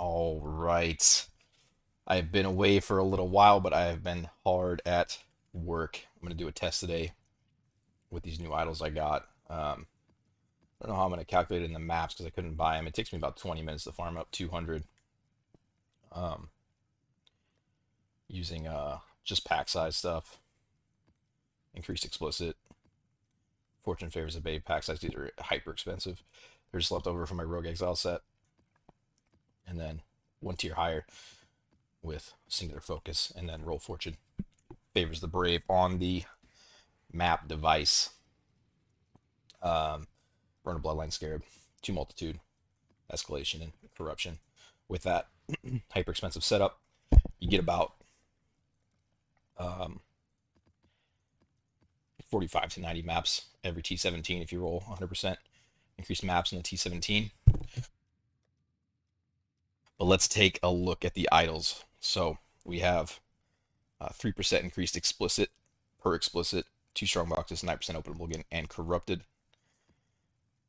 All right. I've been away for a little while, but I have been hard at work. I'm going to do a test today with these new idols I got. I don't know how I'm going to calculate it in the maps because I couldn't buy them. It takes me about 20 minutes to farm up 200 um, using just pack size stuff. Increased explicit. Fortune favors the babe pack size. These are hyper expensive. They're just left over from my Rogue Exile set. And then one tier higher with singular focus, and then roll fortune favors the brave on the map device. Burn a bloodline scarab, 2 multitude, escalation, and corruption. With that hyper expensive setup, you get about 45 to 90 maps every T17 if you roll 100% increased maps in the T17. But let's take a look at the idols. So we have 3% increased explicit per explicit, 2 strong boxes, 9% openable again, and corrupted.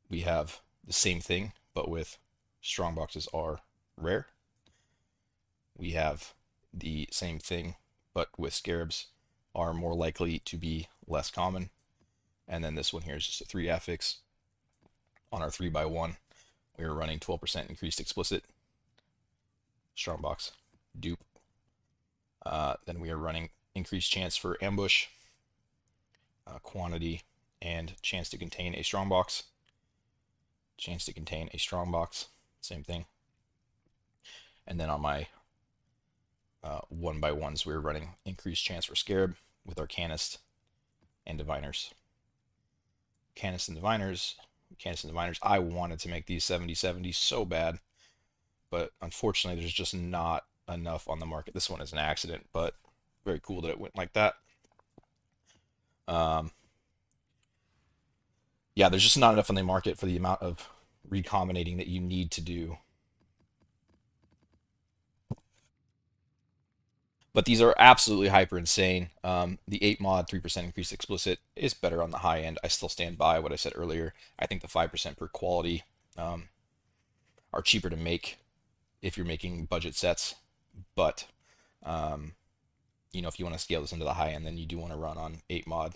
We have the same thing, but with strong boxes are rare. We have the same thing, but with scarabs are more likely to be less common. And then this one here is just a 3 affix. On our 3x1, we are running 12% increased explicit, strong box, dupe. Then we are running increased chance for ambush, quantity, and chance to contain a strong box. Chance to contain a strong box, same thing. And then on my 1x1s, we're running increased chance for scarab with Arcanist and Diviners. Arcanist and Diviners. I wanted to make these 70/70 so bad, but unfortunately there's just not enough on the market. This one is an accident, but very cool that it went like that. Yeah, there's just not enough on the market for the amount of recombinating that you need to do. But these are absolutely hyper insane. The 8 mod 3% increased explicit is better on the high end. I still stand by what I said earlier. I think the 5% per quality are cheaper to make if you're making budget sets. But if you want to scale this into the high end, then you do want to run on 8 mod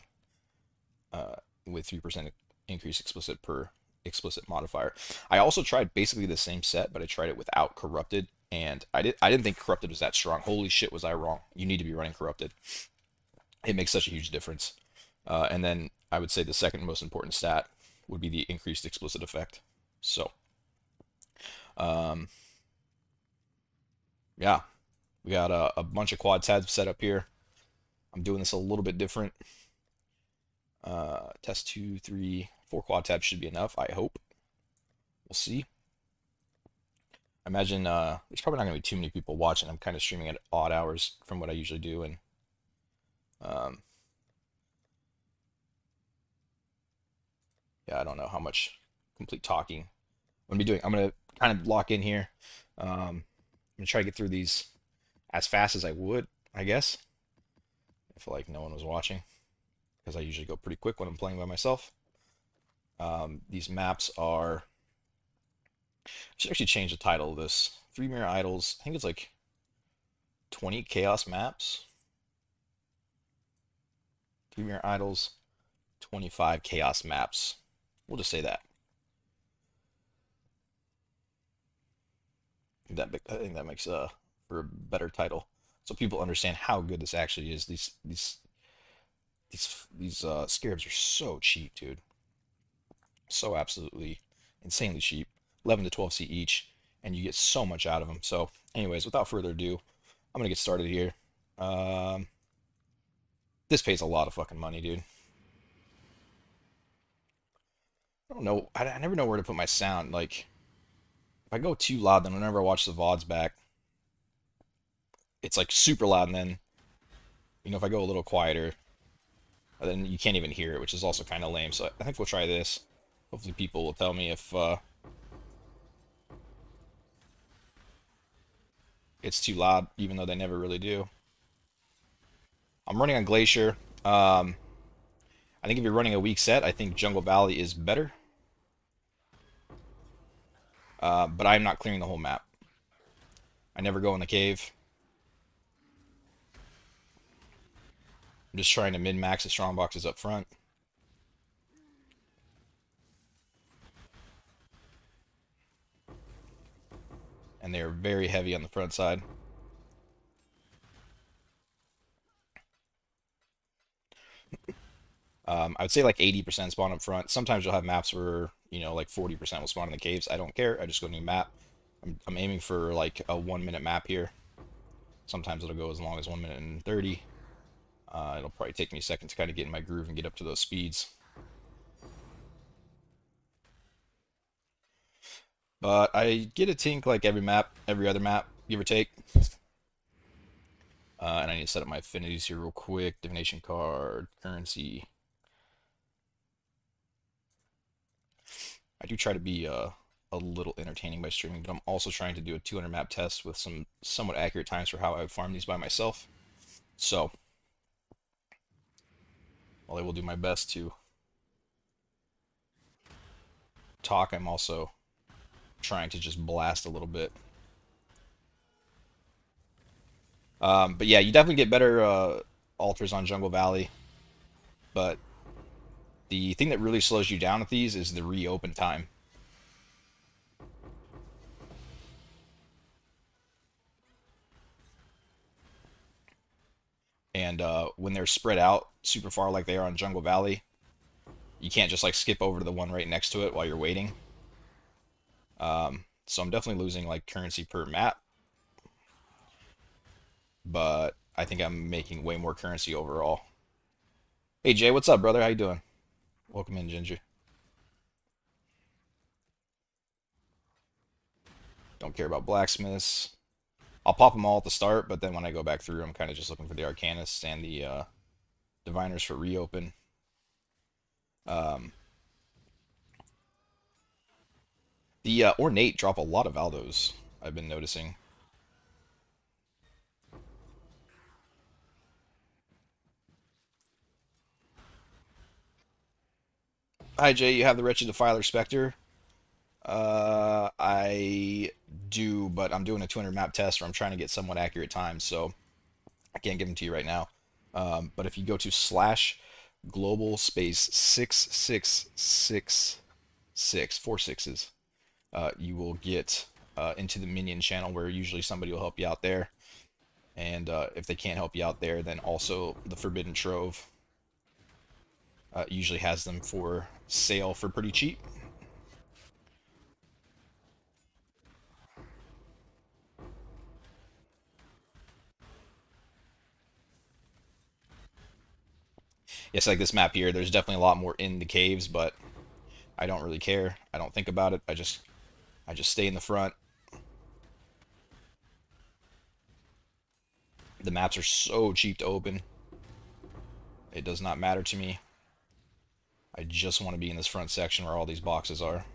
with 3% increase explicit per explicit modifier. I also tried basically the same set, but I tried it without corrupted, and I didn't think corrupted was that strong. Holy shit, was I wrong? You need to be running corrupted. It makes such a huge difference. And then I would say the second most important stat would be the increased explicit effect. So, yeah, we got a bunch of quad tabs set up here. I'm doing this a little bit different. Test 2, 3, 4 quad tabs should be enough, I hope. We'll see. I imagine there's probably not going to be too many people watching. I'm kind of streaming at odd hours from what I usually do, and yeah, I don't know how much complete talking I'm going to be doing. I'm going to kind of lock in here. I'm going to try to get through these as fast as I would, I guess, if like no one was watching, because I usually go pretty quick when I'm playing by myself. These maps are... I should actually change the title of this. 3 Mirror Idols. I think it's like 20 Chaos maps. 3 Mirror Idols, 25 Chaos maps. We'll just say that. I think that makes for a better title, so people understand how good this actually is. These scarabs are so cheap, dude. So absolutely insanely cheap. 11 to 12C each, and you get so much out of them. So, anyways, without further ado, I'm gonna get started here. This pays a lot of fucking money, dude. I don't know. I never know where to put my sound. Like, if I go too loud, then whenever I watch the VODs back, it's like super loud, and then, if I go a little quieter, then you can't even hear it, which is also kind of lame. So I think we'll try this. Hopefully people will tell me if it's too loud, even though they never really do. I'm running on Glacier. I think if you're running a weak set, I think Jungle Valley is better. But I'm not clearing the whole map. I never go in the cave. I'm just trying to min-max the strong boxes up front. And they're very heavy on the front side. I would say like 80% spawn up front. Sometimes you'll have maps where, like 40% will spawn in the caves. I don't care. I just go to new map. I'm aiming for like a 1 minute map here. Sometimes it'll go as long as 1 minute and 30. It'll probably take me a second to kind of get in my groove and get up to those speeds. But I get a tink like every map, every other map, give or take. And I need to set up my affinities here real quick. Divination card, currency. I do try to be a little entertaining by streaming, but I'm also trying to do a 200 map test with some somewhat accurate times for how I would farm these by myself. So, while I will do my best to talk, I'm also trying to just blast a little bit. But yeah, you definitely get better altars on Jungle Valley, but the thing that really slows you down with these is the reopen time. And when they're spread out super far like they are on Jungle Valley, you can't just like skip over to the one right next to it while you're waiting. So I'm definitely losing like currency per map, but I think I'm making way more currency overall. Hey Jay, what's up, brother? How you doing? Welcome in, Ginger. Don't care about blacksmiths. I'll pop them all at the start, but then when I go back through, I'm kind of just looking for the Arcanists and the Diviners for reopen. Um, the Ornate drop a lot of Aldos, I've been noticing. Hi Jay, you have the Wretched Defiler Spectre. I do, but I'm doing a 200 map test where I'm trying to get somewhat accurate times, so I can't give them to you right now. But if you go to slash global space 6666, four sixes, you will get into the minion channel where usually somebody will help you out there. And if they can't help you out there, then also the Forbidden Trove usually has them for sale for pretty cheap. Yes, like this map here, there's definitely a lot more in the caves, but I don't really care. I don't think about it. I just stay in the front. The maps are so cheap to open. It does not matter to me. I just want to be in this front section where all these boxes are.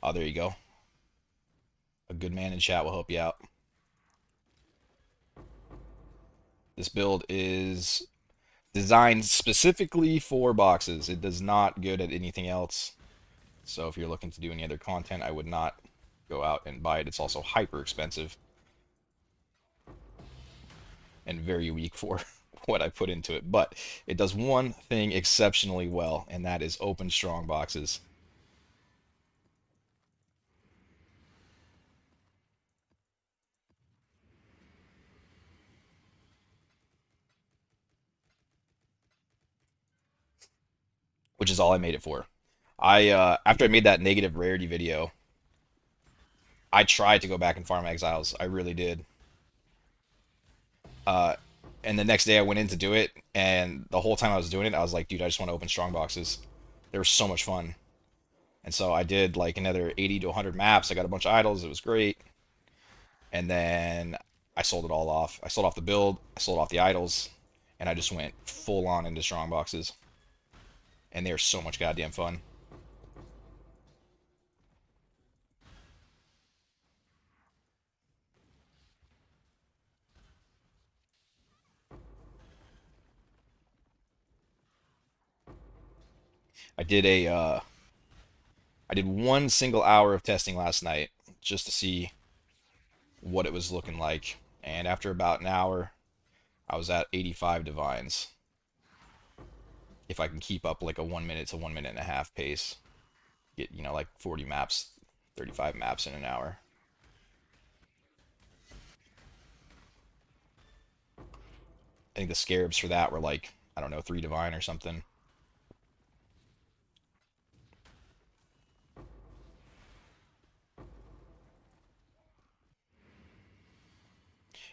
Oh, there you go. A good man in chat will help you out. This build is designed specifically for boxes. It does not good at anything else. So if you're looking to do any other content, I would not go out and buy it. It's also hyper expensive and very weak for what I put into it. But it does one thing exceptionally well, and that is open strong boxes. Which is all I made it for. I after I made that negative rarity video, I tried to go back and farm exiles. I really did. Uh, and the next day I went in to do it, and the whole time I was doing it, I was like, dude, I just want to open strong boxes. They were so much fun. And so I did like another 80 to 100 maps. I got a bunch of idols. It was great. And then I sold it all off. I sold off the build. I sold off the idols, and I just went full on into strong boxes. And they are so much goddamn fun. I did a I did 1 single hour of testing last night just to see what it was looking like. And after about an hour, I was at 85 divines. If I can keep up like a 1 minute to 1 minute and a half pace, get, like 40 maps, 35 maps in an hour. I think the Scarabs for that were like, I don't know, 3 divine or something.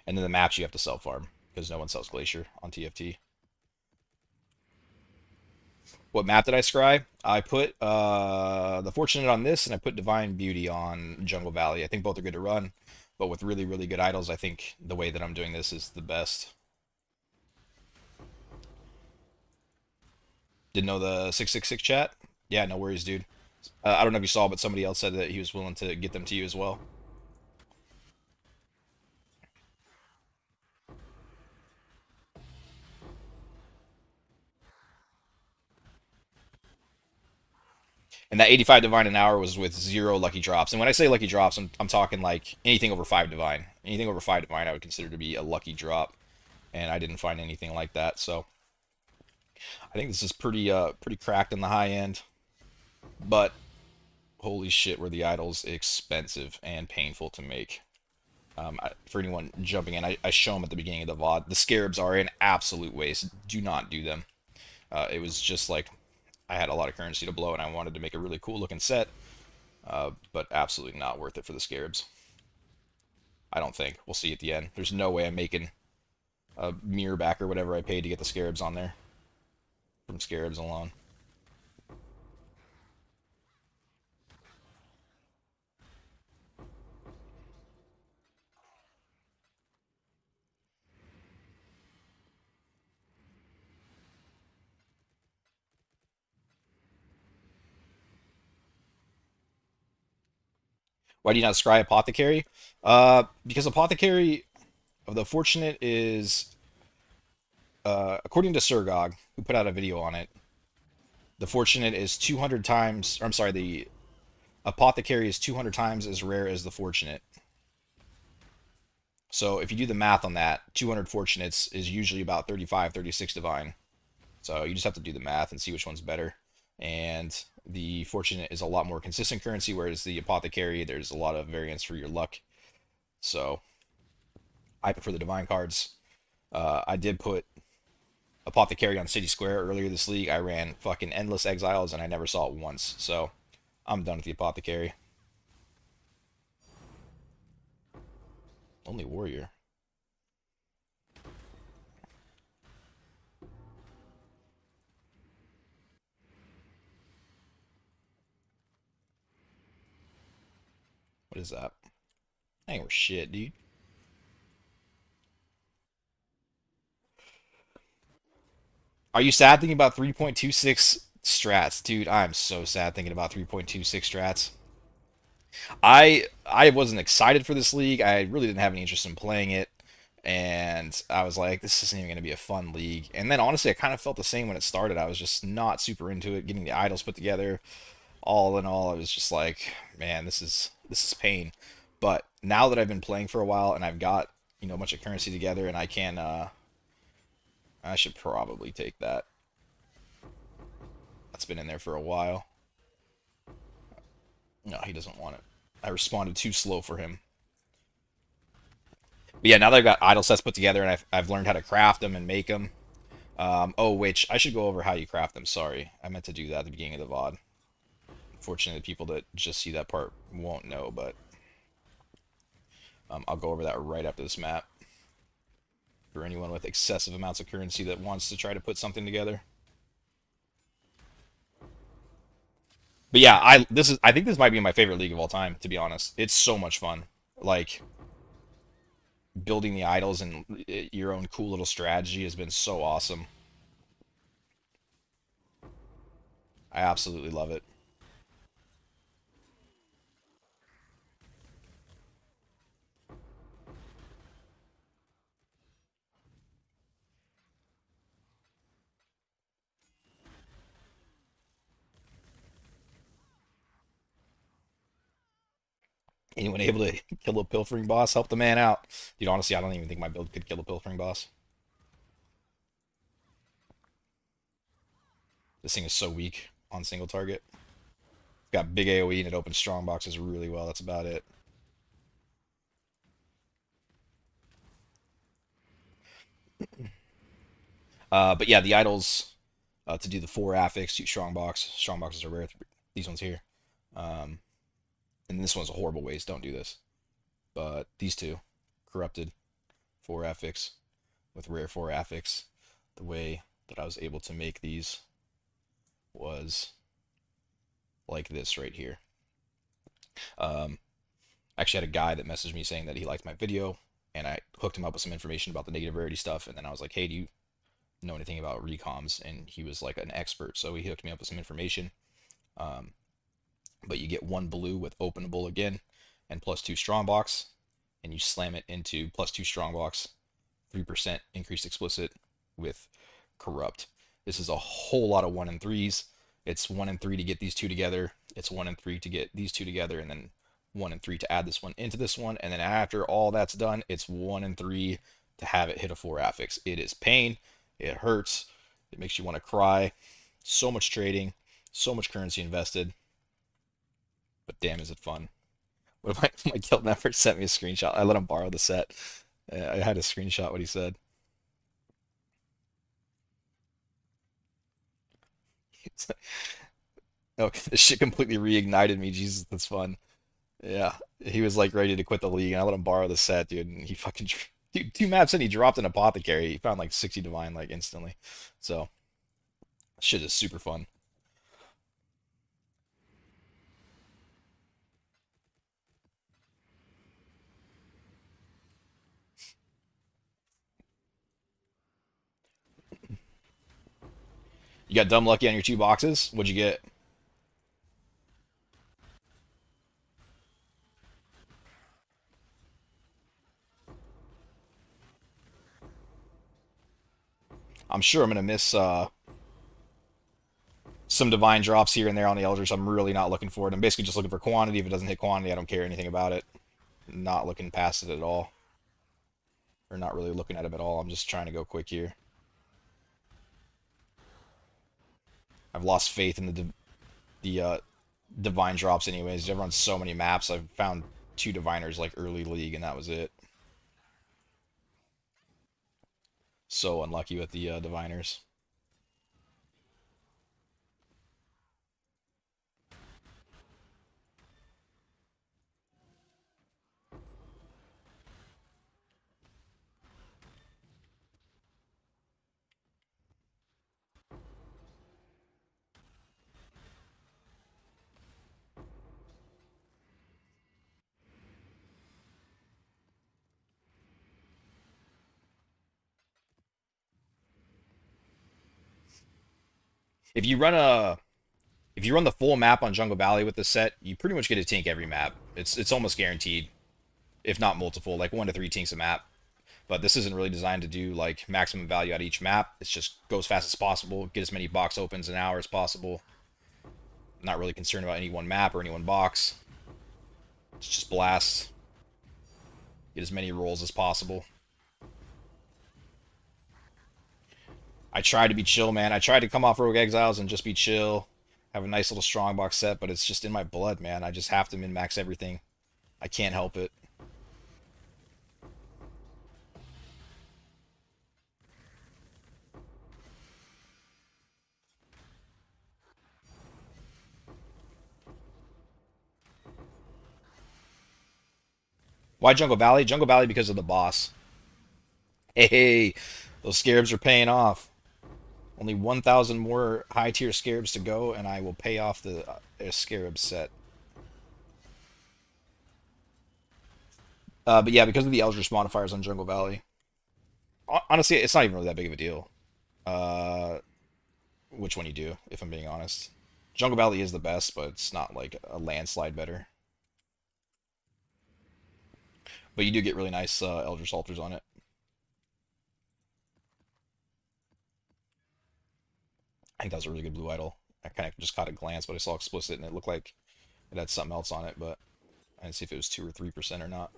And then the maps you have to self farm because no one sells Glacier on TFT. What map did I scry? I put the Fortunate on this, and I put Divine Beauty on Jungle Valley. I think both are good to run, but with really, really good idols, I think the way that I'm doing this is the best. Didn't know the 666 chat? Yeah, no worries, dude. I don't know if you saw, but somebody else said that he was willing to get them to you as well. And that 85 divine an hour was with 0 lucky drops. And when I say lucky drops, I'm talking like anything over 5 divine. Anything over 5 divine, I would consider to be a lucky drop. And I didn't find anything like that. So I think this is pretty cracked in the high end. But holy shit, were the idols expensive and painful to make. For anyone jumping in, I show them at the beginning of the VOD. The Scarabs are an absolute waste. Do not do them. It was just like I had a lot of currency to blow and I wanted to make a really cool looking set, but absolutely not worth it for the Scarabs. I don't think. We'll see at the end. There's no way I'm making a mirror back or whatever I paid to get the Scarabs on there from Scarabs alone. Why do you not scry Apothecary? Because Apothecary of the Fortunate is, according to Surgog, who put out a video on it, the Fortunate is 200 times, or I'm sorry, the Apothecary is 200 times as rare as the Fortunate. So if you do the math on that, 200 Fortunates is usually about 35, 36 Divine. So you just have to do the math and see which one's better. And the Fortunate is a lot more consistent currency, whereas the Apothecary, there's a lot of variance for your luck. So I prefer the Divine cards. I did put Apothecary on City Square earlier this league. I ran fucking endless exiles and I never saw it once. So I'm done with the Apothecary. Only Warrior. What is that? Ain't worth shit, dude. Are you sad thinking about 3.26 strats? Dude, I'm so sad thinking about 3.26 strats. I wasn't excited for this league. I really didn't have any interest in playing it. And I was like, this isn't even going to be a fun league. And then honestly, I kind of felt the same when it started. I was just not super into it, getting the idols put together. All in all, I was just like, man, this is pain. But now that I've been playing for a while and I've got, a bunch of currency together and I can I should probably take that. That's been in there for a while. No, he doesn't want it. I responded too slow for him. But yeah, now that I've got idle sets put together and I've learned how to craft them and make them. Oh, which I should go over how you craft them. Sorry, I meant to do that at the beginning of the VOD. Unfortunately, the people that just see that part won't know, but I'll go over that right after this map. For anyone with excessive amounts of currency that wants to try to put something together. But yeah, I think this might be my favorite league of all time, to be honest. It's so much fun. Like building the idols and your own cool little strategy has been so awesome. I absolutely love it. Anyone able to kill a pilfering boss, help the man out. Dude, honestly, I don't even think my build could kill a pilfering boss. This thing is so weak on single target. It's got big AoE and it opens strong boxes really well. That's about it. But yeah, the idols to do the 4 affix, 2 strong box. Strong boxes are rare. These ones here. Um, and this one's a horrible waste. Don't do this. But these two, corrupted 4 affix with rare 4 affix. The way that I was able to make these was like this right here. Um, I actually had a guy that messaged me saying that he liked my video, and I hooked him up with some information about the negative rarity stuff. And then I was like, hey, do you know anything about recoms? And he was like an expert, so he hooked me up with some information. Um, but you get 1 blue with openable again and +2 strongbox, and you slam it into +2 strongbox, 3% increased explicit with corrupt. This is a whole lot of 1 and 3s. It's 1 and 3 to get these two together. It's 1 and 3 to get these two together, and then 1 and 3 to add this one into this one. And then after all that's done, it's 1 and 3 to have it hit a 4 affix. It is pain. It hurts. It makes you want to cry. So much trading, so much currency invested. But damn, is it fun. What if my guild member sent me a screenshot? I let him borrow the set. I had a screenshot what he said. Okay, this shit completely reignited me. Jesus, that's fun. Yeah, he was like ready to quit the league, and I let him borrow the set, dude. And he fucking, dude, 2 maps in, he dropped an apothecary. He found like 60 divine like instantly. So shit is super fun. You got dumb lucky on your 2 boxes. What'd you get? I'm sure I'm gonna miss some divine drops here and there on the Eldritch. I'm really not looking for it. I'm basically just looking for quantity. If it doesn't hit quantity, I don't care anything about it. Not looking past it at all. Or not really looking at him at all. I'm just trying to go quick here. I've lost faith in the divine drops anyways. I've run so many maps. I've found 2 diviners like early league and that was it. So unlucky with the diviners. If you run a if you run the full map on Jungle Valley with this set, you pretty much get a tink every map. It's almost guaranteed, if not multiple, like 1 to 3 tinks a map. But this isn't really designed to do like maximum value out of each map. It's just go as fast as possible, get as many box opens an hour as possible. Not really concerned about any one map or any one box. It's just blast. Get as many rolls as possible. I tried to be chill, man. I tried to come off Rogue Exiles and just be chill. Have a nice little strongbox set, but it's just in my blood, man. I just have to min-max everything. I can't help it. Why Jungle Valley? Jungle Valley because of the boss. Hey, those Scarabs are paying off. Only 1,000 more high tier Scarabs to go, and I will pay off the Scarab set. But yeah, because of the Eldritch modifiers on Jungle Valley. Honestly, it's not even really that big of a deal. Uh, which one you do, if I'm being honest. Jungle Valley is the best, but it's not like a landslide better. But you do get really nice Eldritch Altars on it. I think that was a really good blue idol. I kind of just caught a glance, but I saw explicit and it looked like it had something else on it, but and see if it was 2 or 3% or not.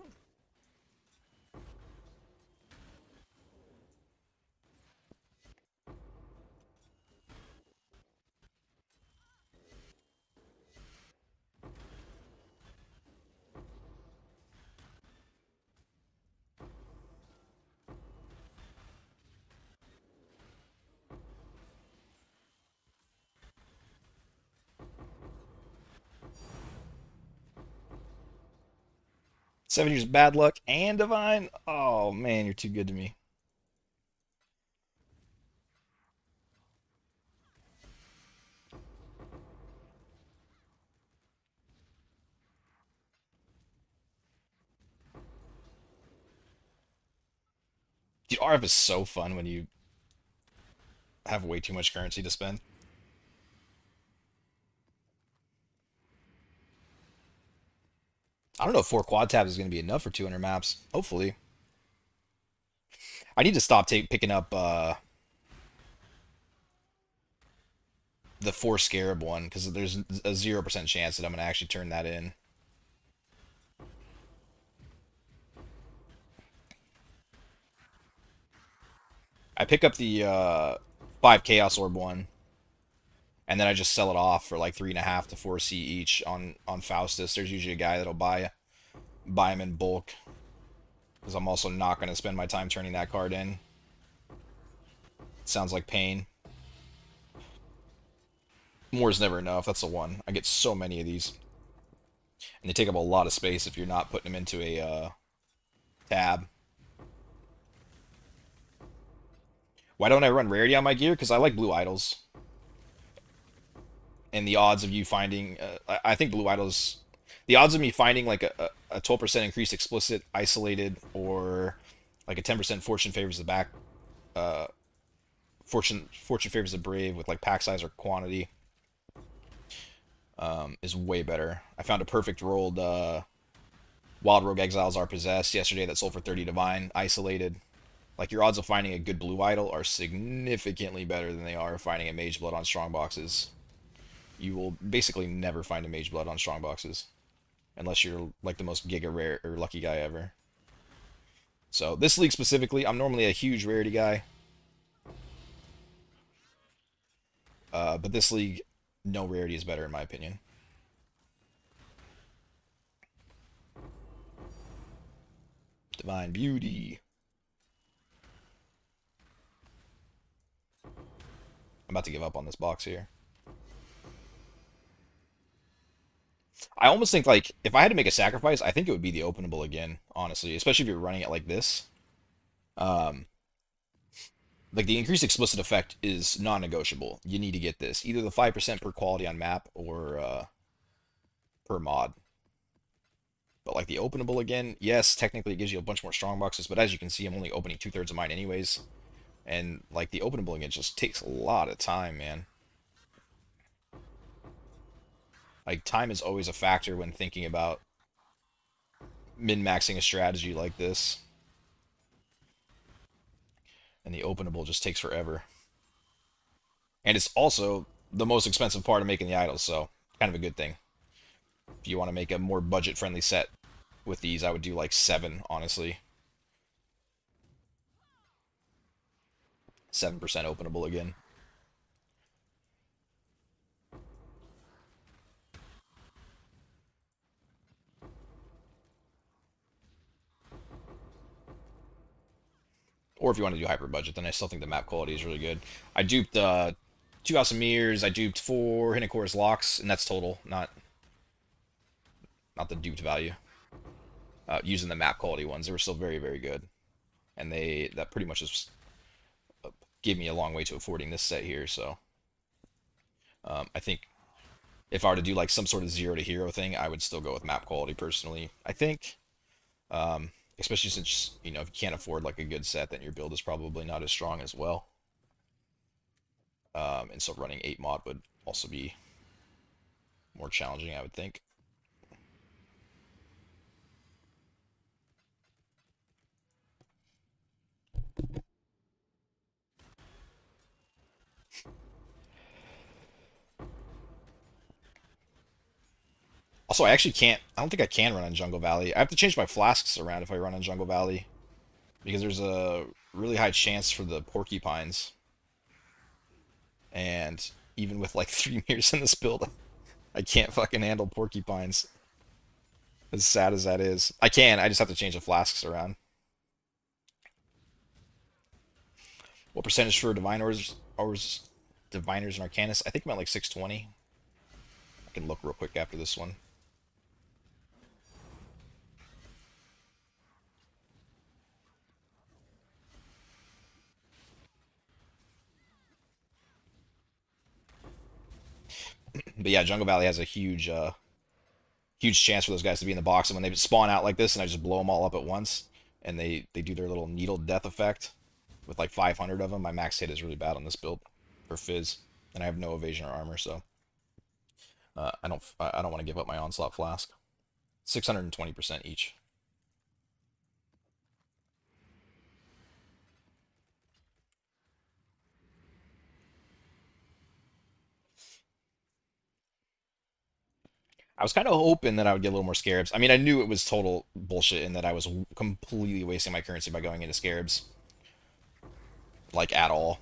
Seven years of bad luck and divine. Oh man, you're too good to me. Dude, RF is so fun when you have way too much currency to spend. I don't know if 4 quad tabs is going to be enough for 200 maps. Hopefully. I need to stop picking up the 4 Scarab one because there's a 0% chance that I'm going to actually turn that in. I pick up the 5 Chaos Orb one, and then I just sell it off for like 3.5 to 4C each on Faustus. There's usually a guy that'll buy them in bulk because I'm also not going to spend my time turning that card in. Sounds like pain. More is never enough. That's the one. I get so many of these, and they take up a lot of space if you're not putting them into a tab. Why don't I run rarity on my gear? Because I like blue idols. And the odds of you finding, I think blue idols, the odds of me finding like a 12% increased explicit, isolated, or like a 10% fortune favors the back, uh, fortune favors the brave with like pack size or quantity, is way better. I found a perfect rolled Wild Rogue Exiles Are Possessed yesterday that sold for 30 divine, isolated. Like your odds of finding a good blue idol are significantly better than they are finding a mage blood on strong boxes. You will basically never find a mage blood on strong boxes unless you're like the most giga rare or lucky guy ever. So this league specifically, I'm normally a huge rarity guy, but this league, no rarity is better in my opinion. Divine Beauty. I'm about to give up on this box here. I almost think like if I had to make a sacrifice, I think it would be the Openable Again, honestly, especially if you're running it like this. Um, like the increased explicit effect is non-negotiable. You need to get this, either the 5% per quality on map or per mod. But like the Openable Again, yes, technically it gives you a bunch more strong boxes, but as you can see, I'm only opening 2/3 of mine anyways. And like the Openable Again just takes a lot of time, man. Like time is always a factor when thinking about min-maxing a strategy like this. And the Openable just takes forever. And it's also the most expensive part of making the idols, so kind of a good thing. If you want to make a more budget-friendly set with these, I would do like 7, honestly. 7% Openable Again. Or if you want to do hyper budget, then I still think the map quality is really good. I duped 2 Awesome Mirrors, I duped 4 Hinocor's Locks, and that's total, not the duped value. Using the map quality ones, they were still very, very good. And that pretty much just gave me a long way to affording this set here, so I think if I were to do like some sort of 0 to hero thing, I would still go with map quality personally. I think, especially since if you can't afford like a good set, then your build is probably not as strong as well. And so running 8 mod would also be more challenging, I would think. Also, I actually can't. I don't think I can run on Jungle Valley. I have to change my flasks around if I run on Jungle Valley because there's a really high chance for the porcupines. And even with like 3 meters in this build, I can't fucking handle porcupines. As sad as that is, I can. I just have to change the flasks around. What percentage for diviners and arcanists? I think I'm at like 620. I can look real quick after this one. But yeah, Jungle Valley has a huge chance for those guys to be in the box, and when they spawn out like this, and I just blow them all up at once, and they do their little needle death effect with like 500 of them, my max hit is really bad on this build for Fizz, and I have no evasion or armor, so I don't want to give up my onslaught flask. 620% each. I was kind of hoping that I would get a little more Scarabs. I mean, I knew it was total bullshit and that I was completely wasting my currency by going into Scarabs, like at all.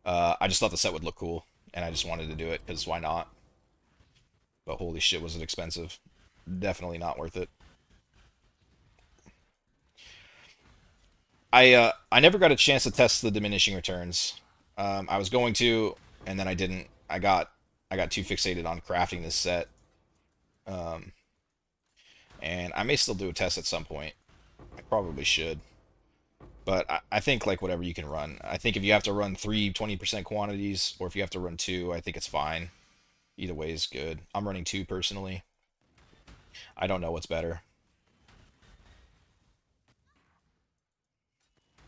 I just thought the set would look cool, and I just wanted to do it because why not? But holy shit, was it expensive? Definitely not worth it. I never got a chance to test the diminishing returns. I was going to, and then I didn't. I got too fixated on crafting this set, um, and I may still do a test at some point. I probably should, but I think like whatever you can run. I think if you have to run three 20% quantities, or if you have to run two, I think it's fine. Either way is good. I'm running two personally. I don't know what's better.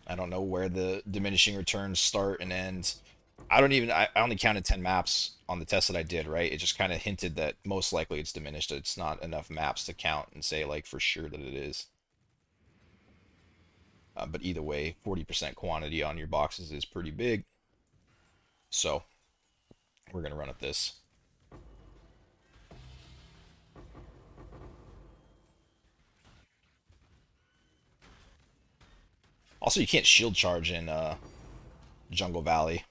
I don't know where the diminishing returns start and end. I don't even. I only counted 10 maps on the test that I did. Right. It just kind of hinted that most likely it's diminished. It's not enough maps to count and say like for sure that it is. But either way, 40% quantity on your boxes is pretty big. So we're gonna run at this. Also, you can't shield charge in Jungle Valley.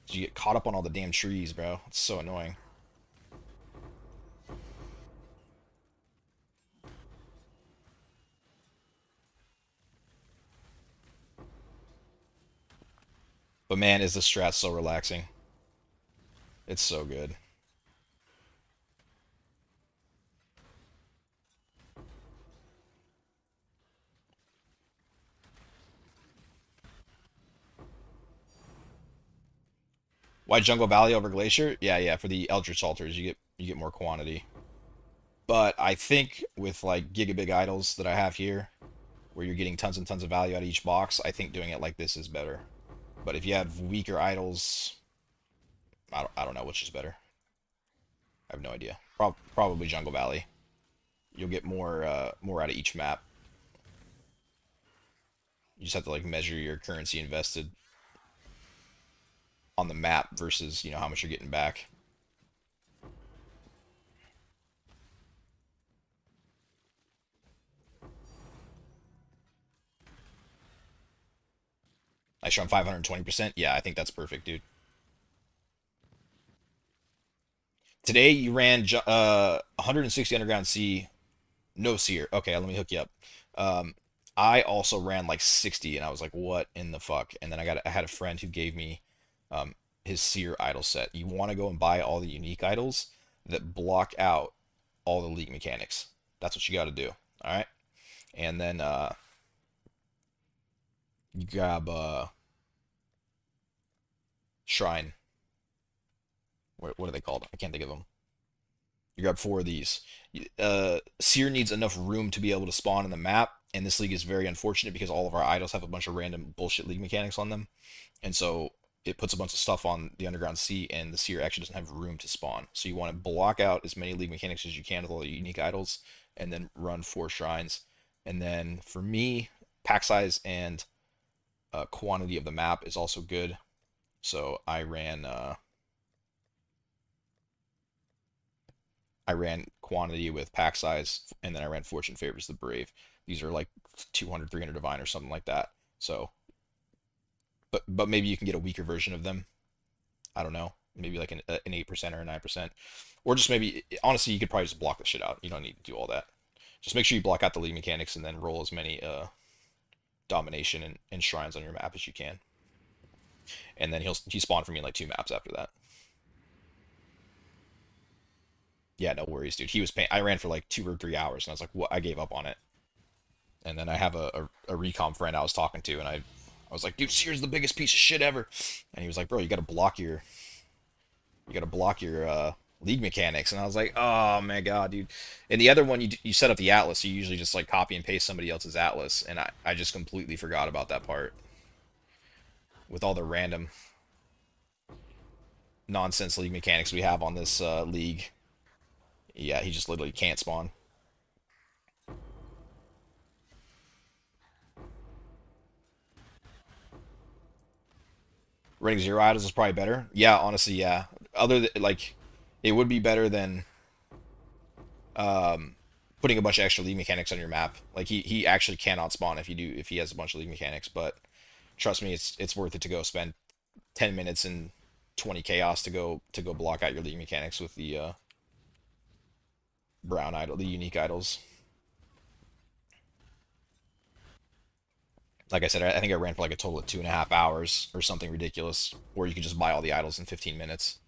You get caught up on all the damn trees, bro. It's so annoying. But man, is the strat so relaxing. It's so good. Why Jungle Valley over Glacier? Yeah, yeah. For the Eldritch Altars, you get more quantity. But I think with like Giga Big Idols that I have here, where you're getting tons and tons of value out of each box, I think doing it like this is better. But if you have weaker idols, I don't know which is better. I have no idea. Probably Jungle Valley. You'll get more out of each map. You just have to like measure your currency invested on the map versus how much you're getting back. I show him 520%. Yeah, I think that's perfect, dude. Today you ran 160 underground sea, no seer. Okay, let me hook you up. Um, I also ran like 60, and I was like, what in the fuck? And then I had a friend who gave me um, his seer idol set. You want to go and buy all the unique idols that block out all the league mechanics. That's what you got to do. All right, and then you grab shrine. What are they called? I can't think of them. You grab four of these. Seer needs enough room to be able to spawn in the map, and this league is very unfortunate because all of our idols have a bunch of random bullshit league mechanics on them, and so it puts a bunch of stuff on the underground sea, and the Seer actually doesn't have room to spawn. So you want to block out as many league mechanics as you can with all the unique idols, and then run four shrines. And then for me, pack size and quantity of the map is also good. So I ran I ran quantity with pack size, and then I ran Fortune Favors the Brave. These are like 200, 300 divine or something like that. So, but maybe you can get a weaker version of them. I don't know. Maybe like an 8% or a 9%. Or just maybe, honestly, you could probably just block the shit out. You don't need to do all that. Just make sure you block out the league mechanics and then roll as many domination and shrines on your map as you can. And then he spawned for me in like 2 maps after that. Yeah, no worries, dude. He was paying. I ran for like 2 or 3 hours, and I was like, what? I gave up on it. And then I have a recom friend I was talking to, and I was like, dude, Seer's the biggest piece of shit ever. And he was like, bro, you got to block your league mechanics. And I was like, oh my god, dude. And the other one, you set up the atlas. So you usually just like copy and paste somebody else's atlas, and I just completely forgot about that part with all the random nonsense league mechanics we have on this league. Yeah, he just literally can't spawn. Running 0 idols is probably better. Yeah, honestly, yeah. Other than, like, it would be better than um, putting a bunch of extra league mechanics on your map. Like he actually cannot spawn if he has a bunch of league mechanics. But trust me, it's worth it to go spend 10 minutes and 20 chaos to go block out your league mechanics with the brown idol, the unique idols. Like I said, I think I ran for like a total of 2.5 hours or something ridiculous, where you could just buy all the idols in 15 minutes.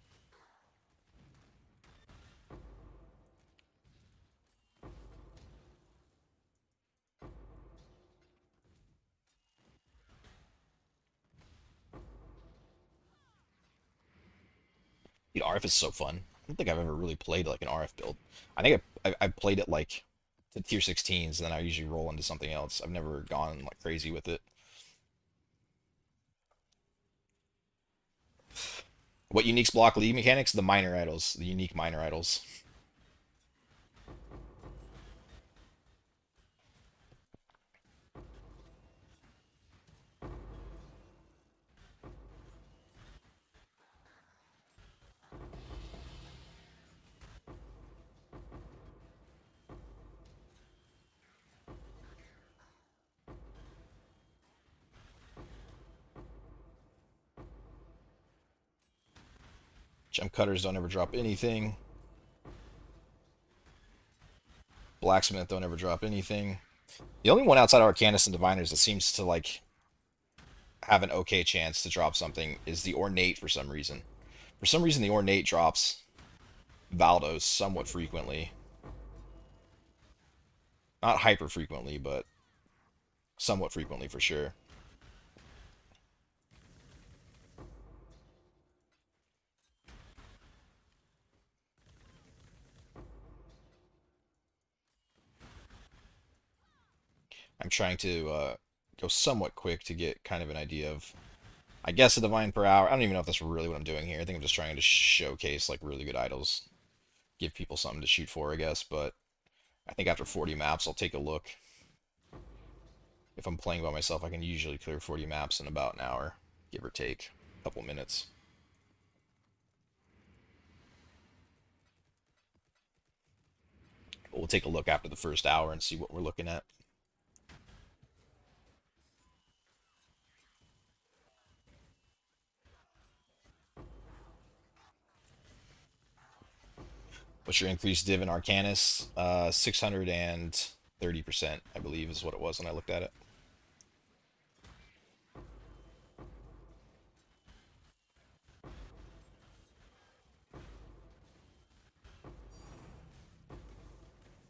Dude, RF is so fun. I don't think I've ever really played like an RF build. I think I played it like to tier 16s, and then I usually roll into something else. I've never gone like crazy with it. What uniques block league mechanics? The minor idols, the unique minor idols. Gem cutters don't ever drop anything. Blacksmith don't ever drop anything. The only one outside of Arcanist and Diviners that seems to like have an okay chance to drop something is the Ornate for some reason. For some reason, the Ornate drops Valdos somewhat frequently. Not hyper frequently, but somewhat frequently for sure. I'm trying to go somewhat quick to get kind of an idea of, I guess, a divine per hour. I don't even know if that's really what I'm doing here. I think I'm just trying to showcase like really good idols, give people something to shoot for, I guess. But I think after 40 maps, I'll take a look. If I'm playing by myself, I can usually clear 40 maps in about an hour, give or take a couple minutes. But we'll take a look after the first hour and see what we're looking at. What's your increased div in Arcanus? 630%, I believe, is what it was when I looked at it.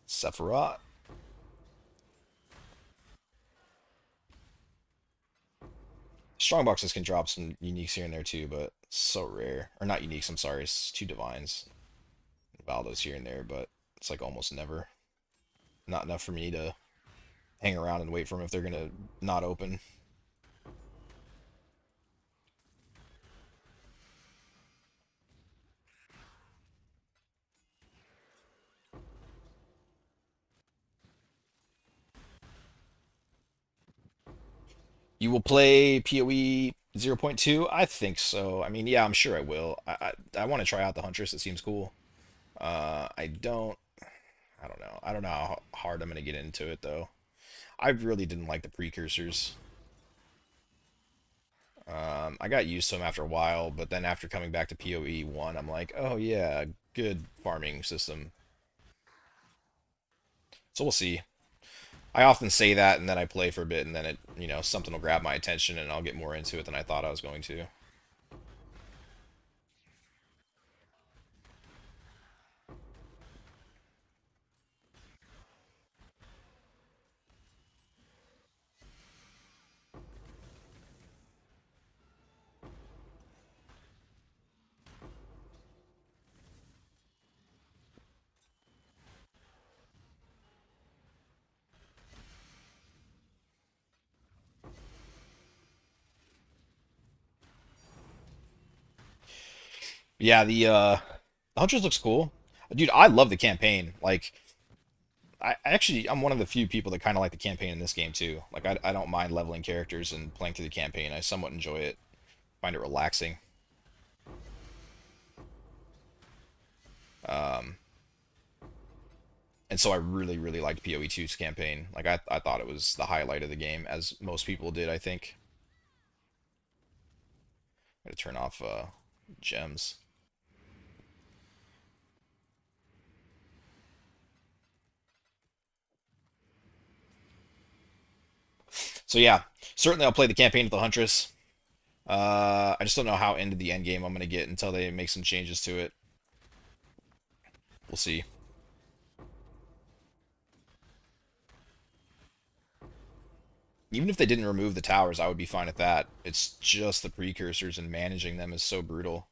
Sephiroth. Strongboxes can drop some uniques here and there too, but it's so rare. Or not uniques, I'm sorry. It's 2 divines. Valdos here and there, but it's like almost never. Not enough for me to hang around and wait for them if they're gonna not open. You will play POE 0.2? I think so. I mean, yeah, I'm sure I will. I want to try out the Huntress. It seems cool. I don't. I don't know. I don't know how hard I'm gonna get into it though. I really didn't like the precursors. I got used to them after a while, but then after coming back to PoE 1, I'm like, oh yeah, good farming system. So we'll see. I often say that, and then I play for a bit, and then something will grab my attention, and I'll get more into it than I thought I was going to. Yeah, the Huntress looks cool. Dude, I love the campaign. Like, I'm one of the few people that kind of like the campaign in this game too. Like, I don't mind leveling characters and playing through the campaign. I somewhat enjoy it. Find it relaxing. Um, and so I really, really liked PoE 2's campaign. Like, I thought it was the highlight of the game, as most people did, I think. I'm gonna turn off gems. So yeah, certainly I'll play the campaign with the Huntress. I just don't know how into the end game I'm gonna get until they make some changes to it. We'll see. Even if they didn't remove the towers, I would be fine with that. It's just the precursors and managing them is so brutal.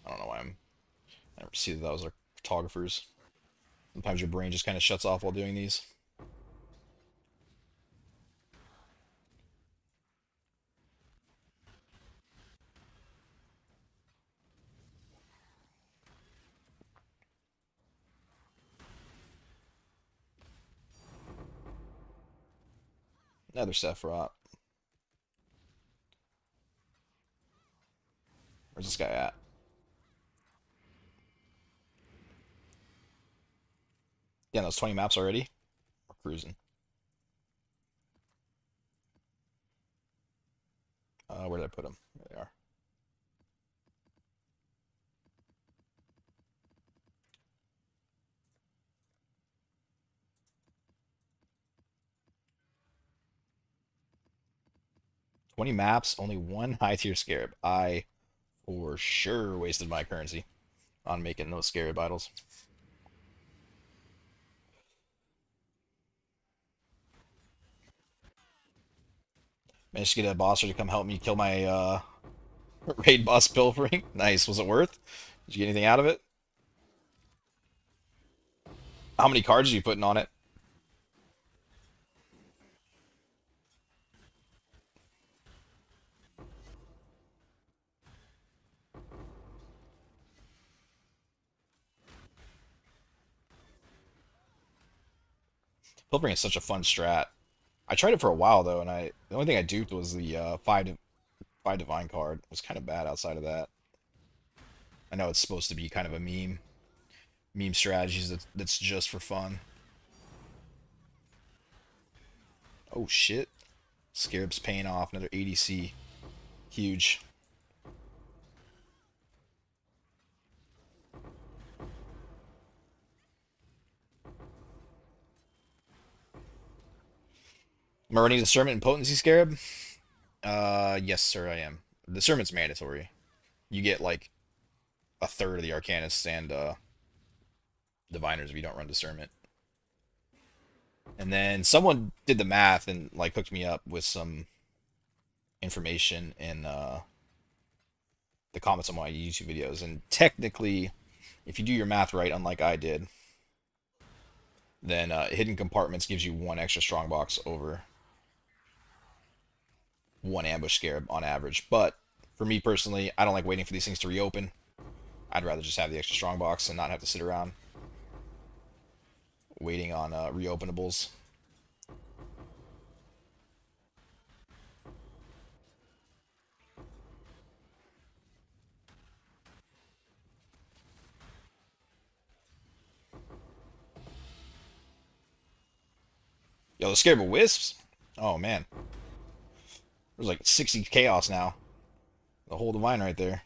I don't know why I never see that those are photographers. Sometimes your brain just kind of shuts off while doing these. Another Sephiroth. Where's this guy at? Yeah, those 20 maps already. We're cruising. Where did I put them? There they are. 20 maps, only one high tier scarab. I for sure wasted my currency on making those scarab idols. Managed to get a bosser to come help me kill my raid boss pilfering. Nice. Was it worth? Did you get anything out of it? How many cards are you putting on it? Pilfering is such a fun strat. I tried it for a while though, and the only thing I duped was the five divine card. It was kind of bad outside of that. I know it's supposed to be kind of a meme strategies that's just for fun. Oh shit! Scarab's paying off. Another ADC, huge. Am I running discernment and potency scarab? Yes, sir, I am. Discernment's mandatory. You get like a third of the arcanists and diviners if you don't run discernment. And then someone did the math and like hooked me up with some information in the comments on my YouTube videos. And technically, if you do your math right, unlike I did, then hidden compartments gives you one extra strongbox over one ambush scarab on average. But for me personally, I don't like waiting for these things to reopen. I'd rather just have the extra strongbox and not have to sit around. waiting on reopenables. Yo, the Scarab Wisps? Oh, man. There's like 60 chaos now. The whole divine right there.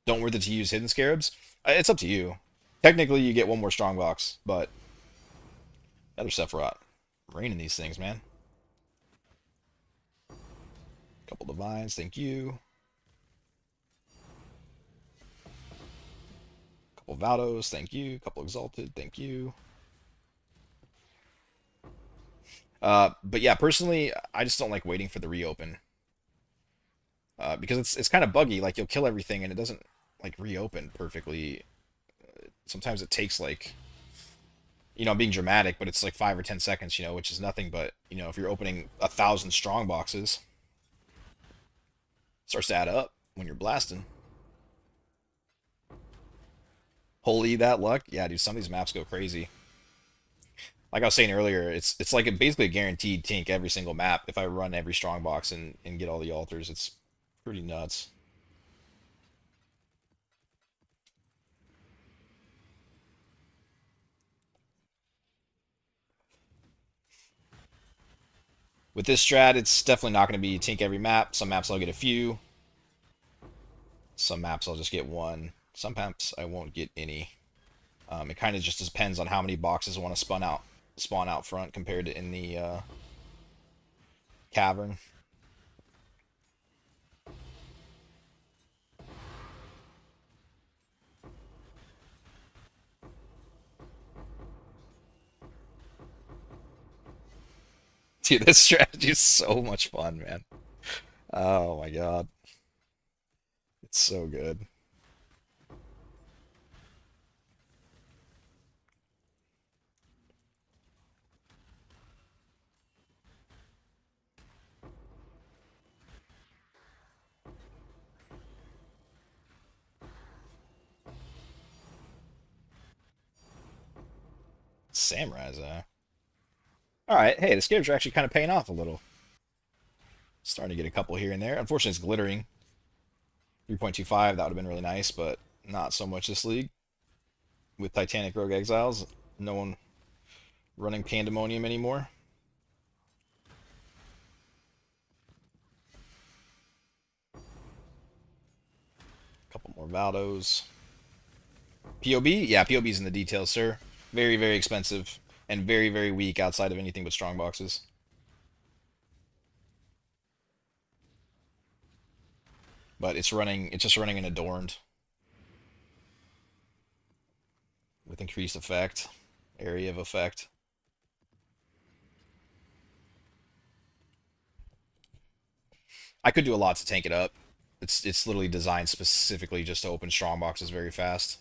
Don't worth it to use hidden scarabs. It's up to you. Technically, you get one more strongbox, but another Sephiroth. Raining these things, man. Couple divines, thank you. Couple Valdos, thank you. Couple Exalted, thank you. But yeah, personally, I just don't like waiting for the reopen. Because it's kind of buggy. Like, you'll kill everything and it doesn't, like, reopen perfectly. Sometimes it takes, like, I'm being dramatic, but it's like 5 or 10 seconds, which is nothing but, if you're opening 1,000 strong boxes, it starts to add up when you're blasting. Holy that luck. Yeah, dude, some of these maps go crazy. Like I was saying earlier, it's like basically a guaranteed tink every single map if I run every strongbox and get all the altars. It's pretty nuts. With this strat, it's definitely not going to be tink every map. Some maps I'll get a few. Some maps I'll just get one. Some maps I won't get any. It kind of just depends on how many boxes I want to spawn out front compared to in the cavern. Dude, this strategy is so much fun, man. Oh my god. It's so good. Samurais, Alright, hey, the scarabs are actually kind of paying off a little. Starting to get a couple here and there. Unfortunately, it's glittering. 3.25, that would have been really nice, but not so much this league. With Titanic Rogue Exiles, no one running Pandemonium anymore. Couple more Valdos. POB? Yeah, POB's in the details, sir. Very, very expensive. And very, very weak outside of anything but strong boxes. But it's just running an Adorned. With increased effect. Area of effect. I could do a lot to tank it up. It's literally designed specifically just to open strong boxes very fast.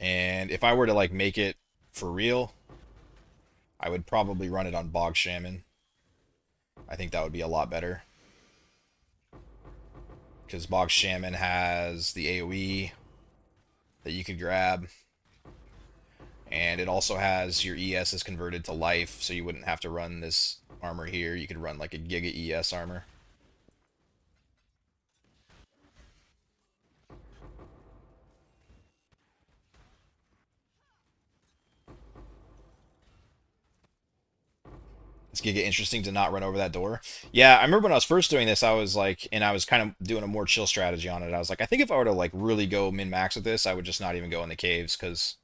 And if I were to like make it for real, I would probably run it on Bog Shaman. I think that would be a lot better. Because Bog Shaman has the AoE that you could grab. And it also has your ES is converted to life, so you wouldn't have to run this armor here. You could run like a Giga ES armor. It's gonna get interesting to not run over that door. Yeah, I remember when I was first doing this, I was like, and I was kind of doing a more chill strategy on it. I was like, I think if I were to like really go min-max with this, I would just not even go in the caves, because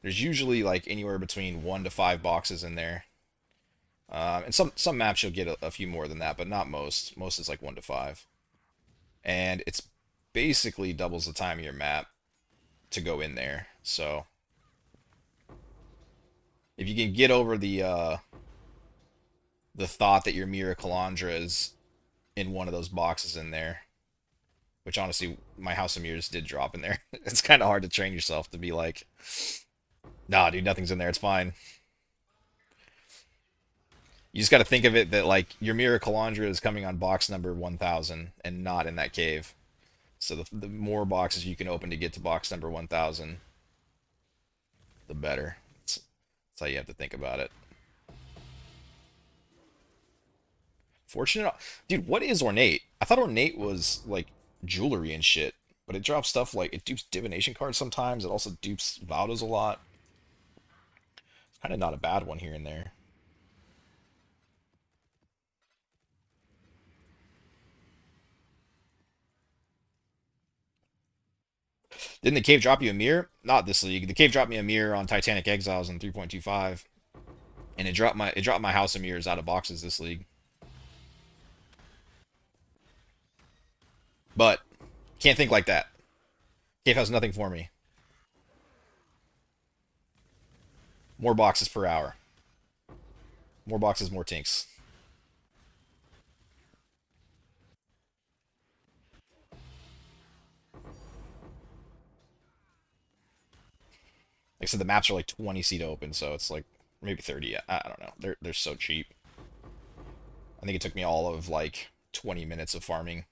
there's usually like anywhere between 1 to 5 boxes in there. And some maps you'll get a few more than that, but not most. Most is like 1 to 5. And it's basically doubles the time of your map to go in there. So if you can get over the thought that your Mira Calandra is in one of those boxes in there, which honestly, my House of Mirrors did drop in there. It's kind of hard to train yourself to be like, nah, dude, nothing's in there. It's fine. You just got to think of it that like your Mira Calandra is coming on box number 1,000 and not in that cave. So the more boxes you can open to get to box number 1,000, the better. That's how you have to think about it. Fortunate, dude. What is ornate? I thought ornate was like jewelry and shit, but it drops stuff like it dupes divination cards sometimes. It also dupes Valdos a lot. It's kind of not a bad one here and there. Didn't the cave drop you a mirror? Not this league. The cave dropped me a mirror on Titanic Exiles in 3.25, and it dropped my House of Mirrors out of boxes this league. But can't think like that. Cave has nothing for me. More boxes per hour. More boxes, more tinks. Like I said, the maps are like 20C to open, so it's like maybe 30. I don't know. They're so cheap. I think it took me all of like 20 minutes of farming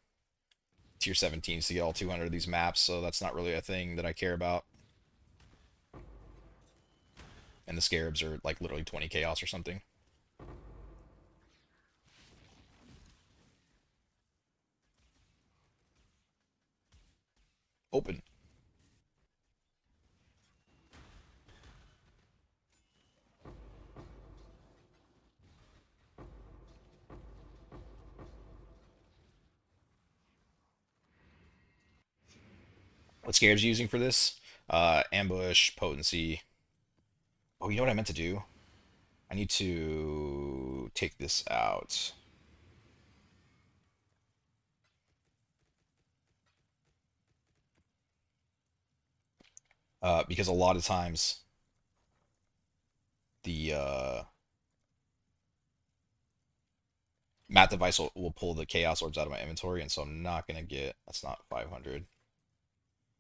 tier 17s to get all 200 of these maps, so that's not really a thing that I care about. And the Scarabs are like literally 20 chaos or something. Open. What Scarabs are you using for this? Ambush, potency. Oh, you know what I meant to do? I need to take this out. Because a lot of times the map device will pull the chaos orbs out of my inventory, and so I'm not gonna get. That's not 500.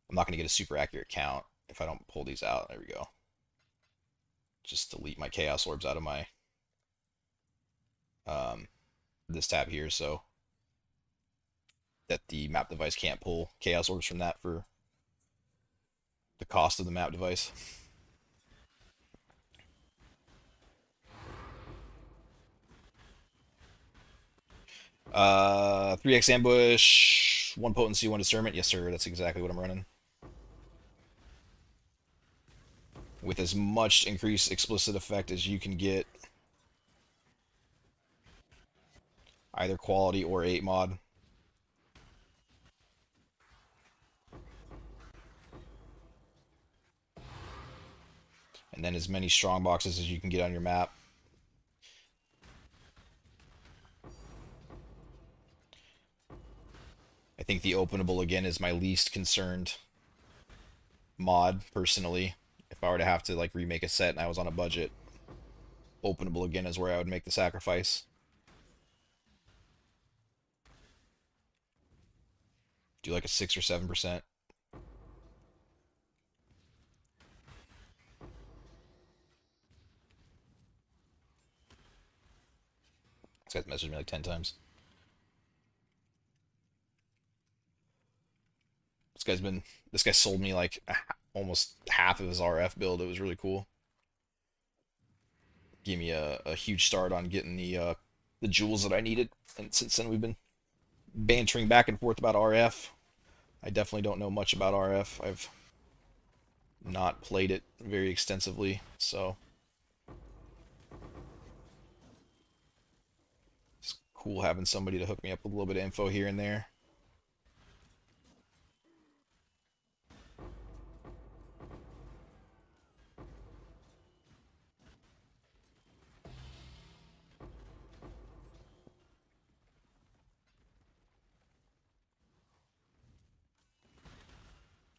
I'm not gonna get a super accurate count if I don't pull these out. There we go. Just delete my chaos orbs out of my um, this tab here, so that the map device can't pull chaos orbs from that for the cost of the map device. 3x ambush, 1 potency, 1 discernment. Yes, sir. That's exactly what I'm running. With as much increased explicit effect as you can get. Either quality or 8 mod. And then as many strong boxes as you can get on your map. I think the Openable Again is my least concerned mod, personally. If I were to have to like remake a set and I was on a budget, Openable Again is where I would make the sacrifice. Do like a 6 or 7%. This guy's messaged me like 10 times. This guy sold me like almost half of his RF build. It was really cool. Gave me a huge start on getting the jewels that I needed. And since then we've been bantering back and forth about RF. I definitely don't know much about RF. I've not played it very extensively, so it's cool having somebody to hook me up with a little bit of info here and there.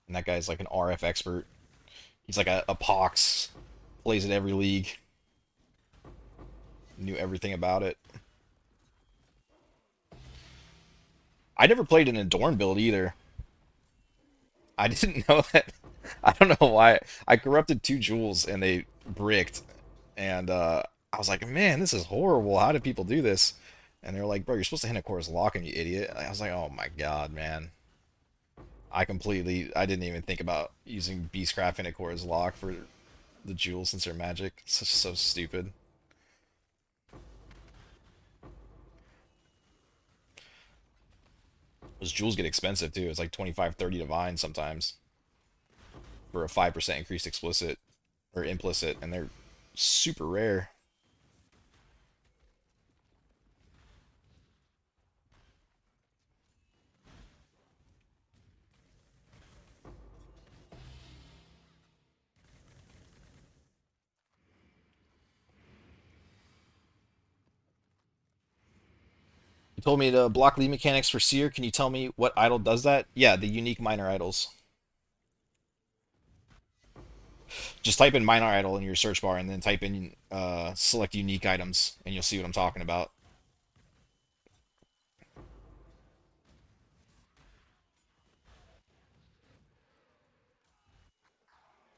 And that guy's like an RF expert. He's like a pox, plays at every league, knew everything about it. I never played an Adorn build either. I didn't know that. I don't know why. I corrupted 2 jewels and they bricked. And I was like, man, this is horrible. How do people do this? And they're like, bro, you're supposed to hit a chorus lock him, you idiot. And I was like, oh my god, man. I didn't even think about using Beastcraft and Core as lock for the jewels since they're magic. It's just so stupid. Those jewels get expensive too. It's like 25, 30 divine sometimes for a 5% increased explicit or implicit, and they're super rare. You told me to block lead mechanics for Seer. Can you tell me what idol does that? Yeah, the unique minor idols. Just type in minor idol in your search bar and then type in select unique items and you'll see what I'm talking about.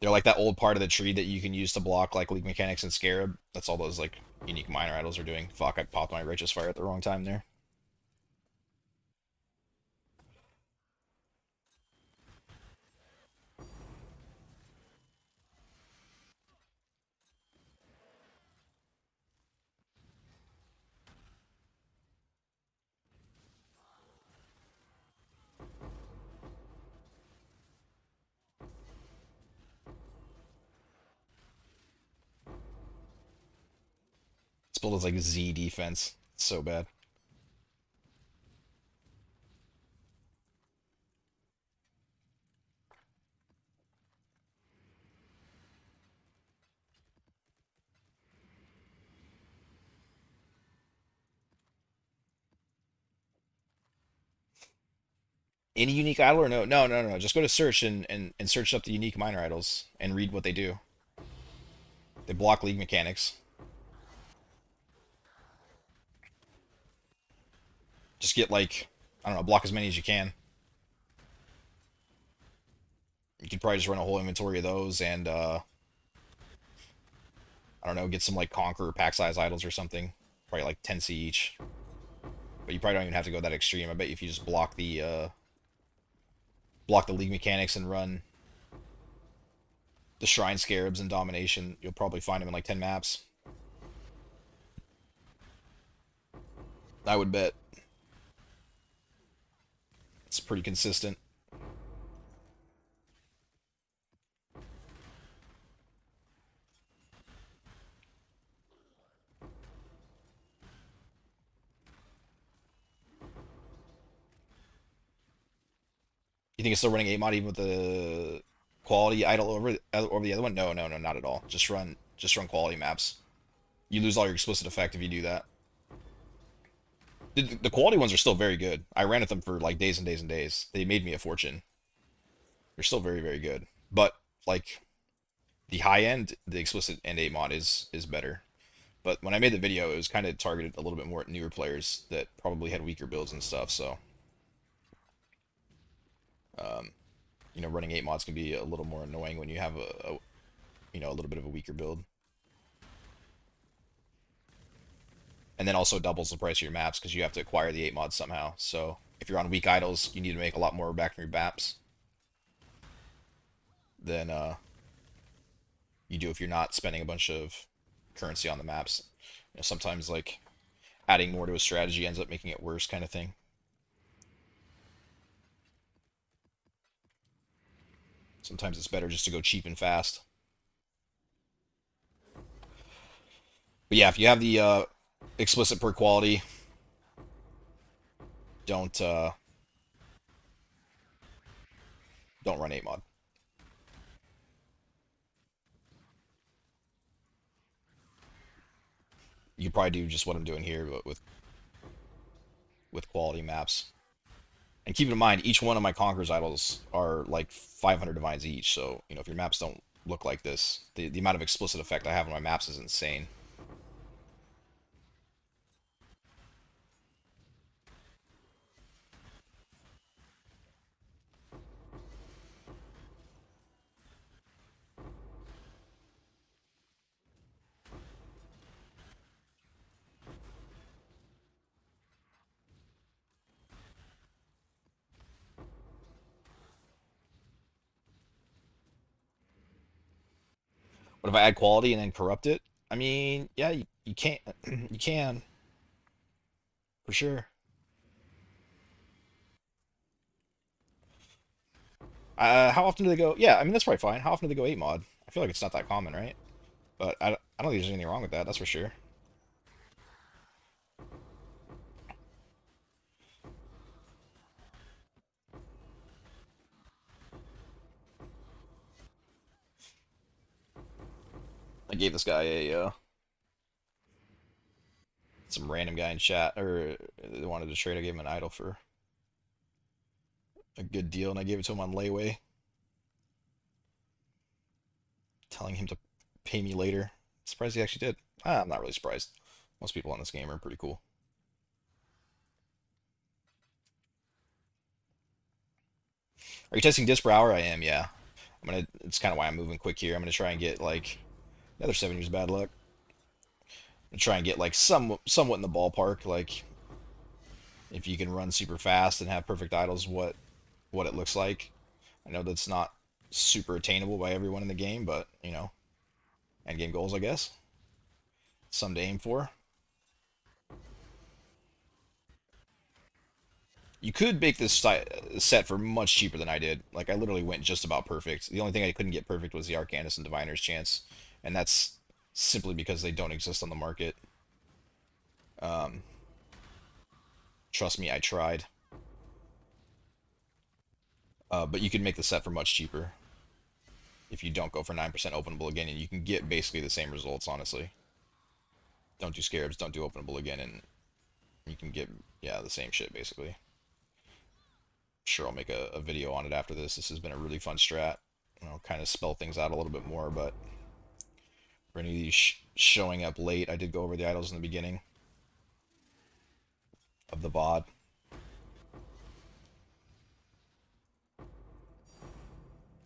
They're like that old part of the tree that you can use to block like league mechanics and scarab. That's all those like unique minor idols are doing. Fuck, I popped my righteous fire at the wrong time there. This build is like Z defense. It's so bad. Any unique idol or no? No, no, no. Just go to search and search up the unique minor idols and read what they do. They block league mechanics. Just get like, I don't know, block as many as you can. You could probably just run a whole inventory of those and I don't know, get some like Conqueror pack size idols or something. Probably like 10C each. But you probably don't even have to go that extreme. I bet if you just block the league mechanics and run the Shrine Scarabs and Domination, you'll probably find them in like 10 maps. I would bet. It's pretty consistent. You think it's still running 8 mod even with the quality idle over the other one? No, no, no, not at all. Just run quality maps. You lose all your explicit effect if you do that. The quality ones are still very good. I ran at them for like days and days and days. They made me a fortune. They're still very, very good. But like the high end, the explicit and 8 mod is better. But when I made the video, it was kind of targeted a little bit more at newer players that probably had weaker builds and stuff. So, um, running 8 mods can be a little more annoying when you have a little bit of a weaker build. And then also doubles the price of your maps because you have to acquire the 8 mods somehow. So if you're on weak idols, you need to make a lot more back from your maps than you do if you're not spending a bunch of currency on the maps. Sometimes like adding more to a strategy ends up making it worse, kind of thing. Sometimes it's better just to go cheap and fast. But yeah, if you have the explicit per quality, don't uh, don't run 8 mod. You could probably do just what I'm doing here, but with quality maps. And keep in mind, each one of my Conqueror's idols are like 500 divines each. So if your maps don't look like this, the amount of explicit effect I have on my maps is insane. But if I add quality and then corrupt it, I mean, yeah, you can't, you can for sure. How often do they go? Yeah, I mean that's probably fine. How often do they go 8 mod? I feel like it's not that common, right? But I don't think there's anything wrong with that. That's for sure. I gave this guy a some random guy in chat, or they wanted to trade. I gave him an idol for a good deal, and I gave it to him on layaway, telling him to pay me later. Surprised he actually did. I'm not really surprised. Most people on this game are pretty cool. Are you testing disc per hour? I am, yeah. I'm gonna. It's kind of why I'm moving quick here. I'm gonna try and get like another 7 years bad luck. I'm gonna try and get like somewhat in the ballpark. Like if you can run super fast and have perfect idols, what it looks like. I know that's not super attainable by everyone in the game, but you know, end game goals, I guess. Some to aim for. You could make this set for much cheaper than I did. Like I literally went just about perfect. The only thing I couldn't get perfect was the Arcanist and Diviner's chance, and that's simply because they don't exist on the market. Um, Trust me, I tried. But you can make the set for much cheaper if you don't go for 9% openable again, and you can get basically the same results, honestly. Don't do Scarabs, don't do openable again, and you can get, yeah, the same shit, basically. Sure, I'll make a video on it after this. This has been a really fun strat. I'll kind of spell things out a little bit more, but for any of these showing up late, I did go over the idols in the beginning of the VOD.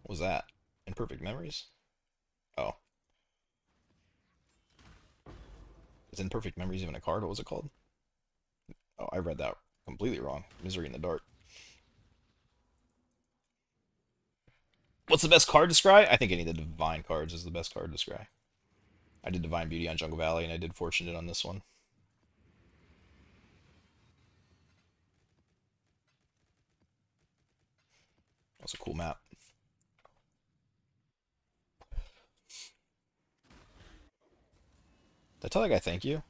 What was that? Imperfect Memories? Oh. Is Imperfect Memories even a card? What was it called? Oh, I read that completely wrong. Misery in the Dark. What's the best card to scry? I think any of the Divine cards is the best card to scry. I did Divine Beauty on Jungle Valley, and I did Fortunate on this one. That's a cool map. Did I tell that guy thank you?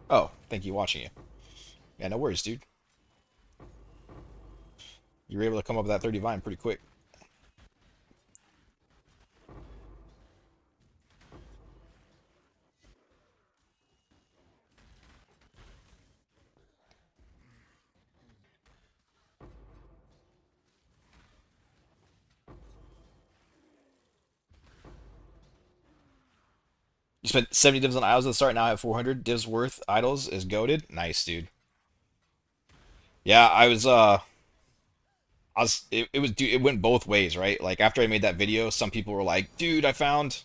Oh, thank you watching you. Yeah, no worries, dude. You were able to come up with that 30 Vine pretty quick. You spent 70 divs on idols at the start, now I have 400. Divs worth idols is goaded. Nice, dude. Yeah, it was, dude, it went both ways, right? Like after I made that video, some people were like, dude, I found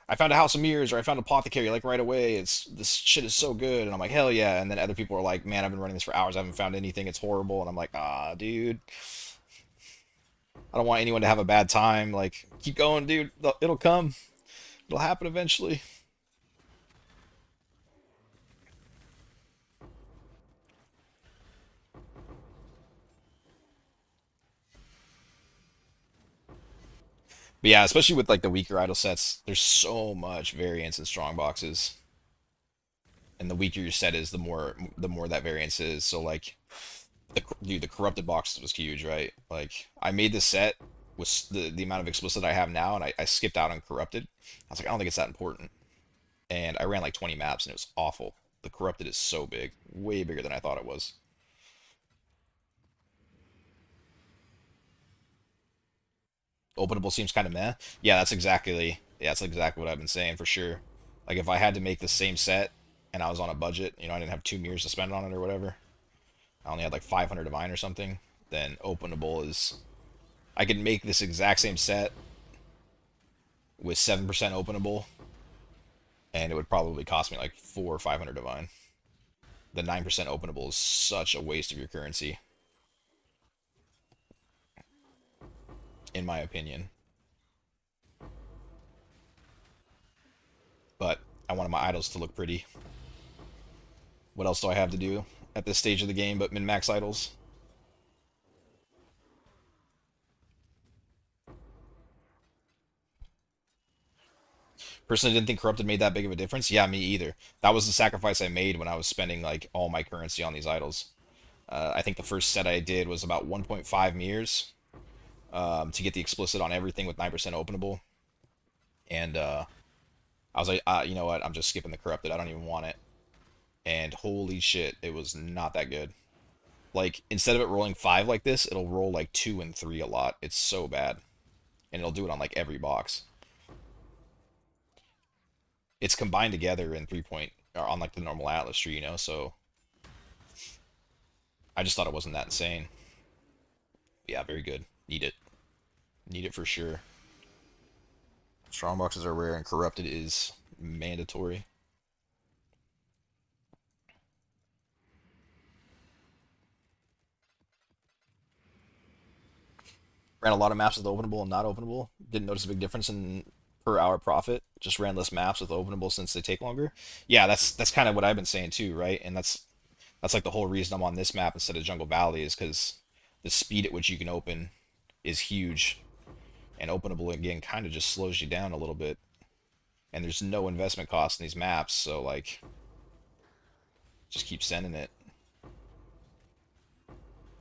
a House of Mirrors, or I found Apothecary like right away. It's this shit is so good, and I'm like, hell yeah. And then other people are like, man, I've been running this for hours, I haven't found anything, it's horrible. And I'm like, ah, dude, I don't want anyone to have a bad time. Like, keep going, dude. It'll come. It'll happen eventually. But yeah, especially with like the weaker idol sets, there's so much variance in strong boxes, and the weaker your set is, the more that variance is. So like, the corrupted box was huge, right? Like I made this set with the amount of explicit I have now, and I skipped out on corrupted. I was like, I don't think it's that important, and I ran like 20 maps, and it was awful. The corrupted is so big, way bigger than I thought it was. Openable seems kind of meh. That's exactly what I've been saying for sure. Like if I had to make the same set and I was on a budget, I didn't have 2 years to spend on it or whatever. I only had like 500 divine or something. Then openable is, I could make this exact same set with 7% openable, and it would probably cost me like 4 or 500 divine. The 9% openable is such a waste of your currency, in my opinion. I wanted my idols to look pretty. What else do I have to do at this stage of the game but min-max idols? Personally, didn't think Corrupted made that big of a difference. Yeah, me either. That was the sacrifice I made when I was spending like all my currency on these idols. I think the first set I did was about 1.5 mirrors to get the explicit on everything with 9% openable. And I was like, you know what? I'm just skipping the Corrupted. I don't even want it. And holy shit, it was not that good. Like, instead of it rolling 5 like this, it'll roll like 2 and 3 a lot. It's so bad. And it'll do it on like every box. It's combined together in 3 point, or on like the normal Atlas tree, you know, so I just thought it wasn't that insane. Yeah, very good. Need it. Need it for sure. Strong boxes are rare and Corrupted is mandatory. Ran a lot of maps with openable and not openable. Didn't notice a big difference in per hour profit. Just ran less maps with openable since they take longer. Yeah, that's kind of what I've been saying too, right? And that's like the whole reason I'm on this map instead of Jungle Valley is because the speed at which you can open is huge, and openable again kind of just slows you down a little bit. And there's no investment cost in these maps, so like, just keep sending it.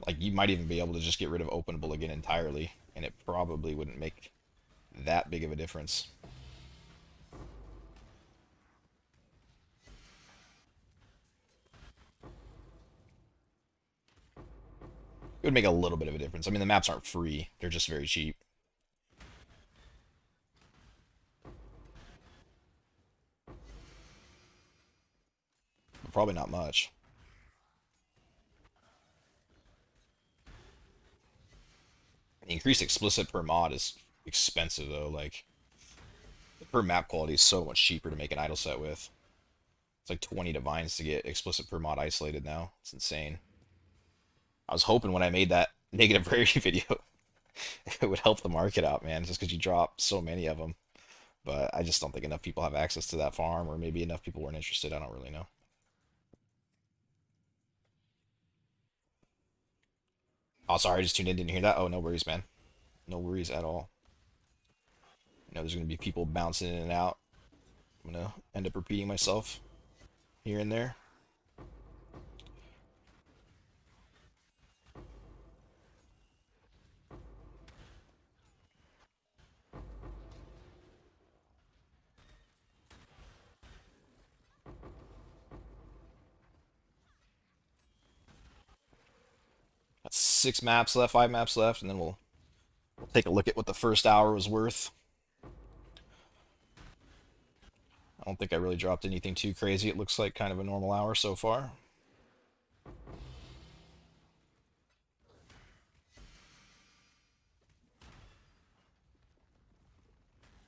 Like you might even be able to just get rid of openable again entirely, and it probably wouldn't make that big of a difference. It would make a little bit of a difference. I mean, the maps aren't free; they're just very cheap. But probably not much. The increased explicit per mod is expensive though. Like the per map quality is so much cheaper to make an idol set with. It's like 20 divines to get explicit per mod isolated now. It's insane. I was hoping when I made that negative rarity video, it would help the market out, man, just because you drop so many of them. But I just don't think enough people have access to that farm, or maybe enough people weren't interested. I don't really know. Oh, sorry, I just tuned in, didn't hear that. Oh, no worries, man. No worries at all. You know, there's going to be people bouncing in and out. I'm going to end up repeating myself here and there. That's 6 maps left, 5 maps left, and then we'll take a look at what the first hour was worth. I don't think I really dropped anything too crazy. It looks like kind of a normal hour so far.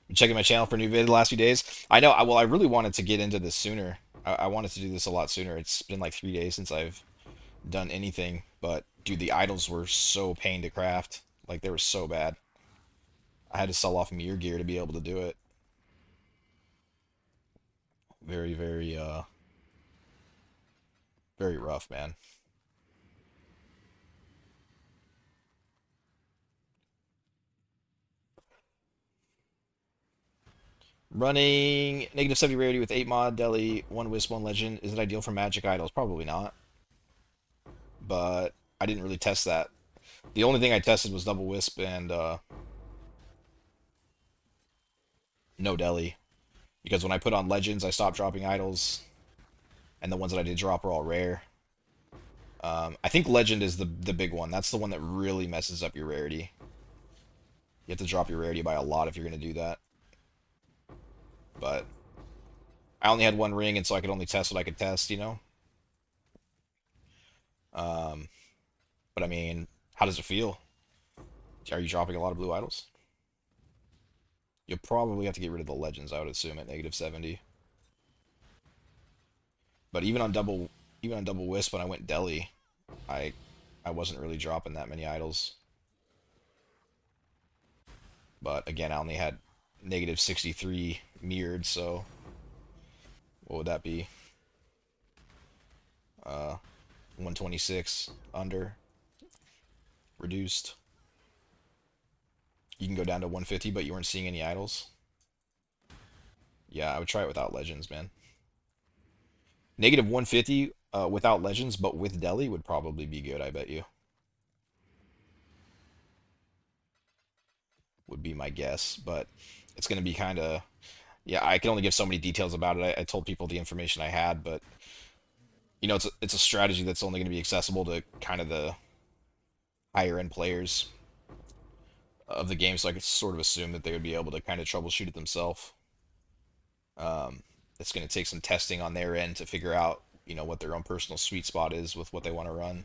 Been checking my channel for new vid the last few days. I know. Well, I really wanted to get into this sooner. I wanted to do this a lot sooner. It's been like 3 days since I've done anything. But dude, the idols were so pain to craft. Like they were so bad. I had to sell off mirror gear to be able to do it. Very, very, very rough, man. Running negative 70 rarity with 8 mod, Deli, 1 Wisp, 1 Legend. Is it ideal for magic idols? Probably not. But I didn't really test that. The only thing I tested was double Wisp and no Deli. Because when I put on Legends, I stopped dropping idols. And the ones that I did drop were all rare. I think Legend is the big one. That's the one that really messes up your rarity. You have to drop your rarity by a lot if you're going to do that. But I only had 1 ring, and so I could only test what I could test, you know? Um, but I mean, how does it feel? Are you dropping a lot of blue idols? You'll probably have to get rid of the legends, I would assume, at negative 70. But even on double wisp when I went deli, I I wasn't really dropping that many idols. But again, I only had negative 63 mirrored, so What would that be? 126 under reduced. You can go down to 150, but you weren't seeing any idols. Yeah, I would try it without legends, man. Negative 150 without legends, but with deli would probably be good, I bet you. Would be my guess, but it's going to be kind of... Yeah, I can only give so many details about it. I told people the information I had, but it's a strategy that's only going to be accessible to kind of the higher end players of the game, so I could sort of assume that they would be able to kind of troubleshoot it themselves. Um, it's going to take some testing on their end to figure out, what their own personal sweet spot is with what they want to run.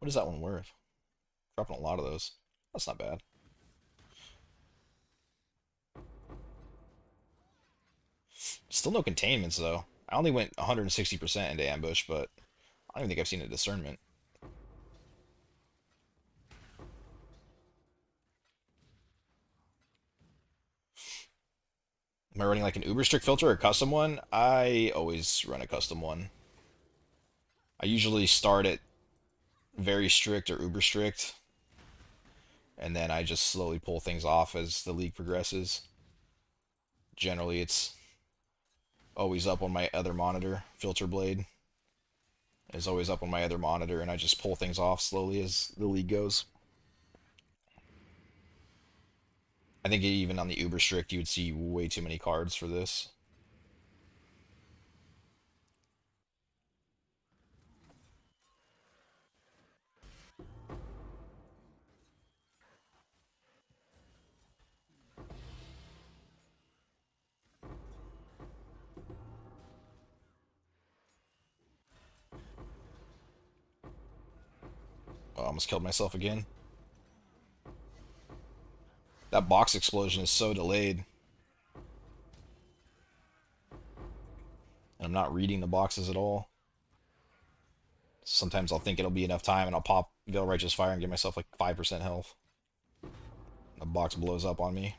What is that one worth? Dropping a lot of those. That's not bad. Still no containments though. I only went 160% into ambush, but I don't even think I've seen a discernment. Am I running like an uber strict filter or a custom one? I always run a custom one. I usually start at very strict or uber strict, and then I just slowly pull things off as the league progresses. Generally, it's always up on my other monitor. Filter blade is always up on my other monitor, and I just pull things off slowly as the league goes. I think even on the uber strict, you would see way too many cards for this. Oh, I almost killed myself again. That box explosion is so delayed. And I'm not reading the boxes at all. Sometimes I'll think it'll be enough time and I'll pop Veil Righteous Fire and give myself like 5% health. The box blows up on me.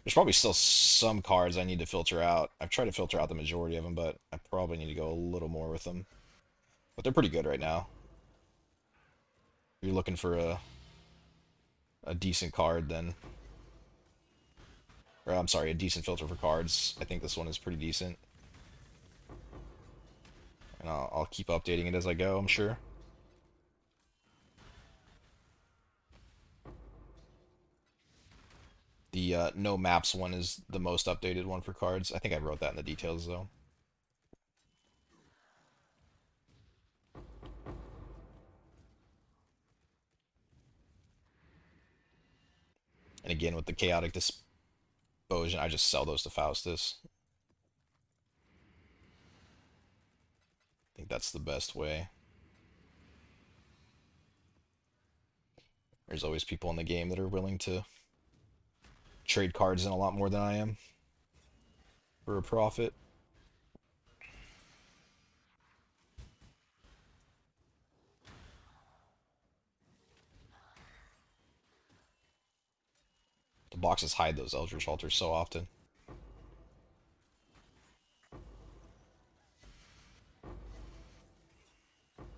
There's probably still some cards I need to filter out. I've tried to filter out the majority of them, but I probably need to go a little more with them. But they're pretty good right now. If you're looking for a decent card, then... Or, I'm sorry, a decent filter for cards. I think this one is pretty decent. And I'll keep updating it as I go, I'm sure. The no maps one is the most updated one for cards. I think I wrote that in the details, though. And again, with the Chaotic Disposion, I just sell those to Faustus. I think that's the best way. There's always people in the game that are willing to trade cards in a lot more than I am for a profit. The boxes hide those Eldritch Altars so often.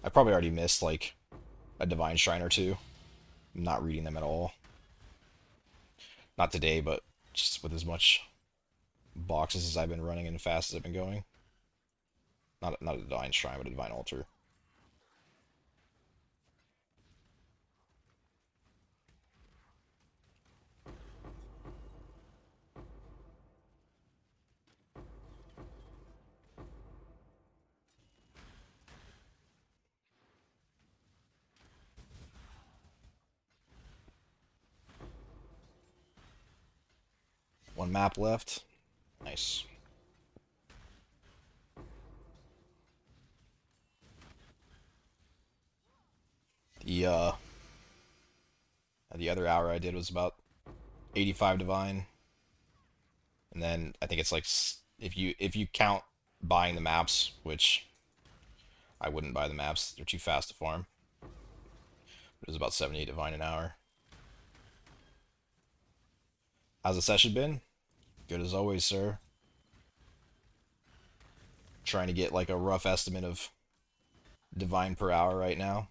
I probably already missed like a Divine Shrine or two. I'm not reading them at all. Not today, but just with as much boxes as I've been running and fast as I've been going. Not a Divine Shrine, but a Divine Altar. One map left. Nice. the other hour I did was about 85 divine, and then I think it's like if you count buying the maps, which I wouldn't buy the maps, they're too fast to farm. It was about 78 divine an hour. How's the session been? Good as always, sir. Trying to get like a rough estimate of divine per hour right now.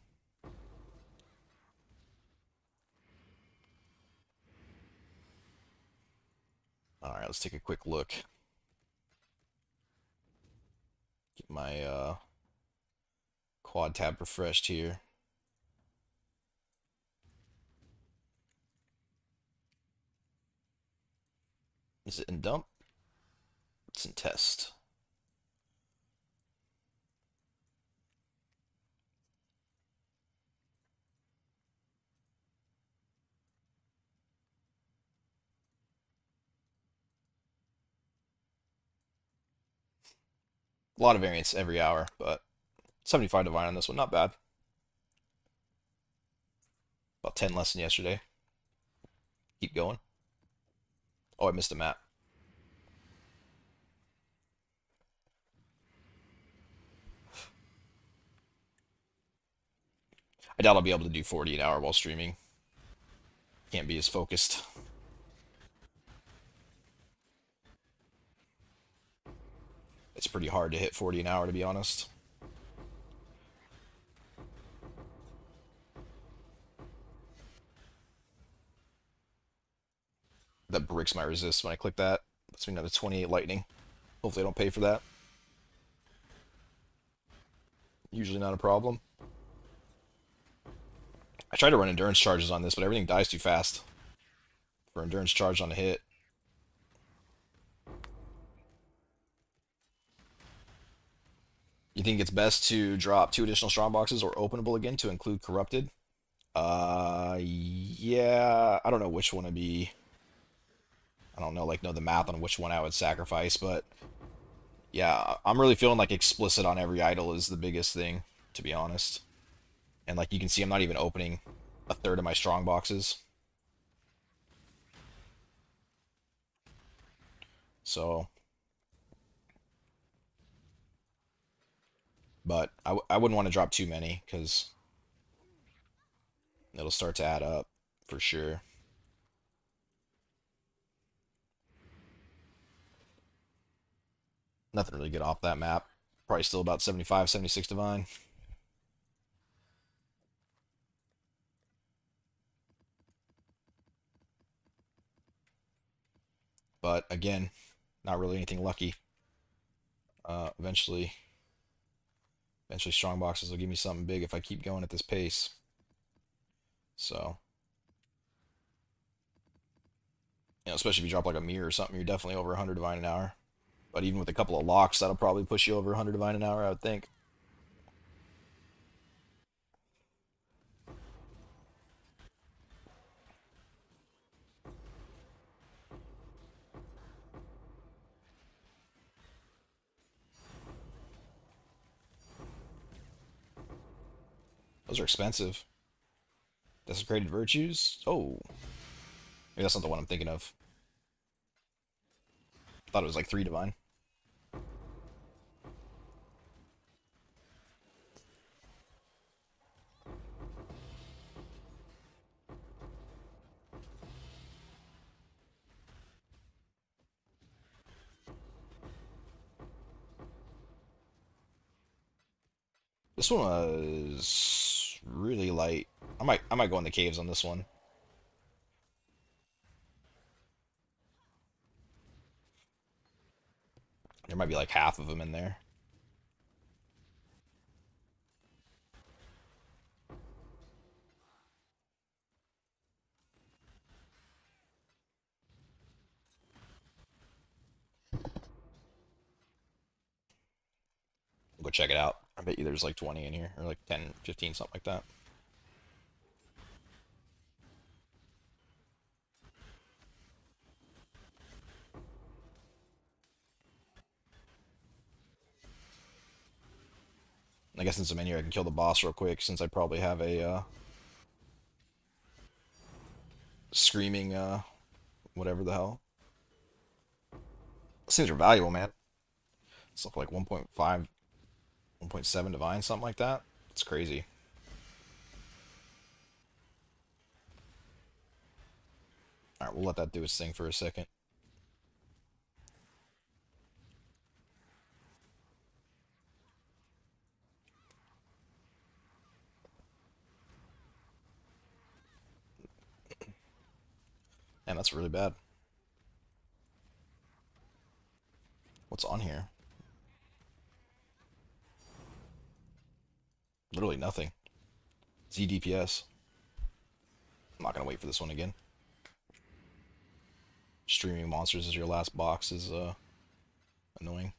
Alright, let's take a quick look. Get my quad tab refreshed here. Is it in dump? It's in test. A lot of variance every hour, but 75 divine on this one, not bad. About 10 less than yesterday. Keep going. Oh, I missed a map. I doubt I'll be able to do 40 an hour while streaming. Can't be as focused. It's pretty hard to hit 40 an hour, to be honest. That breaks my resist when I click that. That's me another 28 lightning. Hopefully I don't pay for that. Usually not a problem. I try to run endurance charges on this, but everything dies too fast for endurance charge on a hit. You think it's best to drop 2 additional strong boxes or openable again to include corrupted? Yeah, I don't know which one to be. I don't know the math on which one I would sacrifice, but yeah, I'm really feeling like explicit on every idol is the biggest thing, to be honest. And like you can see, I'm not even opening a third of my strong boxes. So, but I wouldn't want to drop too many because it'll start to add up for sure. Nothing really good off that map. Probably still about 75, 76 divine. But again, not really anything lucky. Eventually strong boxes will give me something big if I keep going at this pace. So, especially if you drop like a mirror or something, you're definitely over 100 divine an hour. But even with a couple of locks, that'll probably push you over 100 divine an hour, I would think. Those are expensive. Desecrated Virtues? Oh, maybe that's not the one I'm thinking of. Thought it was like 3 divine. This one was really light. I might go in the caves on this one. There might be like half of them in there. Go check it out. I bet you there's like 20 in here, or like 10, 15, something like that. I guess since I'm in here, I can kill the boss real quick, since I probably have a screaming, whatever the hell. Those things are valuable, man. Stuff like 1.5, 1.7 divine, something like that. It's crazy. All right, we'll let that do its thing for a second. Man, that's really bad. What's on here? Literally nothing. ZDPS. I'm not gonna wait for this one again. Streaming monsters as your last box is annoying.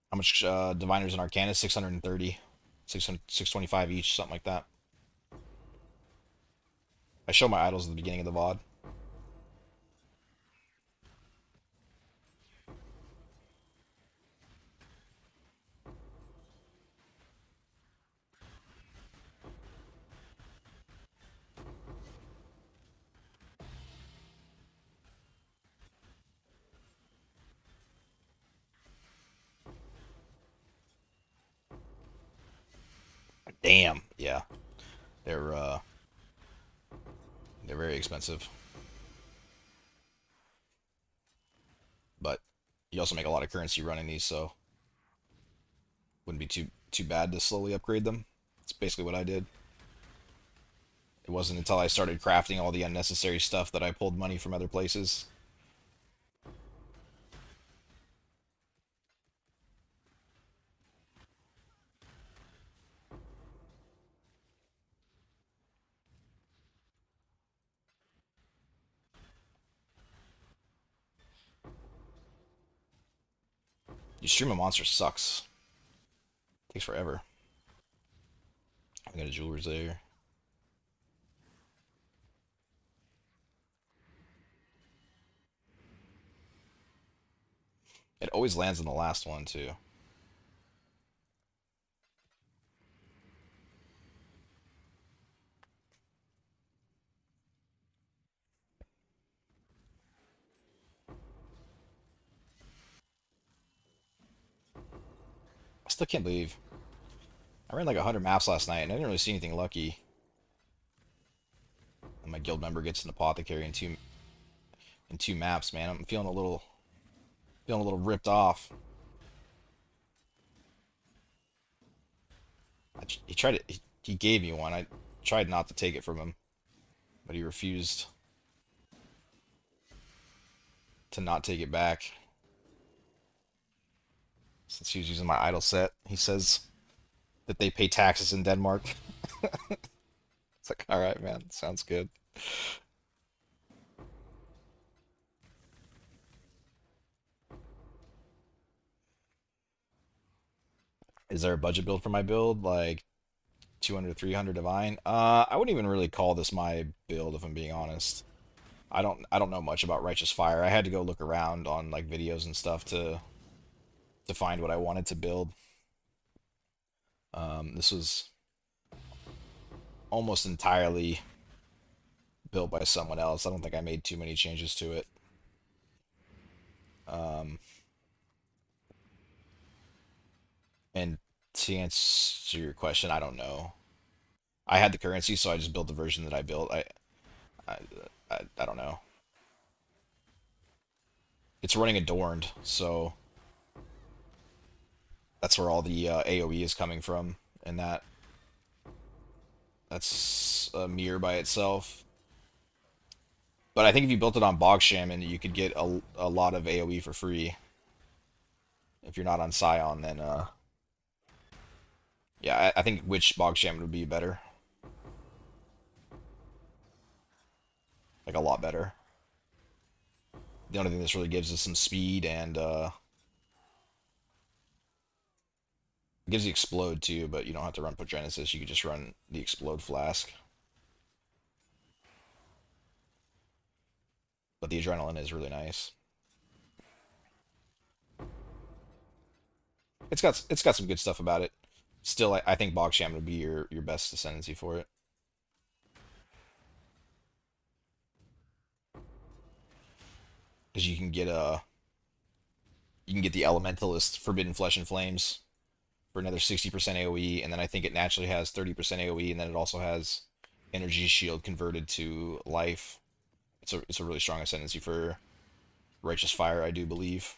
How much diviners and arcanas? 630. 625 each, something like that. I show my idols at the beginning of the VOD. Damn. Yeah. They're uh they're very expensive. But you also make a lot of currency running these, so wouldn't be too bad to slowly upgrade them. That's basically what I did. It wasn't until I started crafting all the unnecessary stuff that I pulled money from other places. You stream a monster sucks. Takes forever. I got a jeweler's there. It always lands in the last one too. I still can't believe I ran like 100 maps last night and I didn't really see anything lucky. And my guild member gets an apothecary in two maps, man. I'm feeling a little ripped off. He tried it. He gave me one. I tried not to take it from him, but he refused to not take it back. Since he was using my idol set, he says that they pay taxes in Denmark. It's like, all right, man, sounds good. Is there a budget build for my build? Like 200, 300 divine? I wouldn't even really call this my build if I'm being honest. I don't know much about Righteous Fire. I had to go look around on like videos and stuff to find what I wanted to build. This was almost entirely built by someone else. I don't think I made too many changes to it. Um, and to answer your question, I don't know. I had the currency, so I just built the version that I built. I, I don't know. It's running adorned, so that's where all the AOE is coming from, and that's a mirror by itself. But I think if you built it on Bog Shaman, you could get a lot of AOE for free. If you're not on Scion, then yeah, I think Witch Bog Shaman would be better, like a lot better. The only thing this really gives is some speed and it gives you Explode too, but you don't have to run Podrenesis. You could just run the Explode Flask. But the Adrenaline is really nice. It's got some good stuff about it. Still, I think Bog Shaman would be your best ascendancy for it. Because you can get the Elementalist Forbidden Flesh and Flames for another 60% AoE, and then I think it naturally has 30% AoE, and then it also has Energy Shield converted to life. It's a really strong ascendancy for Righteous Fire, I do believe.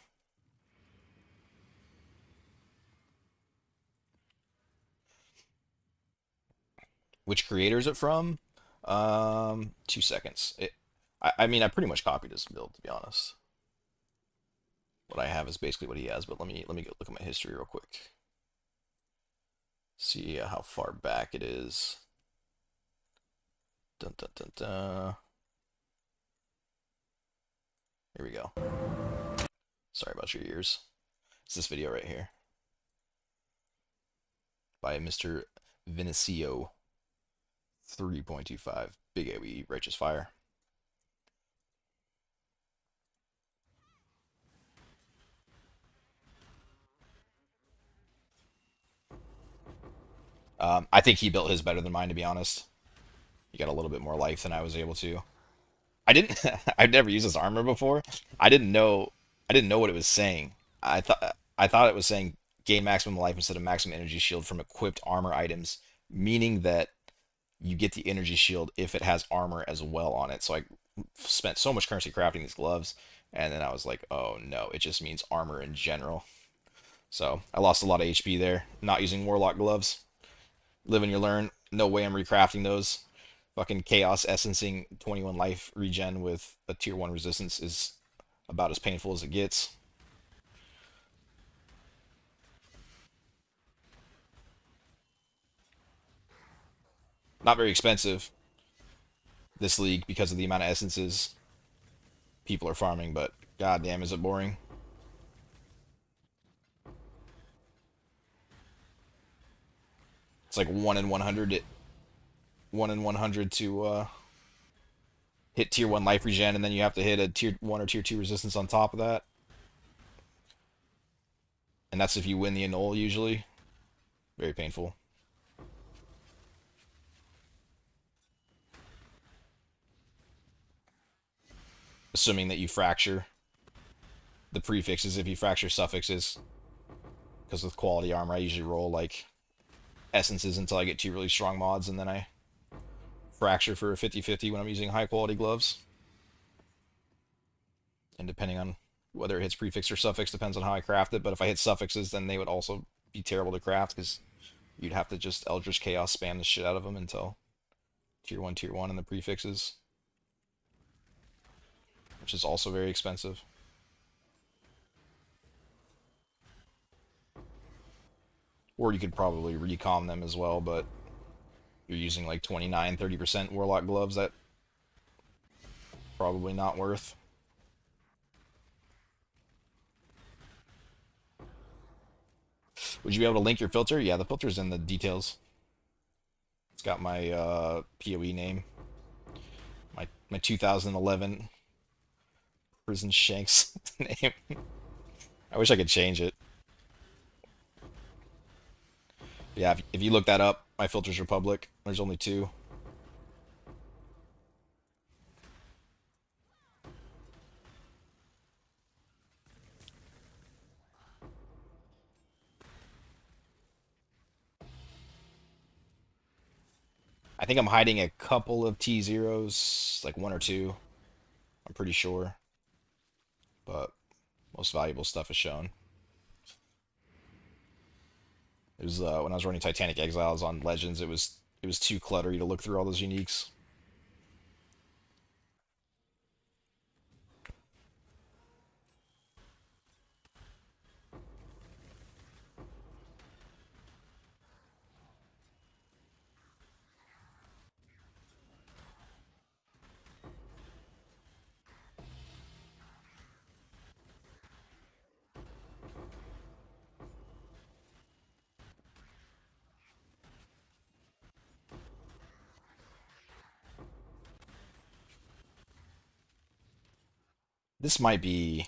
Which creator is it from? 2 seconds. I mean, I pretty much copied his build, to be honest. What I have is basically what he has, but let me go look at my history real quick. See how far back it is. Dun, dun, dun, dun. Here we go. Sorry about your ears. It's this video right here by Mr. Vinicio. 3.25 big AoE Righteous Fire. I think he built his better than mine, to be honest. He got a little bit more life than I was able to. I didn't. I've never used this armor before. I didn't know. I didn't know what it was saying. I thought it was saying gain maximum life instead of maximum energy shield from equipped armor items, meaning that you get the energy shield if it has armor as well on it. So I spent so much currency crafting these gloves, and then I was like, oh no, it just means armor in general. So I lost a lot of HP there, not using Warlock gloves. Live and you learn. No way I'm recrafting those. Fucking Chaos Essencing 21 life regen with a tier 1 resistance is about as painful as it gets. Not very expensive, this league, because of the amount of essences people are farming, but goddamn is it boring. It's like 1 in 100, 1 in 100 to hit tier 1 life regen, and then you have to hit a tier 1 or tier 2 resistance on top of that. And that's if you win the annul usually. Very painful. Assuming that you fracture the prefixes. If you fracture suffixes, because with quality armor I usually roll like essences until I get 2 really strong mods, and then I fracture for a 50-50 when I'm using high quality gloves. And depending on whether it hits prefix or suffix depends on how I craft it, but if I hit suffixes, then they would also be terrible to craft, because you'd have to just Eldritch Chaos spam the shit out of them until tier 1 and the prefixes, which is also very expensive. Or you could probably recom them as well, but you're using like 29-30% Warlock gloves, that probably not worth. Would you be able to link your filter? Yeah, the filter's in the details. It's got my POE name. My 2011 Prison Shanks name. I wish I could change it. Yeah, if you look that up, my filters are public. There's only 2. I think I'm hiding a couple of T0s, like 1 or 2. I'm pretty sure. But most valuable stuff is shown. It was when I was running Titanic Exiles on Legends, it was too cluttery to look through all those uniques. This might be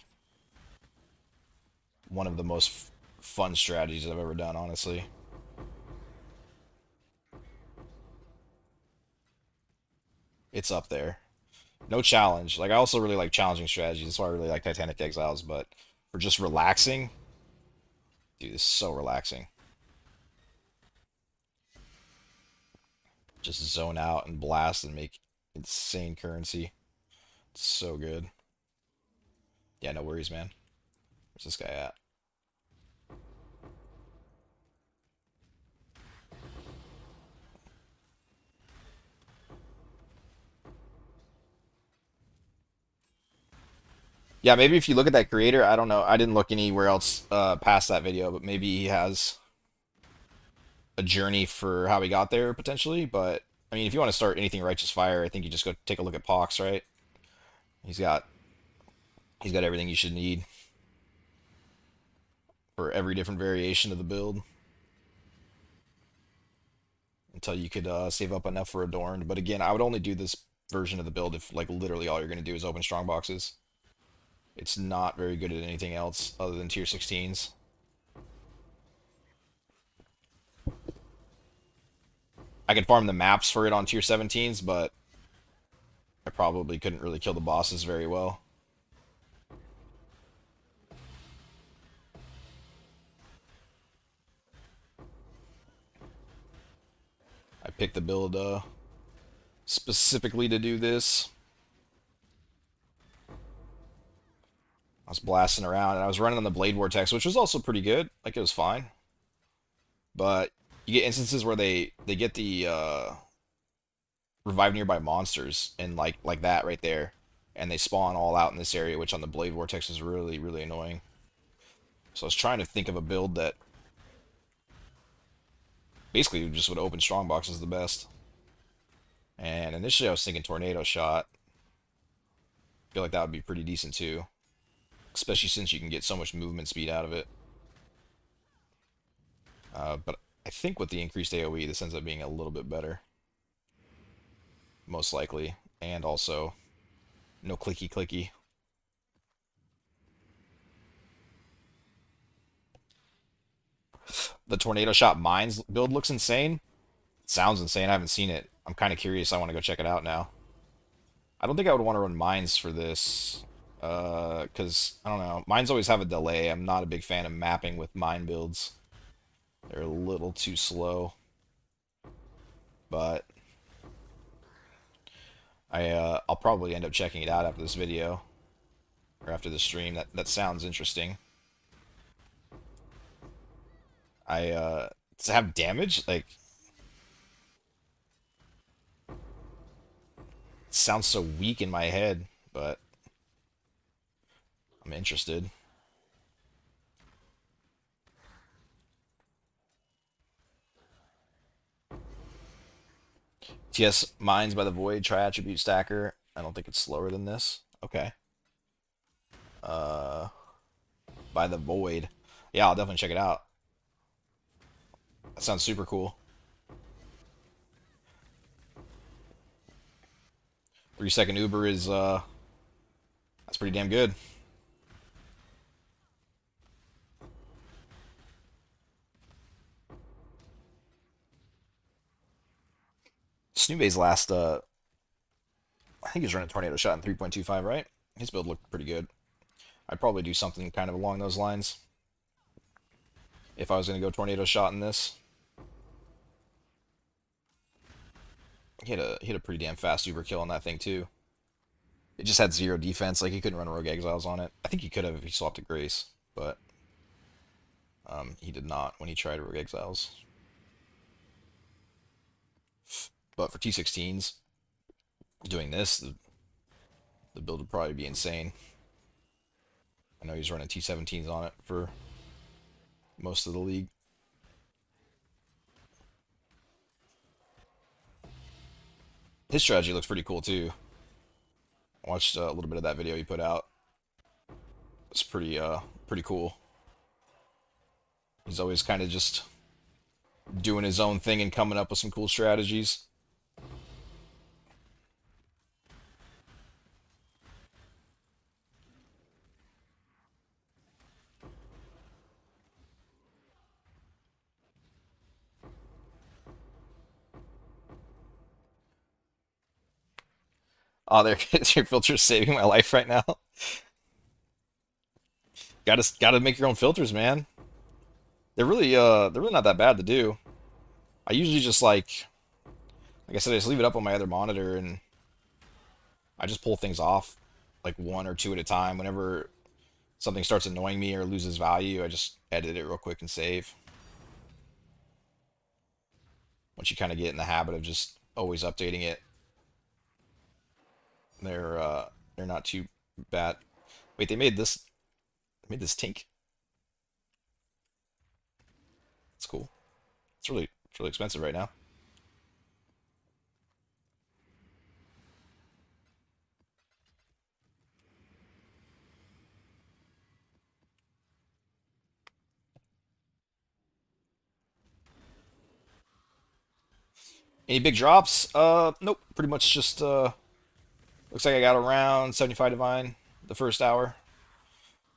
one of the most fun strategies I've ever done, honestly. It's up there. No challenge. Like I also really like challenging strategies. That's why I really like Titanic Exiles. But for just relaxing, dude, this is so relaxing. Just zone out and blast and make insane currency. It's so good. Yeah, no worries, man. Where's this guy at? Yeah, maybe if you look at that creator, I don't know. I didn't look anywhere else past that video, but maybe he has a journey for how he got there potentially. But I mean, if you want to start anything Righteous Fire, I think you just go take a look at Pox, right? He's got he's got everything you should need for every different variation of the build until you could save up enough for Adorned. But again, I would only do this version of the build if like literally all you're going to do is open strong boxes. It's not very good at anything else other than tier 16s. I could farm the maps for it on tier 17s, but I probably couldn't really kill the bosses very well. I picked the build specifically to do this. I was blasting around and I was running on the Blade Vortex, which was also pretty good. Like it was fine. But you get instances where they get the revive nearby monsters and like that right there. And they spawn all out in this area, which on the Blade Vortex is really, really annoying. So I was trying to think of a build that basically just would open strong boxes the best. And initially I was thinking Tornado Shot. I feel like that would be pretty decent too. Especially since you can get so much movement speed out of it. But I think with the increased AoE, this ends up being a little bit better. Most likely. And also, no clicky clicky. The Tornado Shot Mines build looks insane. It sounds insane. I haven't seen it. I'm kind of curious. I want to go check it out now. I don't think I would want to run Mines for this. Because, I don't know. Mines always have a delay. I'm not a big fan of mapping with mine builds. They're a little too slow. But I'll probably end up checking it out after this video. Or after the stream. That sounds interesting. To have damage? Like, it sounds so weak in my head, but I'm interested. TS Mines by the Void, Tri-Attribute Stacker. I don't think it's slower than this. Okay. Uh, by the Void. Yeah, I'll definitely check it out. That sounds super cool. 3-second Uber is that's pretty damn good. Snoobey's last I think he's running Tornado Shot in 3.25, right? His build looked pretty good. I'd probably do something kind of along those lines if I was going to go Tornado Shot in this. He had a pretty damn fast Uber kill on that thing too. It just had zero defense, like he couldn't run Rogue Exiles on it. I think he could have if he swapped to Grace, but he did not when he tried Rogue Exiles. But for T16s, doing this, the build would probably be insane. I know he's running T17s on it for most of the league. His strategy looks pretty cool too. I watched a little bit of that video he put out. It's pretty cool. He's always kind of just doing his own thing and coming up with some cool strategies. Oh, there, your filter's saving my life right now. Gotta make your own filters, man. They're really not that bad to do. I usually just like I said, I just leave it up on my other monitor and I just pull things off like one or two at a time. Whenever something starts annoying me or loses value, I just edit it real quick and save. Once you kind of get in the habit of just always updating it, they're uh, they're not too bad. Wait, they made this Tink. It's cool. It's really expensive right now. Any big drops? Nope. Pretty much just looks like I got around 75 divine the first hour.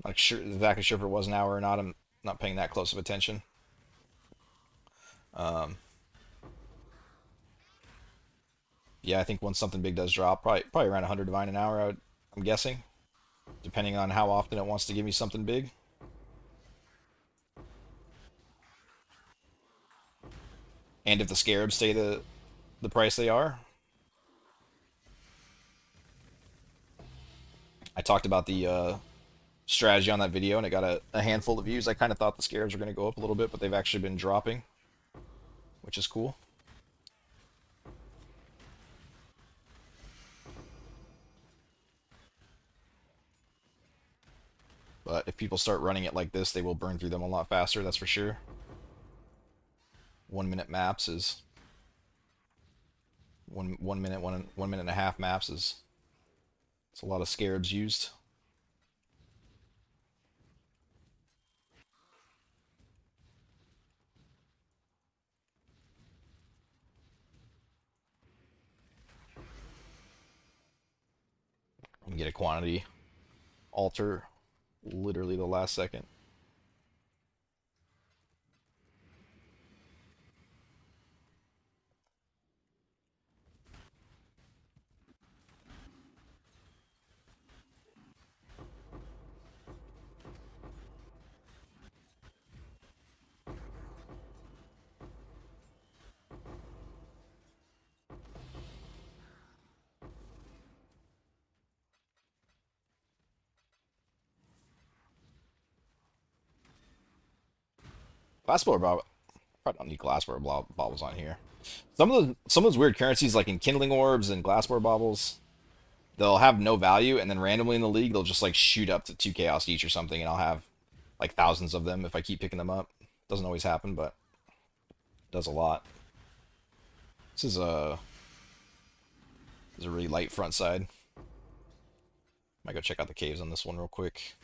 Not sure exactly sure if it was an hour or not. I'm not paying that close of attention. Um, yeah, I think once something big does drop, probably around 100 divine an hour. I'm guessing, depending on how often it wants to give me something big. And if the Scarabs stay the price they are. I talked about the strategy on that video, and it got a handful of views. I kind of thought the Scarabs were going to go up a little bit, but they've actually been dropping, which is cool. But if people start running it like this, they will burn through them a lot faster, that's for sure. 1 minute maps is 1 minute, 1 minute and a half maps is it's a lot of Scarabs used. You can get a quantity alter literally the last second. Glassblower bobble. Probably don't need glassware baubles on here. Some of those weird currencies like enkindling orbs and glassware baubles, they'll have no value, and then randomly in the league they'll just like shoot up to 2 chaos each or something, and I'll have like thousands of them if I keep picking them up. Doesn't always happen, but it does a lot. This is a really light front side. Might go check out the caves on this one real quick.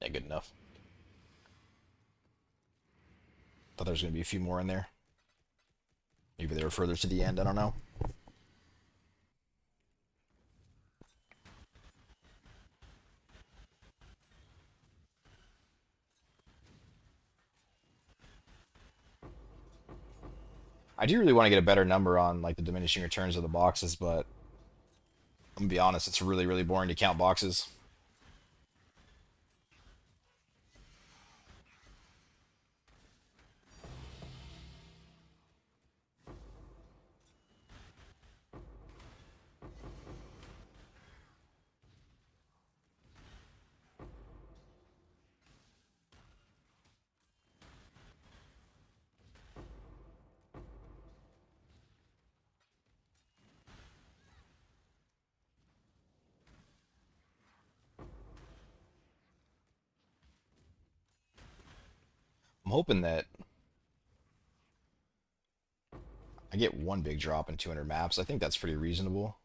Yeah, good enough. Thought there was gonna be a few more in there. Maybe they were further to the end. I don't know. I do really want to get a better number on like the diminishing returns of the boxes, but I'm gonna be honest, it's really boring to count boxes. I'm hoping that I get one big drop in 200 maps. I think that's pretty reasonable.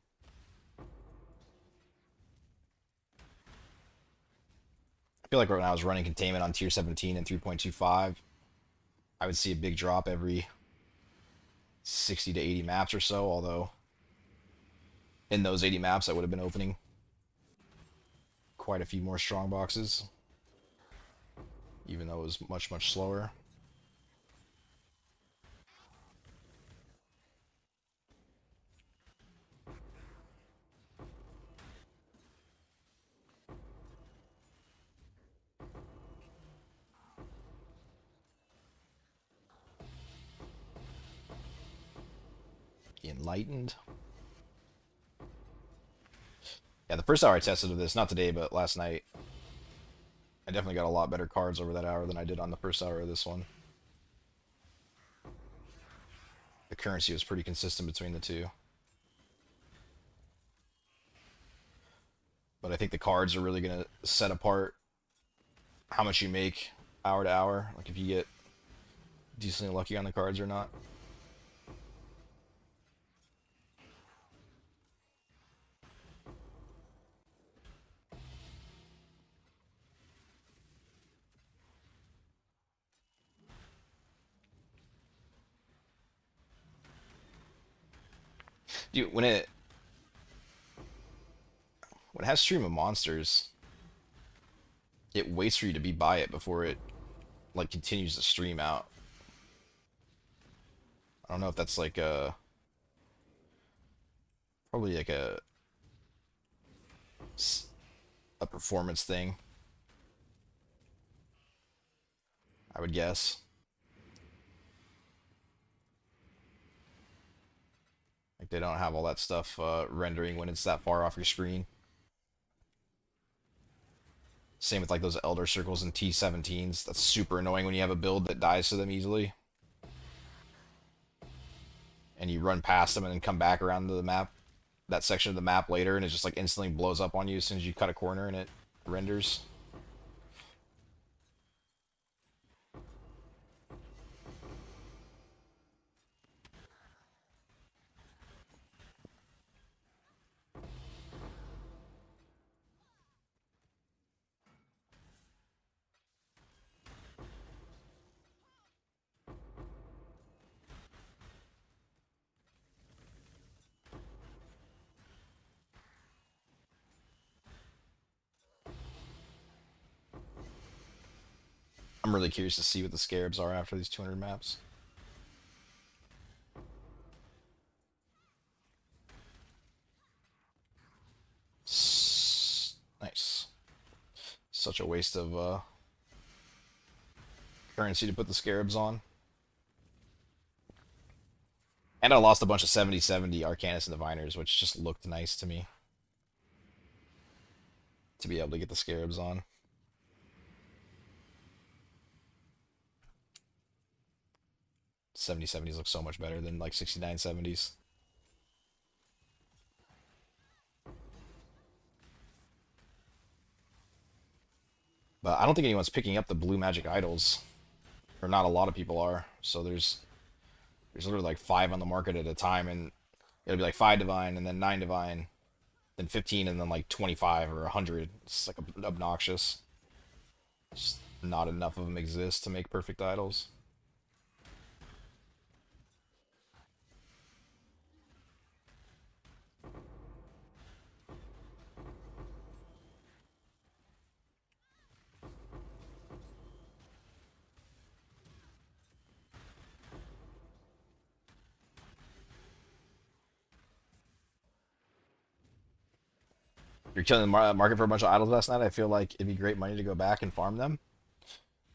feel like when I was running containment on tier 17 and 3.25, I would see a big drop every 60 to 80 maps or so, although in those 80 maps I would have been opening quite a few more strong boxes, even though it was much, much slower. Enlightened. Yeah, the first hour I tested of this, not today, but last night, I definitely got a lot better cards over that hour than I did on the first hour of this one. The currency was pretty consistent between the two. But I think the cards are really going to set apart how much you make hour to hour. Like if you get decently lucky on the cards or not. Dude, when it has Stream of Monsters, it waits for you to be by it before it like continues to stream out. I don't know if that's like probably like a performance thing, I would guess. Like they don't have all that stuff rendering when it's that far off your screen. Same with like those Elder Circles and T17s. That's super annoying when you have a build that dies to them easily. And you run past them and then come back around to the map, that section of the map later, and it just like instantly blows up on you as soon as you cut a corner and it renders. I'm really curious to see what the Scarabs are after these 200 maps. Nice. Such a waste of currency to put the Scarabs on. And I lost a bunch of 70/70 Arcanus and Diviners, which just looked nice to me. To be able to get the Scarabs on. 70/70s look so much better than like 69/70s. But I don't think anyone's picking up the blue magic idols. Or not a lot of people are. So there's literally like 5 on the market at a time, and it'll be like 5 divine and then 9 divine, then 15 and then like 25 or 100. It's like obnoxious. Just not enough of them exist to make perfect idols. You're killing the market for a bunch of idols last night. I feel like it'd be great money to go back and farm them.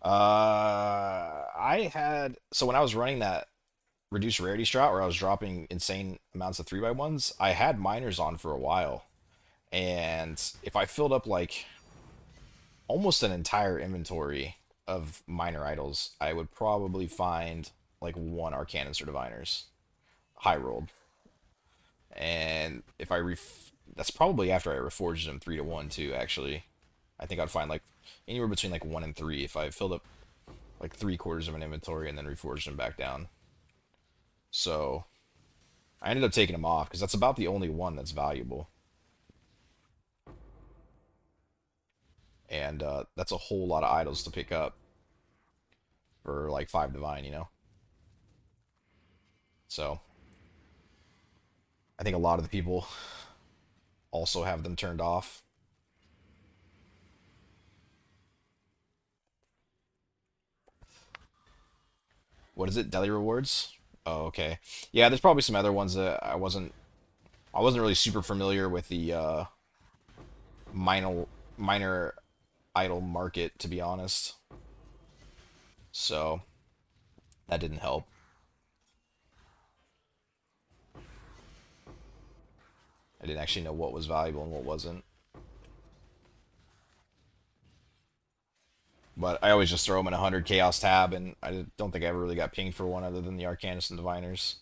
I had so when I was running that reduced rarity strat where I was dropping insane amounts of 3x1s, I had miners on for a while. And if I filled up like almost an entire inventory of miner idols, I would probably find like 1 Arcanus or Diviners high rolled. And if I that's probably after I reforged them 3 to 1 too, actually. I think I'd find like anywhere between like 1 and 3 if I filled up like 3/4 of an inventory and then reforged them back down. So I ended up taking them off because that's about the only one that's valuable. and that's a whole lot of idols to pick up for like 5 divine, you know? So I think a lot of the people also have them turned off. What is it? Daily rewards? Oh, okay. Yeah, there's probably some other ones that I wasn't really super familiar with the minor idol market, to be honest. So that didn't help. I didn't actually know what was valuable and what wasn't. But I always just throw them in a 100 chaos tab, and I don't think I ever really got pinged for one other than the Arcanist and Diviners.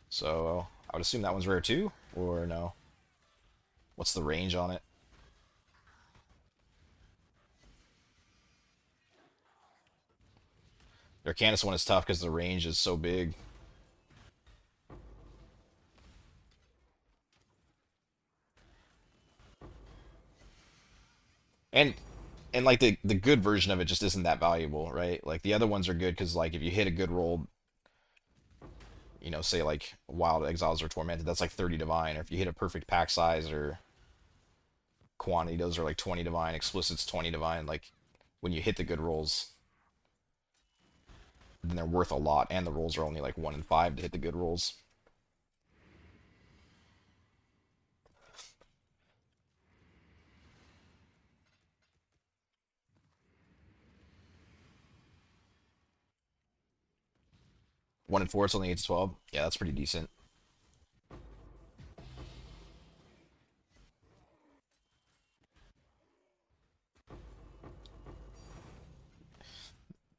So I would assume that one's rare too, or no? What's the range on it? The Arcanist one is tough because the range is so big. And like the good version of it just isn't that valuable, right? Like the other ones are good because like if you hit a good roll, say like Wild Exiles or Tormented, that's like 30 divine. Or if you hit a perfect pack size or quantity, those are like 20 divine. Explicit's 20 divine. Like when you hit the good rolls, then they're worth a lot, and the rolls are only like 1 in 5 to hit the good rolls. One in 4, it's only 8 to 12. Yeah, that's pretty decent.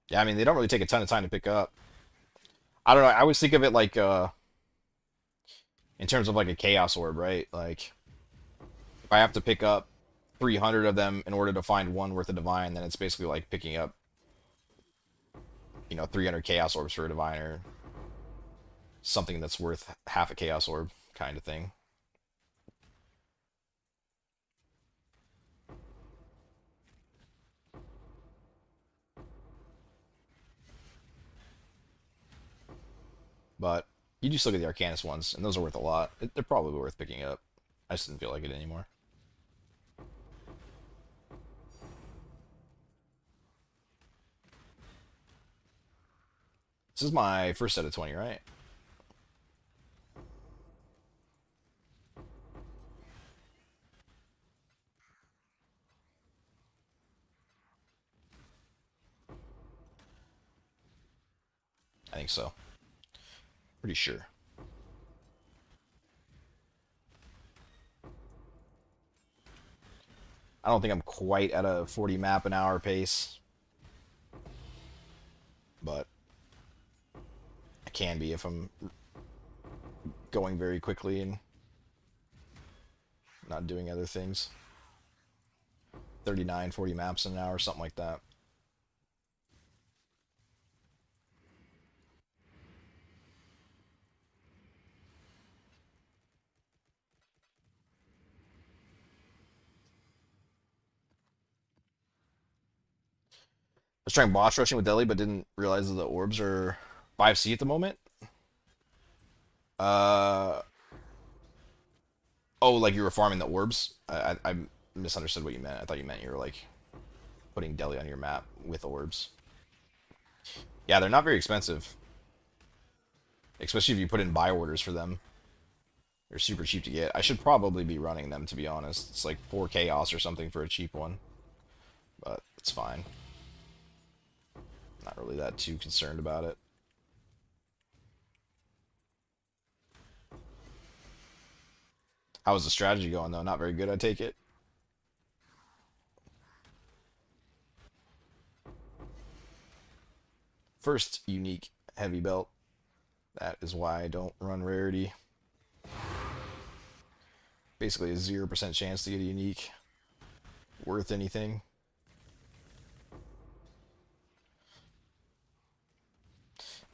Yeah, I mean they don't really take a ton of time to pick up. I don't know. I always think of it like in terms of like a chaos orb, right? Like if I have to pick up 300 of them in order to find one worth of divine, then it's basically like picking up 300 chaos orbs for a divine or something that's worth half a chaos orb kind of thing. But you just look at the Arcanist ones, and those are worth a lot. They're probably worth picking up. I just didn't feel like it anymore. This is my first set of 20, right? I think so. Pretty sure. I don't think I'm quite at a 40 map an hour pace, but I can be if I'm going very quickly and not doing other things. 39, 40 maps an hour, something like that. I was trying boss rushing with Deli, but didn't realize that the orbs are 5C at the moment. Uh, oh, like you were farming the orbs? I misunderstood what you meant. I thought you meant you were like putting Deli on your map with orbs. Yeah, they're not very expensive, especially if you put in buy orders for them. They're super cheap to get. I should probably be running them, to be honest. It's like 4 chaos or something for a cheap one, but it's fine. Not really that too concerned about it. How was the strategy going though? Not very good, I take it. First unique heavy belt. That is why I don't run rarity. Basically a 0% chance to get a unique worth anything.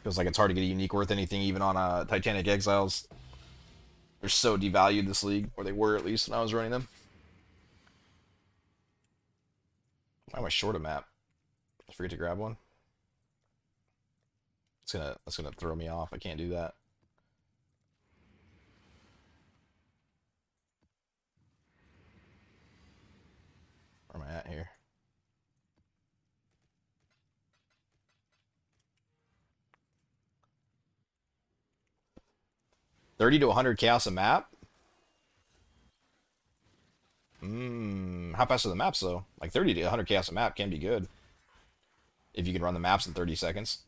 Feels like it's hard to get a unique worth anything even on Titanic Exiles. They're so devalued this league, or they were at least when I was running them. Why am I short a map? I forget to grab one. That's gonna throw me off. I can't do that. Where am I at here? $30 to 100 chaos a map? How fast are the maps though? Like 30 to 100 chaos a map can be good if you can run the maps in 30 seconds.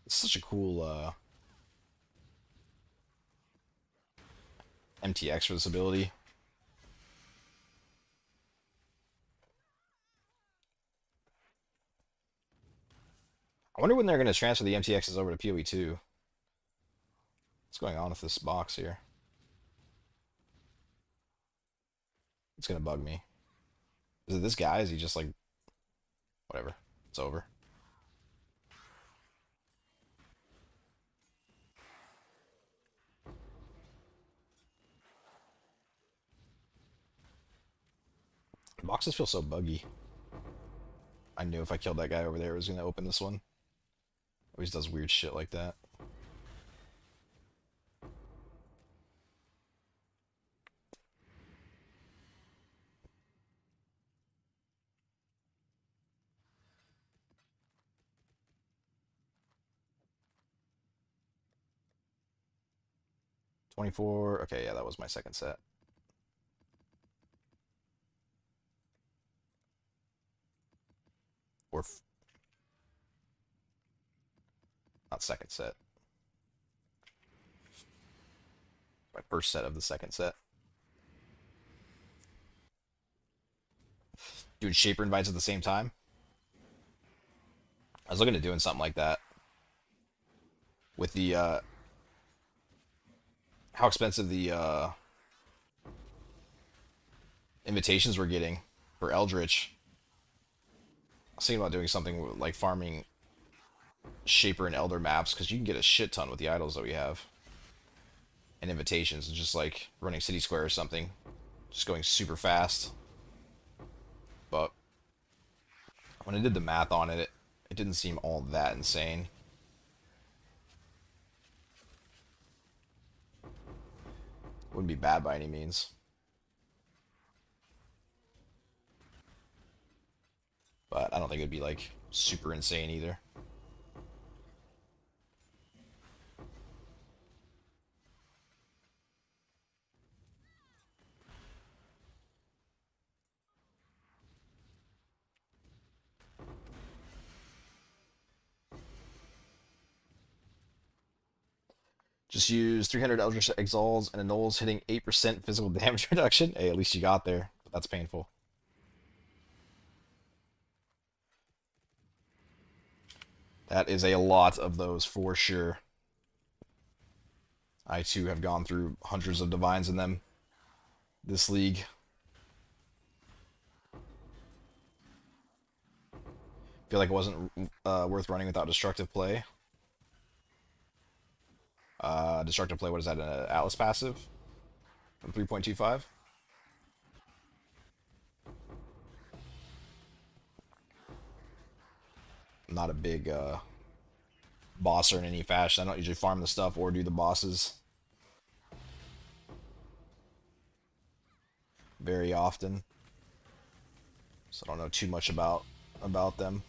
It's such a cool MTX for this ability. I wonder when they're going to transfer the MTXs over to PoE 2. What's going on with this box here? It's going to bug me. Is it this guy? Is he just like... Whatever. It's over. Boxes feel so buggy. I knew if I killed that guy over there, it was going to open this one. Always does weird shit like that. $24. Okay, yeah, that was my second set. Or not second set. My first set of the second set. Doing Shaper invites at the same time. I was looking at doing something like that. With the, how expensive the, invitations we're getting for Eldritch. I was thinking about doing something like farming Shaper and Elder maps, because you can get a shit ton with the idols that we have. And invitations, and just like running City Square or something. Just going super fast. But when I did the math on it, it didn't seem all that insane. Wouldn't be bad by any means. But I don't think it'd be like super insane either. Just use 300 Eldritch Exalts and Annuls hitting 8% physical damage reduction. Hey, at least you got there. But that's painful. That is a lot of those for sure. I too have gone through hundreds of divines in them. This league. Feel like it wasn't worth running without destructive play. Destructive play, what is that? An Atlas passive? From 3.25? Not a big bosser in any fashion. I don't usually farm the stuff or do the bosses very often. So I don't know too much about them.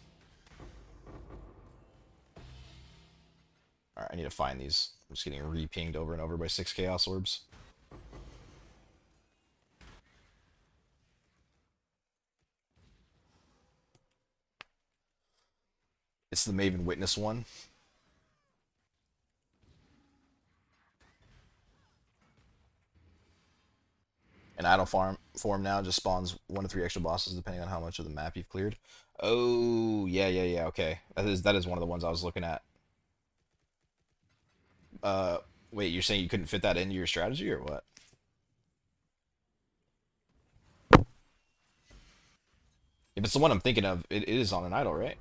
Alright, I need to find these. I'm just getting re-pinged over and over by 6 Chaos Orbs. It's the Maven Witness one. An idle form now just spawns 1 to 3 extra bosses depending on how much of the map you've cleared. Oh, yeah, okay. That is one of the ones I was looking at. Uh, wait, you're saying you couldn't fit that into your strategy or what? If it's the one I'm thinking of, it is on an idol, right?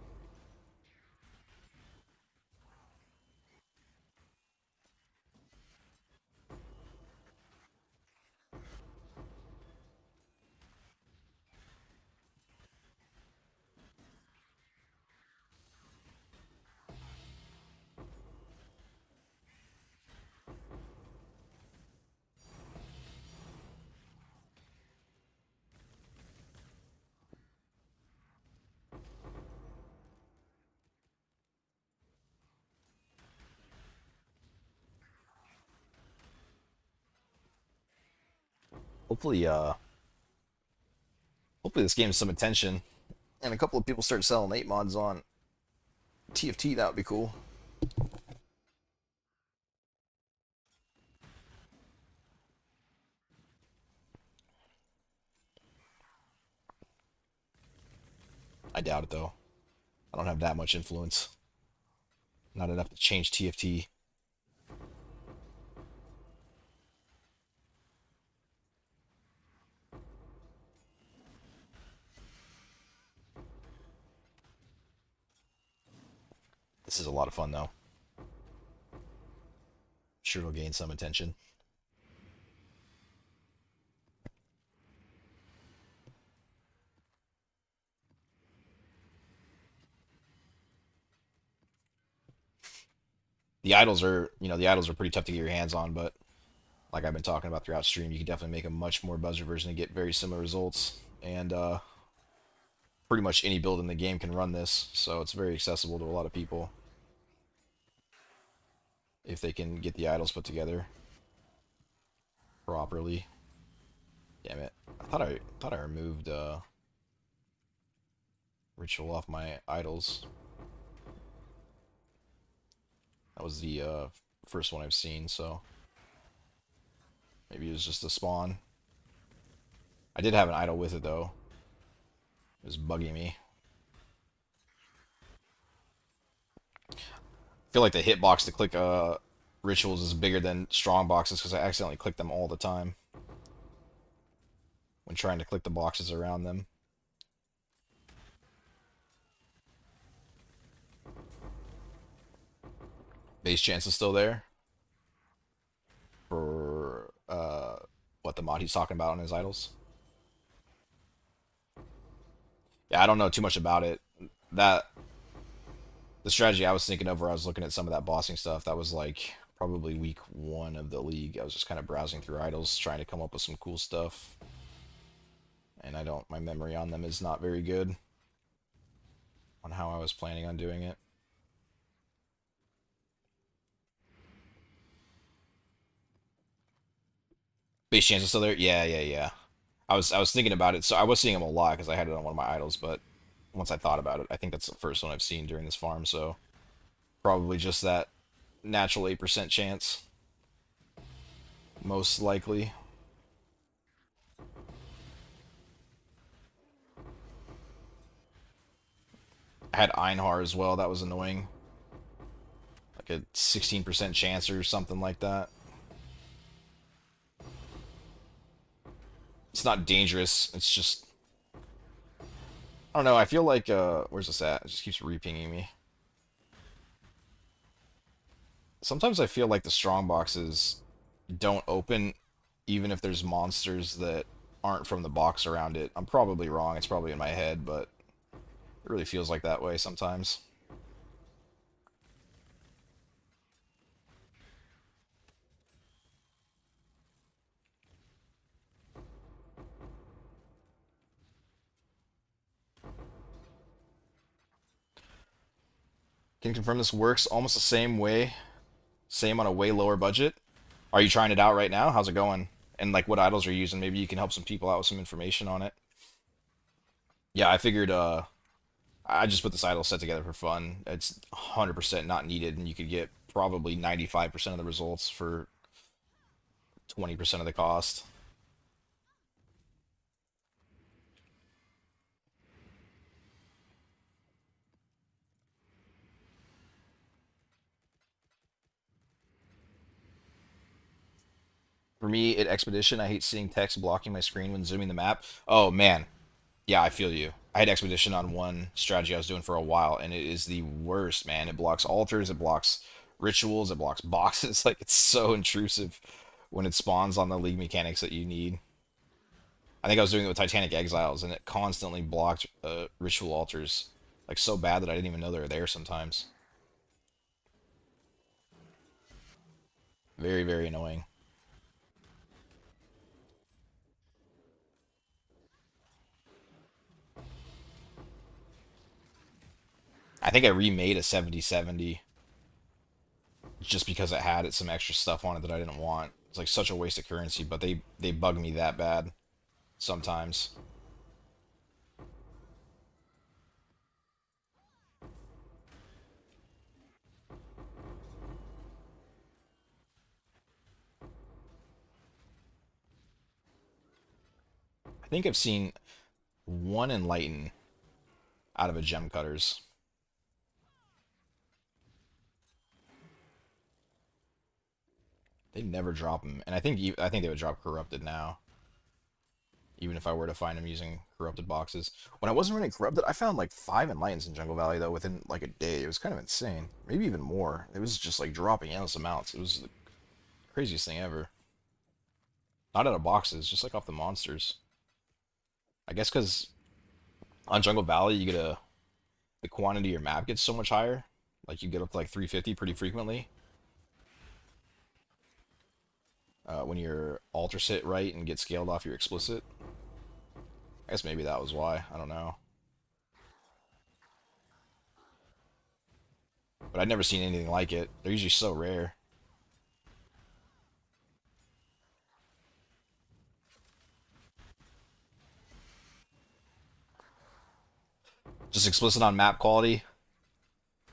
Hopefully, hopefully this game's some attention, and a couple of people start selling 8 mods on TFT. That would be cool. I doubt it though. I don't have that much influence. Not enough to change TFT. This is a lot of fun though. Sure, it'll gain some attention. The idols are, the idols are pretty tough to get your hands on, but like I've been talking about throughout stream, you can definitely make a much more buzzer version and get very similar results. And pretty much any build in the game can run this, so it's very accessible to a lot of people if they can get the idols put together properly. Damn it! I thought I removed ritual off my idols. That was the first one I've seen, so maybe it was just a spawn. I did have an idol with it though. It was bugging me. I feel like the hitbox to click rituals is bigger than strong boxes because I accidentally click them all the time when trying to click the boxes around them. Base chance is still there for what the mod he's talking about on his idols. Yeah, I don't know too much about it. That the strategy I was thinking of where I was looking at some of that bossing stuff, that was like probably week 1 of the league. I was just kind of browsing through idols, trying to come up with some cool stuff. And my memory on them is not very good on how I was planning on doing it. Base chance is still there? Yeah, yeah, yeah. I was thinking about it, so I was seeing him a lot because I had it on one of my idols, but once I thought about it, I think that's the first one I've seen during this farm, so probably just that natural 8% chance. Most likely. I had Einhar as well, that was annoying. Like a 16% chance or something like that. It's not dangerous, it's just I don't know, I feel like where's this at? It just keeps repinging me. Sometimes I feel like the strong boxes don't open even if there's monsters that aren't from the box around it. I'm probably wrong. It's probably in my head, but it really feels like that way sometimes. Can confirm this works almost the same way, same on a way lower budget. Are you trying it out right now? How's it going? And like what idols are you using? Maybe you can help some people out with some information on it. Yeah, I figured I just put this idol set together for fun. It's 100% not needed and you could get probably 95% of the results for 20% of the cost. For me, at Expedition, I hate seeing text blocking my screen when zooming the map. Oh man, yeah, I feel you. I had Expedition on one strategy I was doing for a while, and it is the worst, man. It blocks altars, it blocks rituals, it blocks boxes. Like it's so intrusive when it spawns on the league mechanics that you need. I think I was doing it with Titanic Exiles, and it constantly blocked ritual altars, like so bad that I didn't even know they were there sometimes. Very, very annoying. I think I remade a 7070 just because it had some extra stuff on it that I didn't want. It's like such a waste of currency, but they bug me that bad sometimes. I think I've seen one Enlighten out of a gem cutters. They never drop them, and I think they would drop corrupted now, even if I were to find them using corrupted boxes. When I wasn't running corrupted, I found like five Enlightens in Jungle Valley though within like a day. It was kind of insane, maybe even more. It was just like dropping endless amounts. It was the craziest thing ever. Not out of boxes, just like off the monsters. I guess because on Jungle Valley you get a the quantity of your map gets so much higher. Like you get up to like 350 pretty frequently when your altar sit right and get scaled off your explicit. I guess maybe that was why. I don't know. But I'd never seen anything like it. They're usually so rare. Just explicit on map quality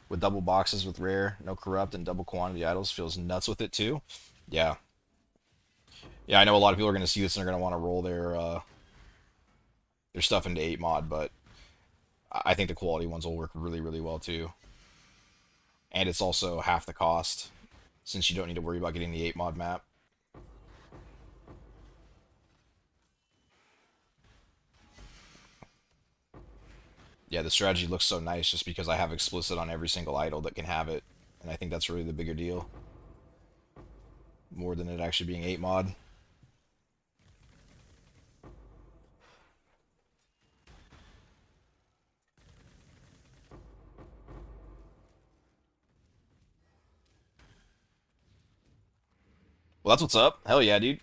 with double boxes with rare, no corrupt, and double quantity idols feels nuts with it too. Yeah. Yeah, I know a lot of people are going to see this and they're going to want to roll their stuff into 8 mod, but I think the quality ones will work really, really well too. And it's also half the cost since you don't need to worry about getting the 8 mod map. Yeah, the strategy looks so nice just because I have explicit on every single idol that can have it, and I think that's really the bigger deal, more than it actually being 8 mod. Well, that's what's up. Hell yeah, dude.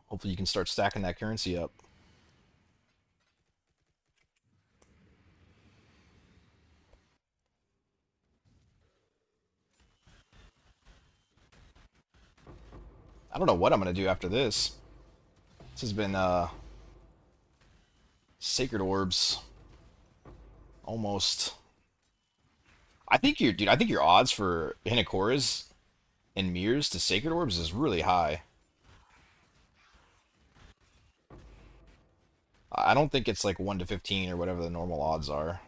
Hopefully you can start stacking that currency up. I don't know what I'm gonna do after this. This has been sacred orbs almost. I think your dude. I think your odds for Hinakoras and mirrors to sacred orbs is really high. I don't think it's like 1 to 15 or whatever the normal odds are.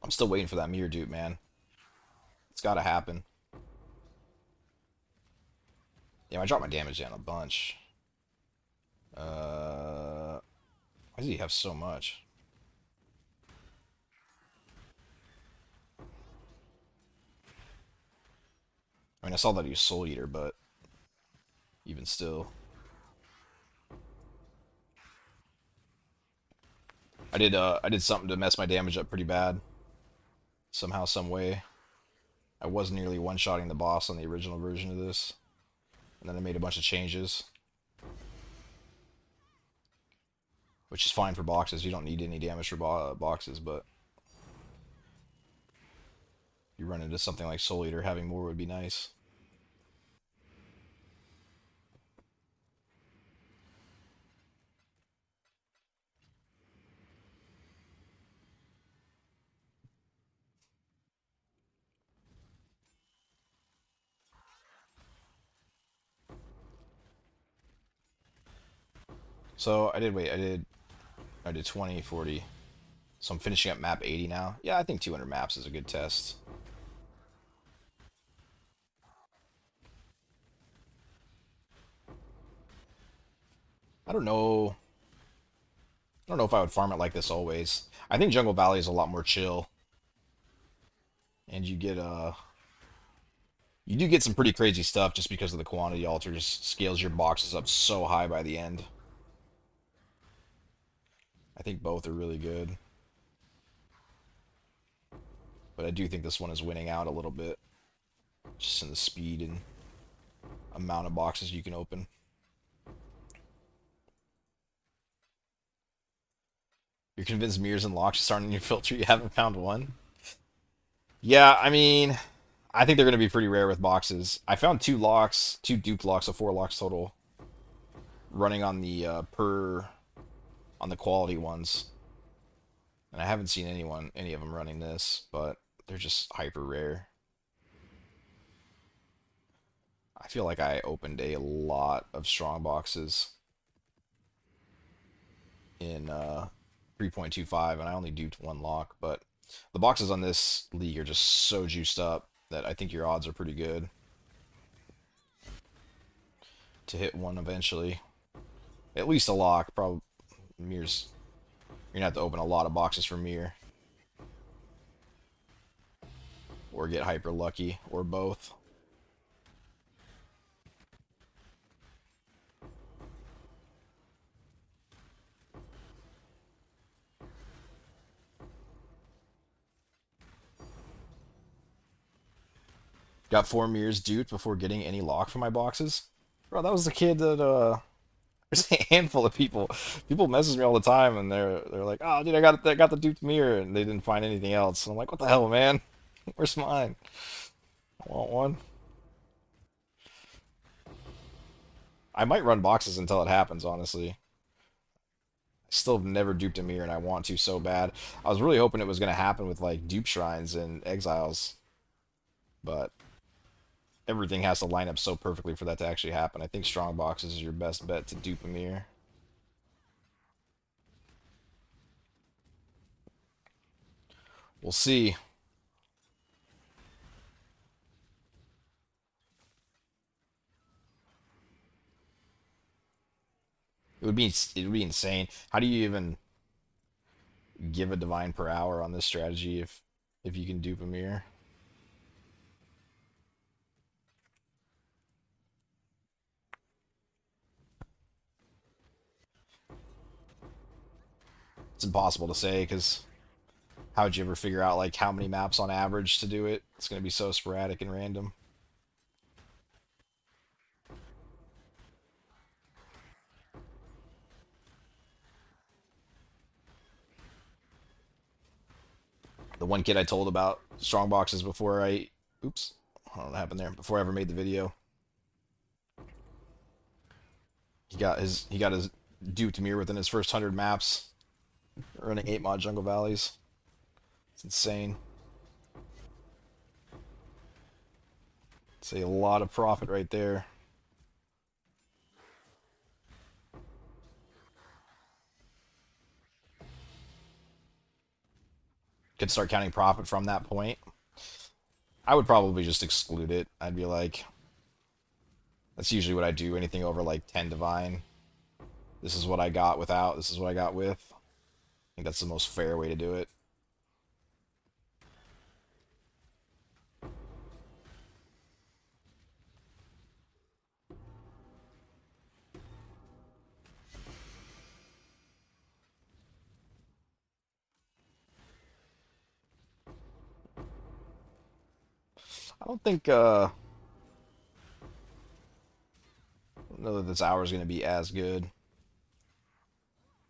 I'm still waiting for that mirror dude, man. It's got to happen. Yeah, I dropped my damage down a bunch. Why does he have so much? I mean, I saw that he was Soul Eater, but even still, I did something to mess my damage up pretty bad somehow, some way. I was nearly one-shotting the boss on the original version of this, and then I made a bunch of changes, which is fine for boxes. You don't need any damage for boxes, but if you run into something like Soul Eater, having more would be nice. So I did wait. I did 20, 40. So I'm finishing up map 80 now. Yeah, I think 200 maps is a good test. I don't know. I don't know if I would farm it like this always. I think Jungle Valley is a lot more chill, and you do get some pretty crazy stuff just because of the quantity alter just scales your boxes up so high by the end. I think both are really good, but I do think this one is winning out a little bit, just in the speed and amount of boxes you can open. You're convinced mirrors and locks just aren't in your filter? You haven't found one? Yeah, I mean, I think they're going to be pretty rare with boxes. I found two locks, two duped locks, so four locks total, running on the on the quality ones, and I haven't seen any of them running this, but they're just hyper rare. I feel like I opened a lot of strong boxes in 3.25, and I only duped one lock, but the boxes on this league are just so juiced up that I think your odds are pretty good to hit one eventually. At least a lock, probably mirrors. You're gonna have to open a lot of boxes for mirror, or get hyper lucky, or both. Got four mirrors duped before getting any lock from my boxes. Bro, that was the kid that there's a handful of people. People message me all the time, and they're like, "Oh, dude, I got the duped mirror," and they didn't find anything else. And I'm like, "What the hell, man? Where's mine? I want one." I might run boxes until it happens. Honestly, I still have never duped a mirror, and I want to so bad. I was really hoping it was gonna happen with like dupe shrines and exiles, but everything has to line up so perfectly for that to actually happen. I think strong boxes is your best bet to dupe a mirror. We'll see. It would be insane. How do you even give a divine per hour on this strategy if you can dupe a mirror? It's impossible to say because how would you ever figure out like how many maps on average to do it? It's going to be so sporadic and random. The one kid I told about strong boxes before oops, I don't know what happened there. Before I ever made the video, he got his duped mirror within his first 100 maps, running 8 mod jungle valleys. It's insane. It's a lot of profit right there. Could start counting profit from that point. I would probably just exclude it. I'd be like, that's usually what I do. Anything over like 10 divine. This is what I got without. This is what I got with. I think that's the most fair way to do it. I don't think I don't know that this hour is going to be as good,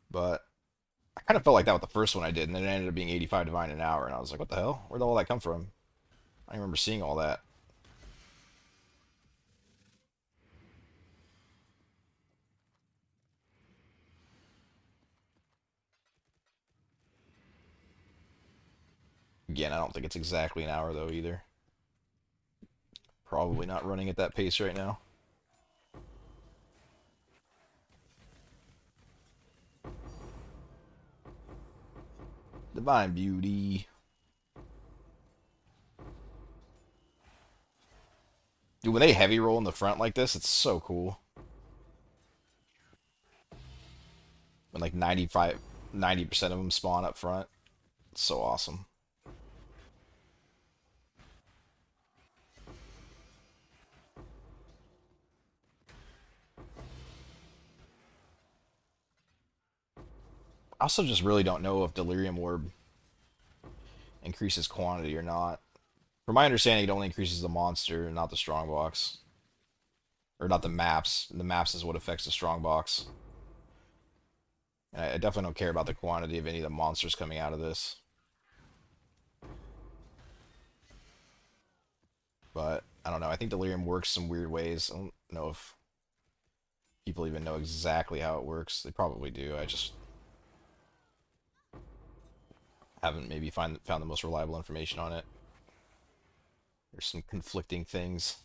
but I kind of felt like that with the first one I did, and then it ended up being 85 divine an hour, and I was like, what the hell? Where'd all that come from? I remember seeing all that. Again, I don't think it's exactly an hour though either. Probably not running at that pace right now. Divine Beauty. Dude, when they heavy roll in the front like this, it's so cool. When like 90% of them spawn up front. It's so awesome. I also just really don't know if Delirium Orb increases quantity or not. From my understanding, it only increases the monster, not the strongbox. Or not the maps. The maps is what affects the strongbox. And I definitely don't care about the quantity of any of the monsters coming out of this. But I don't know. I think Delirium works some weird ways. I don't know if people even know exactly how it works. They probably do. I just haven't maybe found the most reliable information on it. There's some conflicting things.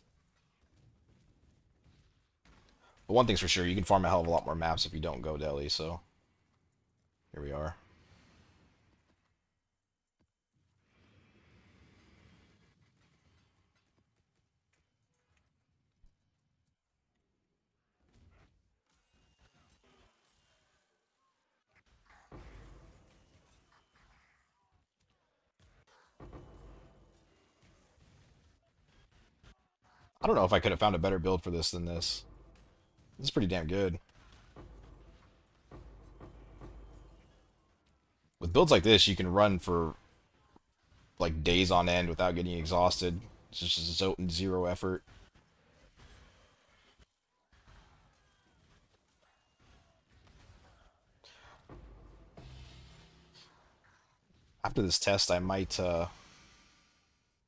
But one thing's for sure, you can farm a hell of a lot more maps if you don't go Delhi, so here we are. I don't know if I could have found a better build for this than this. This is pretty damn good. With builds like this, you can run for like days on end without getting exhausted. It's just zero effort. After this test, I might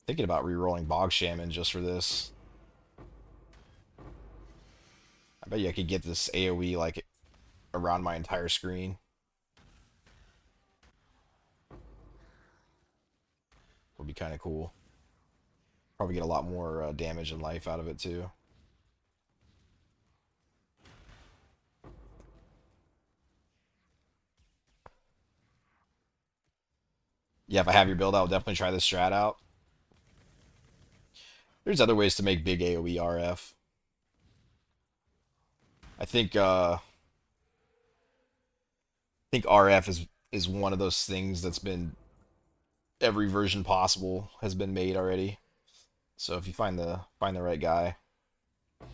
thinking about re-rolling Bog Shaman just for this. I bet you I could get this AoE like around my entire screen. Would be kind of cool. Probably get a lot more damage and life out of it too. Yeah, if I have your build, I'll definitely try this strat out. There's other ways to make big AoE RF. I think RF is one of those things that's been every version possible has been made already. So if you find the right guy, I'm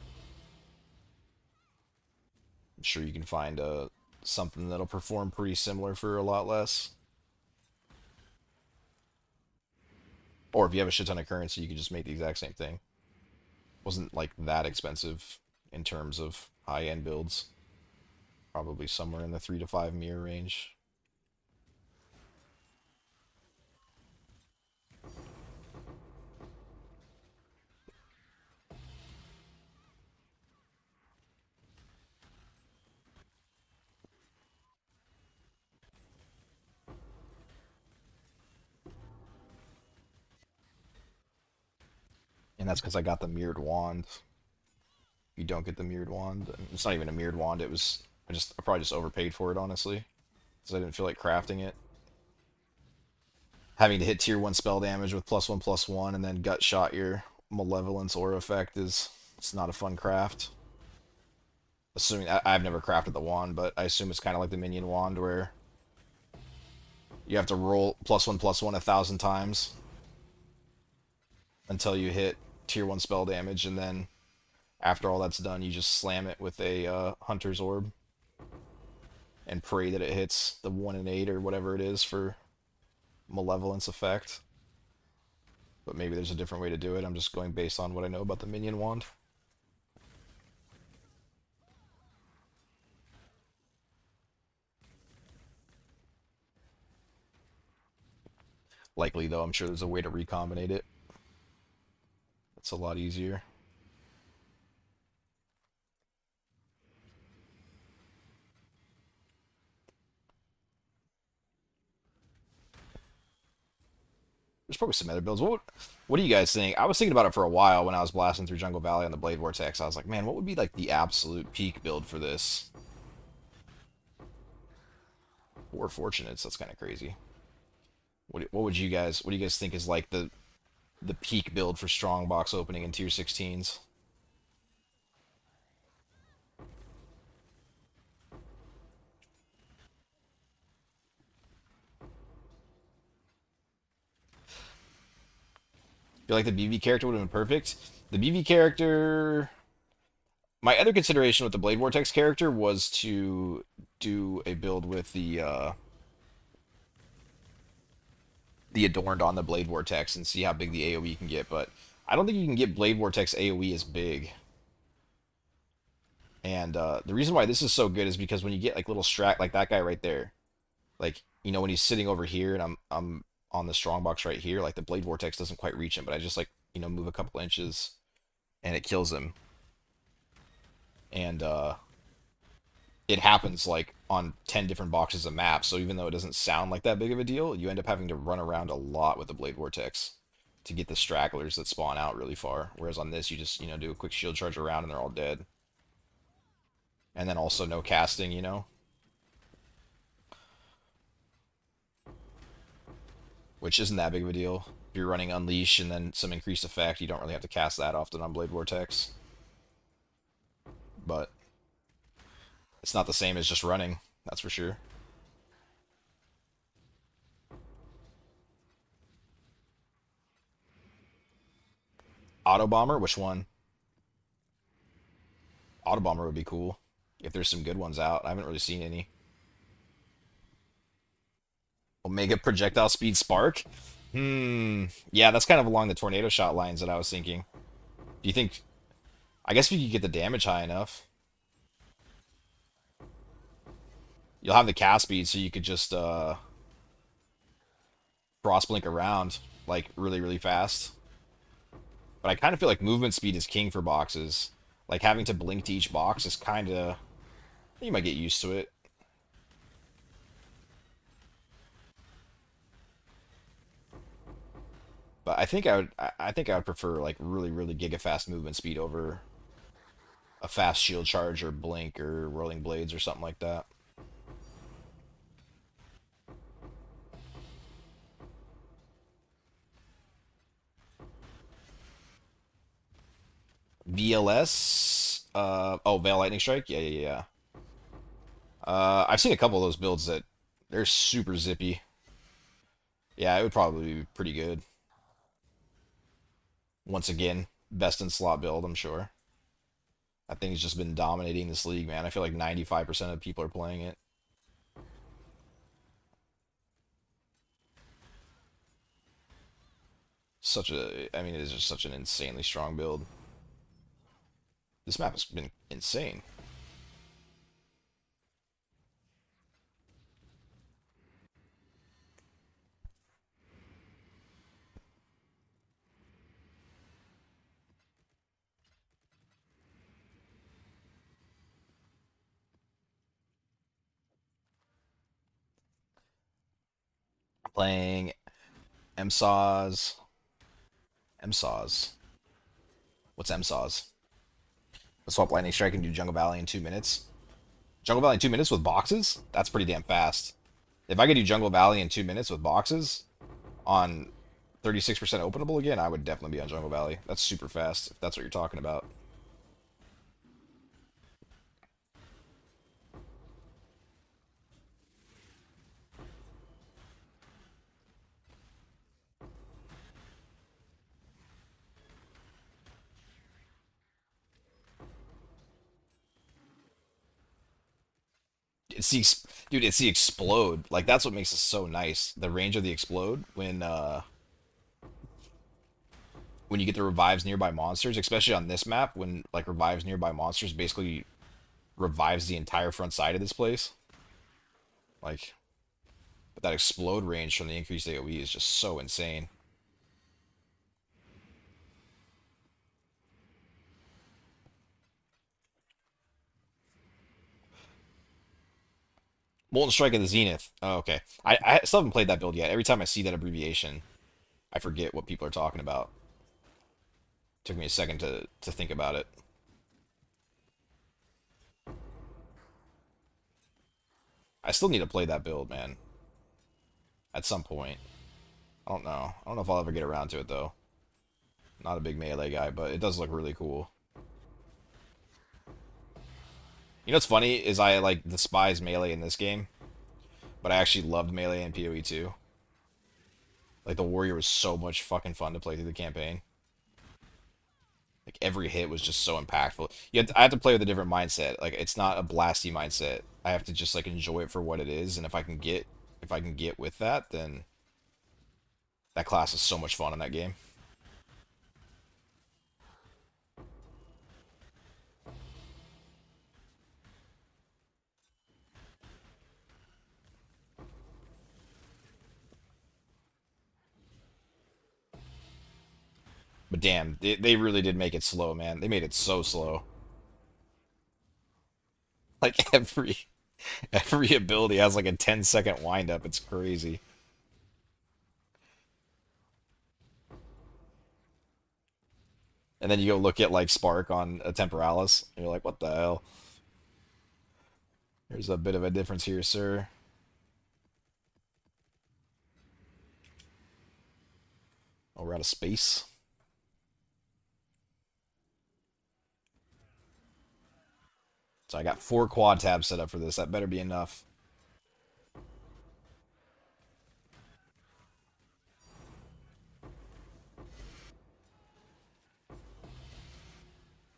sure you can find something that'll perform pretty similar for a lot less. Or if you have a shit ton of currency, you can just make the exact same thing. Wasn't like that expensive in terms of high-end builds. Probably somewhere in the 3 to 5 mirror range. And that's because I got the mirrored wand. You don't get the mirrored wand. It's not even a mirrored wand. I probably just overpaid for it, honestly, because I didn't feel like crafting it. Having to hit tier 1 spell damage with +1/+1 and then gut shot your malevolence aura effect it's not a fun craft. Assuming I've never crafted the wand, but I assume it's kind of like the minion wand where you have to roll +1/+1 1,000 times until you hit tier 1 spell damage, and then after all that's done, you just slam it with a Hunter's Orb and pray that it hits the 1 in 8 or whatever it is for malevolence effect. But maybe there's a different way to do it. I'm just going based on what I know about the minion wand. Likely, though, I'm sure there's a way to recombinate it. It's a lot easier. There's probably some other builds. What do you guys think? I was thinking about it for a while when I was blasting through Jungle Valley on the Blade Vortex. I was like, man, what would be like the absolute peak build for this? 4 Fortunates, that's kind of crazy. What do you guys think is like the peak build for strong box opening in tier 16s? Feel like the BV character would have been perfect. The BV character. My other consideration with the Blade Vortex character was to do a build with the Adorned on the Blade Vortex and see how big the AoE can get, but I don't think you can get Blade Vortex AoE as big. And the reason why this is so good is because when you get like little strat like that guy right there, like when he's sitting over here and I'm on the strongbox right here, like the Blade Vortex doesn't quite reach him, but I just like move a couple inches and it kills him. And it happens like on 10 different boxes of maps, so even though it doesn't sound like that big of a deal, you end up having to run around a lot with the Blade Vortex to get the stragglers that spawn out really far. Whereas on this, you just do a quick shield charge around and they're all dead. And then also no casting, which isn't that big of a deal. If you're running Unleash and then some increased effect, you don't really have to cast that often on Blade Vortex. But it's not the same as just running, that's for sure. Auto Bomber, which one? Auto Bomber would be cool if there's some good ones out. I haven't really seen any. Omega Projectile Speed Spark? Yeah, that's kind of along the tornado shot lines that I was thinking. Do you think? I guess if you could get the damage high enough, you'll have the cast speed, so you could just cross blink around like really really fast. But I kind of feel like movement speed is king for boxes. Like having to blink to each box is kind of you might get used to it. But I think I would prefer like really really giga fast movement speed over a fast shield charge or blink or rolling blades or something like that. VLS. Oh, Veil Lightning Strike. Yeah, yeah, yeah. I've seen a couple of those builds that they're super zippy. Yeah, it would probably be pretty good. Once again, best in slot build, I'm sure. That thing's just been dominating this league, man. I feel like 95% of people are playing it. I mean, it is just such an insanely strong build. This map has been insane. Playing MSAWs. MSAWs. What's MSAWs? Let's swap Lightning Strike and do Jungle Valley in 2 minutes. Jungle Valley in 2 minutes with boxes? That's pretty damn fast. If I could do Jungle Valley in 2 minutes with boxes on 36% openable again, I would definitely be on Jungle Valley. That's super fast, if that's what you're talking about. It's the dude, it's the explode. Like that's what makes it so nice. The range of the explode when you get the revives nearby monsters, especially on this map, when like revives nearby monsters basically revives the entire front side of this place. Like, but that explode range from the increased AoE is just so insane. Molten Strike of the Zenith. Oh, okay. I still haven't played that build yet. Every time I see that abbreviation, I forget what people are talking about. Took me a second to think about it. I still need to play that build, man. At some point. I don't know. I don't know if I'll ever get around to it though. Not a big melee guy, but it does look really cool. You know what's funny is I like despise melee in this game, but I actually loved melee in PoE 2. Like the warrior was so much fucking fun to play through the campaign. Like every hit was just so impactful. I have to play with a different mindset. Like it's not a blasty mindset. I have to just like enjoy it for what it is, and if I can get with that, then that class is so much fun in that game. But damn, they really did make it slow, man. They made it so slow. Like every ability has like a 10-second wind up. It's crazy. And then you go look at like Spark on a Temporalis, and you're like, what the hell? There's a bit of a difference here, sir. Oh, we're out of space. So I got 4 quad tabs set up for this. That better be enough.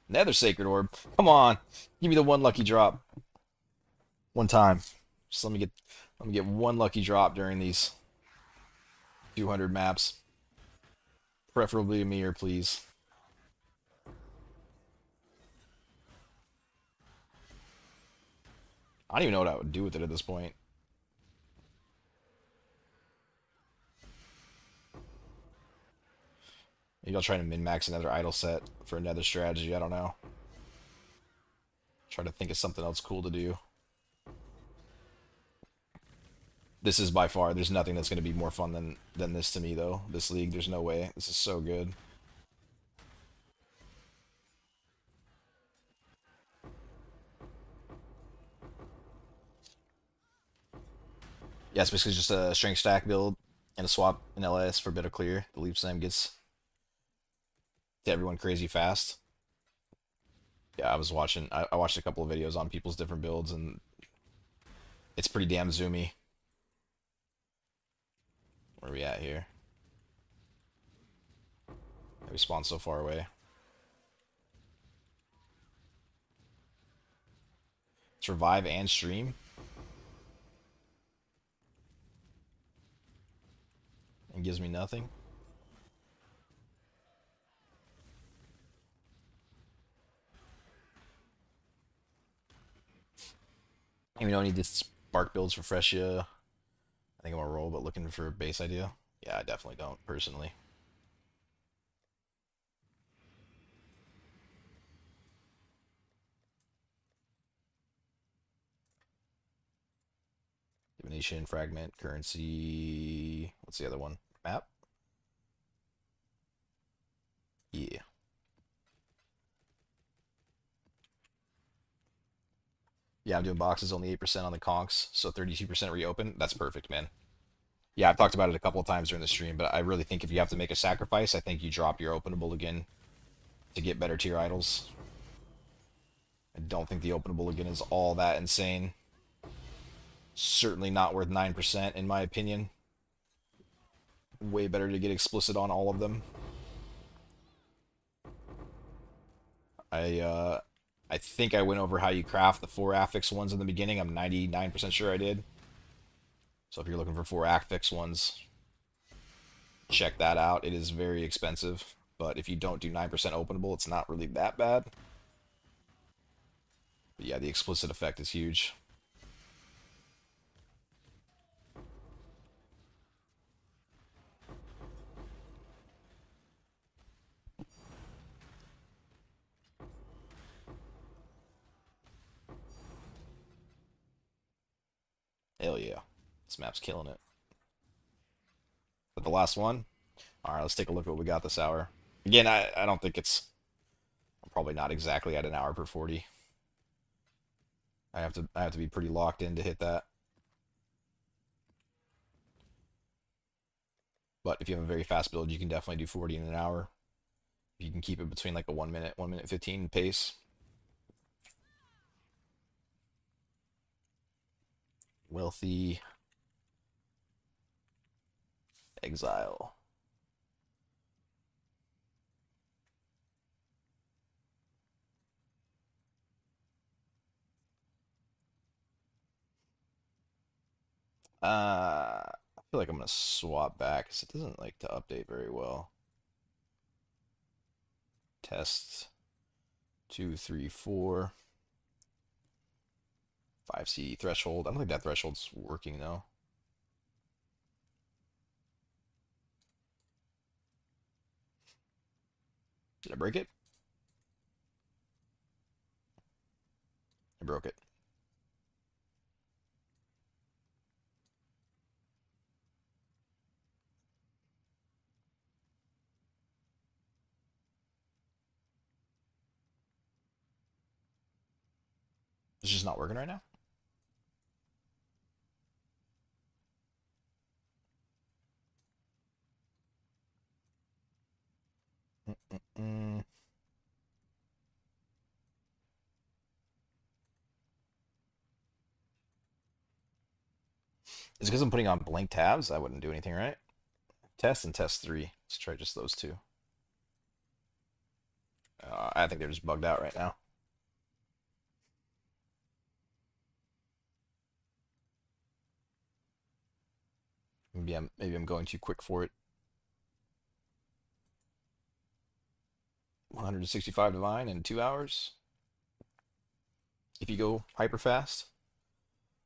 Nether Sacred Orb. Come on. Give me the one lucky drop. One time. Just let me get one lucky drop during these 200 maps. Preferably a mirror, please. I don't even know what I would do with it at this point. Maybe I'll try to min-max another idle set for another strategy. I don't know. Try to think of something else cool to do. This is by far, there's nothing that's going to be more fun than this to me, though. This league, there's no way. This is so good. Yeah, it's basically just a strength stack build and a swap in LS for bit of clear. The leap slam gets to everyone crazy fast. Yeah, I watched a couple of videos on people's different builds, and it's pretty damn zoomy. Where are we at here? We spawn so far away. Survive and stream. And gives me nothing. And we don't need this spark builds for Phrecia. I think I'm gonna roll, but looking for a base idea. Yeah, I definitely don't, personally. Divination, fragment, currency. What's the other one? Map? Yeah. Yeah, I'm doing boxes, only 8% on the conks, so 32% reopen. That's perfect, man. Yeah, I've talked about it a couple of times during the stream, but I really think if you have to make a sacrifice, I think you drop your openable again to get better tier idols. I don't think the openable again is all that insane. Certainly not worth 9% in my opinion. Way better to get explicit on all of them. I uh I think I went over how you craft the 4 affix ones in the beginning. I'm 99% sure I did. So if you're looking for 4 affix ones, check that out. It is very expensive, but if you don't do 9% openable, it's not really that bad. But yeah, the explicit effect is huge. Hell yeah. This map's killing it. But the last one? Alright, let's take a look at what we got this hour. Again, I don't think it's... I'm probably not exactly at an hour per 40. I have to be pretty locked in to hit that. But if you have a very fast build, you can definitely do 40 in an hour. If you can keep it between like a 1 minute 15 pace. Wealthy exile. I feel like I'm gonna swap back because it doesn't like to update very well. Test 2, 3, 4, 5C threshold. I don't think that threshold's working though. Did I break it? I broke it. It's just not working right now. Mm-mm-mm. Is it because I'm putting on blank tabs? I wouldn't do anything, right? Test and test 3. Let's try just those two. I think they're just bugged out right now. Maybe I'm going too quick for it. 165 divine in 2 hours. If you go hyper fast,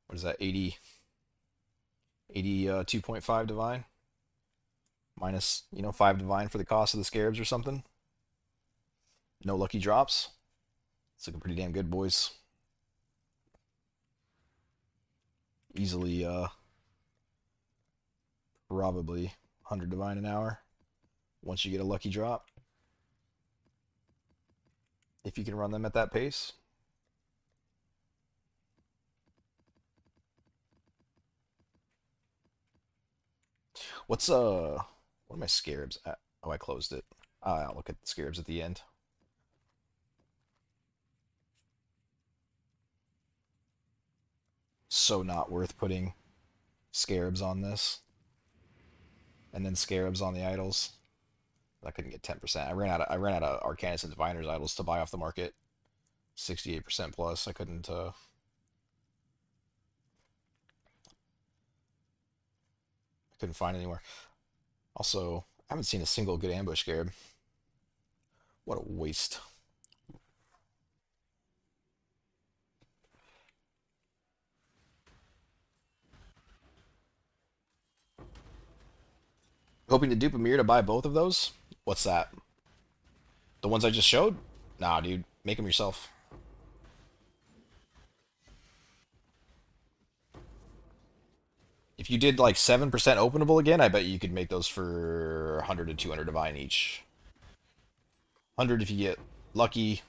what is that? 2.5 divine minus 5 divine for the cost of the scarabs or something. No lucky drops. It's looking pretty damn good, boys. Easily probably 100 divine an hour once you get a lucky drop. If you can run them at that pace. What are my scarabs at? Oh, I closed it. I'll look at the scarabs at the end. So not worth putting scarabs on this and then scarabs on the idols. I couldn't get 10%. I ran out of Arcanus and Diviner's idols to buy off the market. 68% plus. I couldn't find anywhere. Also, I haven't seen a single good ambush scarab. What a waste. Hoping to dupe a mirror to buy both of those? What's that? The ones I just showed? Nah, dude. Make them yourself. If you did like 7% openable again, I bet you could make those for 100 to 200 divine each. 100 if you get lucky.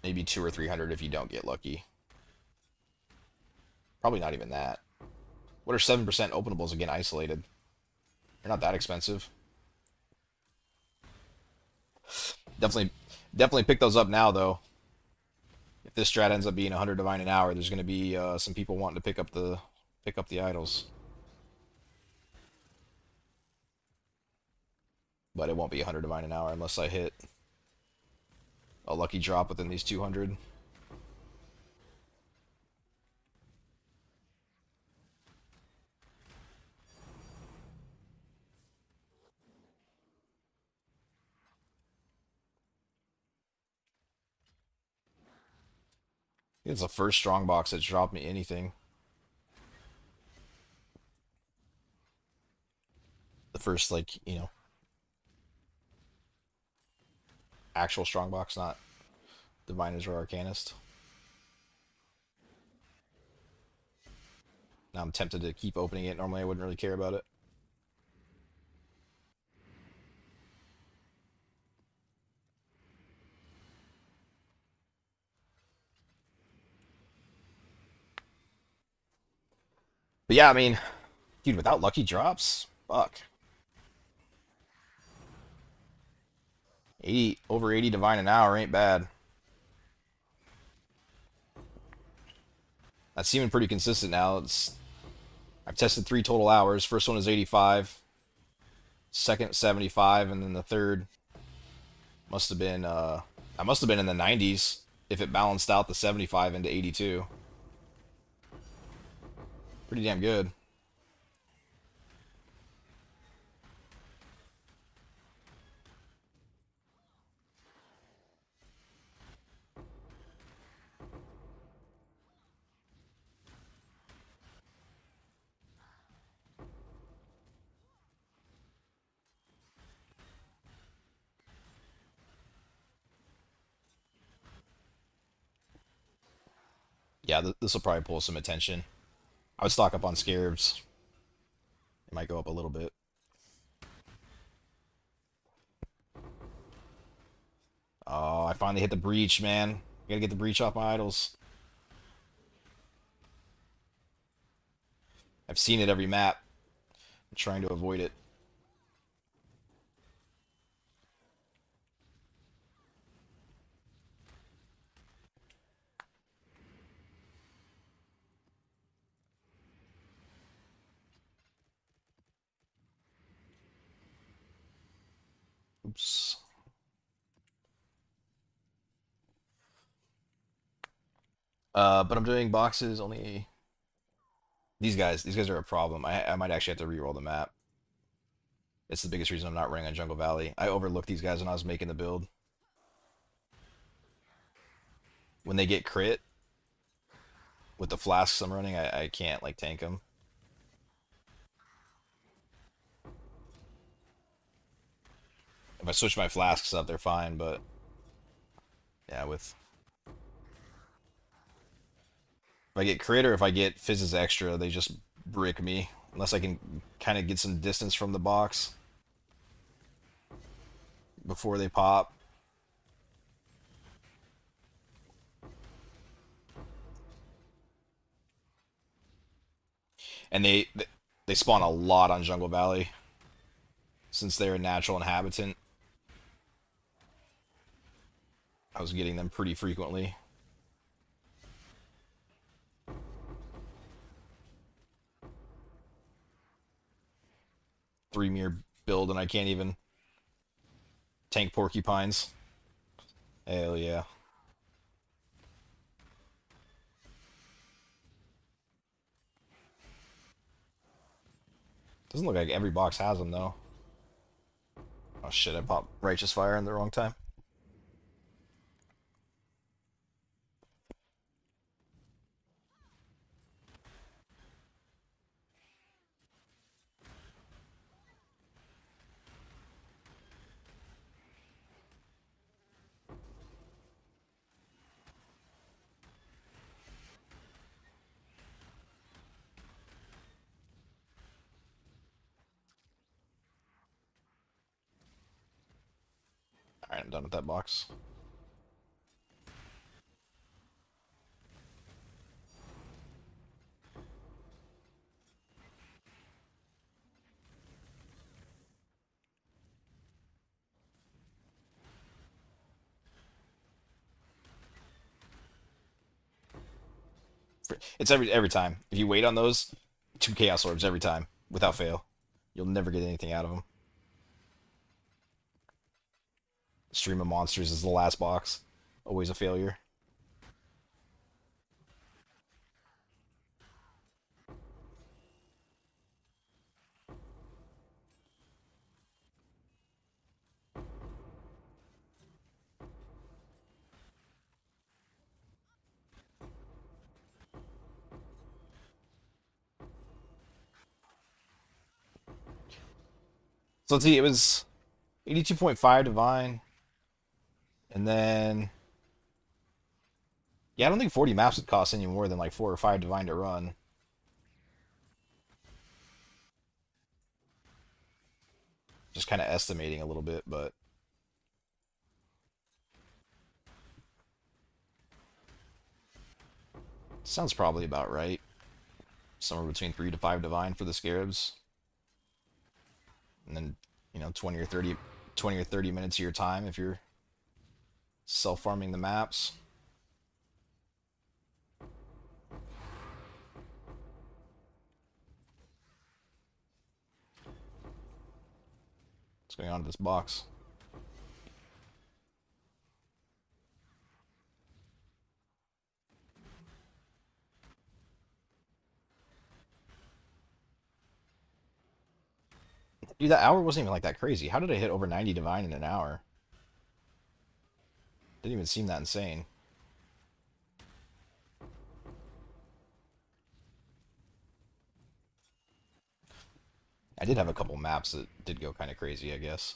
Maybe 2 or 300 if you don't get lucky. Probably not even that. What are 7% openables again isolated? They're not that expensive. Definitely pick those up now though. If this strat ends up being 100 divine an hour, there's going to be some people wanting to pick up the idols. But it won't be 100 divine an hour unless I hit a lucky drop within these 200. It's the first strong box that's dropped me anything. The first, like, actual strong box, not Diviners or Arcanist. Now I'm tempted to keep opening it. Normally I wouldn't really care about it. But yeah, I mean, dude, without lucky drops, Fuck. 80 over 80 divine an hour ain't bad. That's seeming pretty consistent now. I've tested 3 total hours. First one is 85, second 75, and then the third must have been I must have been in the 90s if it balanced out the 75 into 82. Pretty damn good. Yeah, this will probably pull some attention. I would stock up on Scarabs. It might go up a little bit. Oh, I finally hit the breach, man. I gotta get the breach off my idols. I've seen it every map. I'm trying to avoid it. Oops. But I'm doing boxes only. These guys are a problem. I might actually have to re-roll the map. It's the biggest reason I'm not running on Jungle Valley. I overlooked these guys when I was making the build. When they get crit with the flasks I'm running, I can't like tank them. If I switch my flasks up, they're fine, but yeah, with if I get crit or if I get fizzes extra, they just brick me. Unless I can kind of get some distance from the box before they pop. And they spawn a lot on Jungle Valley since they're a natural inhabitant. I was getting them pretty frequently. Three mirror build and I can't even tank porcupines. Hell yeah. Doesn't look like every box has them though. Oh shit, I popped Righteous Fire in the wrong time. Alright, I'm done with that box. It's every time. If you wait on those, 2 Chaos Orbs every time, without fail. You'll never get anything out of them. Stream of Monsters is the last box. Always a failure. So let's see, it was 82.5 Divine. And then yeah, I don't think 40 maps would cost any more than like 4 or 5 Divine to run. Just kind of estimating a little bit, but sounds probably about right. Somewhere between 3 to 5 Divine for the Scarabs. And then, 20 or 30 minutes of your time if you're self-farming the maps. What's going on in this box? Dude, that hour wasn't even like that crazy. How did I hit over 90 divine in an hour? Didn't even seem that insane. I did have a couple maps that did go kind of crazy, I guess.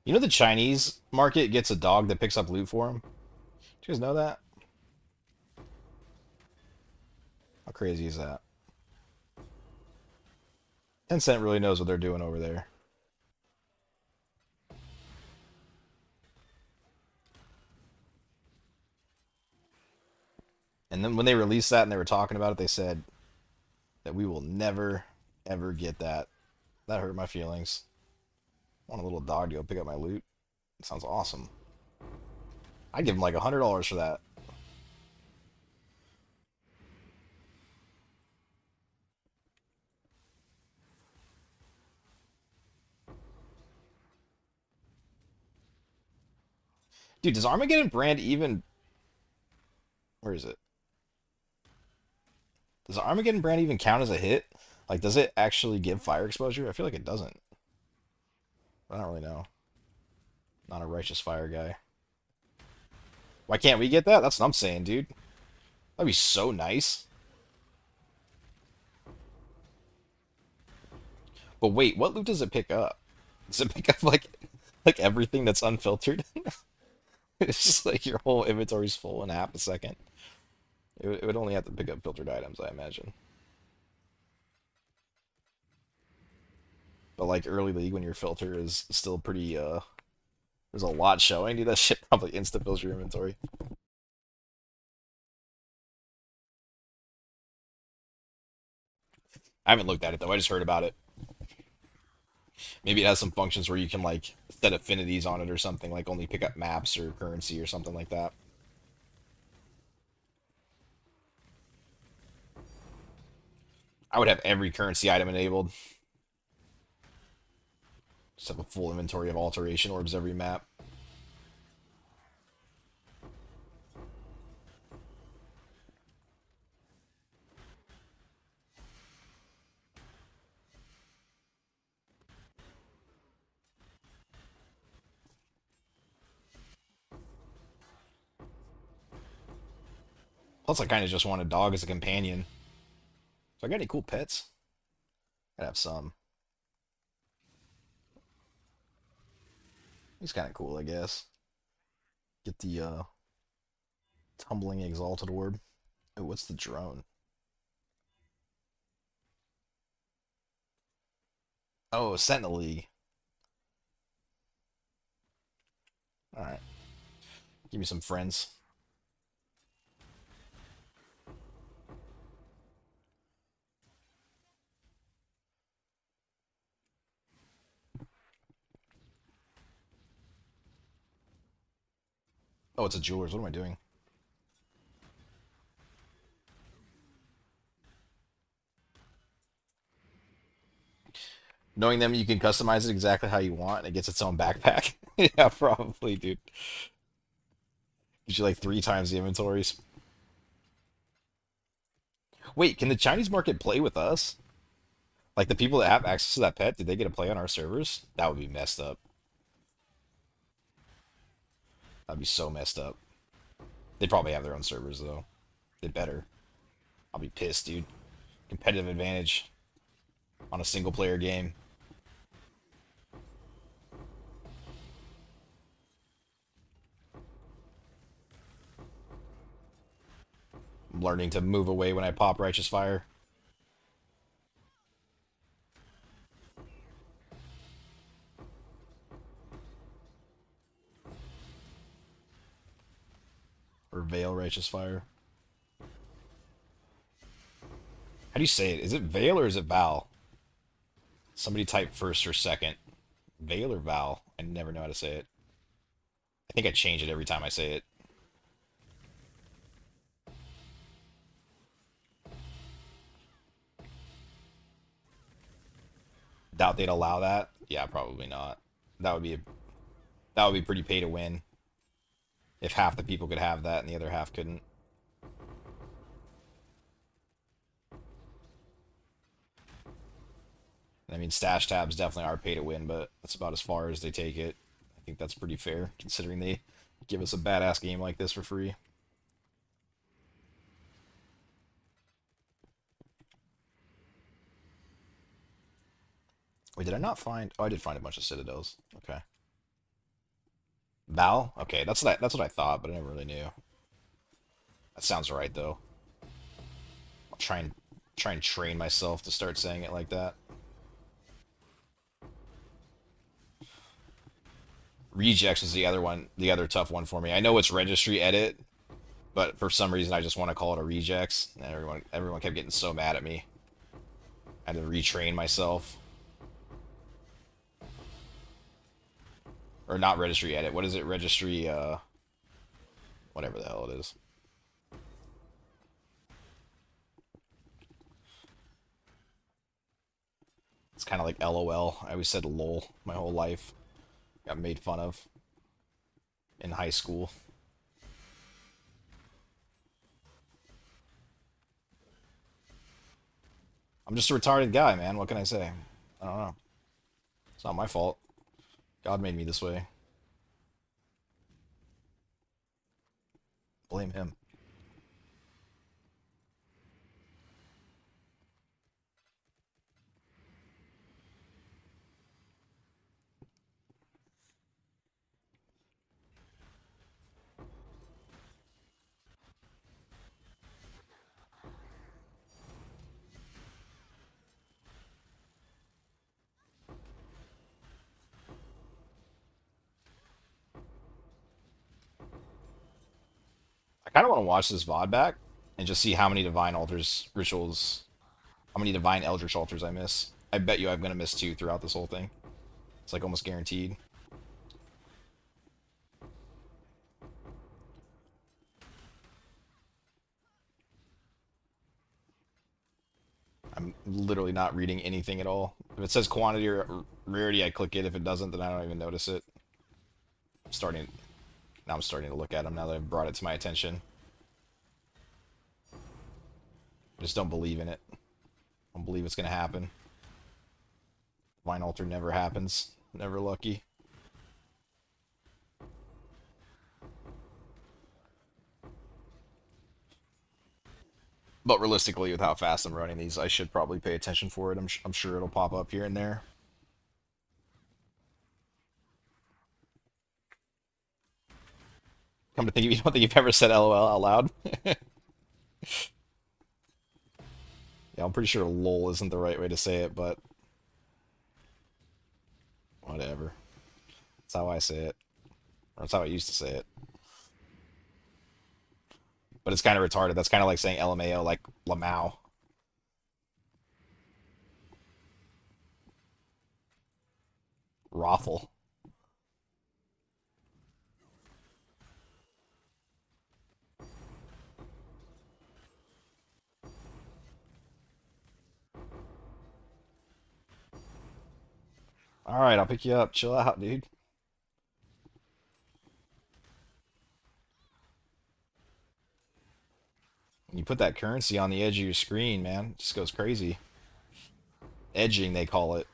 You know the Chinese market gets a dog that picks up loot for them? Do you guys know that? How crazy is that? Tencent really knows what they're doing over there. And then when they released that and they were talking about it, they said that we will never, ever get that. That hurt my feelings. I want a little dog to go pick up my loot. It sounds awesome. I'd give him like $100 for that. Dude, does Armageddon brand even... Where is it? Does Armageddon brand even count as a hit? Like, does it actually give fire exposure? I feel like it doesn't. I don't really know. Not a righteous fire guy. Why can't we get that? That's what I'm saying, dude. That'd be so nice. But wait, what loot does it pick up? Does it pick up like everything that's unfiltered? It's just like your whole inventory's full in half a second. It would only have to pick up filtered items, I imagine. But like early league when your filter is still pretty there's a lot showing, dude, that shit probably insta fills your inventory. I haven't looked at it though, I just heard about it. Maybe it has some functions where you can like set affinities on it or something, like only pick up maps or currency or something like that. I would have every currency item enabled. Just have a full inventory of alteration orbs every map. Plus, I kind of just want a dog as a companion. So I got any cool pets? I'd have some. He's kind of cool, I guess. Get the tumbling exalted orb. Oh, what's the drone? Oh, Sentinel League. All right, give me some friends. Oh, it's a jewelers. What am I doing? Knowing them, you can customize it exactly how you want, and it gets its own backpack. Yeah, probably, dude. Gives you like 3 times the inventories. Wait, can the Chinese market play with us? Like the people that have access to that pet, did they get to play on our servers? That would be messed up. That'd be so messed up. They probably have their own servers though. They better. I'll be pissed, dude. Competitive advantage on a single player game. I'm learning to move away when I pop Righteous Fire. Or Veil Righteous Fire. How do you say it? Is it Veil or is it Val? Somebody type first or second. Veil or Val? I never know how to say it. I think I change it every time I say it. Doubt they'd allow that. Yeah, probably not. That would be that would be pretty pay to win if half the people could have that and the other half couldn't. I mean, stash tabs definitely are pay to win, but that's about as far as they take it. I think that's pretty fair considering they give us a badass game like this for free. Wait, did I not find? Oh, I did find a bunch of citadels. Okay. Val? Okay, that's what I thought, but I never really knew. That sounds right though. I'll try and train myself to start saying it like that. Rejects was the other one, the other tough one for me. I know it's registry edit, but for some reason I just want to call it a rejects. And everyone kept getting so mad at me. I had to retrain myself. Or not registry edit. What is it? Registry whatever the hell it is. It's kind of like LOL. I always said LOL my whole life. Got made fun of in high school. I'm just a retarded guy, man. What can I say? I don't know. It's not my fault. God made me this way. Blame him. I kind of want to watch this VOD back and just see how many Divine Altars rituals, how many Divine Eldritch Altars I miss. I bet you I'm going to miss two throughout this whole thing. It's like almost guaranteed. I'm literally not reading anything at all. If it says quantity or rarity, I click it. If it doesn't, then I don't even notice it. I'm starting Now I'm starting to look at them now that I've brought it to my attention. I just don't believe in it. I don't believe it's going to happen. Divine Altar never happens. Never lucky. But realistically, with how fast I'm running these, I should probably pay attention for it. I'm sure it'll pop up here and there. Come to think of it, you don't think you've ever said LOL out loud? Yeah, I'm pretty sure LOL isn't the right way to say it, but whatever. That's how I say it. Or that's how I used to say it. But it's kind of retarded. That's kind of like saying LMAO, like Lamau. Rothel. Alright, I'll pick you up. Chill out, dude. When you put that currency on the edge of your screen, man, it just goes crazy. Edging, they call it.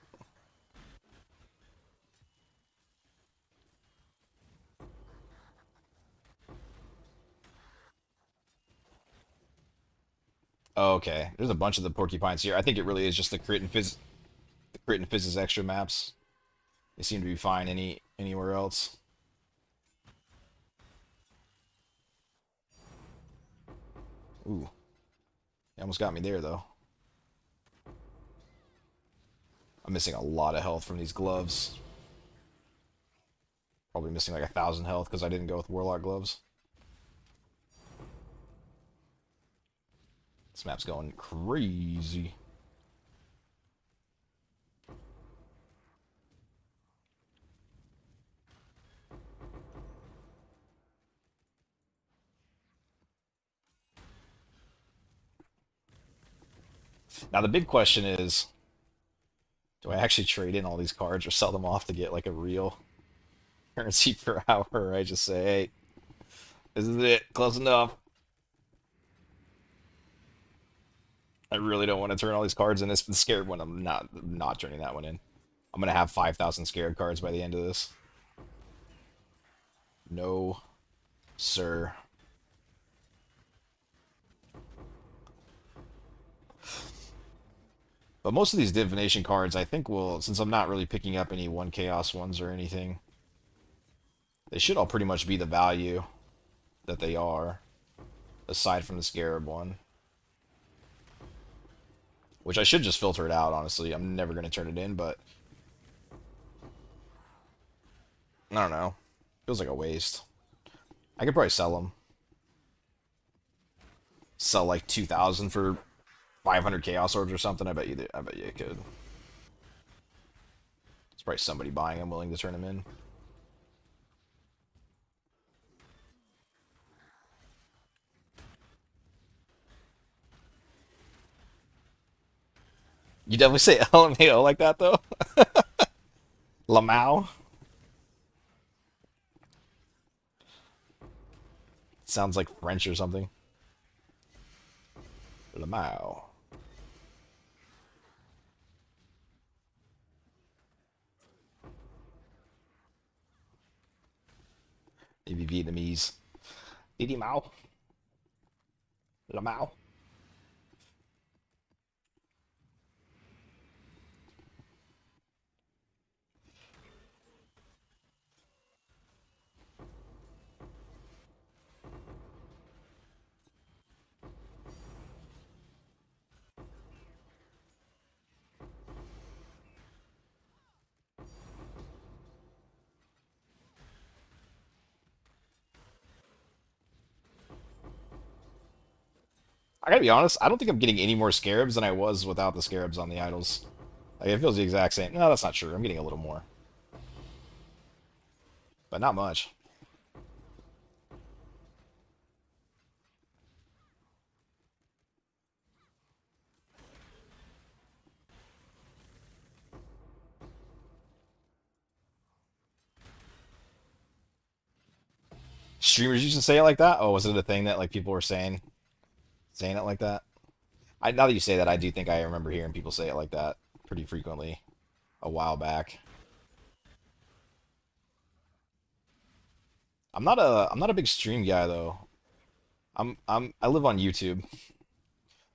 Oh, okay. There's a bunch of the porcupines here. I think it really is just the crit and fizz's extra maps. They seem to be fine anywhere else. Ooh. He almost got me there, though. I'm missing a lot of health from these gloves. Probably missing like 1,000 health because I didn't go with Warlock gloves. This map's going crazy. Now the big question is, do I actually trade in all these cards or sell them off to get like a real currency per hour? Or I just say, hey, this is it, close enough. I really don't want to turn all these cards in. This the Scarab one. I'm not turning that one in. I'm gonna have 5,000 Scarab cards by the end of this. No, sir. But most of these divination cards, I think will, since I'm not really picking up any 1 chaos ones or anything, they should all pretty much be the value that they are, aside from the Scarab one. Which I should just filter it out, honestly. I'm never going to turn it in, but I don't know. Feels like a waste. I could probably sell them. Sell like 2,000 for 500 Chaos Orbs or something. I bet you could. There's probably somebody buying them, willing to turn them in. You definitely say LMAO like that, though? Lamau? Sounds like French or something. Lamau. Maybe Vietnamese. Didi Mao. Lamau. I gotta be honest, I don't think I'm getting any more Scarabs than I was without the Scarabs on the idols. Like, it feels the exact same. No, that's not true. I'm getting a little more. But not much. Streamers used to say it like that? Oh, was it a thing that like people were saying it like that? Now that you say that, I do think I remember hearing people say it like that pretty frequently a while back. I'm not a big stream guy though. I live on YouTube.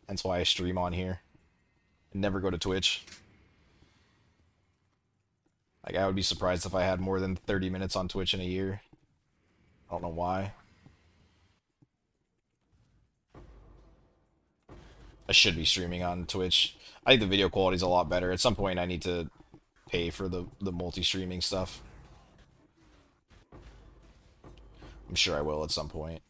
That's why I stream on here. And never go to Twitch. Like I would be surprised if I had more than 30 minutes on Twitch in a year. I don't know why. I should be streaming on Twitch. I think the video quality is a lot better. At some point I need to pay for the multi-streaming stuff. I'm sure I will at some point.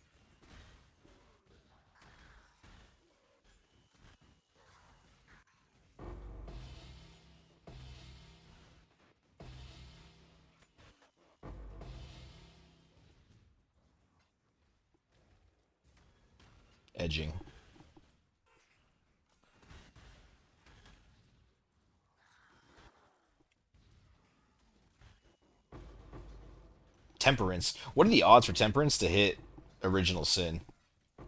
Edging. Temperance. What are the odds for Temperance to hit Original Sin? It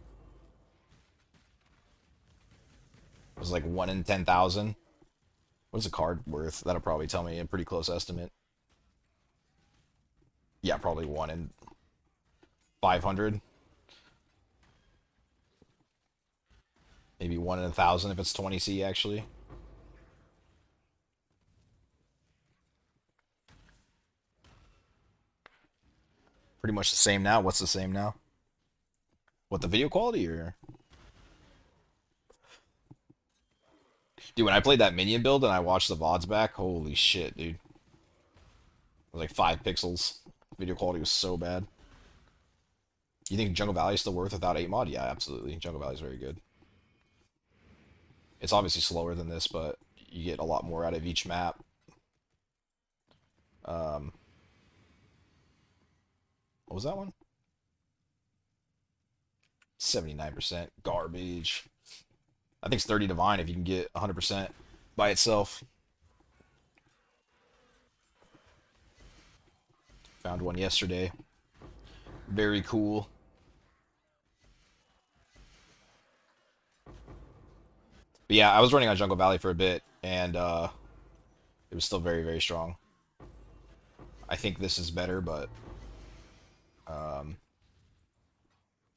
was like 1 in 10,000. What's a card worth? That'll probably tell me a pretty close estimate. Yeah, probably 1 in 500. Maybe 1 in 1,000 if it's 20C actually. Pretty much the same now. What's the same now? What, the video quality or? Dude, when I played that minion build and I watched the VODs back, holy shit, dude. It was like 5 pixels. Video quality was so bad. You think Jungle Valley is still worth without 8 mod? Yeah, absolutely. Jungle Valley is very good. It's obviously slower than this, but you get a lot more out of each map. What was that one? 79%. Garbage. I think it's 30 divine if you can get 100% by itself. Found one yesterday. Very cool. But yeah, I was running on Jungle Valley for a bit, and it was still very, very strong. I think this is better, but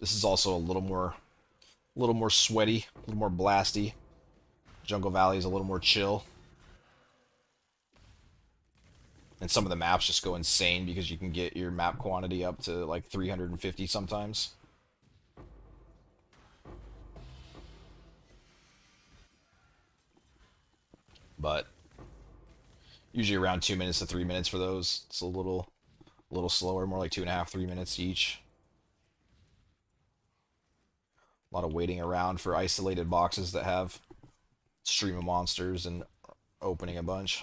this is also a little more sweaty, a little more blasty. Jungle Valley is a little more chill. And some of the maps just go insane because you can get your map quantity up to like 350 sometimes. But usually around 2 minutes to 3 minutes for those. It's a little slower, more like 2.5, 3 minutes each. A lot of waiting around for isolated boxes that have stream of monsters and opening a bunch.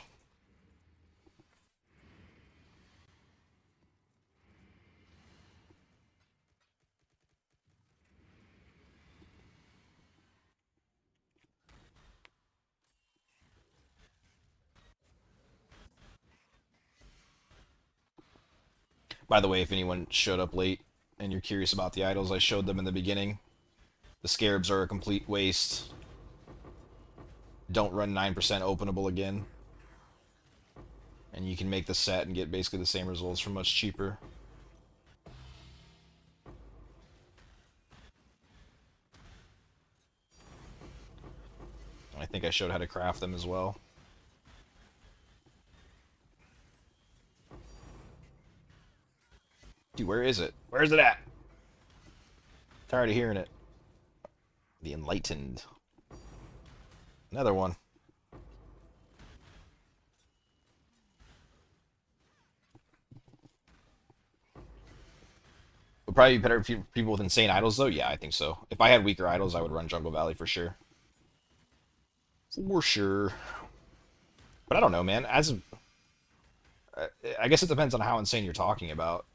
By the way, if anyone showed up late and you're curious about the idols, I showed them in the beginning. The Scarabs are a complete waste. Don't run 9% openable again. And you can make the set and get basically the same results for much cheaper. I think I showed how to craft them as well. Dude, where is it? Where is it at? Tired of hearing it. The Enlightened. Another one. Would probably be better for people with insane idols, though? Yeah, I think so. If I had weaker idols, I would run Jungle Valley for sure. For sure. But I don't know, man. I guess it depends on how insane you're talking about.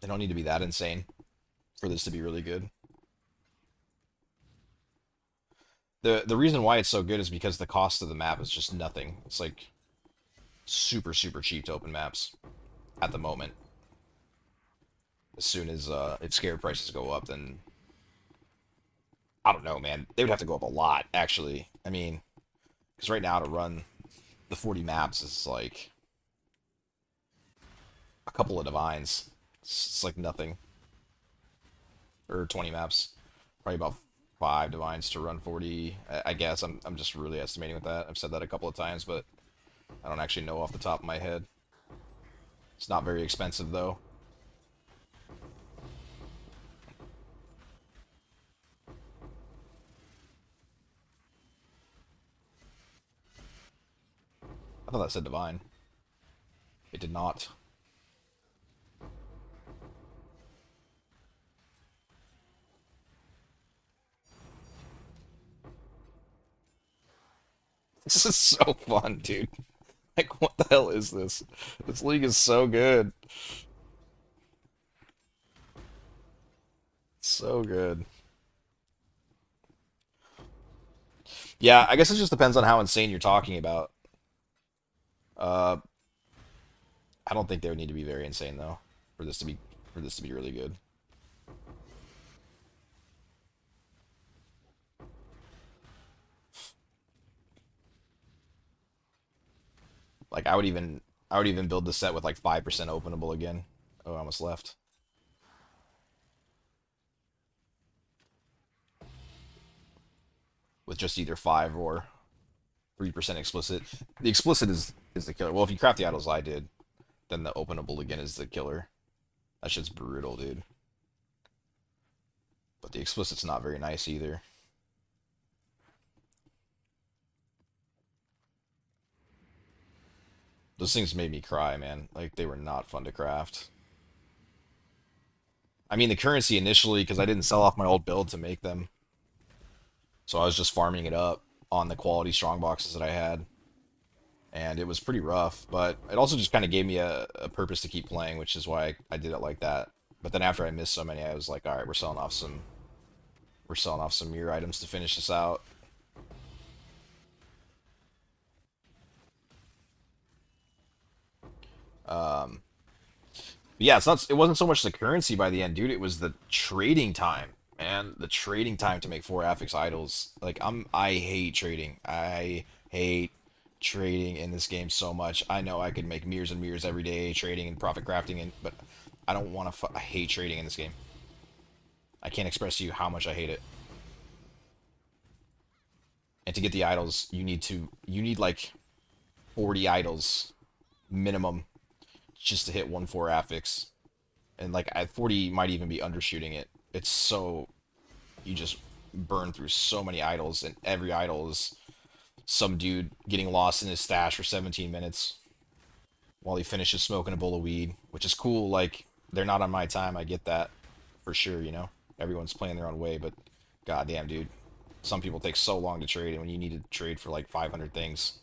They don't need to be that insane for this to be really good. The reason why it's so good is because the cost of the map is just nothing. It's like super, super cheap to open maps at the moment. As soon as if scared prices go up, then I don't know, man. They would have to go up a lot, actually. I mean, because right now to run the 40 maps is like a couple of divines. It's like nothing. Or 20 maps. Probably about 5 divines to run 40. I guess I'm just really estimating with that. I've said that a couple of times, but I don't actually know off the top of my head. It's not very expensive though. I thought that said divine. It did not. This is so fun, dude. Like, what the hell is this? This league is so good. So good. Yeah, I guess it just depends on how insane you're talking about. Uh, I don't think they would need to be very insane though for this to be really good. Like I would even build the set with like 5% openable again. Oh, I almost left. with just either 5 or 3% explicit. The explicit is the killer. Well, if you craft the idols I did, then the openable again is the killer. That shit's brutal, dude. But the explicit's not very nice either. Those things made me cry, man. Like, they were not fun to craft. I mean, the currency initially, because I didn't sell off my old build to make them. So I was just farming it up on the quality strong boxes that I had. And it was pretty rough, but it also just kind of gave me a purpose to keep playing, which is why I did it like that. But then after I missed so many, I was like, all right, we're selling off some mirror items to finish this out. Um, yeah, it wasn't so much the currency by the end, dude. It was the trading time, man. The trading time to make 4 affix idols. Like I hate trading. I hate trading in this game so much. I know I could make mirrors and mirrors every day, trading and profit crafting, but I don't want to. I hate trading in this game. I can't express to you how much I hate it. And to get the idols, you need like 40 idols minimum just to hit 1 4 affix. And like at 40 might even be undershooting it. It's so you just burn through so many idols, and every idol is some dude getting lost in his stash for 17 minutes while he finishes smoking a bowl of weed, which is cool. Like, they're not on my time. I get that for sure, you know? Everyone's playing their own way, but goddamn, dude. Some people take so long to trade, and when you need to trade for like 500 things,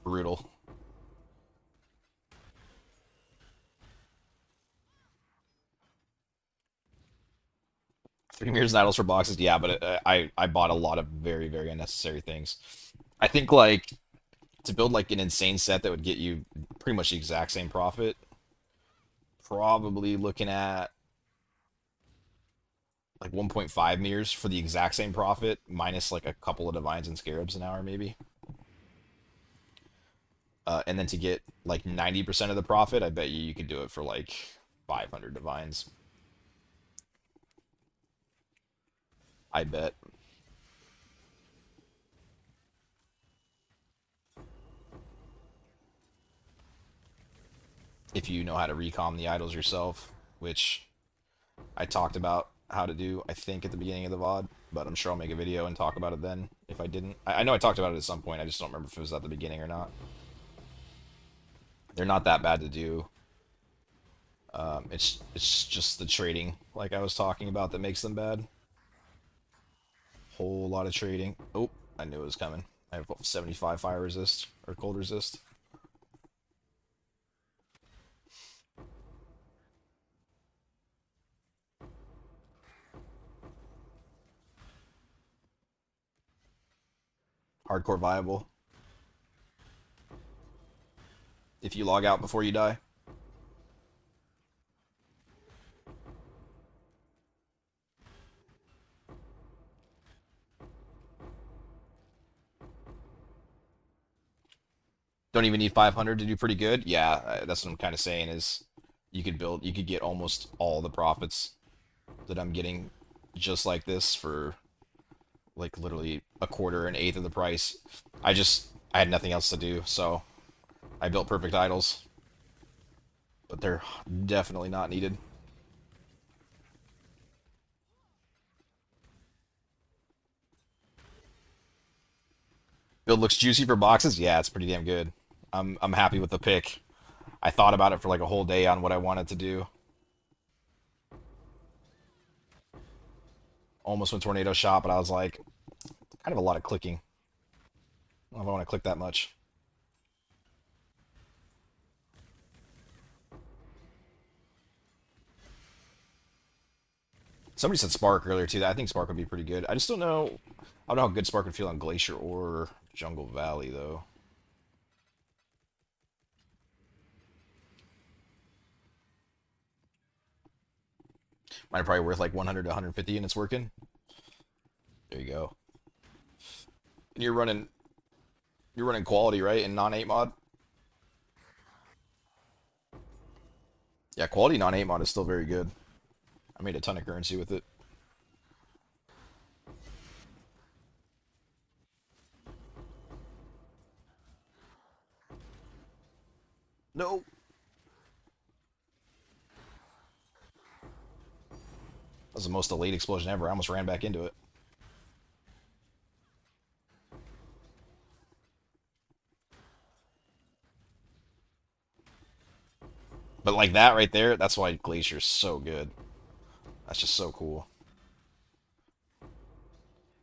brutal. 3 mirrors and idols for boxes, yeah, but I bought a lot of very unnecessary things. I think like to build like an insane set that would get you pretty much the exact same profit, probably looking at like 1.5 mirrors for the exact same profit, minus like a couple of divines and scarabs an hour maybe. And then to get like 90% of the profit, I bet you could do it for like 500 divines. I bet. If you know how to recom the idols yourself, which I talked about how to do, I think, at the beginning of the VOD, but I'm sure I'll make a video and talk about it then if I didn't. I know I talked about it at some point, I just don't remember if it was at the beginning or not. They're not that bad to do. It's just the trading, like I was talking about, that makes them bad. Whole lot of trading. Oh, I knew it was coming. I have 75 fire resist or cold resist. Hardcore viable. If you log out before you die. Don't even need 500 to do pretty good. Yeah, that's what I'm kind of saying is you could get almost all the profits that I'm getting just like this for like literally a quarter, an eighth of the price. I had nothing else to do, so I built perfect idols, but they're definitely not needed. Build looks juicy for boxes. Yeah, it's pretty damn good. I'm happy with the pick. I thought about it for like a whole day on what I wanted to do. Almost went tornado shot, but I was like, kind of a lot of clicking. I don't know if I want to click that much. Somebody said Spark earlier too. I think Spark would be pretty good. I just don't know. I don't know how good Spark would feel on Glacier or Jungle Valley though. Might probably worth like 100 to 150 and it's working. There you go. And you're running quality, right? In non-8 mod? Yeah, quality non-8 mod is still very good. I made a ton of currency with it. No. That was the most delayed explosion ever. I almost ran back into it. But like that right there, that's why Glacier's so good. That's just so cool.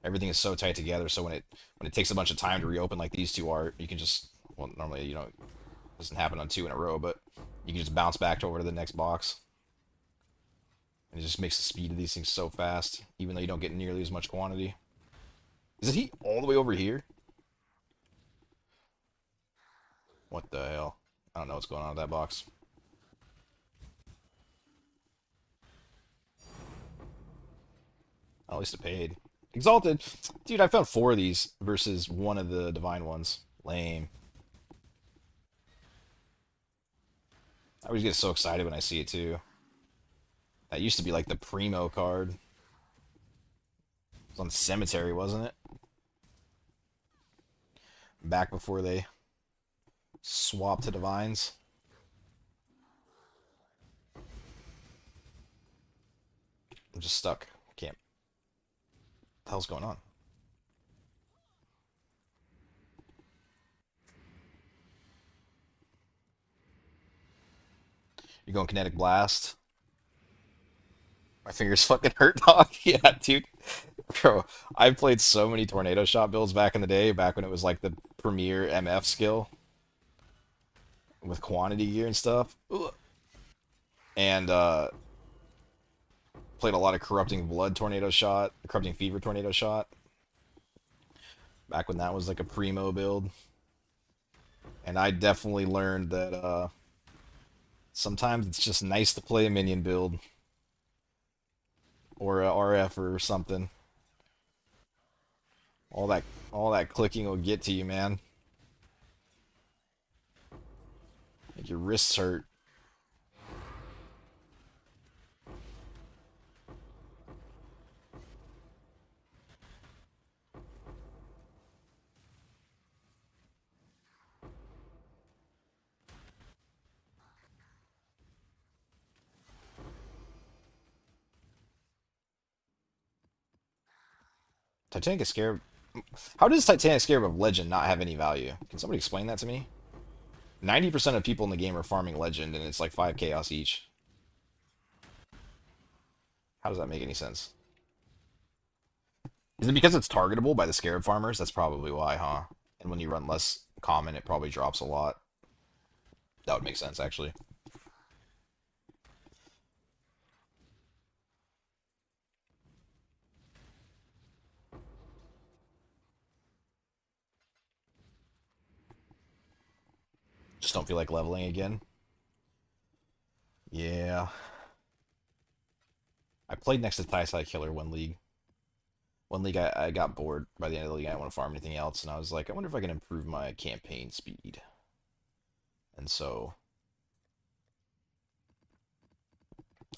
Everything is so tight together, so when it takes a bunch of time to reopen like these two are, you can just, well, normally it doesn't happen on two in a row, but you can just bounce back over to the next box. And it just makes the speed of these things so fast, even though you don't get nearly as much quantity. Is it heat all the way over here? What the hell? I don't know what's going on with that box. At least it paid. Exalted. Dude, I found four of these versus one of the divine ones. Lame. I always get so excited when I see it too. That used to be like the primo card. It was on Cemetery, wasn't it? Back before they swapped to divines. I'm just stuck. Can't. What the hell's going on? You're going Kinetic Blast. My fingers fucking hurt, dog. Yeah, dude. Bro, I played so many Tornado Shot builds back in the day, back when it was like the premier MF skill with quantity gear and stuff. Ugh. And played a lot of Corrupting Blood Tornado Shot, Corrupting Fever Tornado Shot. Back when that was like a primo build. And I definitely learned that sometimes it's just nice to play a minion build. Or a RF or something. All that clicking will get to you, man. Make your wrists hurt. Titanic Scarab. How does Titanic Scarab of Legend not have any value? Can somebody explain that to me? 90% of people in the game are farming Legend, and it's like 5 chaos each. How does that make any sense? Is it because it's targetable by the Scarab farmers? That's probably why, huh? And when you run less common, it probably drops a lot. That would make sense, actually. Just don't feel like leveling again. Yeah. I played next to Tyside Killer one league. One league I got bored by the end of the league. I didn't want to farm anything else, and I was like, I wonder if I can improve my campaign speed. And so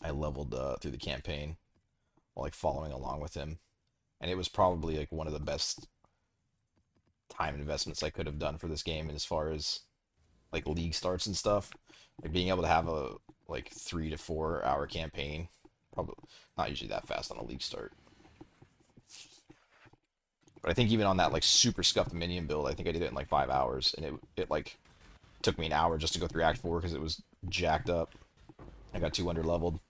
I leveled through the campaign while like following along with him, and it was probably like one of the best time investments I could have done for this game. And as far as like league starts and stuff, like being able to have a like 3 to 4 hour campaign, probably not usually that fast on a league start. But I think even on that like super scuffed minion build, I think I did it in like 5 hours, and it like took me an hour just to go through Act 4 because it was jacked up. I got 200 leveled.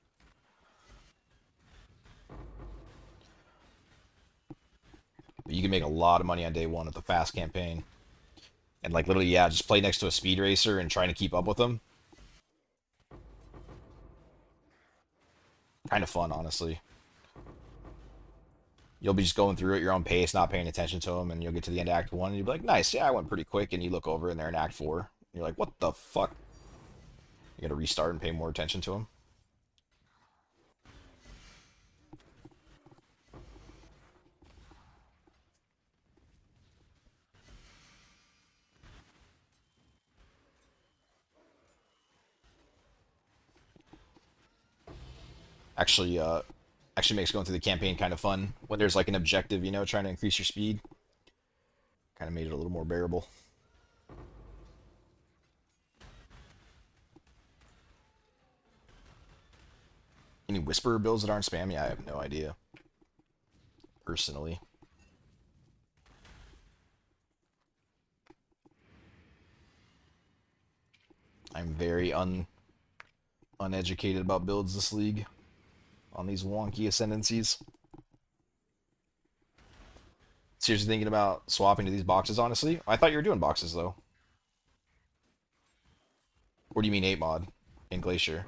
But you can make a lot of money on day one with a fast campaign. And like literally, yeah, just play next to a speed racer and trying to keep up with them. Kind of fun, honestly. You'll be just going through at your own pace, not paying attention to them, and you'll get to the end of Act 1, and you'll be like, nice, yeah, I went pretty quick, and you look over, and they're in Act 4. And you're like, what the fuck? You gotta restart and pay more attention to them. Actually, actually makes going through the campaign kind of fun when there's like an objective, trying to increase your speed. Kind of made it a little more bearable. Any Whisperer builds that aren't spammy? I have no idea, personally. I'm very uneducated about builds this league on these wonky ascendancies. Seriously thinking about swapping to these boxes, honestly? I thought you were doing boxes, though. Or do you mean 8 mod in Glacier?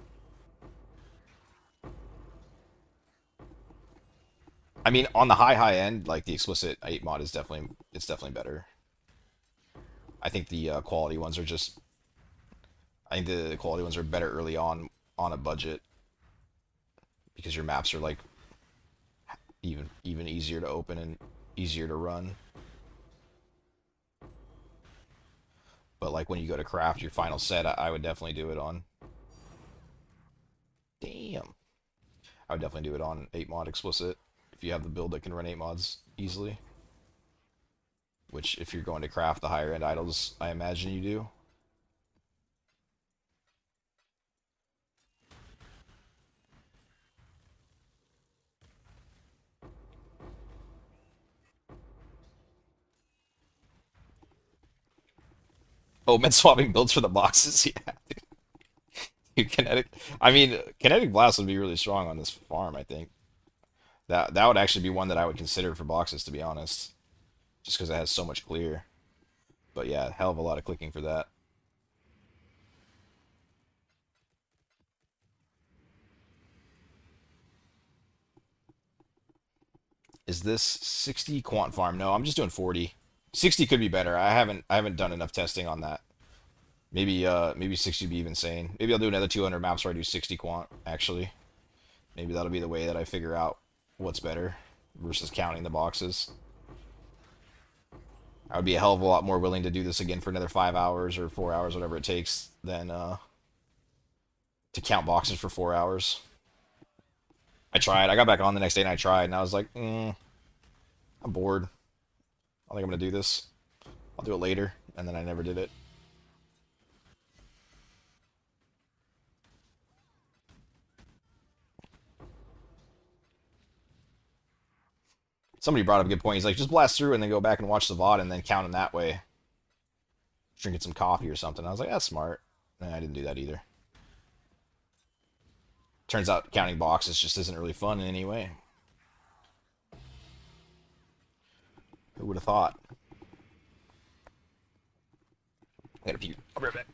I mean, on the high end, like the explicit 8 mod is definitely better. I think the quality ones are just I think the quality ones are better early on a budget because your maps are like even easier to open and easier to run. But like when you go to craft your final set, I would definitely do it on. Damn. I would definitely do it on 8 mod explicit if you have the build that can run 8 mods easily. Which, if you're going to craft the higher end idols, I imagine you do. Oh, men swapping builds for the boxes? Yeah. Kinetic. I mean, kinetic blast would be really strong on this farm. I think that would actually be one that I would consider for boxes, to be honest, just because it has so much clear. But yeah, hell of a lot of clicking for that. Is this 60 quant farm? No, I'm just doing 40. 60 could be better. I haven't done enough testing on that. Maybe 60 would be even sane. Maybe I'll do another 200 maps where I do 60 quant, actually. Maybe that'll be the way that I figure out what's better versus counting the boxes. I would be a hell of a lot more willing to do this again for another 5 hours or 4 hours, whatever it takes, than to count boxes for 4 hours. I tried. I got back on the next day and I tried, and I was like, I'm bored. I think I'm gonna do this. I'll do it later, and then I never did it. Somebody brought up a good point. He's like, just blast through and then go back and watch the VOD and then count them that way. Drinking some coffee or something. I was like, that's smart. Nah, I didn't do that either. Turns out counting boxes just isn't really fun in any way. Who would have thought? I gotta pee. I'll be right back.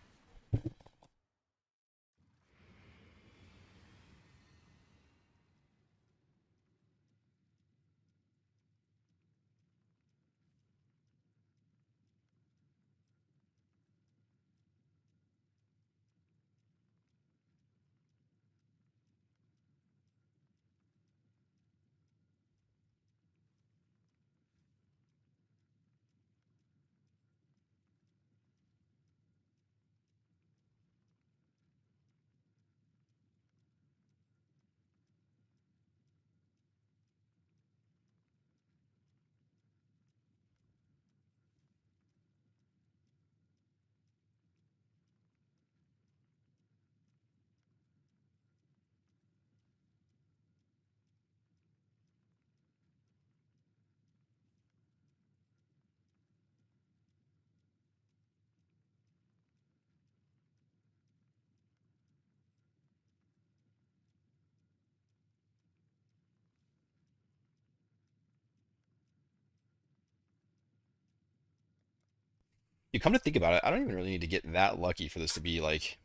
You come to think about it, I don't even really need to get that lucky for this to be like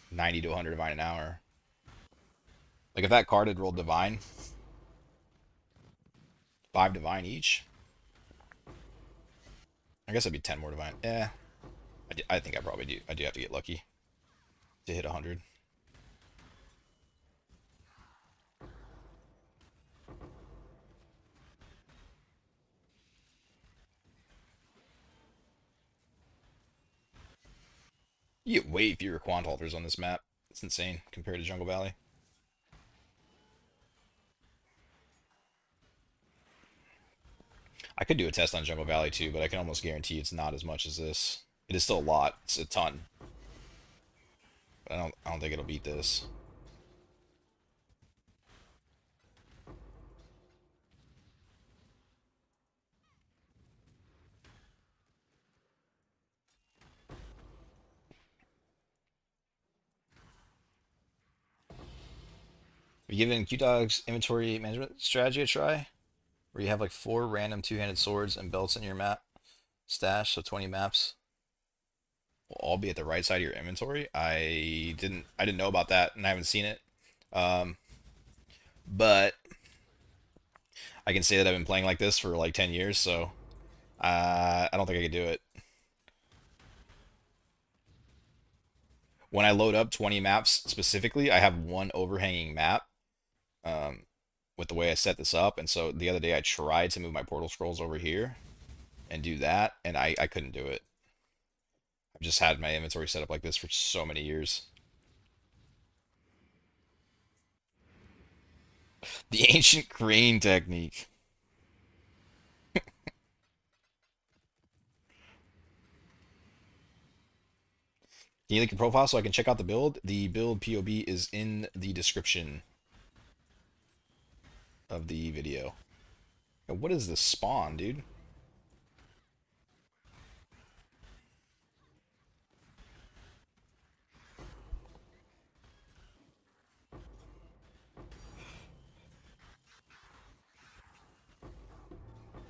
90 to 100 divine an hour. Like if that card had rolled divine, 5 divine each, I guess it'd be 10 more divine. Yeah, I think I probably do. I do have to get lucky to hit 100. You get way fewer quant halters on this map. It's insane compared to Jungle Valley. I could do a test on Jungle Valley too, but I can almost guarantee it's not as much as this. It is still a lot. It's a ton. But I don't think it'll beat this. Are you giving Q-Dog's inventory management strategy a try? Where you have like 4 random two-handed swords and belts in your map stash, so 20 maps will all be at the right side of your inventory. I didn't know about that and I haven't seen it. Um, but I can say that I've been playing like this for like 10 years, so I don't think I could do it. When I load up 20 maps specifically, I have one overhanging map um, with the way I set this up. And so the other day I tried to move my portal scrolls over here and do that, and I couldn't do it. I've just had my inventory set up like this for so many years. The ancient crane technique. Can you link your profile so I can check out the build? The build POB is in the description of the video. What is this spawn, dude?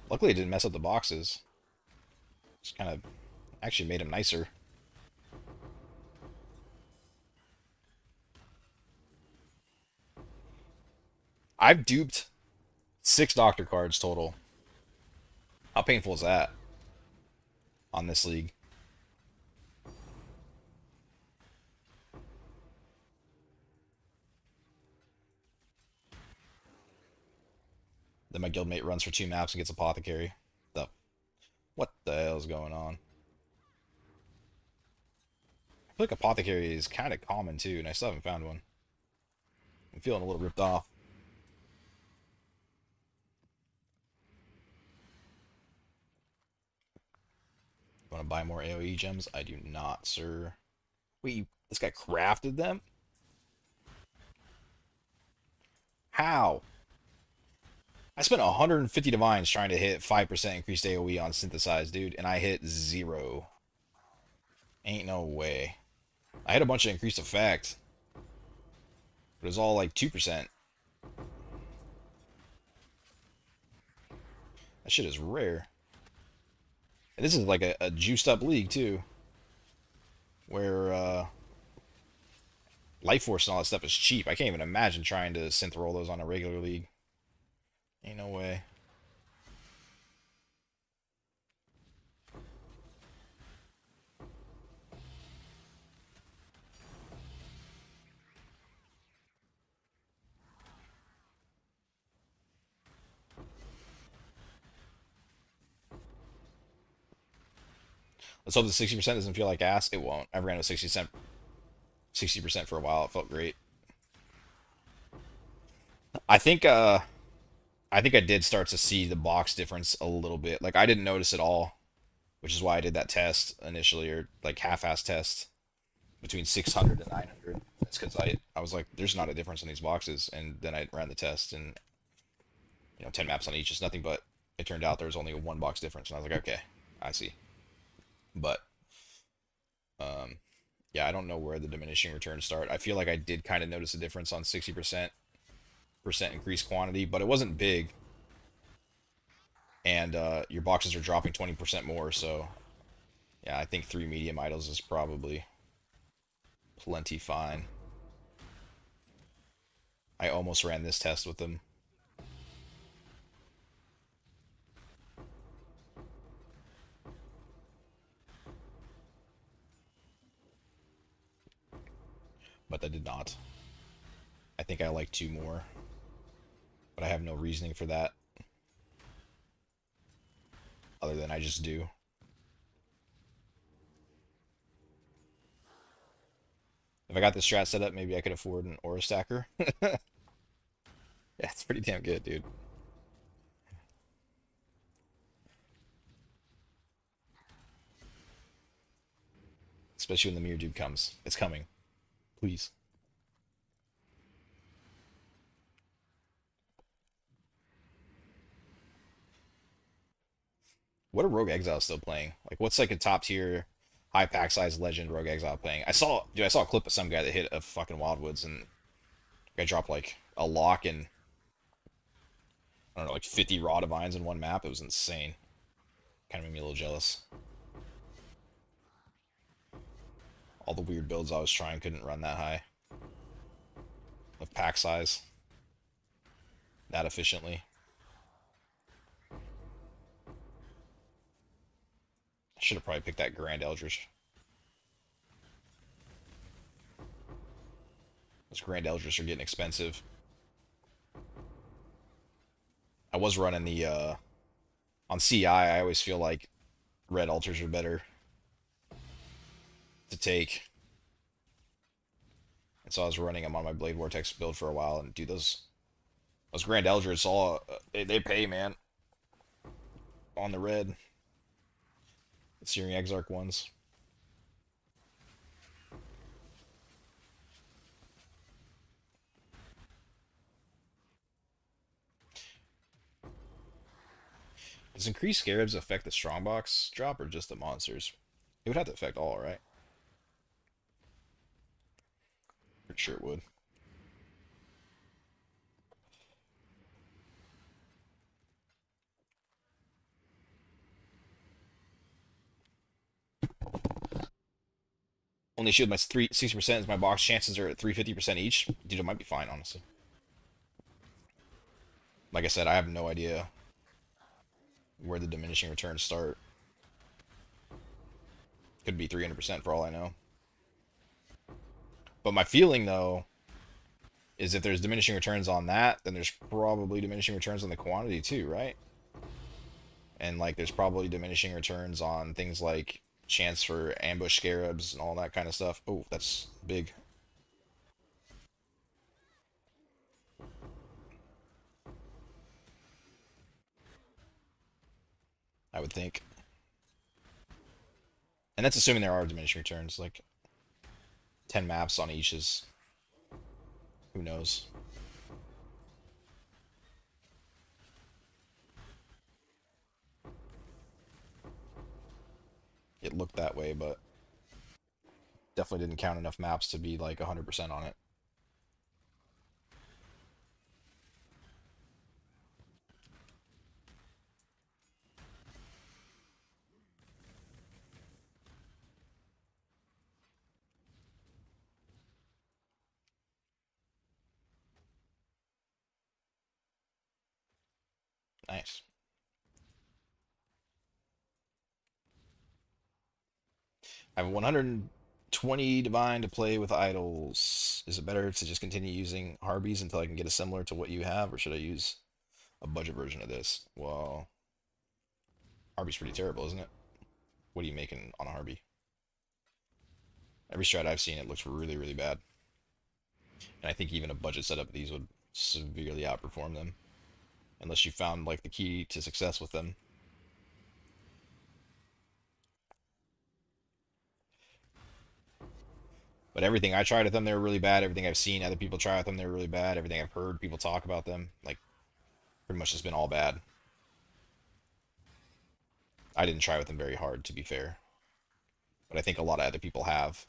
Luckily, it didn't mess up the boxes. Just kind of actually made them nicer. I've duped 6 doctor cards total. How painful is that on this league? Then my guildmate runs for 2 maps and gets apothecary. The what the hell is going on? I feel like apothecary is kind of common too, and I still haven't found one. I'm feeling a little ripped off. Want to buy more AoE gems? I do not, sir. Wait, this guy crafted them? How? I spent 150 divines trying to hit 5% increased AoE on synthesized, dude, and I hit 0. Ain't no way. I had a bunch of increased effect, but it was all like 2%. That shit is rare. And this is like a juiced up league too, where life force and all that stuff is cheap. I can't even imagine trying to synth roll those on a regular league. Ain't no way. Let's hope the 60% doesn't feel like ass. It won't. I've ran with 60% for a while. It felt great. I think I think I did start to see the box difference a little bit. Like I didn't notice it all, which is why I did that test initially, or like half-ass test between 600 and 900. It's because I was like, there's not a difference in these boxes, and then I ran the test, and 10 maps on each is nothing, but it turned out there was only a 1 box difference, and I was like, okay, I see. But um, yeah, I don't know where the diminishing returns start. I feel like I did kind of notice a difference on 60% increased quantity, but it wasn't big, and your boxes are dropping 20% more. So yeah, I think 3 medium idols is probably plenty fine. I almost ran this test with them. But I did not. I think I like 2 more, but I have no reasoning for that other than I just do. If I got this strat set up, maybe I could afford an aura stacker. Yeah, it's pretty damn good, dude. Especially when the mirror dude comes. It's coming. Please. What are Rogue Exile still playing? Like, what's like a top tier, high pack size legend Rogue Exile playing? I saw a clip of some guy that hit a fucking Wildwoods and guy dropped like a lock and I don't know, like 50 raw divines in one map. It was insane. Kind of made me a little jealous. All the weird builds I was trying couldn't run that high of pack size that efficiently. I should have probably picked that Grand Eldritch. Those Grand Eldritch are getting expensive. I was running the on CI. I always feel like red altars are better to take, and so I was running them on my Blade Vortex build for a while. And dude, those Grand Eldritch all they pay, man. On the red, the Searing Exarch ones. Does increased Scarabs affect the strongbox drop or just the monsters? It would have to affect all, right? Pretty sure it would. Only shield my 60% is my box. Chances are at 350% each. Dude, it might be fine, honestly. Like I said, I have no idea where the diminishing returns start. Could be 300% for all I know. But my feeling, though, is if there's diminishing returns on that, then there's probably diminishing returns on the quantity too, right? And like there's probably diminishing returns on things like chance for ambush scarabs and all that kind of stuff. Oh, that's big. I would think. And that's assuming there are diminishing returns. Like 10 maps on each is who knows. It looked that way, but definitely didn't count enough maps to be like 100% on it. Nice. I have 120 divine to play with idols. Is it better to just continue using Harbies until I can get a similar to what you have, or should I use a budget version of this? Well, Harby's pretty terrible, isn't it? What are you making on a Harby? Every strat I've seen, it looks really, really bad. And I think even a budget setup of these would severely outperform them. Unless you found like the key to success with them. But everything I tried with them, they were really bad. Everything I've seen other people try with them, they were really bad. Everything I've heard people talk about them, like pretty much has been all bad. I didn't try with them very hard, to be fair. But I think a lot of other people have.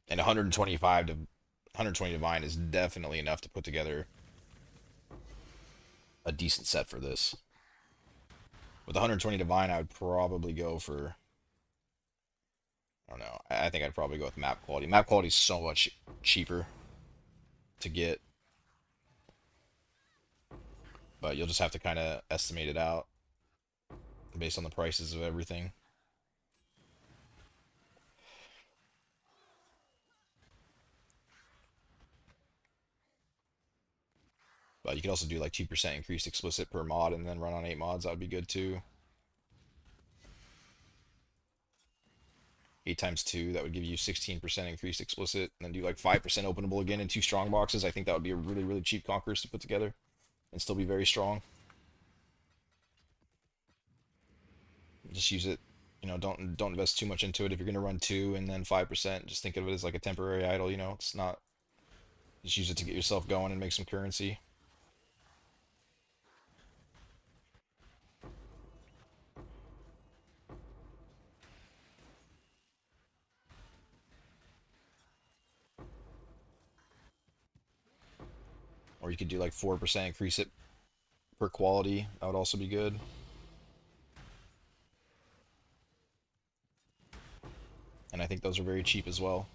And 125 to 120 divine is definitely enough to put together a decent set for this. With 120 divine, I would probably go for. I don't know. I think I'd probably go with map quality. Map quality is so much cheaper to get, but you'll just have to kind of estimate it out based on the prices of everything. But you could also do like 2% increased explicit per mod and then run on 8 mods. That would be good too. 8 times 2, that would give you 16% increased explicit. And then do like 5% openable again in 2 strong boxes. I think that would be a really, really cheap Conquerors to put together and still be very strong. Just use it. Don't invest too much into it. If you're gonna run 2 and then 5%, just think of it as like a temporary idle. It's not Just use it to get yourself going and make some currency. Or you could do like 4% increase it per quality. That would also be good. And I think those are very cheap as well.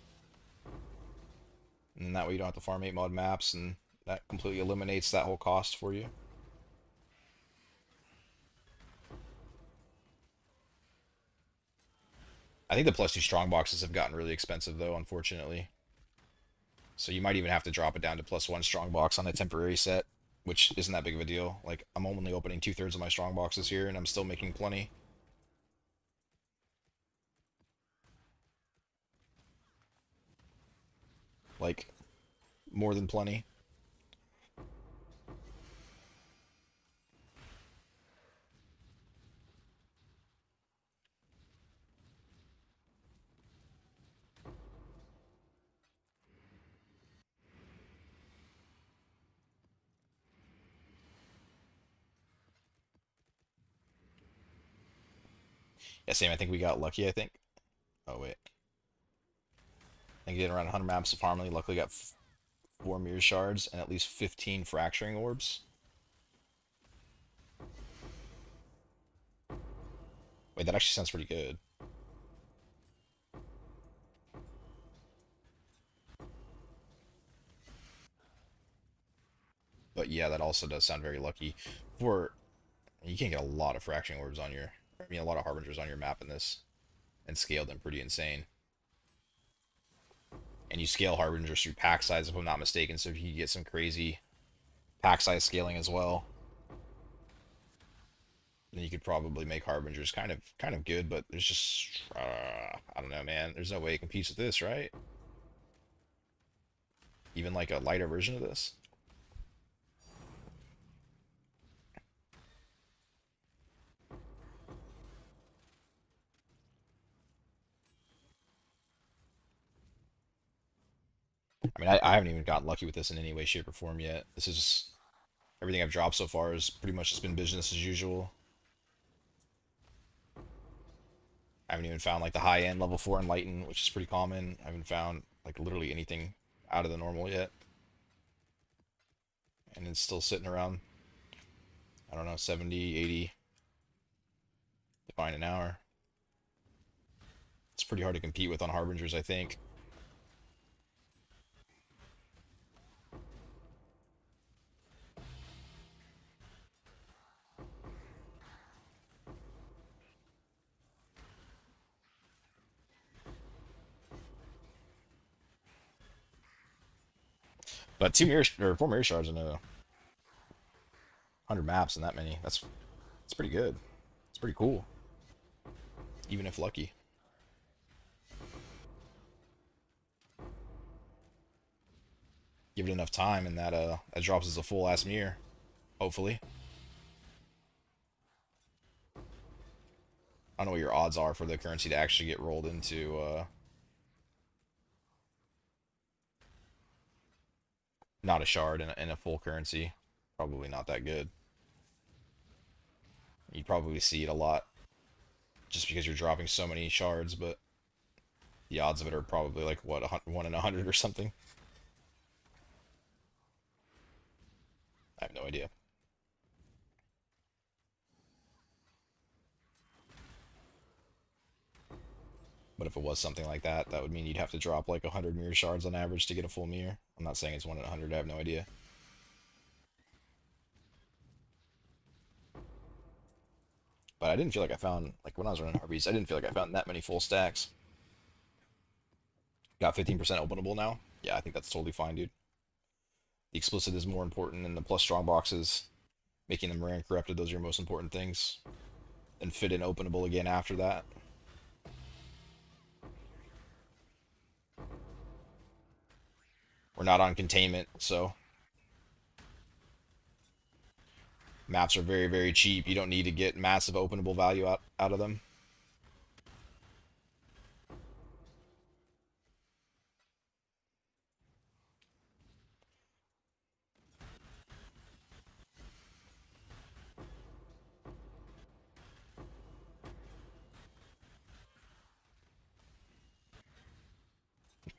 And that way you don't have to farm 8 mod maps, and that completely eliminates that whole cost for you. I think the +2 strong boxes have gotten really expensive though, unfortunately. So you might even have to drop it down to +1 strong box on a temporary set, which isn't that big of a deal. Like, I'm only opening 2/3 of my strong boxes here, and I'm still making plenty. Like, more than plenty. Yeah, same. I think we got lucky, I think. Oh, wait. I think we did around 100 maps of Harmony. Luckily got 4 mirror shards and at least 15 fracturing orbs. Wait, that actually sounds pretty good. But yeah, that also does sound very lucky. For You can get a lot of fracturing orbs on your, I mean, a lot of harbingers on your map in this, and scale them pretty insane. And you scale harbingers through pack size, if I'm not mistaken. So if you get some crazy pack size scaling as well, then you could probably make harbingers kind of good. But there's just I don't know, man. There's no way it competes with this, right? Even like a lighter version of this. I mean, I haven't even gotten lucky with this in any way, shape, or form yet. This is just, everything I've dropped so far has pretty much just been business as usual. I haven't even found like the high end level 4 Enlighten, which is pretty common. I haven't found like literally anything out of the normal yet. And it's still sitting around, I don't know, 70, 80 to find an hour. It's pretty hard to compete with on Harbingers, I think. But 4 mirror shards in 100 maps and that many. That's pretty good. It's pretty cool, even if lucky. Give it enough time, and that drops as a full ass mirror, hopefully. I don't know what your odds are for the currency to actually get rolled into not a shard in a full currency. Probably not that good. You'd probably see it a lot just because you're dropping so many shards, but the odds of it are probably like what, 1 in 100 or something. I have no idea. But if it was something like that, that would mean you'd have to drop like 100 mirror shards on average to get a full mirror. I'm not saying it's 1 in 100. I have no idea. But I didn't feel like I found, like when I was running Harpies, I didn't feel like I found that many full stacks. Got 15% openable now. Yeah, I think that's totally fine, dude. The explicit is more important than the plus strong boxes. Making them rare and corrupted, those are your most important things. And fit in openable again after that. We're not on containment, so maps are very, very cheap. You don't need to get massive openable value out of them.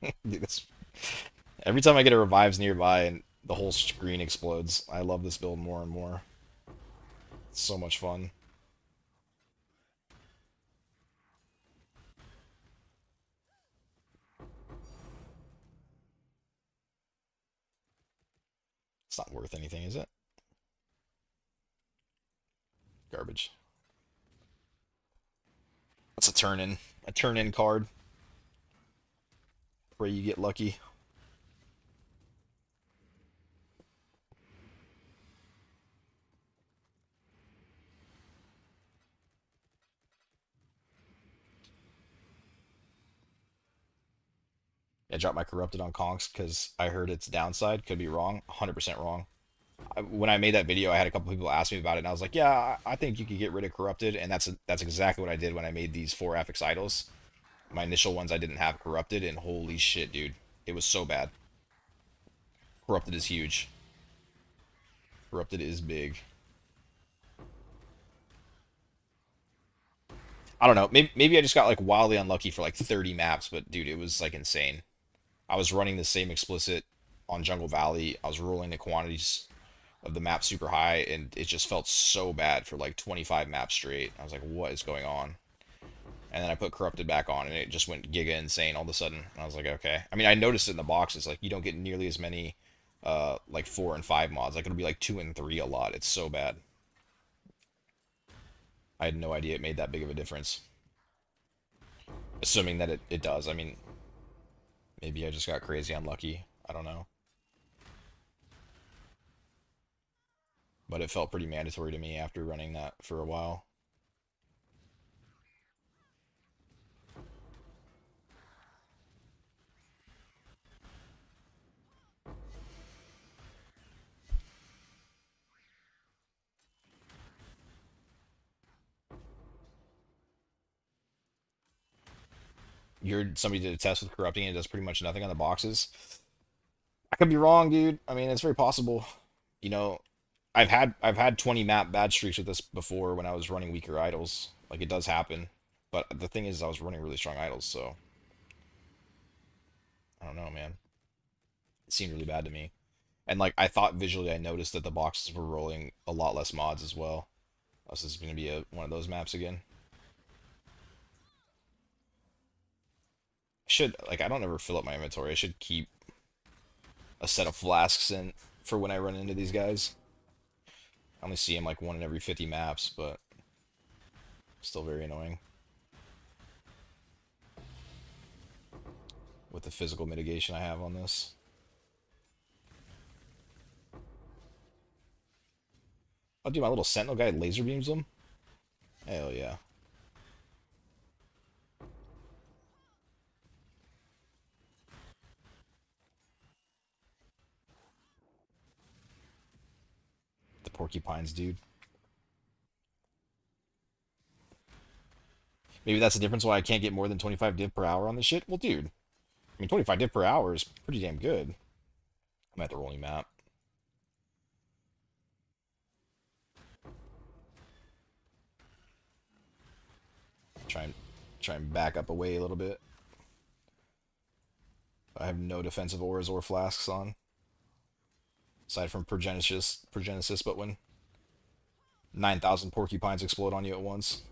Dude, every time I get a revives nearby and the whole screen explodes, I love this build more and more. It's so much fun. It's not worth anything, is it? Garbage. That's a turn in card. Pray you get lucky. I dropped my corrupted on Kongs because I heard its downside. Could be wrong. 100% wrong. When I made that video, I had a couple people ask me about it, and I was like, "Yeah, I think you could get rid of corrupted," and that's exactly what I did when I made these four Affix idols. My initial ones I didn't have corrupted, and holy shit, dude, it was so bad. Corrupted is huge. Corrupted is big. I don't know. Maybe I just got like wildly unlucky for like 30 maps, but dude, it was like insane. I was running the same explicit on Jungle Valley. I was rolling the quantities of the map super high, and it just felt so bad for like 25 maps straight. I was like, what is going on? And then I put corrupted back on, and it just went giga insane all of a sudden. And I was like, okay. I mean, I noticed it in the boxes, like you don't get nearly as many like 4 and 5 mods. Like it'll be like 2 and 3 a lot. It's so bad. I had no idea it made that big of a difference. Assuming that it does. I mean, maybe I just got crazy unlucky. I don't know. But it felt pretty mandatory to me after running that for a while. You heard somebody did a test with corrupting and it does pretty much nothing on the boxes. I could be wrong, dude. I mean, it's very possible. You know, I've had 20 map bad streaks with this before when I was running weaker idols. Like it does happen. But the thing is I was running really strong idols, so I don't know, man. It seemed really bad to me. And like I thought visually I noticed that the boxes were rolling a lot less mods as well. This is gonna be one of those maps again. I don't ever fill up my inventory. I should keep a set of flasks in for when I run into these guys. I only see them like one in every 50 maps, but still very annoying with the physical mitigation I have on this. Oh, dude, my little sentinel guy laser beams them. Hell yeah. The porcupines, dude. Maybe that's the difference why I can't get more than 25 div per hour on this shit. Well, dude, I mean, 25 div per hour is pretty damn good. I'm at the rolling map. Try and try and back up away a little bit. I have no defensive auras or flasks on, aside from Progenesis. But when 9,000 porcupines explode on you at once,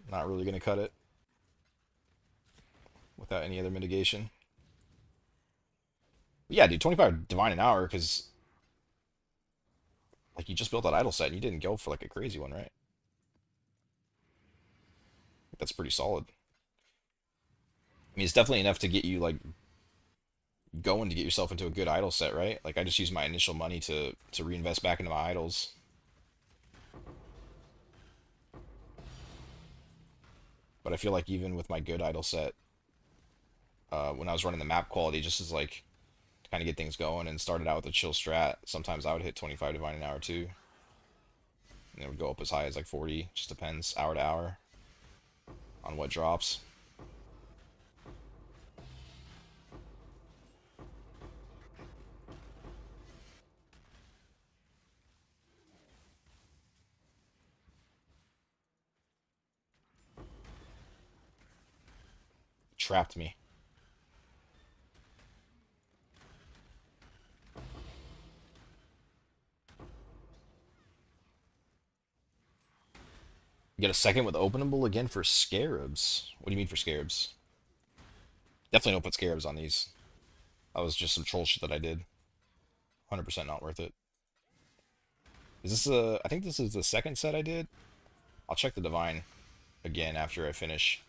not really gonna cut it without any other mitigation. But yeah, dude, 25 divine an hour because like you just built that idol set and you didn't go for like a crazy one, right? That's pretty solid. I mean, it's definitely enough to get you like going to get yourself into a good idol set, right? Like I just use my initial money to reinvest back into my idols. But I feel like even with my good idol set, when I was running the map quality, just as like to kind of get things going and started out with a chill strat, sometimes I would hit 25 divine an hour too. And it would go up as high as like 40. Just depends hour to hour on what drops. Trapped me. get a second with Openable Again for Scarabs. What do you mean for Scarabs? Definitely don't put Scarabs on these. That was just some troll shit that I did. 100% not worth it. Is this a... I think this is the second set I did. I'll check the Divine again after I finish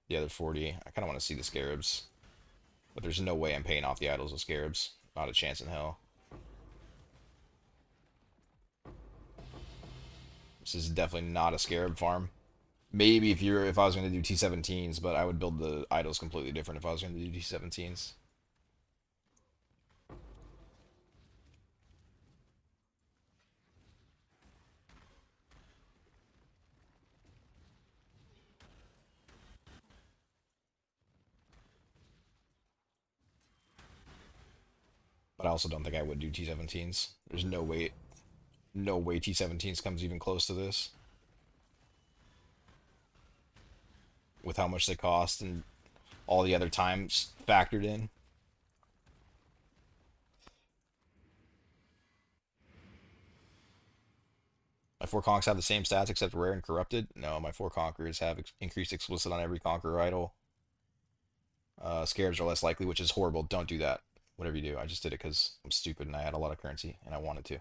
the other 40. I kind of want to see the Scarabs. But there's no way I'm paying off the idols with Scarabs. Not a chance in hell. This is definitely not a Scarab farm. Maybe if I was going to do T17s, but I would build the idols completely different if I was going to do T17s. But I also don't think I would do T17s. There's no way T17s comes even close to this. With how much they cost and all the other times factored in. My 4 conks have the same stats except rare and corrupted. No, my 4 conquerors have increased explicit on every conqueror idol. Scarabs are less likely, which is horrible. Don't do that. Whatever you do. I just did it because I'm stupid and I had a lot of currency and I wanted to.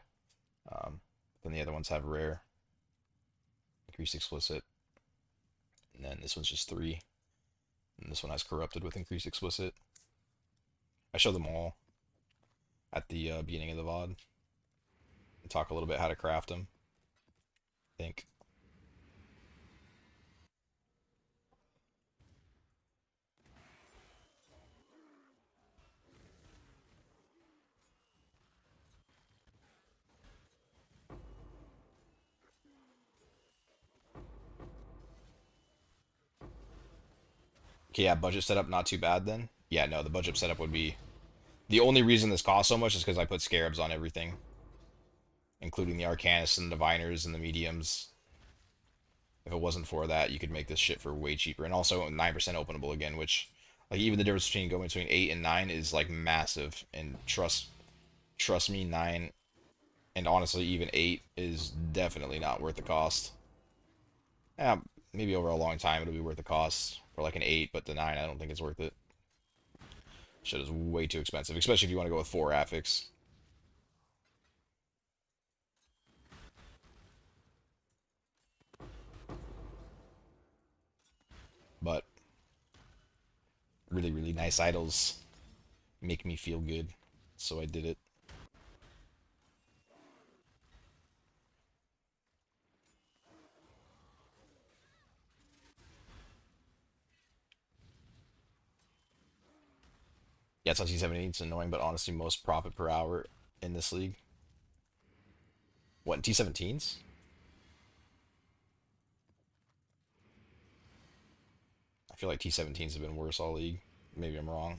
Then the other ones have rare, increased explicit, and then this one's just 3. And this one has corrupted with increased explicit. I show them all at the beginning of the VOD. And talk a little bit how to craft them. I think. Okay, yeah, budget setup not too bad then. Yeah, no, the budget setup would be... The only reason this costs so much is because I put Scarabs on everything. Including the Arcanists and the Diviners and the Mediums. If it wasn't for that, you could make this shit for way cheaper. And also 9% openable again, which... Like, even the difference between going between 8 and 9 is, like, massive. And trust me, 9... And honestly, even 8 is definitely not worth the cost. Yeah, maybe over a long time it'll be worth the cost for like an 8, but the 9 I don't think it's worth it. Shit is way too expensive, especially if you want to go with 4 Affix. But really, really nice idols make me feel good, so I did it. Yeah, it's on T17. It's annoying, but honestly, most profit per hour in this league. What, in T17s? I feel like T17s have been worse all league. Maybe I'm wrong.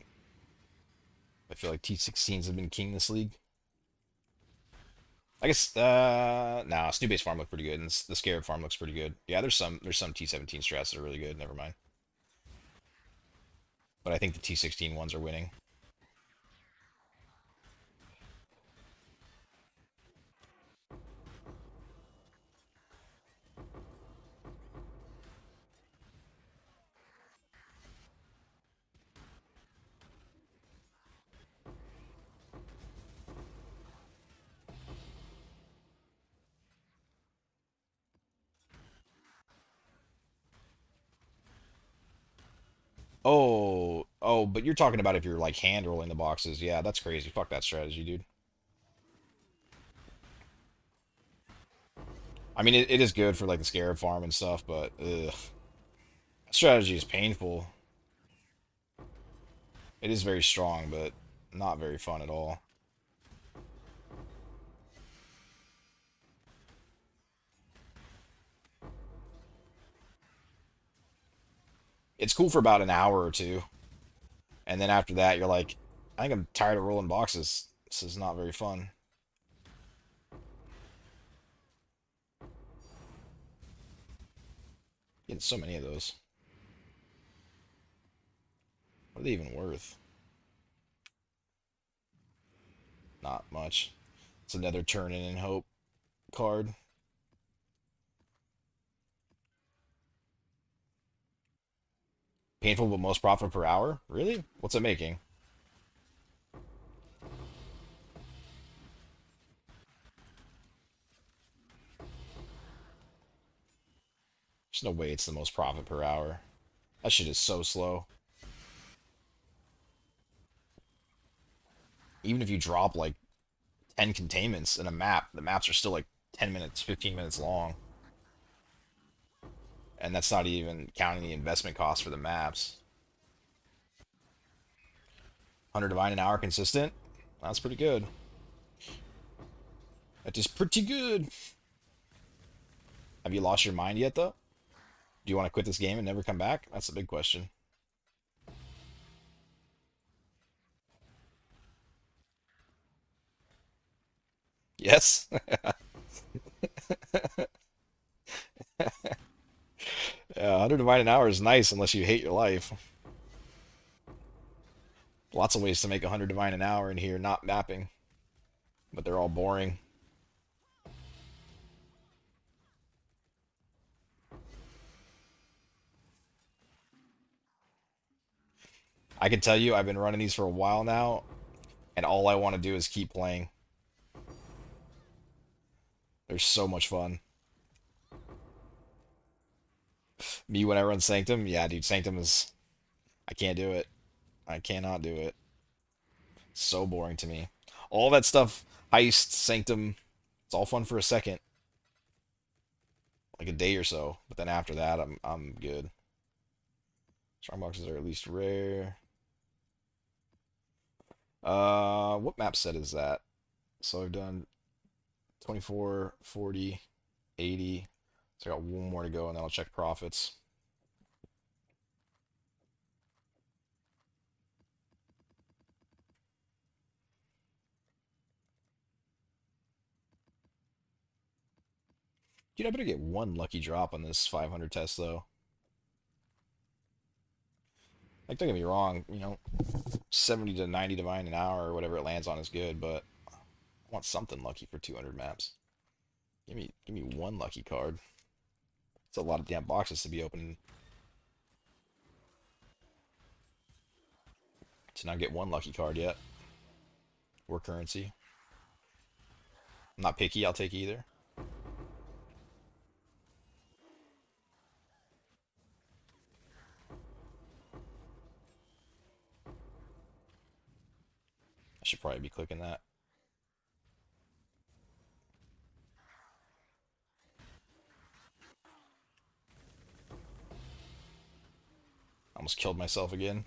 I feel like T16s have been king this league. I guess nah, Snoop Base farm looked pretty good, and the Scarab farm looks pretty good. Yeah, there's some T17 strats that are really good. Never mind. But I think the T16 ones are winning. Oh, but you're talking about if you're like hand rolling the boxes. Yeah, that's crazy. Fuck that strategy, dude. I mean, it is good for like the Scarab farm and stuff, but ugh. Strategy is painful. It is very strong, but not very fun at all. It's cool for about an hour or two, and then after that, you're like, I think I'm tired of rolling boxes. This is not very fun. Getting so many of those. What are they even worth? Not much. It's another turn in and hope card. Painful but most profit per hour? Really? What's it making? There's no way it's the most profit per hour. That shit is so slow. Even if you drop like 10 containments in a map, the maps are still like 10 minutes, 15 minutes long. And that's not even counting the investment cost for the maps. 100 divine an hour consistent? That's pretty good. That is pretty good. Have you lost your mind yet, though? Do you want to quit this game and never come back? That's the big question. Yes? Yeah, 100 divine an hour is nice unless you hate your life. Lots of ways to make 100 divine an hour in here not mapping, but they're all boring. I can tell you, I've been running these for a while now, and all I want to do is keep playing. They're so much fun. Me when I run Sanctum, yeah, dude, Sanctum is. I can't do it. I cannot do it. So boring to me. All that stuff, heist, Sanctum, it's all fun for a second, like a day or so. But then after that, I'm good. Strongboxes are at least rare. What map set is that? So I've done 24, 40, 80. So I got one more to go, and then I'll check profits. Dude, I better get one lucky drop on this 500 test, though. Like, don't get me wrong, 70 to 90 divine an hour or whatever it lands on is good, but I want something lucky for 200 maps. Give me one lucky card. It's a lot of damn boxes to be opening to not get one lucky card yet. Or currency. I'm not picky, I'll take either. I should probably be clicking that. I almost killed myself again.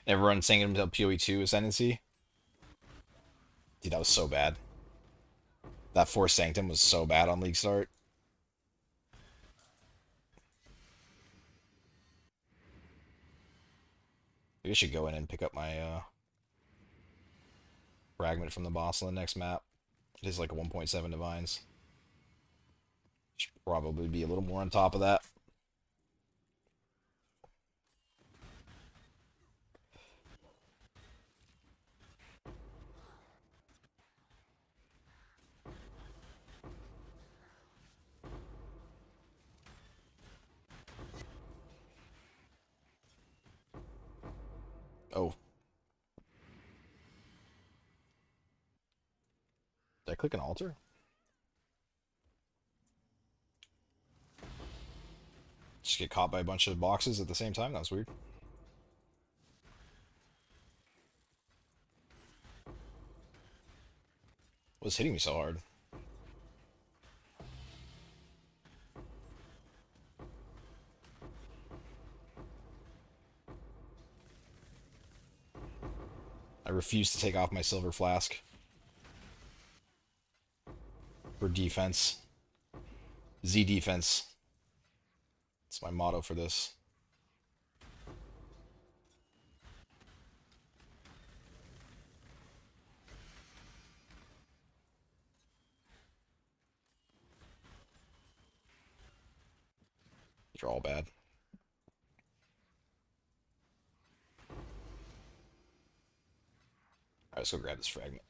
Everyone saying until POE 2 Ascendancy. Dude, that was so bad. That Force Sanctum was so bad on League Start. Maybe I should go in and pick up my fragment from the boss on the next map. It is like a 1.7 divines. Should probably be a little more on top of that. Oh. Did I click an altar? Just get caught by a bunch of boxes at the same time? That was weird. What was hitting me so hard? I refuse to take off my silver flask. For defense. Z defense. It's my motto for this. These are all bad. Alright, let's go grab this fragment.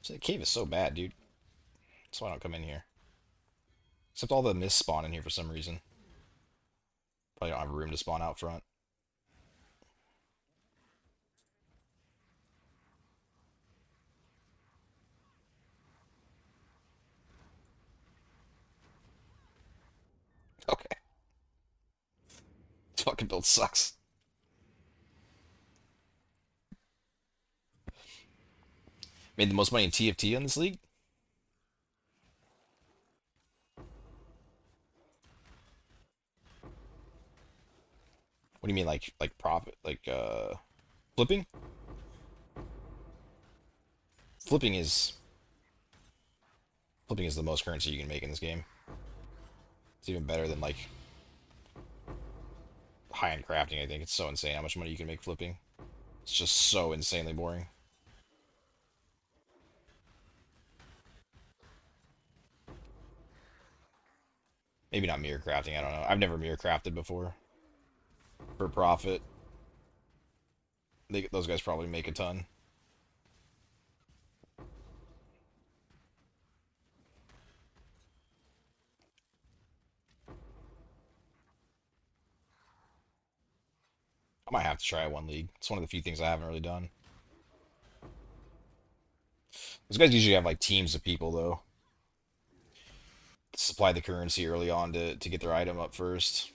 So the cave is so bad, dude. That's why I don't come in here. Except all the mist spawn in here for some reason. Probably don't have room to spawn out front. Okay. This fucking build sucks. Made the most money in TFT on this league? What do you mean, like profit? Like flipping? Flipping is flipping is the most currency you can make in this game. It's even better than like high-end crafting, I think. It's so insane how much money you can make flipping. It's just so insanely boring. Maybe not mirror crafting, I don't know. I've never mirror crafted before. For profit. Those guys probably make a ton. I might have to try one league. It's one of the few things I haven't really done. Those guys usually have like teams of people though. Supply the currency early on to get their item up first.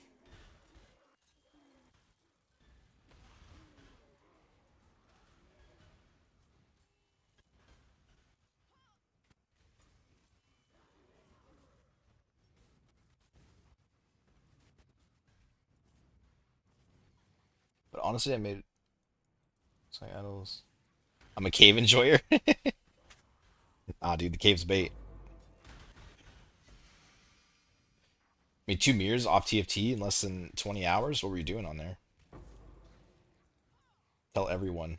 But honestly, I made idols. I'm a cave enjoyer. Ah, dude, the cave's bait. I mean, 2 mirrors off TFT in less than 20 hours? What were you doing on there? Tell everyone.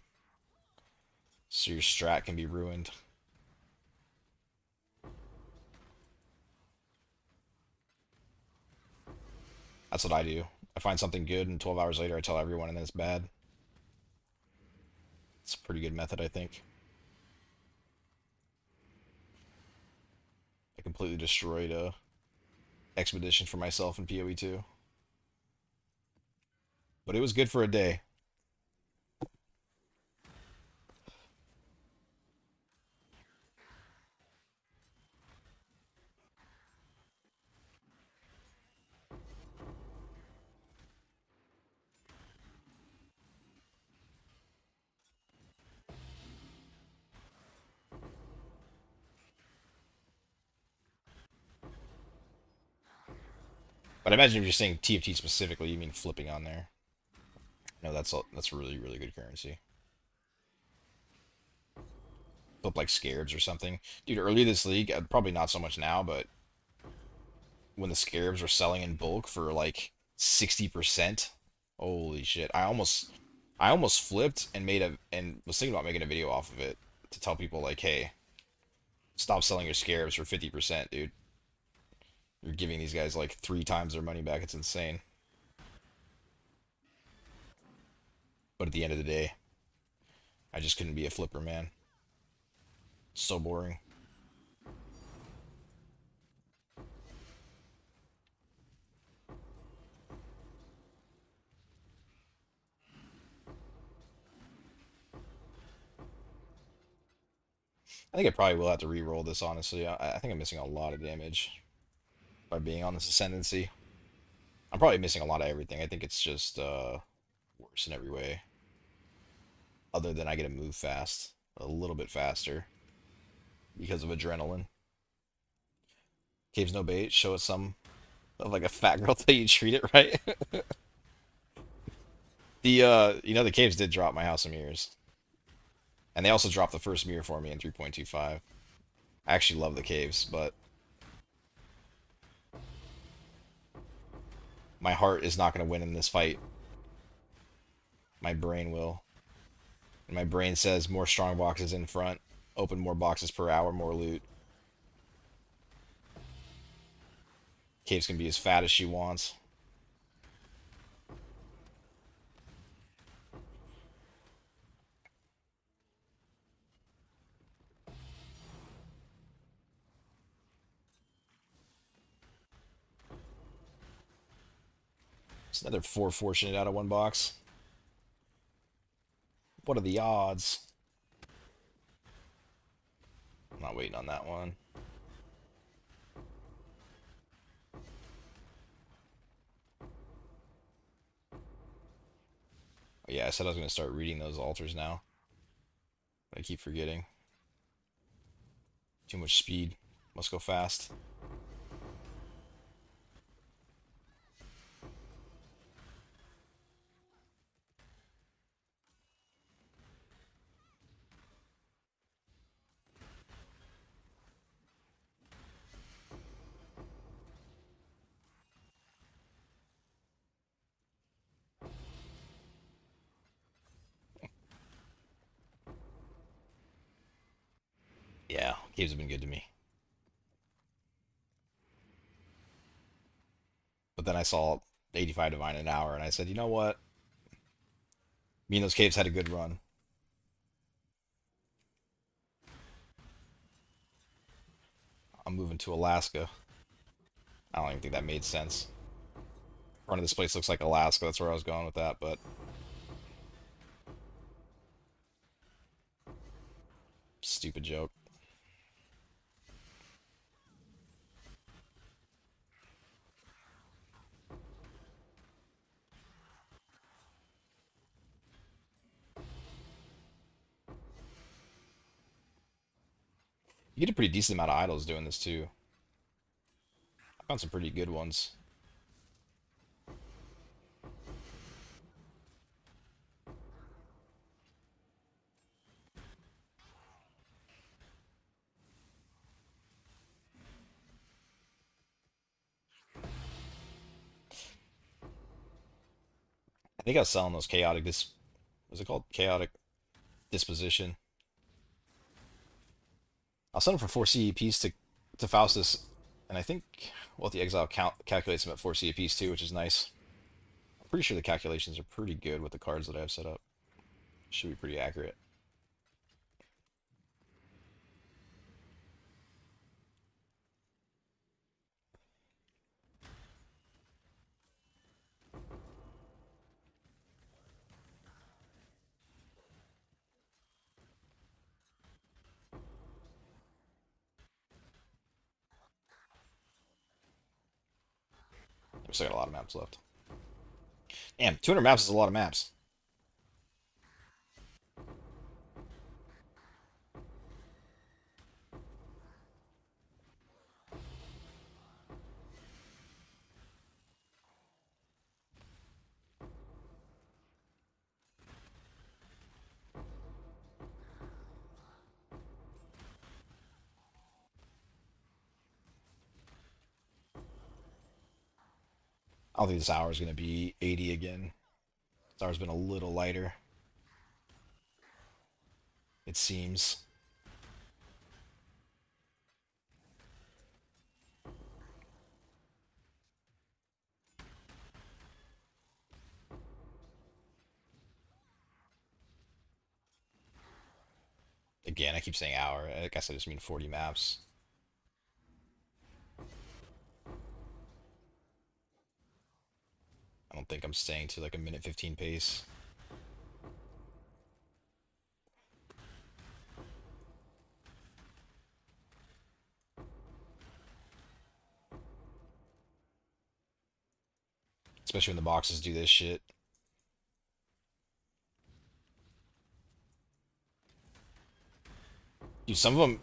So your strat can be ruined. That's what I do. I find something good, and 12 hours later I tell everyone, and then it's bad. It's a pretty good method, I think. I completely destroyed a expedition for myself in POE 2. But it was good for a day. But I imagine if you're saying TFT specifically, you mean flipping on there. No, that's really, really good currency. Flip like Scarabs or something. Dude, earlier this league, probably not so much now, but when the Scarabs were selling in bulk for like 60%, holy shit. I almost flipped and was thinking about making a video off of it to tell people like, hey, stop selling your Scarabs for 50%, dude. You're giving these guys like 3 times their money back. It's insane. But at the end of the day, I just couldn't be a flipper, man. So boring. I think I probably will have to re-roll this, honestly. I think I'm missing a lot of damage by being on this ascendancy. I'm probably missing a lot of everything. I think it's just worse in every way. Other than I get to move fast. A little bit faster. Because of adrenaline. Cave's no bait. Show us some of like a fat girl till you treat it right. The caves did drop my House of Mirrors. And they also dropped the first mirror for me in 3.25. I actually love the caves, but my heart is not going to win in this fight. My brain will. And my brain says more strong boxes in front. Open more boxes per hour, more loot. Caves can be as fat as she wants. It's another 4 fortunate out of 1 box. What are the odds? I'm not waiting on that one. Oh, yeah, I said I was going to start reading those altars now. But I keep forgetting. Too much speed. Must go fast. Yeah, caves have been good to me. But then I saw 85 Divine an hour, and I said, you know what? Me and those caves had a good run. I'm moving to Alaska. I don't even think that made sense. Front of this place looks like Alaska. That's where I was going with that, but stupid joke. You get a pretty decent amount of idols doing this too. I found some pretty good ones. I think I was selling those chaotic was it called chaotic disposition? I'll send them for 4 CEPs to Faustus, and I think well the exile count calculates them at 4 CEPs too, which is nice. I'm pretty sure the calculations are pretty good with the cards that I have set up. Should be pretty accurate. We still got a lot of maps left. Damn, 200 maps is a lot of maps. I don't think this hour is going to be 80 again. This hour's been a little lighter, it seems. Again, I keep saying hour. I guess I just mean 40 maps. I don't think I'm staying to like a minute 15 pace. Especially when the boxes do this shit. Dude, some of them.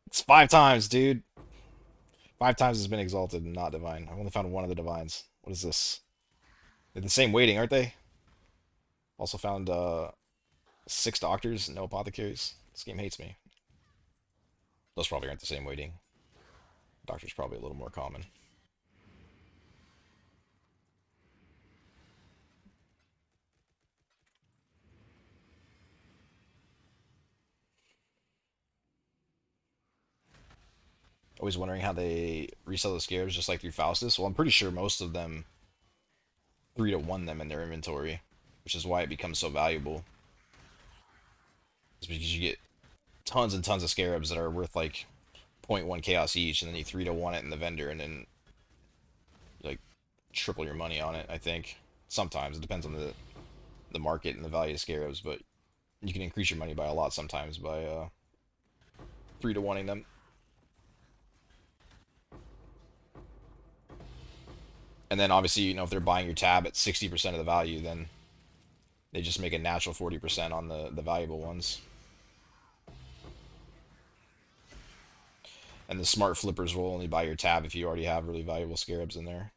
It's 5 times, dude. 5 times has been exalted and not divine. I've only found one of the divines. What is this? They're the same weighting, aren't they? Also found 6 doctors, no apothecaries. This game hates me. Those probably aren't the same weighting. Doctor's probably a little more common. Always wondering how they resell the Scarabs just like through Faustus. Well, I'm pretty sure most of them 3-to-1 them in their inventory, which is why it becomes so valuable. It's because you get tons and tons of Scarabs that are worth like zero point 0.1 chaos each, and then you 3-to-1 it in the vendor, and then you like triple your money on it. I think sometimes it depends on the market and the value of Scarabs, but you can increase your money by a lot sometimes by 3-to-1ing them. And then obviously, if they're buying your tab at 60% of the value, then they just make a natural 40% on the valuable ones. And the smart flippers will only buy your tab if you already have really valuable Scarabs in there.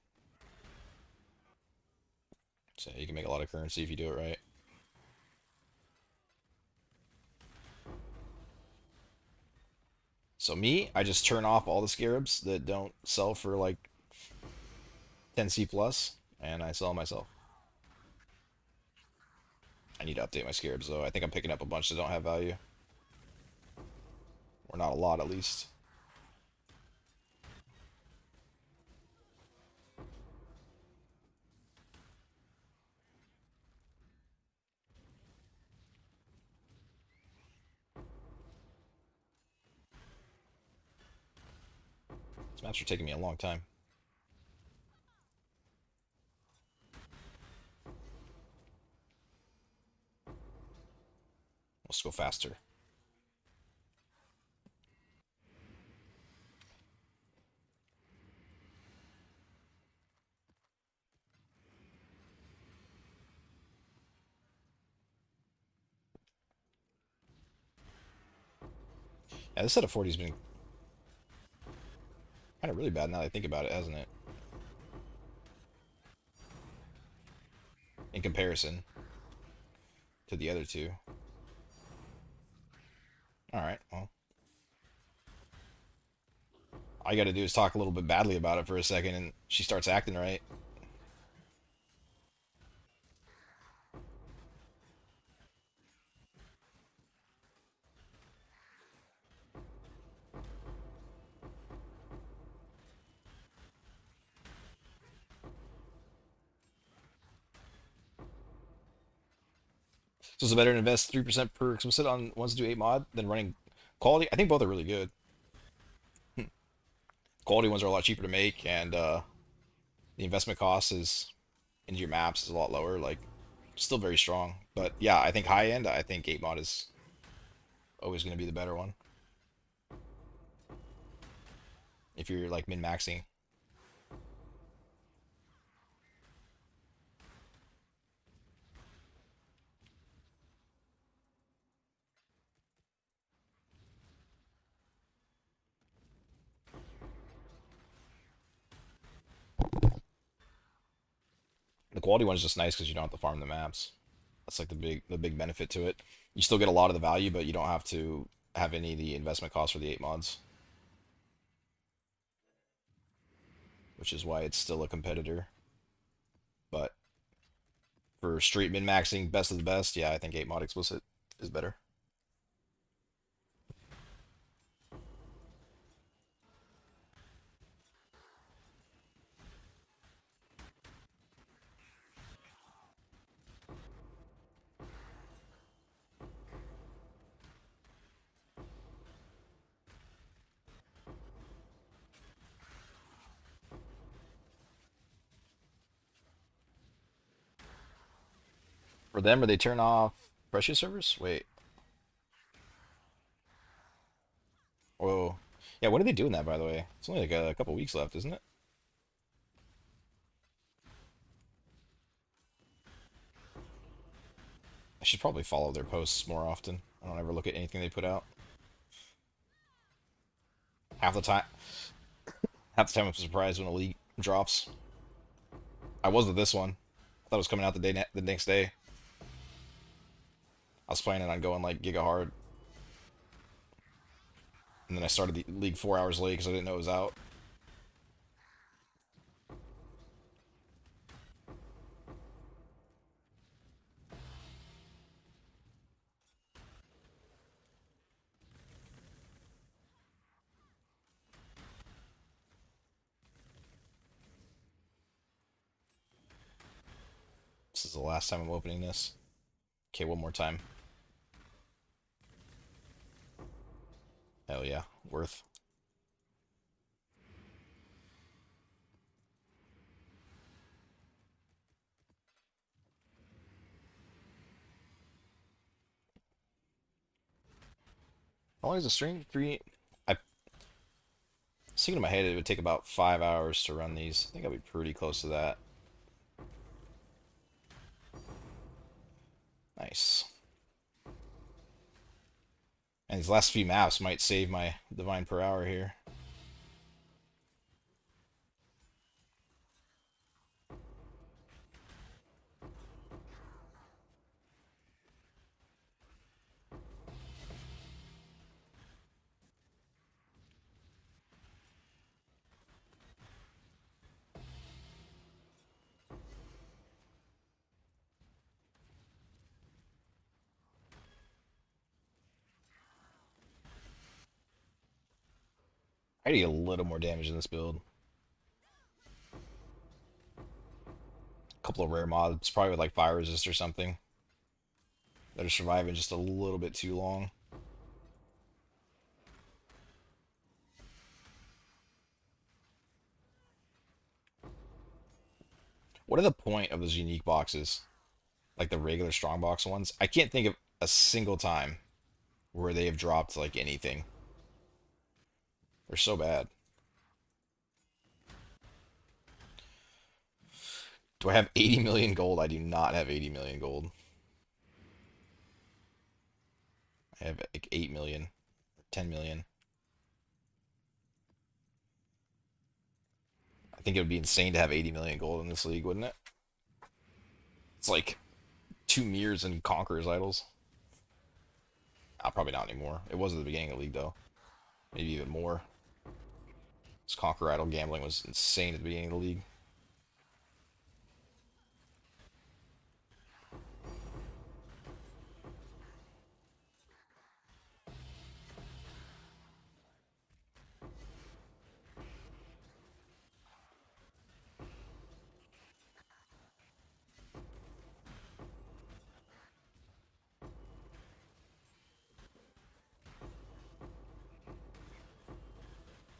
So you can make a lot of currency if you do it right. So me, I just turn off all the Scarabs that don't sell for like 10C plus, and I sell them myself. I need to update my Scarabs though. I think I'm picking up a bunch that don't have value. Or not a lot at least. These maps are taking me a long time. Let's go faster. Yeah, this set of 40's been kind of really bad now that I think about it, hasn't it? In comparison to the other two. Alright, well. All you gotta do is talk a little bit badly about it for a second and she starts acting right. So is it better to invest 3% per explicit on ones to do 8 mod than running quality? I think both are really good. Quality ones are a lot cheaper to make, and the investment cost is into your maps is a lot lower. Like, still very strong. But yeah, I think high end, I think 8 mod is always going to be the better one. If you're like min maxing. The quality one is just nice because you don't have to farm the maps. That's like the big benefit to it. You still get a lot of the value, but you don't have to have any of the investment costs for the 8 mods, which is why it's still a competitor. But for straight min maxing, best of the best, yeah, I think 8 mod explicit is better. For them, or they turn off Phrecia servers? Wait. Whoa. Yeah, when are they doing that, by the way? It's only like a couple weeks left, isn't it? I should probably follow their posts more often. I don't ever look at anything they put out. Half the time, half the time I'm surprised when a league drops. I was with this one. I thought it was coming out the next day. I was planning on going like Giga Hard, and then I started the league 4 hours late because I didn't know it was out. This is the last time I'm opening this. Okay, one more time. Hell yeah, worth. How long is the stream? Three. I was thinking in my head it would take about 5 hours to run these. I think I'll be pretty close to that. Nice. And these last few maps might save my divine per hour here. I need a little more damage in this build. A couple of rare mods, probably with like fire resist or something, that are surviving just a little bit too long. What are the point of those unique boxes? Like the regular strongbox ones? I can't think of a single time where they have dropped like anything. They're so bad. Do I have 80 million gold? I do not have 80 million gold. I have like 8 million, 10 million. I think it would be insane to have 80 million gold in this league, wouldn't it? It's like two mirrors and conquerors idols. Probably not anymore. It was at the beginning of the league though. Maybe even more. This conqueror idol gambling was insane at the beginning of the league.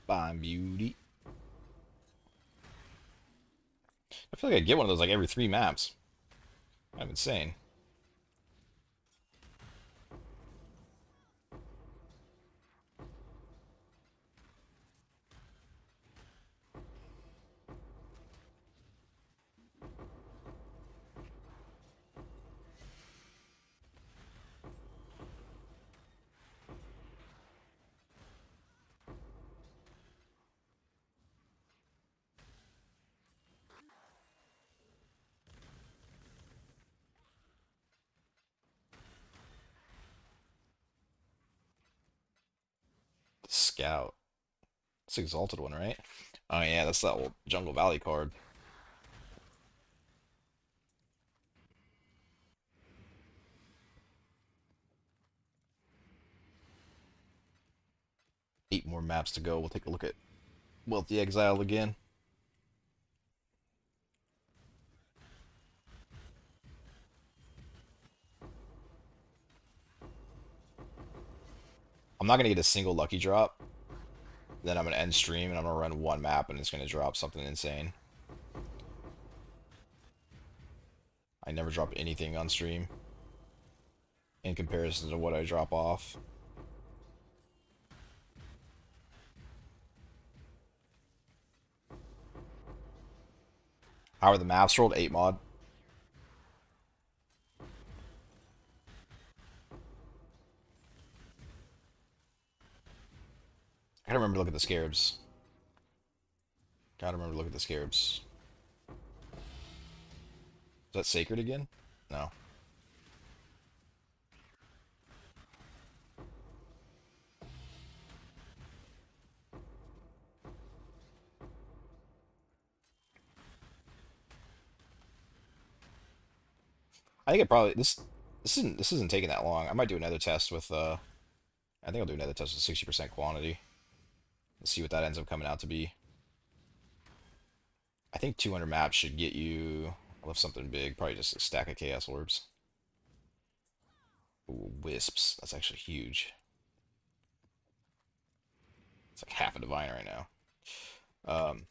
Fine beauty. I feel like I get one of those like every 3 maps. I'm insane. Scout. It's Exalted one, right? Oh yeah, that's that old Jungle Valley card. Eight more maps to go. We'll take a look at Wealthy Exile again. I'm not gonna get a single lucky drop. Then I'm gonna end stream and I'm gonna run one map and it's gonna drop something insane. I never drop anything on stream in comparison to what I drop off. How are the maps rolled? 8 mod. I gotta remember to look at the Scarabs. Gotta remember to look at the Scarabs. Is that Sacred again? No. I think it probably this isn't taking that long. I might do another test with I think I'll do another test with 60% quantity and see what that ends up coming out to be. I think 200 maps should get you. I left something big, probably just a stack of chaos orbs. Ooh, wisps. That's actually huge. It's like half a divine right now. Um,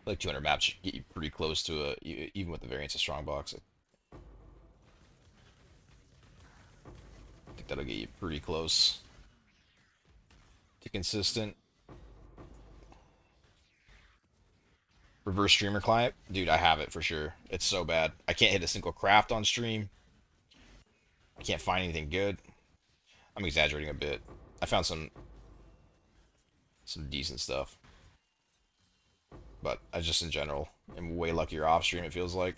like 200 maps should get you pretty close to even with the variance of strongbox. I think that'll get you pretty close to consistent. Reverse streamer client, dude, I have it for sure. It's so bad. I can't hit a single craft on stream. I can't find anything good. I'm exaggerating a bit. I found some decent stuff, but I just in general am way luckier off stream. It feels like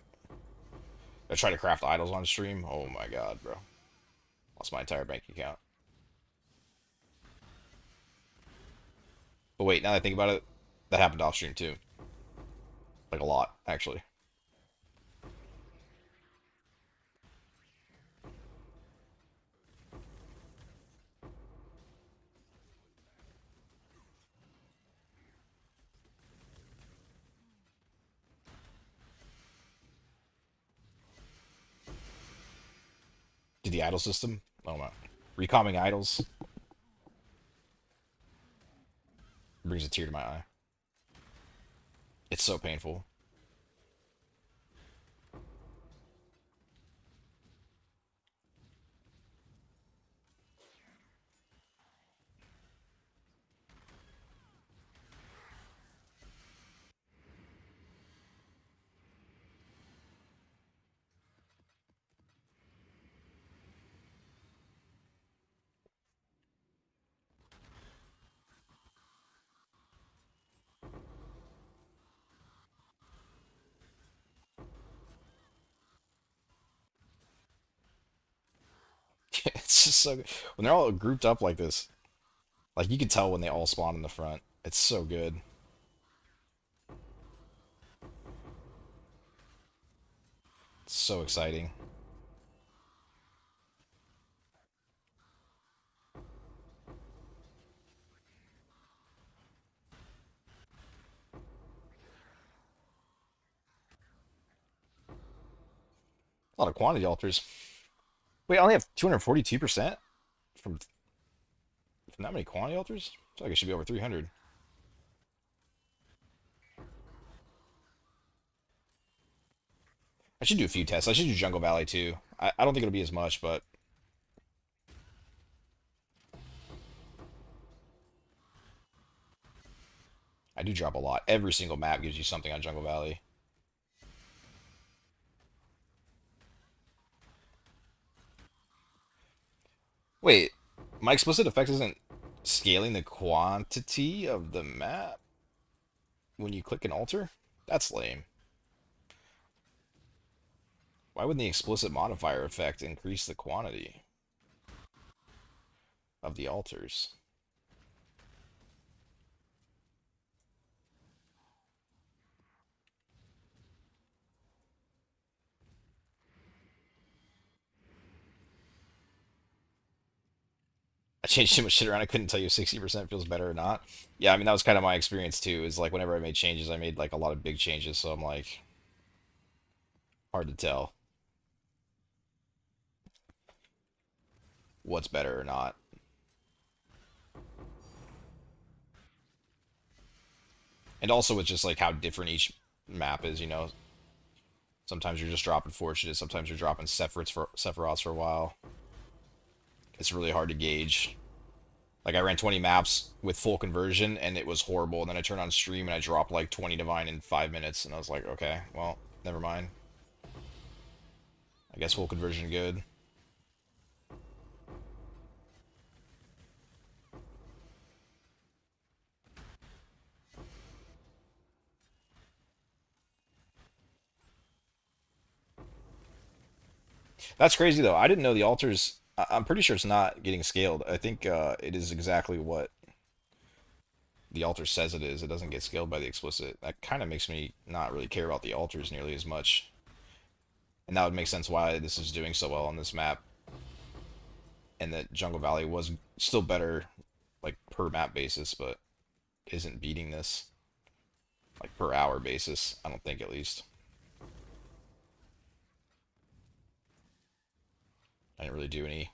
I try to craft idols on stream. Oh my god, bro, lost my entire bank account. But wait, now that I think about it, that happened off stream too. Like a lot, actually. Did the idol system? Oh my. Recalming idols brings a tear to my eye. It's so painful. It's just so good. When they're all grouped up like this, like you can tell when they all spawn in the front. It's so good. It's so exciting. A lot of quantity alters. Wait, I only have 242% from that many quantity alters? I feel like it should be over 300. I should do a few tests. I should do Jungle Valley too. I don't think it'll be as much, but I do drop a lot. Every single map gives you something on Jungle Valley. Wait, my explicit effect isn't scaling the quantity of the map when you click an altar? That's lame. Why wouldn't the explicit modifier effect increase the quantity of the altars? I changed too much shit around. I couldn't tell you if 60% feels better or not. Yeah, I mean, that was kind of my experience too. Is like whenever I made changes, I made like a lot of big changes. So I'm like, hard to tell what's better or not. And also, it's just like how different each map is, you know. Sometimes you're just dropping Fortunate, sometimes you're dropping Sephiroths for a while. It's really hard to gauge. Like I ran 20 maps with full conversion and it was horrible. And then I turned on stream and I dropped like 20 divine in 5 minutes, and I was like, okay, well, never mind. I guess full conversion good. That's crazy though. I didn't know the altars. I'm pretty sure it's not getting scaled. I think it is exactly what the altar says it is. It doesn't get scaled by the explicit. That kind of makes me not really care about the altars nearly as much. And that would make sense why this is doing so well on this map, and that Jungle Valley was still better, like per map basis, but isn't beating this like per hour basis. I don't think, at least. I didn't really do any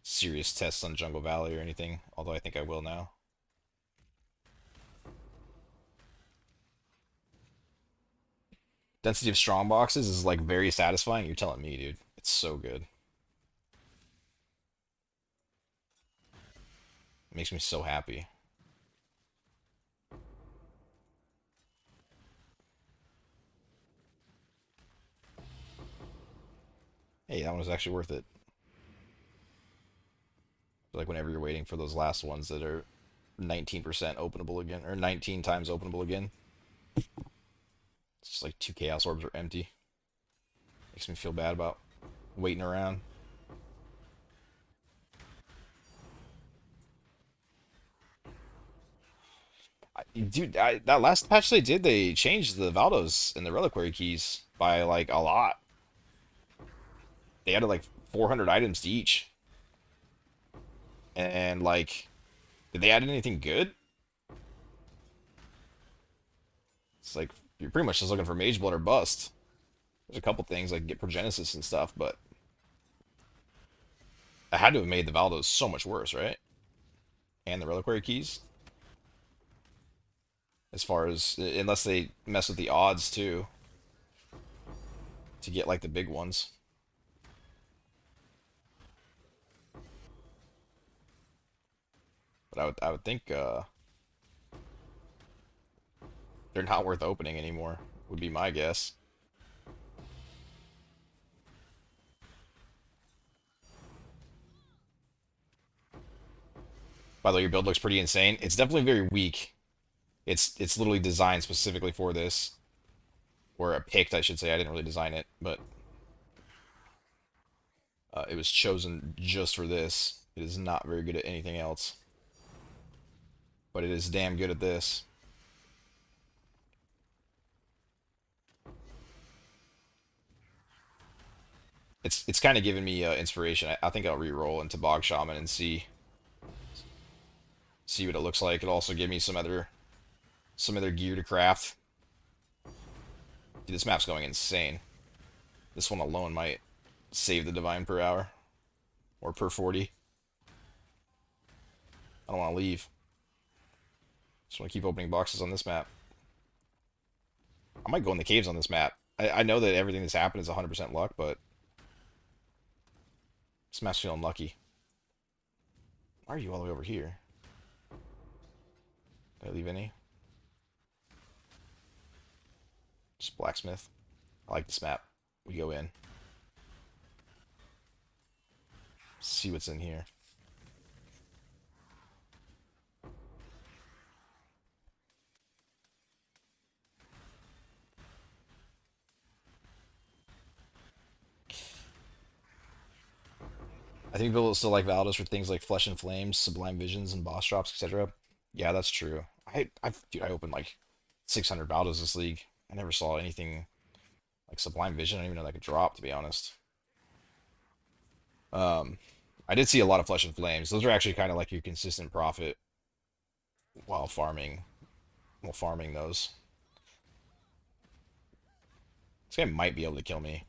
serious tests on Jungle Valley or anything, although I think I will now. Density of strong boxes is like very satisfying. You're telling me, dude. It's so good. It makes me so happy. Hey, that one was actually worth it. Like whenever you're waiting for those last ones that are 19% openable again, or 19 times openable again. It's just like two chaos orbs are empty. Makes me feel bad about waiting around. Dude, that last patch they did, they changed the Valdos and the reliquary keys by like a lot. They added like 400 items to each. And like, did they add anything good? It's like you're pretty much just looking for Mage Blood or bust. There's a couple things like get Progenesis and stuff, but I had to have made the Valdos so much worse, right? And the reliquary keys, as far as unless they mess with the odds too to get like the big ones. But I would think they're not worth opening anymore. Would be my guess. By the way, your build looks pretty insane. It's definitely very weak. It's literally designed specifically for this, or picked, I should say. I didn't really design it, but it was chosen just for this. It is not very good at anything else, but it is damn good at this. It's kind of giving me inspiration. I think I'll re-roll into Bog Shaman and see what it looks like. It'll also give me some other gear to craft. Dude, this map's going insane. This one alone might save the Divine per hour. Or per 40. I don't want to leave. Just want to keep opening boxes on this map. I might go in the caves on this map. I know that everything that's happened is 100% luck, but this map's feeling lucky. Why are you all the way over here? Did I leave any? Just blacksmith. I like this map. We go in. See what's in here. I think people will still like Valdos for things like Flesh and Flames, Sublime Visions, and boss drops, etc. Yeah, that's true. Dude, I opened like 600 Valdos this league. I never saw anything like Sublime Vision. I didn't even know that could drop, to be honest. Um, I did see a lot of Flesh and Flames. Those are actually kind of like your consistent profit while farming, those. This guy might be able to kill me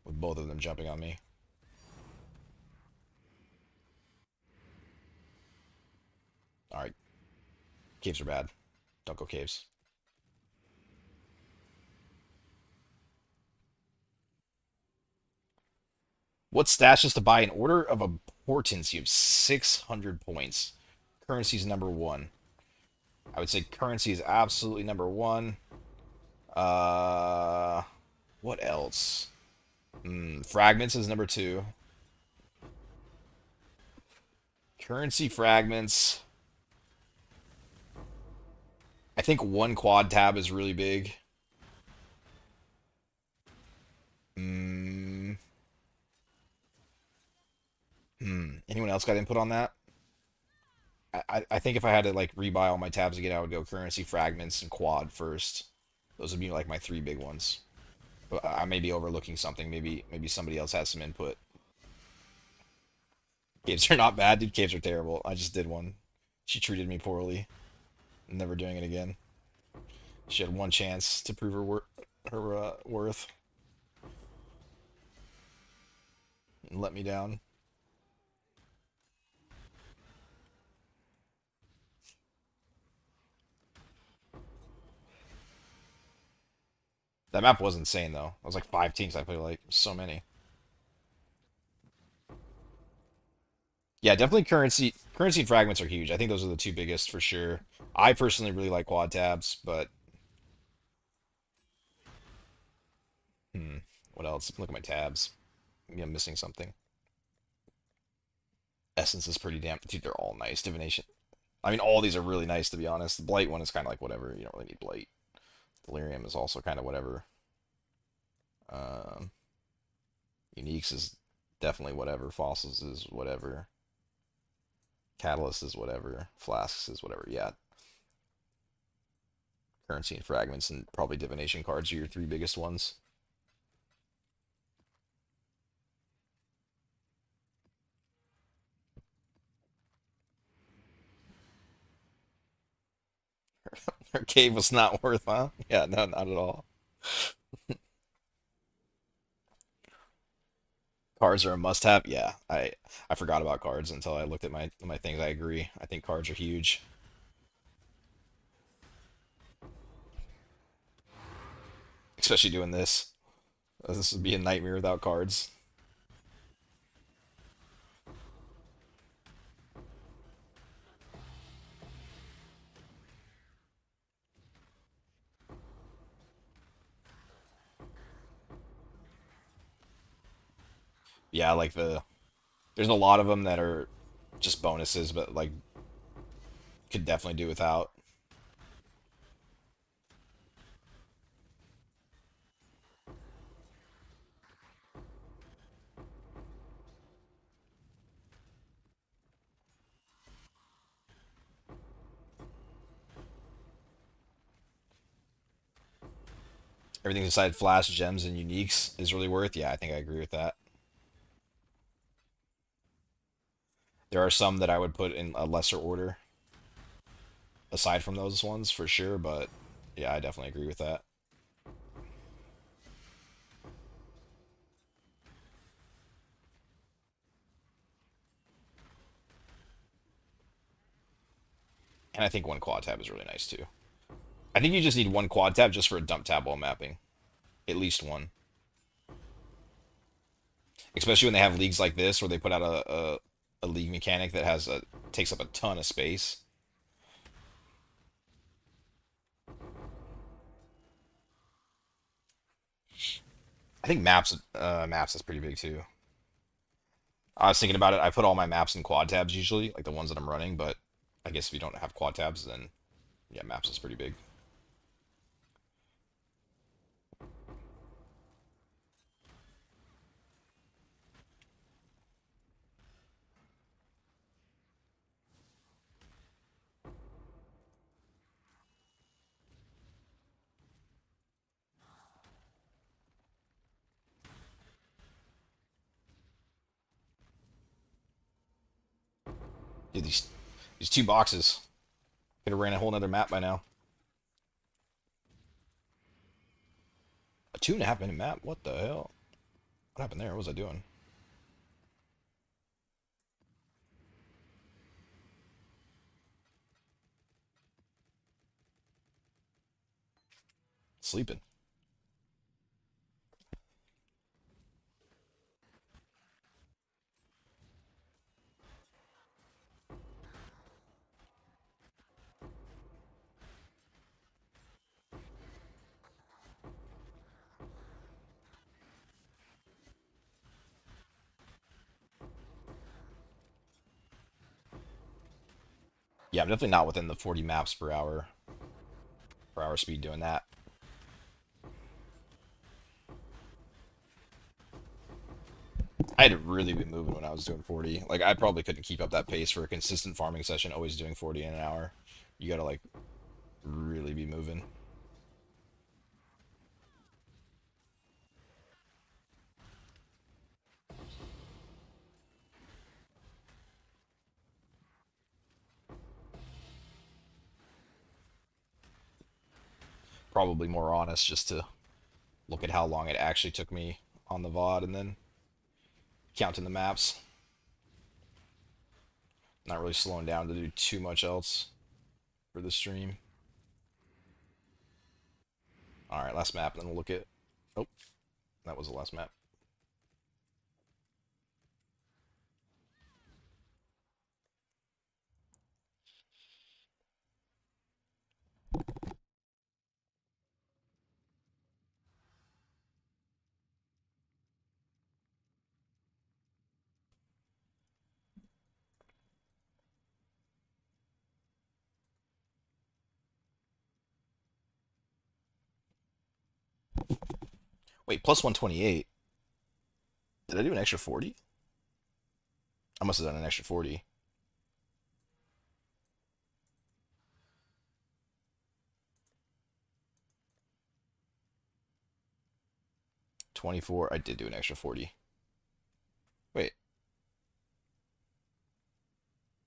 with both of them jumping on me. All right, caves are bad. Don't go caves. What stashes to buy in order of importance? You have 600 points. Currency is number one. I would say currency is absolutely number one. Uh, what else? Fragments is number two. Currency, fragments. I think one quad tab is really big. Mm, Anyone else got input on that? I think if I had to like rebuy all my tabs again, I would go currency, fragments, and quad first. Those would be like my three big ones. I may be overlooking something. Maybe somebody else has some input. Caves are not bad, dude. Caves are terrible. I just did one. She treated me poorly. I'm never doing it again. She had one chance to prove her worth and let me down. That map was insane though. It was like 5 teams I played like so many. Yeah, definitely currency and fragments are huge. I think those are the two biggest for sure. I personally really like quad tabs, but hmm, what else? Look at my tabs. Maybe I'm missing something. Essence is pretty damn. Dude, they're all nice. Divination. I mean, all these are really nice to be honest. The Blight one is kind of like whatever. You don't really need Blight. Delirium is also kind of whatever. Um, Uniques is definitely whatever. Fossils is whatever. Catalyst is whatever. Flasks is whatever. Yeah. Currency and fragments and probably divination cards are your three biggest ones. Her cave was not worth, huh? Yeah, no, not at all. Cards are a must-have. Yeah, I forgot about cards until I looked at my things. I agree. I think cards are huge, especially doing this. This would be a nightmare without cards. Yeah, like there's a lot of them that are just bonuses, but like could definitely do without. Everything inside flash, gems, and uniques is really worth. Yeah, I think I agree with that. There are some that I would put in a lesser order aside from those ones for sure, but yeah, I definitely agree with that. And I think one quad tab is really nice too. I think you just need one quad tab just for a dump tab while mapping. At least one. Especially when they have leagues like this where they put out a league mechanic that takes up a ton of space. I think maps is pretty big too. I was thinking about it. I put all my maps in quad tabs usually, like the ones that I'm running, but I guess if you don't have quad tabs, then yeah, maps is pretty big. Dude, these two boxes could have ran a whole nother map by now. A 2.5 minute map? What the hell? What happened there? What was I doing? Sleeping. Yeah, I'm definitely not within the 40 maps per hour speed doing that. I had to really be moving when I was doing 40. Like I probably couldn't keep up that pace for a consistent farming session, always doing 40 in an hour. You gotta like really be moving. probably more honest just to look at how long it actually took me on the VOD and then counting the maps. Not really slowing down to do too much else for the stream. Alright, last map, and then we'll look at... Oh, that was the last map. Wait, plus 128. Did I do an extra 40? I must have done an extra 40. 24. I did do an extra 40. Wait.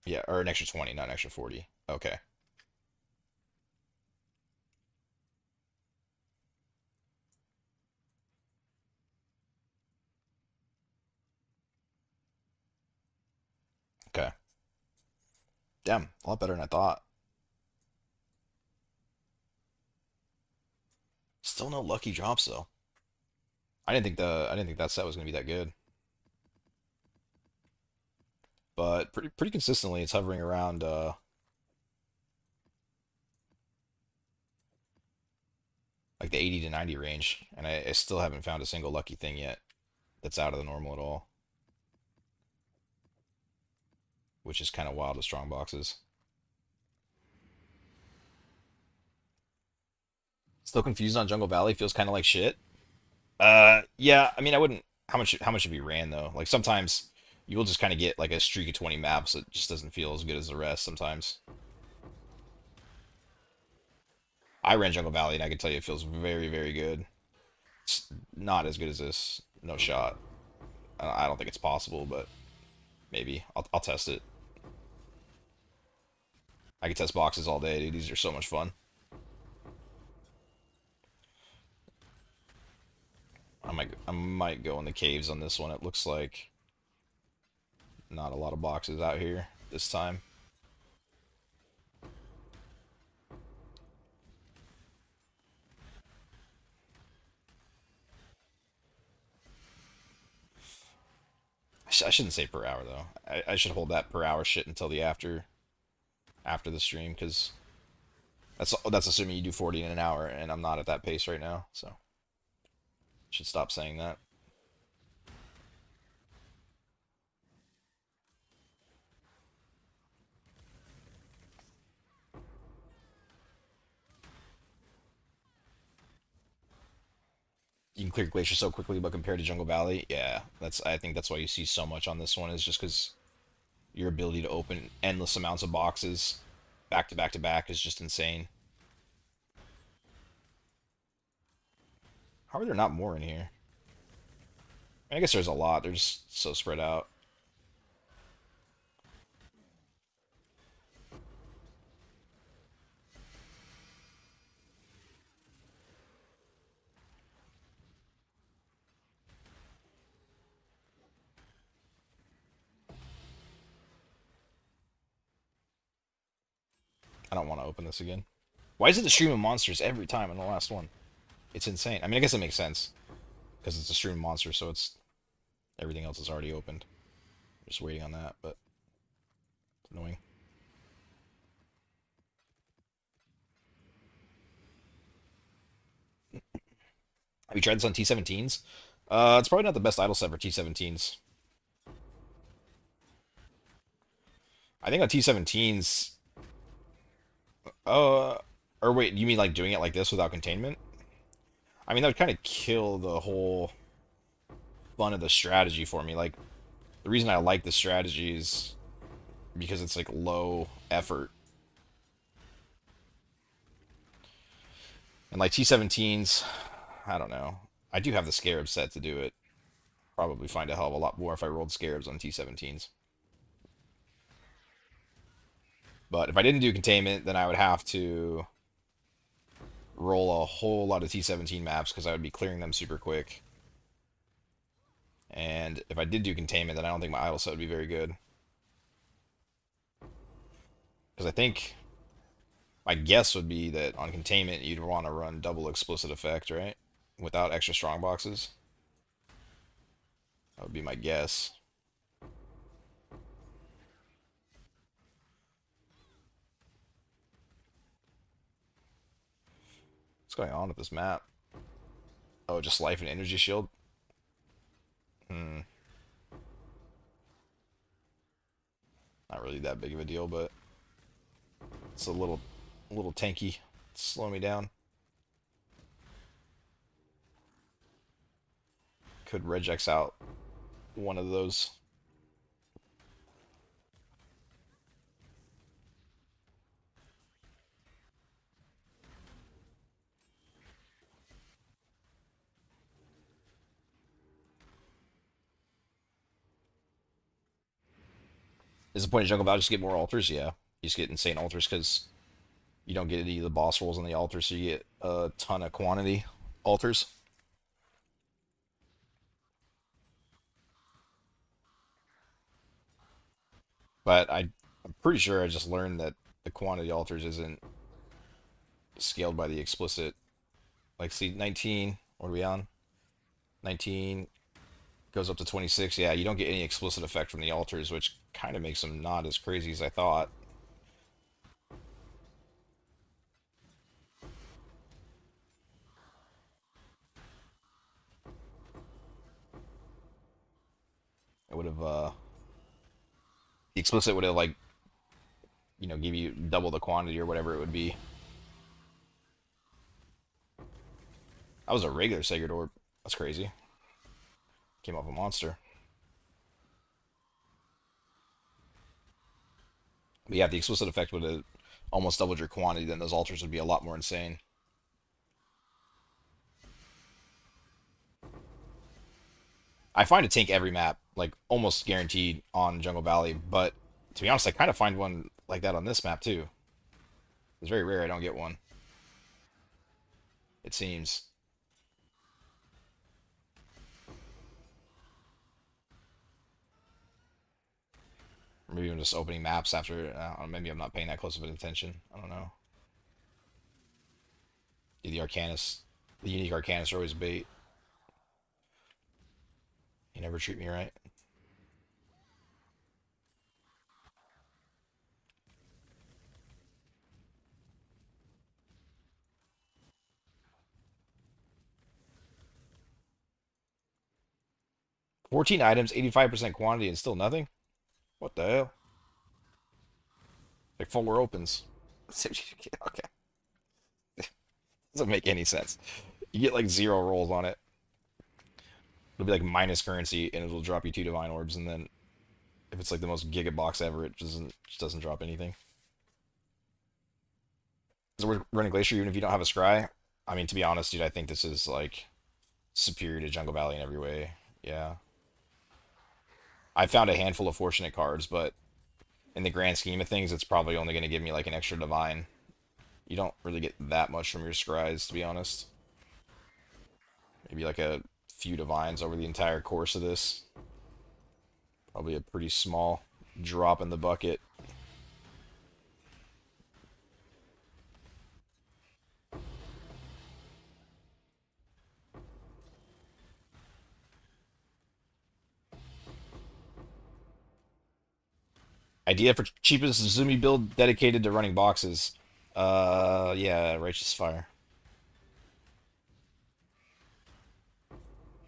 Yeah, or an extra 20, not an extra 40. Okay. Okay. Damn, a lot better than I thought. Still no lucky drops though. I didn't think that set was gonna be that good. But pretty consistently it's hovering around like the 80 to 90 range, and I still haven't found a single lucky thing yet that's out of the normal at all, which is kind of wild with strong boxes. Still confused on Jungle Valley, feels kind of like shit. Yeah, I mean I wouldn't how much have you ran though? Like sometimes you will just kind of get like a streak of 20 maps that just doesn't feel as good as the rest sometimes. I ran Jungle Valley and I can tell you it feels very, very good. It's not as good as this. No shot. I don't think it's possible, but maybe. I'll test it. I can test boxes all day, dude. These are so much fun. I might go in the caves on this one. It looks like not a lot of boxes out here this time. I shouldn't say per hour though. I should hold that per hour shit until the after the stream because that's assuming you do 40 in an hour, and I'm not at that pace right now, so should stop saying that. You can clear Glacier so quickly, but compared to Jungle Valley, yeah, I think that's why you see so much on this one is just because your ability to open endless amounts of boxes back to back to back is just insane. How are there not more in here? I guess there's a lot. They're just so spread out. I don't want to open this again. Why is it the stream of monsters every time in the last one? It's insane. I mean, I guess it makes sense because it's a stream of monsters, so it's everything else is already opened. Just waiting on that, but it's annoying. Have you tried this on T17s? It's probably not the best idle set for T17s. I think on T17s. Or wait, you mean like doing it like this without containment? I mean, that would kind of kill the whole fun of the strategy for me. Like, the reason I like the strategy is because it's like low effort. And like T17s, I don't know. I do have the Scarab set to do it. Probably find a hell of a lot more if I rolled Scarabs on T17s. But if I didn't do containment, then I would have to roll a whole lot of T17 maps because I would be clearing them super quick. And if I did do containment, then I don't think my idle set would be very good. Because I think my guess would be that on containment you'd want to run double explicit effect, right? Without extra strong boxes. That would be my guess. What's going on with this map? Oh, just life and energy shield? Hmm. Not really that big of a deal, but it's a little tanky. Slow me down. Could regex out one of those. Is the point of Jungle Battle just get more altars? Yeah. You just get insane altars because you don't get any of the boss rolls on the altar, so you get a ton of quantity altars. But I'm pretty sure I just learned that the quantity altars isn't scaled by the explicit. Like, see, 19, what are we on? 19 goes up to 26. Yeah, you don't get any explicit effect from the altars, which kind of makes them not as crazy as I thought. It would have, the explicit would have, like, give you double the quantity or whatever it would be. That was a regular Sacred Orb. That's crazy. Came off a monster. But yeah, if the explicit effect would have almost doubled your quantity, then those altars would be a lot more insane. I find a tank every map, like almost guaranteed on Jungle Valley, but to be honest, I kind of find one like that on this map too. It's very rare I don't get one, it seems. Or maybe I'm just opening maps after, maybe I'm not paying that close of an attention. I don't know. The Arcanus, the unique Arcanus are always bait. You never treat me right. 14 items, 85% quantity, and still nothing? What the hell? Like 4 opens. Okay. Doesn't make any sense. You get like 0 rolls on it. It'll be like minus currency, and it'll drop you 2 Divine Orbs, and then if it's like the most giga box ever, it just doesn't drop anything. Is it worth running Glacier even if you don't have a Scry? I mean, to be honest, dude, I think this is like superior to Jungle Valley in every way. Yeah. I found a handful of fortunate cards, but in the grand scheme of things, it's probably only going to give me like an extra Divine. You don't really get that much from your Scries, to be honest. Maybe like a few Divines over the entire course of this. Probably a pretty small drop in the bucket. Idea for cheapest Zumi build dedicated to running boxes. Yeah, Righteous Fire.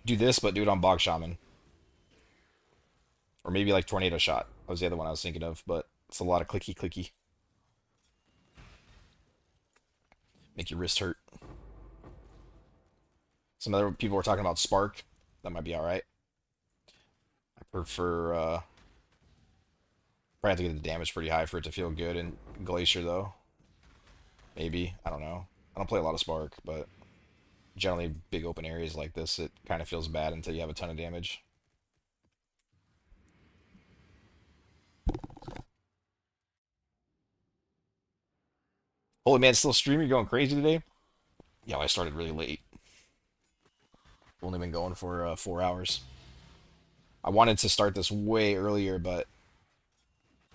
Do this, but do it on Bog Shaman. Or maybe like Tornado Shot. That was the other one I was thinking of, but it's a lot of clicky clicky. Make your wrist hurt. Some other people were talking about Spark. That might be alright. I prefer, probably have to get the damage pretty high for it to feel good in Glacier, though. Maybe. I don't know. I don't play a lot of Spark, but generally big open areas like this, it kind of feels bad until you have a ton of damage. Holy man, it's still streaming. You're going crazy today? Yeah, I started really late. Only been going for 4 hours. I wanted to start this way earlier, but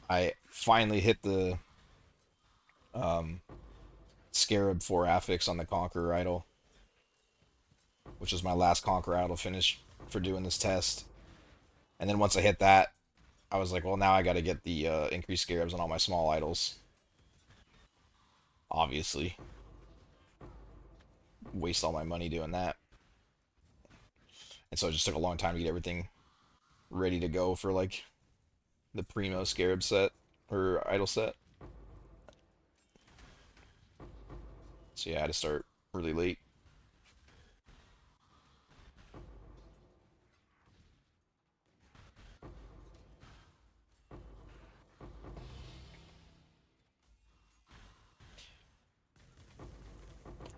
I finally hit the Scarab for Affix on the Conqueror idol, which was my last Conqueror idol finish for doing this test. And then once I hit that, I was like, well, now I got to get the increased Scarabs on all my small idols. Obviously, waste all my money doing that. And so it just took a long time to get everything ready to go for like the primo Scarab set or idol set. So yeah, I had to start really late.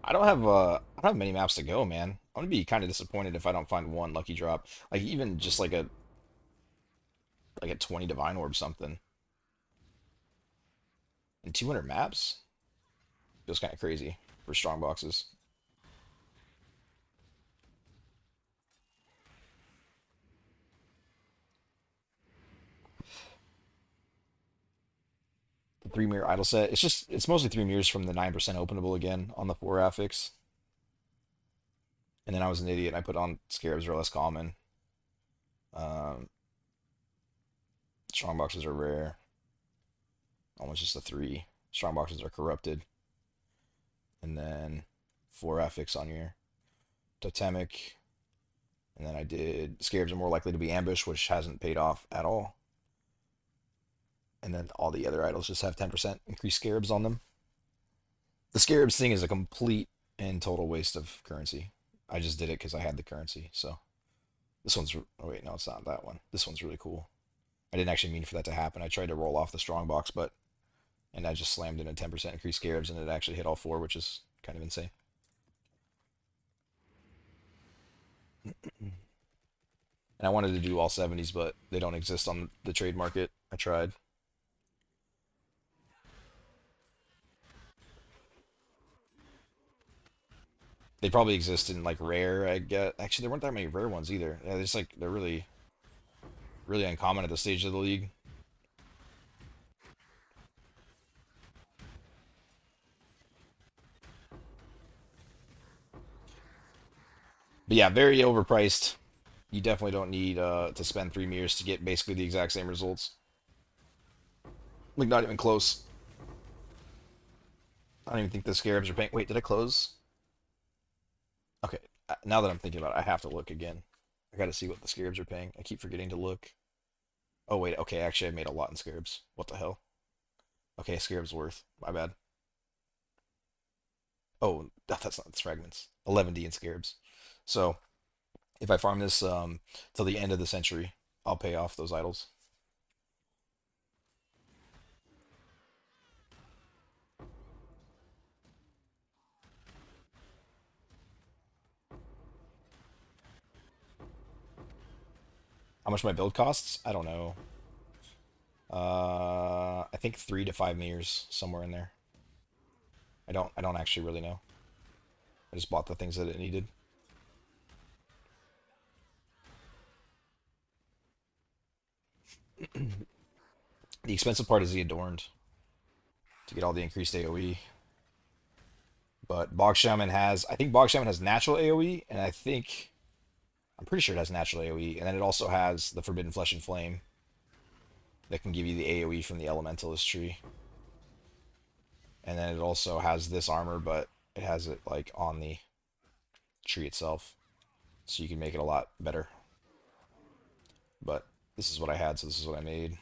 I don't have many maps to go, man. I'm gonna be kind of disappointed if I don't find one lucky drop. Like even just like a 20 divine orb something. And 200 maps feels kind of crazy for strong boxes. The three mirror idol set. It's mostly three mirrors from the 9% openable again on the four affix. And then I was an idiot and I put on Scarabs are less common. Um, Strong boxes are rare. Almost just a three. Strong boxes are corrupted. And then four affix on your totemic. And then I did Scarabs are more likely to be ambushed, which hasn't paid off at all. And then all the other idols just have 10% increased Scarabs on them. The Scarabs thing is a complete and total waste of currency. I just did it because I had the currency. So this one's. Oh wait, no, it's not that one. This one's really cool. I didn't actually mean for that to happen. I tried to roll off the strong box, but and I just slammed in a 10% increased Scarabs, and it actually hit all four, which is kind of insane. And I wanted to do all 70s, but they don't exist on the trade market. I tried. They probably exist in like rare. I get actually there weren't that many rare ones either. Yeah, they're really really uncommon at this stage of the league. But yeah, very overpriced. You definitely don't need to spend three mirrors to get basically the exact same results. Like not even close. I don't even think the Scarabs are paying. Wait, did I close? Okay, now that I'm thinking about it, I have to look again. I got to see what the Scarabs are paying. I keep forgetting to look. Oh wait, okay, actually I made a lot in Scarabs. What the hell? Okay, Scarabs worth. My bad. Oh, that's not. It's fragments. 11D in Scarabs. So if I farm this till the end of the century, I'll pay off those idols. How much my build costs? I don't know. I think 3 to 5 meters somewhere in there. I don't actually really know. I just bought the things that it needed. The expensive part is the adorned to get all the increased AoE. But Bog Shaman has, I think Bog Shaman has natural AoE, and I'm pretty sure it has natural AoE, and then it also has the Forbidden Flesh and Flame that can give you the AoE from the Elementalist tree. And then it also has this armor, but it has it like on the tree itself, so you can make it a lot better. But this is what I had, so this is what I made.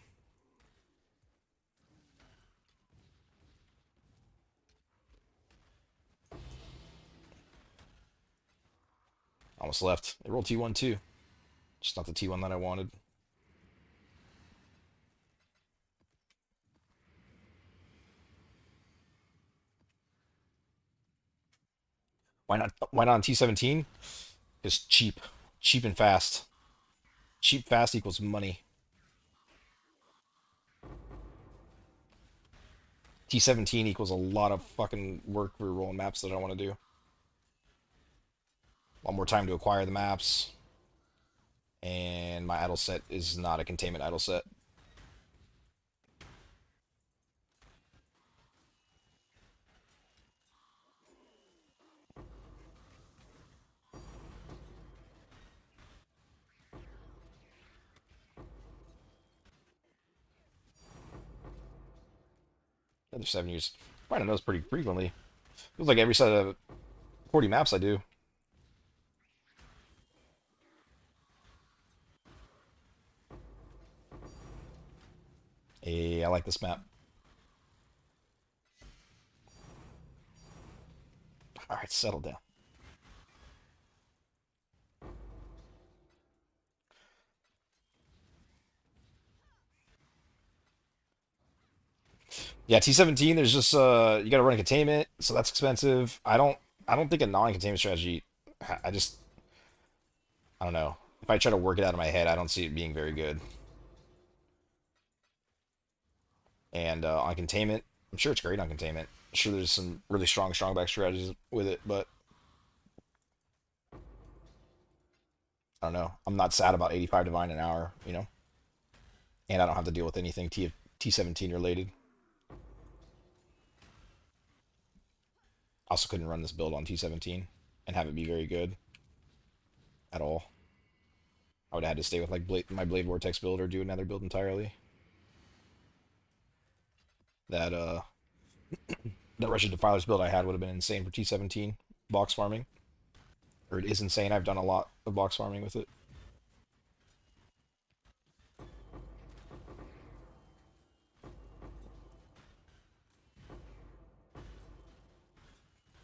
Almost left. It rolled T1 too. Just not the T1 that I wanted. Why not? Why not on T17? It's cheap. Cheap and fast. Cheap fast equals money. T17 equals a lot of fucking work for rolling maps that I don't want to do. A lot more time to acquire the maps. And my idle set is not a containment idle set. Another 7 years. Running those pretty frequently. Feels like every set of 40 maps I do. Hey, I like this map. Alright, settle down. Yeah, T17, there's just you gotta run a containment, so that's expensive. I don't think a non-containment strategy I just I don't know. If I try to work it out in my head, I don't see it being very good. And on containment, I'm sure it's great on containment. I'm sure there's some really strong back strategies with it, but I don't know. I'm not sad about 85 divine an hour, you know? And I don't have to deal with anything T17 related. Also couldn't run this build on T17 and have it be very good at all. I would have had to stay with like my Blade Vortex build or do another build entirely. That that Russian Defilers build I had would have been insane for T17 box farming. Or it is insane. I've done a lot of box farming with it.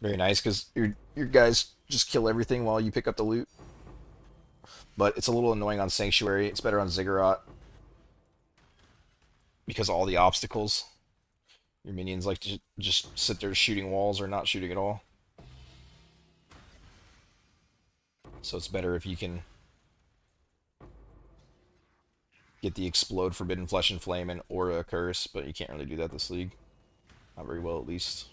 Very nice because your guys just kill everything while you pick up the loot. But it's a little annoying on Sanctuary. It's better on Ziggurat because all the obstacles. Your minions like to just sit there shooting walls or not shooting at all. So it's better if you can get the Explode, Forbidden Flesh and Flame, and Aura Curse, but you can't really do that this league. Not very well, at least.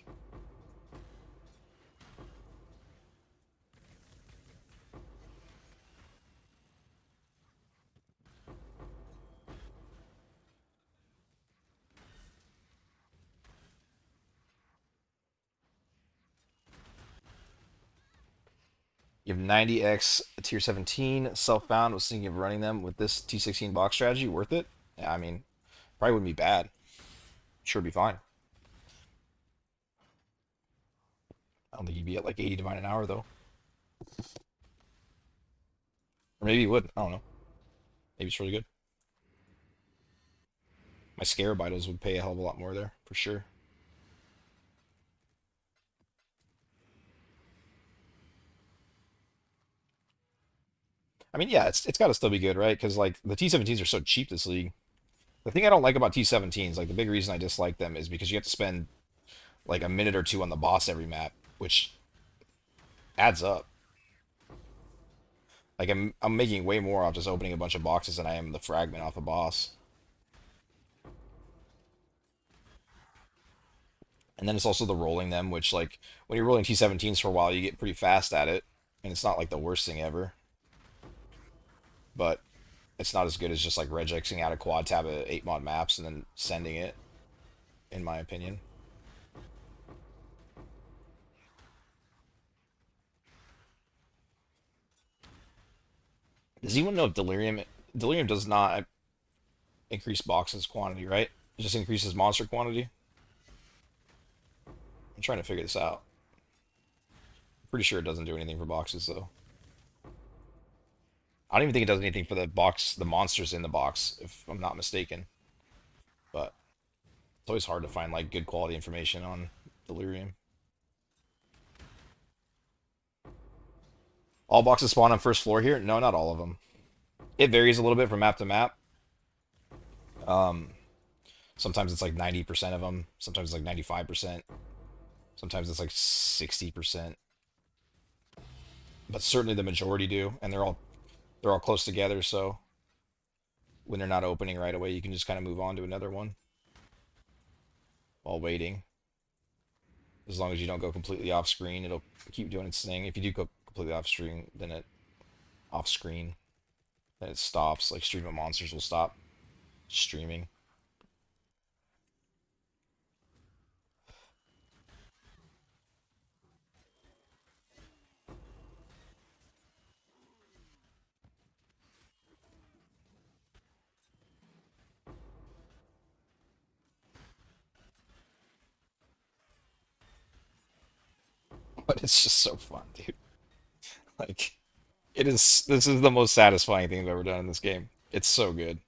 You have 90x tier 17 self-found. Was thinking of running them with this T16 box strategy. Worth it? Yeah, I mean, probably wouldn't be bad. Sure, be fine. I don't think you'd be at like 80 divine an hour though. Or maybe you would. I don't know. Maybe it's really good. My Scarab idols would pay a hell of a lot more there for sure. I mean, yeah, it's got to still be good, right? Because like the T17s are so cheap this league. The thing I don't like about T17s, like the big reason I dislike them is because you have to spend like a minute or two on the boss every map, which adds up. Like I'm making way more off just opening a bunch of boxes than I am the fragment off a boss. And then it's also the rolling them, which like when you're rolling T17s for a while, you get pretty fast at it, and it's not like the worst thing ever. But it's not as good as just like regexing out a quad tab of 8 mod maps and then sending it, in my opinion. Does anyone know if Delirium does not increase boxes quantity, right? It just increases monster quantity. I'm trying to figure this out. I'm pretty sure it doesn't do anything for boxes though. I don't even think it does anything for the box, the monsters in the box, if I'm not mistaken. But it's always hard to find like good quality information on Delirium. All boxes spawn on first floor here? No, not all of them. It varies a little bit from map to map. Um, Sometimes it's like 90% of them. Sometimes it's like 95%. Sometimes it's like 60%. But certainly the majority do, and they're all close together. So when they're not opening right away, you can just kind of move on to another one while waiting. As long as you don't go completely off screen, it'll keep doing its thing. If you do go completely off screen, then it stops. Like Stream of Monsters will stop streaming. But it's just so fun, dude. Like it is. This is the most satisfying thing I've ever done in this game. It's so good.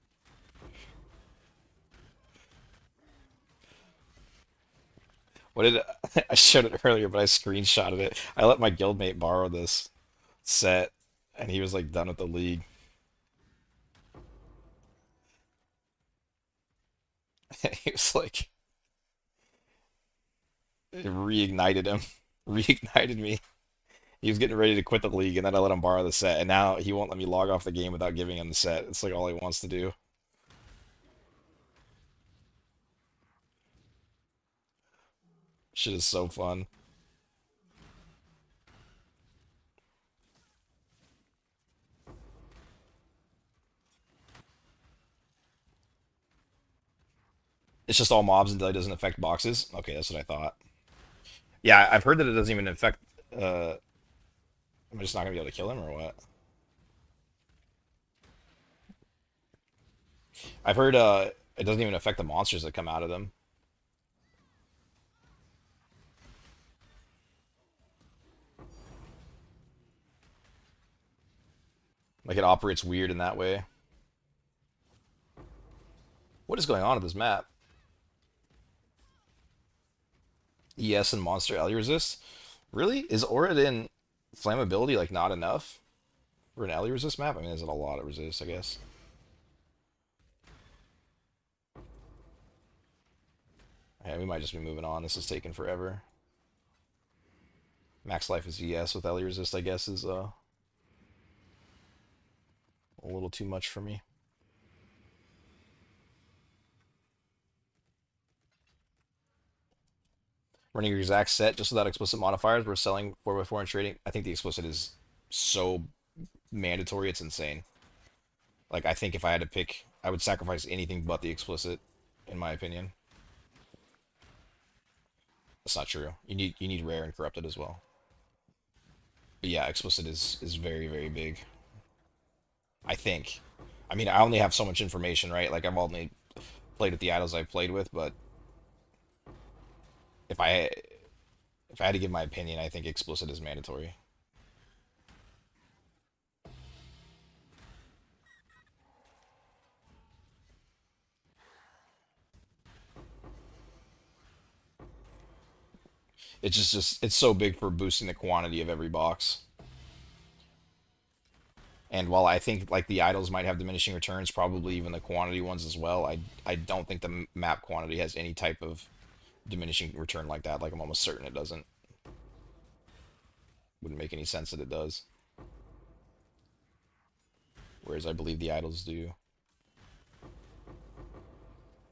What did I showed it earlier, but I screenshotted it. I let my guildmate borrow this set, and he was like done with the league. He was like, it reignited him, reignited me. He was getting ready to quit the league, and then I let him borrow the set, and now he won't let me log off the game without giving him the set. It's like all he wants to do. Shit is so fun. It's just all mobs until it doesn't affect boxes. Okay, that's what I thought. Yeah, I've heard that it doesn't even affect. Am I just not gonna be able to kill him or what? I've heard it doesn't even affect the monsters that come out of them. Like it operates weird in that way. What is going on with this map? ES and monster alley resist. Really? Is Oradin flammability like not enough for an alley resist map? I mean, is it a lot of resist, I guess? Yeah, we might just be moving on. This is taking forever. Max life is ES with alley resist, I guess, is a little too much for me. Running your exact set just without explicit modifiers. We're selling 4x4 and trading. I think the explicit is so mandatory, it's insane. Like, I think if I had to pick, I would sacrifice anything but the explicit, in my opinion. That's not true. You need rare and corrupted as well. But yeah, explicit is very, very big. I think. I mean, I only have so much information, right? Like I've only played with the idols I've played with, but if I if I had to give my opinion, I think explicit is mandatory. It's just it's so big for boosting the quantity of every box. And while I think like the idols might have diminishing returns, probably even the quantity ones as well, I don't think the map quantity has any type of diminishing return like that. Like I'm almost certain it doesn't. Wouldn't make any sense that it does. Whereas I believe the idols do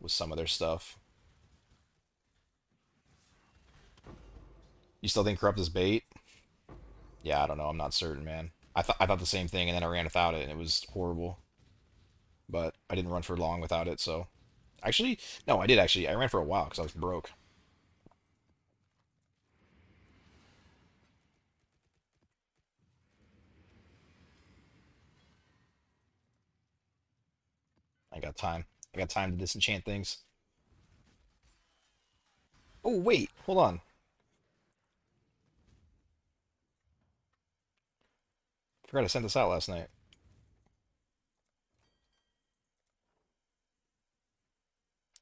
with some of their stuff. You still think corrupt is bait? Yeah, I don't know. I'm not certain, man. I thought the same thing, and then I ran without it, and it was horrible. But I didn't run for long without it, so actually, no, I did actually. I ran for a while because I was broke. I got time. I got time to disenchant things. Oh wait, hold on. Forgot I sent this out last night.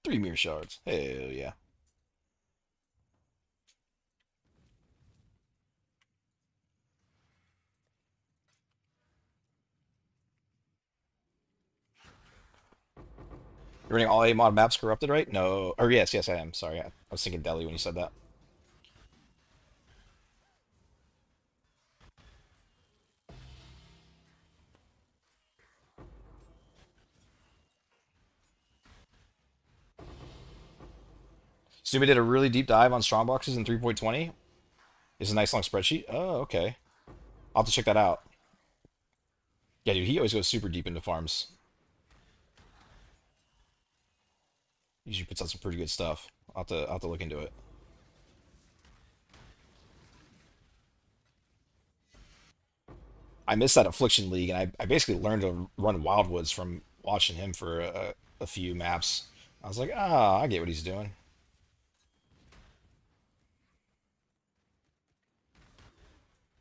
3 mirror shards. Hell yeah. You're running all A mod maps corrupted, right? No. Or yes, yes, I am. Sorry, I was thinking Delhi when you said that. Stupid did a really deep dive on strong boxes in 3.20. It's a nice long spreadsheet. Oh, okay. I'll have to check that out. Yeah, dude, he always goes super deep into farms. He usually puts out some pretty good stuff. I'll have to look into it. I missed that Affliction League, and I basically learned to run Wildwoods from watching him for a few maps. I was like, ah, I get what he's doing.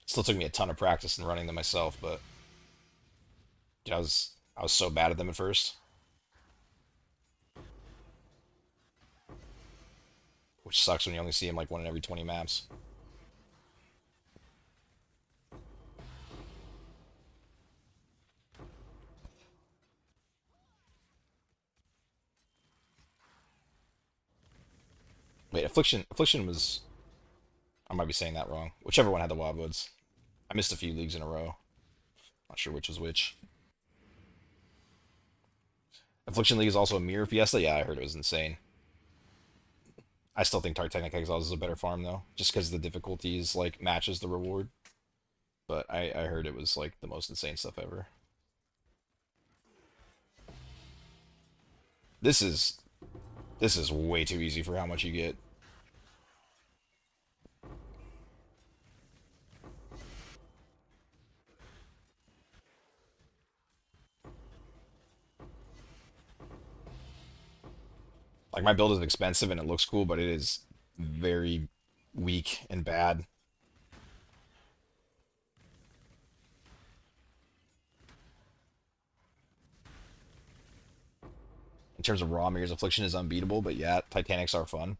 Still took me a ton of practice in running them myself, but dude, I was so bad at them at first, which sucks when you only see him like one in every 20 maps. Wait, Affliction was, I might be saying that wrong. Whichever one had the Wildwoods. I missed a few leagues in a row. Not sure which was which. Affliction League is also a mirror Fiesta. Yeah, I heard it was insane. I still think Titanic Exiles is a better farm though, just because the difficulties like matches the reward. But I heard it was like the most insane stuff ever. This is this is way too easy for how much you get. Like my build is expensive and it looks cool, but it is very weak and bad. In terms of raw mirrors, Affliction is unbeatable, but yeah, Titanics are fun.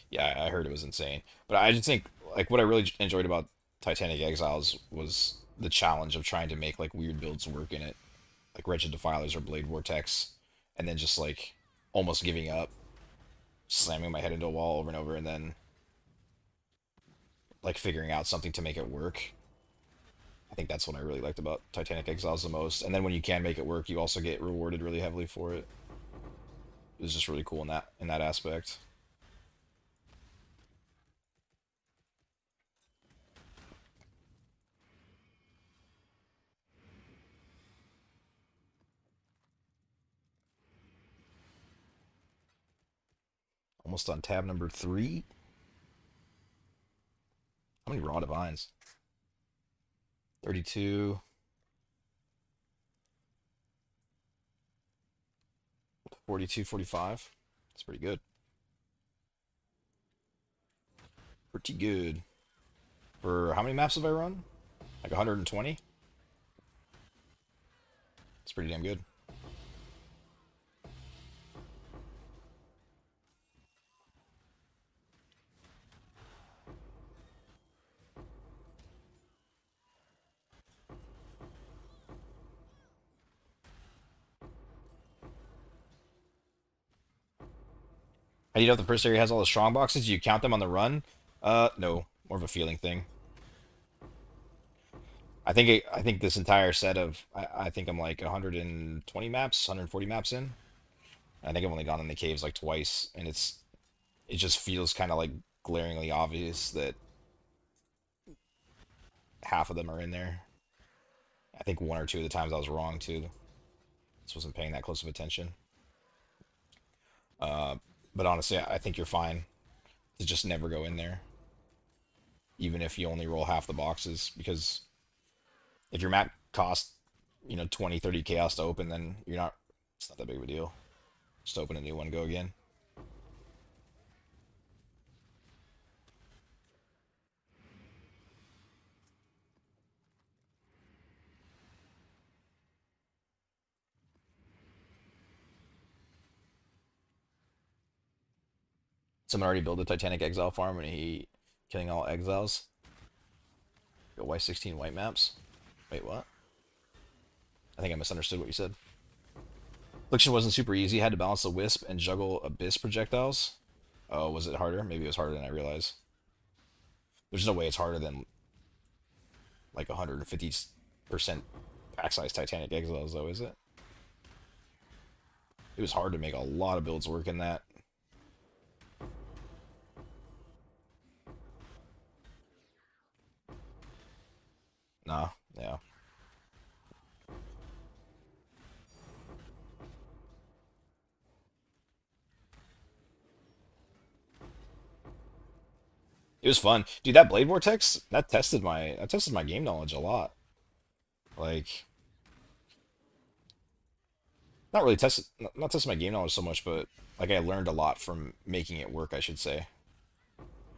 Yeah, I heard it was insane. But I just think like what I really enjoyed about Titanic Exiles was the challenge of trying to make like weird builds work in it, like Wretched Defilers or Blade Vortex, and then just like almost giving up, slamming my head into a wall over and over, and then like figuring out something to make it work. I think that's what I really liked about Titanic Exiles the most. And then when you can make it work, you also get rewarded really heavily for it. It was just really cool in that aspect. Almost on tab number 3. How many raw divines? 32, 42, 45. That's pretty good. Pretty good. For how many maps have I run? Like 120? It's pretty damn good. How do you know if the first area has all the strong boxes? Do you count them on the run? No. More of a feeling thing. I think this entire set of I think I'm like 120 maps, 140 maps in. I think I've only gone in the caves like twice, and it just feels kind of like glaringly obvious that half of them are in there. I think one or two of the times I was wrong too. Just wasn't paying that close of attention. Uh, but honestly, I think you're fine to just never go in there, even if you only roll half the boxes, because if your map costs, 20, 30 chaos to open, then it's not that big of a deal. Just open a new one, go again. Someone already built a Titanic Exile farm and he killing all exiles. Go Y16 white maps. Wait, what? I think I misunderstood what you said. Affliction wasn't super easy. Had to balance the Wisp and juggle Abyss projectiles. Oh, was it harder? Maybe it was harder than I realized. There's no way it's harder than like 150% pack size Titanic Exiles, though, is it? It was hard to make a lot of builds work in that. Nah, yeah. It was fun. Dude, that Blade Vortex, that tested my game knowledge a lot. Like, not really tested not tested my game knowledge so much, but like I learned a lot from making it work, I should say.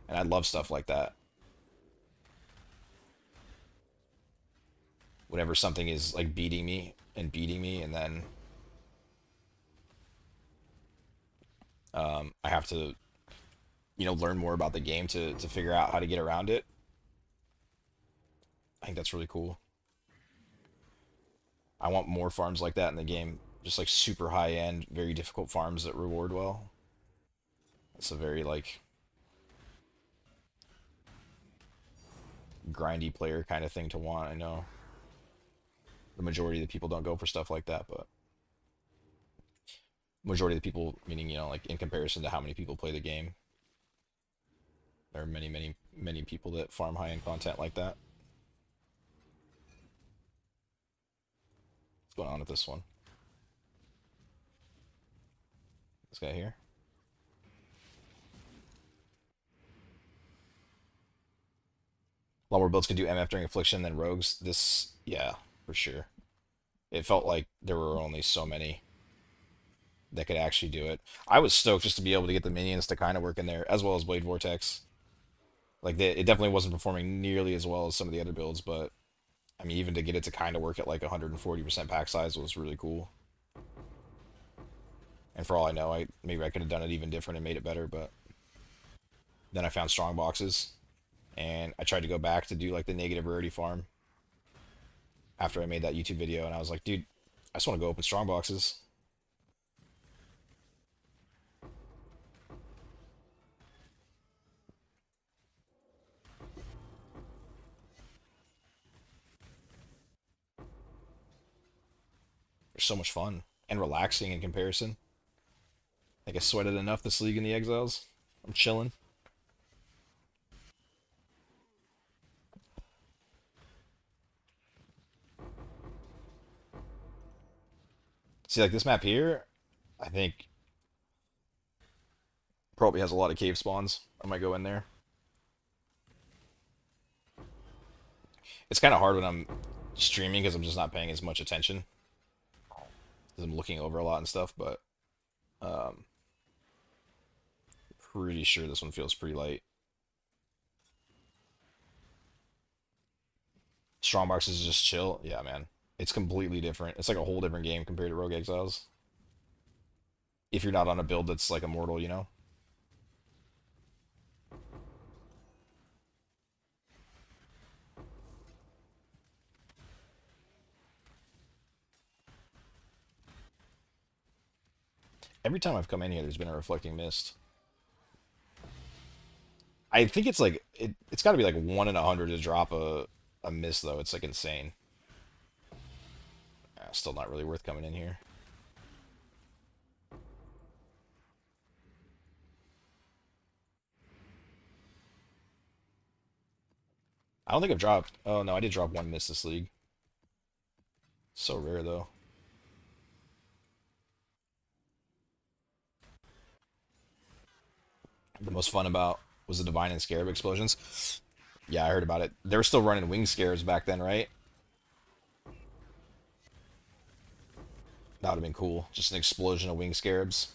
And I love stuff like that. Whenever something is like beating me, and then I have to, learn more about the game to figure out how to get around it. I think that's really cool. I want more farms like that in the game. Just like super high end, very difficult farms that reward well. It's a very like grindy player kind of thing to want. I know the majority of the people don't go for stuff like that, but majority of the people, meaning, like in comparison to how many people play the game, there are many, many, many people that farm high end content like that. What's going on with this one? This guy here. A lot more builds can do MF during Affliction than Rogues. This, yeah, for sure. It felt like there were only so many that could actually do it. I was stoked just to be able to get the minions to kind of work in there, as well as Blade Vortex. Like, it definitely wasn't performing nearly as well as some of the other builds, but I mean, even to get it to kind of work at like 140% pack size was really cool. And for all I know, maybe I could have done it even different and made it better, but then I found strong boxes, and I tried to go back to do like the negative rarity farm after I made that YouTube video, and I was like, dude, I just want to go open strong boxes. They're so much fun and relaxing in comparison. I think I sweated enough this league in the Exiles. I'm chilling. See, like this map here, I think probably has a lot of cave spawns. I might go in there. It's kind of hard when I'm streaming because I'm just not paying as much attention because I'm looking over a lot and stuff, but um, pretty sure this one feels pretty light. Strongbox is just chill. Yeah, man. It's completely different. It's like a whole different game compared to Rogue Exiles. If you're not on a build that's like immortal. Every time I've come in here, there's been a reflecting mist. I think it's like it's got to be like 1 in 100 to drop a mist though. It's like insane. Still not really worth coming in here. I don't think I've dropped. Oh no, I did drop one mist this league. So rare though. The most fun about was the Divine and Scarab explosions. Yeah, I heard about it. They were still running wing scarabs back then, right? That would have been cool. Just an explosion of wing scarabs.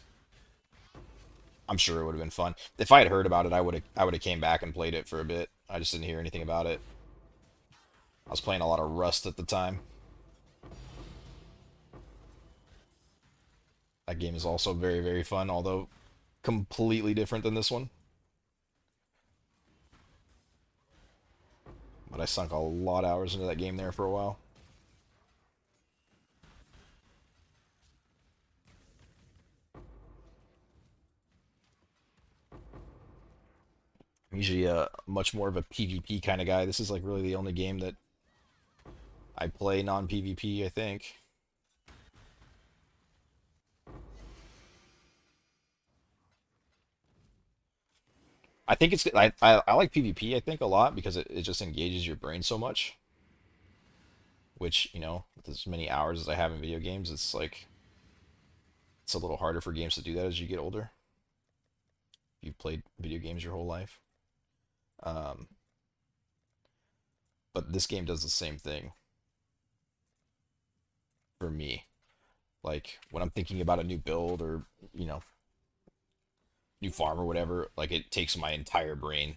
I'm sure it would have been fun. If I had heard about it, I would have came back and played it for a bit. I just didn't hear anything about it. I was playing a lot of Rust at the time. That game is also very, very fun, although completely different than this one. But I sunk a lot of hours into that game there for a while. I'm usually much more of a PvP kind of guy. This is like really the only game that I play non-PvP, I think. I think I like PvP, I think, a lot because it just engages your brain so much. which, you know, with as many hours as I have in video games, it's like it's a little harder for games to do that as you get older. You've played video games your whole life. Um, but this game does the same thing for me. Like when I'm thinking about a new build or, you know, new farm or whatever, like it takes my entire brain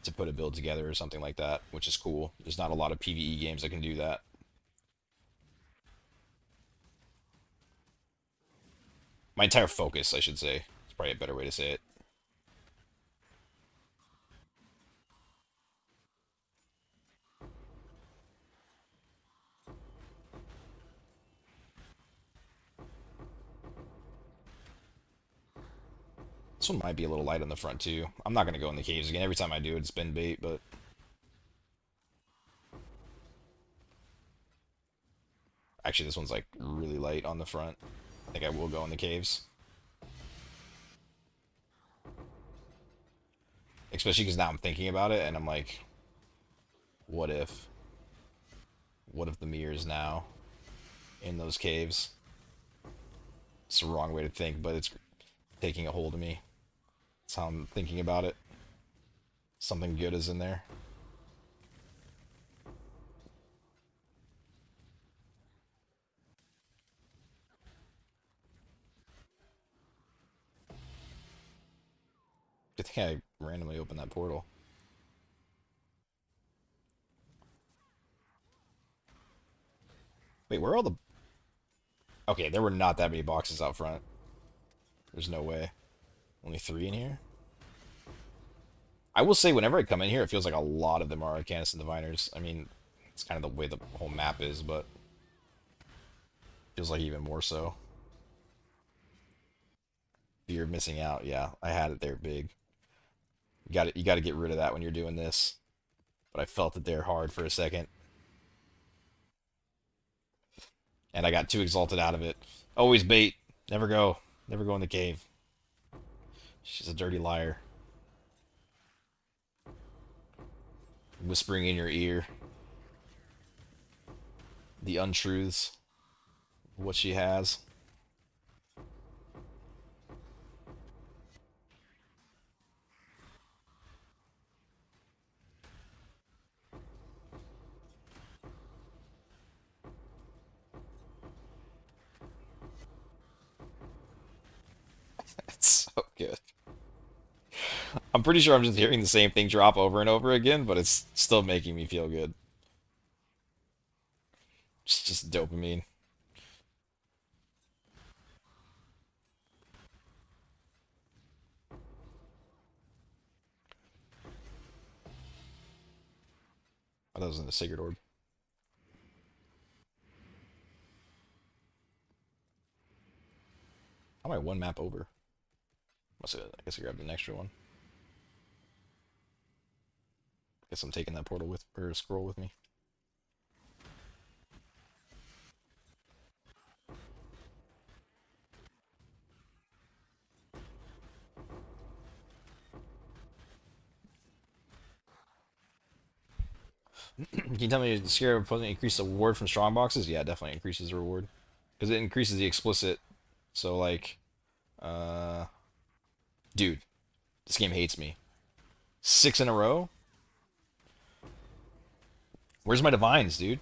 to put a build together or something like that, which is cool. There's not a lot of PvE games that can do that. My entire focus, I should say. It's probably a better way to say it. This one might be a little light on the front too. I'm not gonna go in the caves again. Every time I do, it's been bait, but actually this one's like really light on the front. I think I will go in the caves. Especially because now I'm thinking about it and I'm like, what if? What if the mirror is now in those caves? It's the wrong way to think, but it's taking a hold of me. That's how I'm thinking about it. Something good is in there. I think I randomly opened that portal. Wait, where are all the... Okay, there were not that many boxes out front. There's no way. Only 3 in here? I will say, whenever I come in here, it feels like a lot of them are Arcanus and Diviners. I mean, it's kind of the way the whole map is, but feels like even more so. You're missing out. Yeah, I had it there big. You got to get rid of that when you're doing this. But I felt it there hard for a second, and I got too exalted out of it. Always bait. Never go. Never go in the cave. She's a dirty liar. Whispering in your ear the untruths of what she has. It's so good. I'm pretty sure I'm just hearing the same thing drop over and over again, but it's still making me feel good. It's just dopamine. Oh, that was in the Sacred Orb. How am I one map over? I guess I grabbed an extra one. Guess I'm taking that portal with or scroll with me. Can you tell me the Scarab increase the reward from strong boxes? Yeah, it definitely increases the reward because it increases the explicit. So like, uh, dude, this game hates me. 6 in a row. Where's my divines, dude?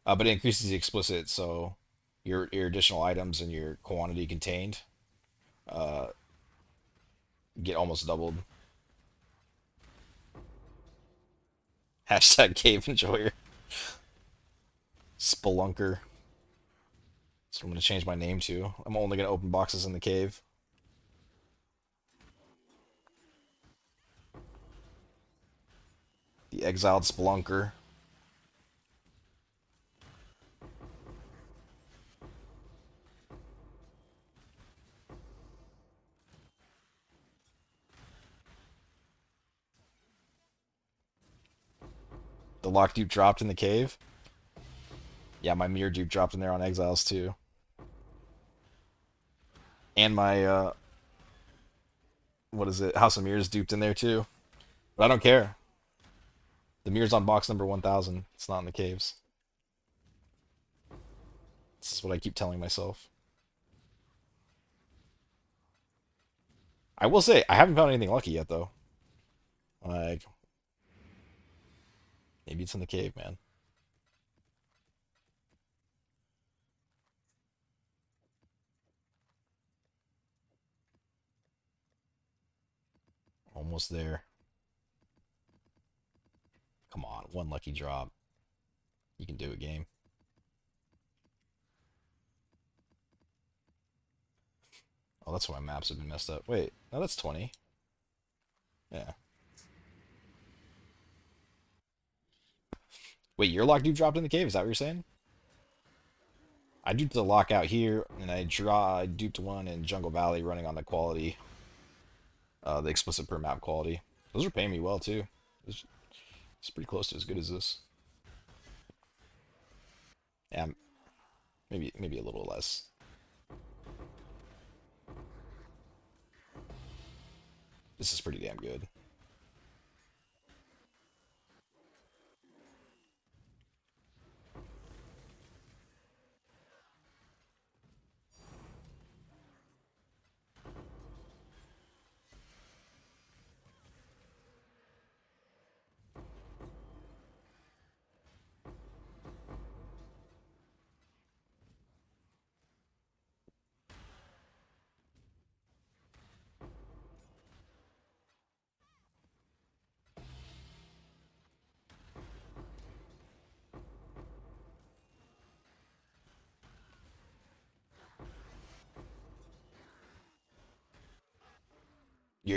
But it increases the explicit, so your additional items and your quantity contained uh, get almost doubled. Hashtag cave enjoyer. Spelunker. That's what I'm going to change my name to. I'm only going to open boxes in the cave. The exiled spelunker. The lock dupe dropped in the cave. Yeah, my mirror dupe dropped in there on exiles too. And my what is it? House of Mirrors duped in there too. But I don't care. The mirror's on box number 1000. It's not in the caves. This is what I keep telling myself. I will say, I haven't found anything lucky yet, though. Like, maybe it's in the cave, man. Almost there. Come on, one lucky drop. You can do it, game. Oh, that's why my maps have been messed up. Wait, no, that's 20. Yeah. Wait, your lock dude dropped in the cave? Is that what you're saying? I duped the lock out here, and I duped one in Jungle Valley running on the quality, the explicit per map quality. Those are paying me well too. It's pretty close to as good as this. Yeah, maybe a little less. This is pretty damn good.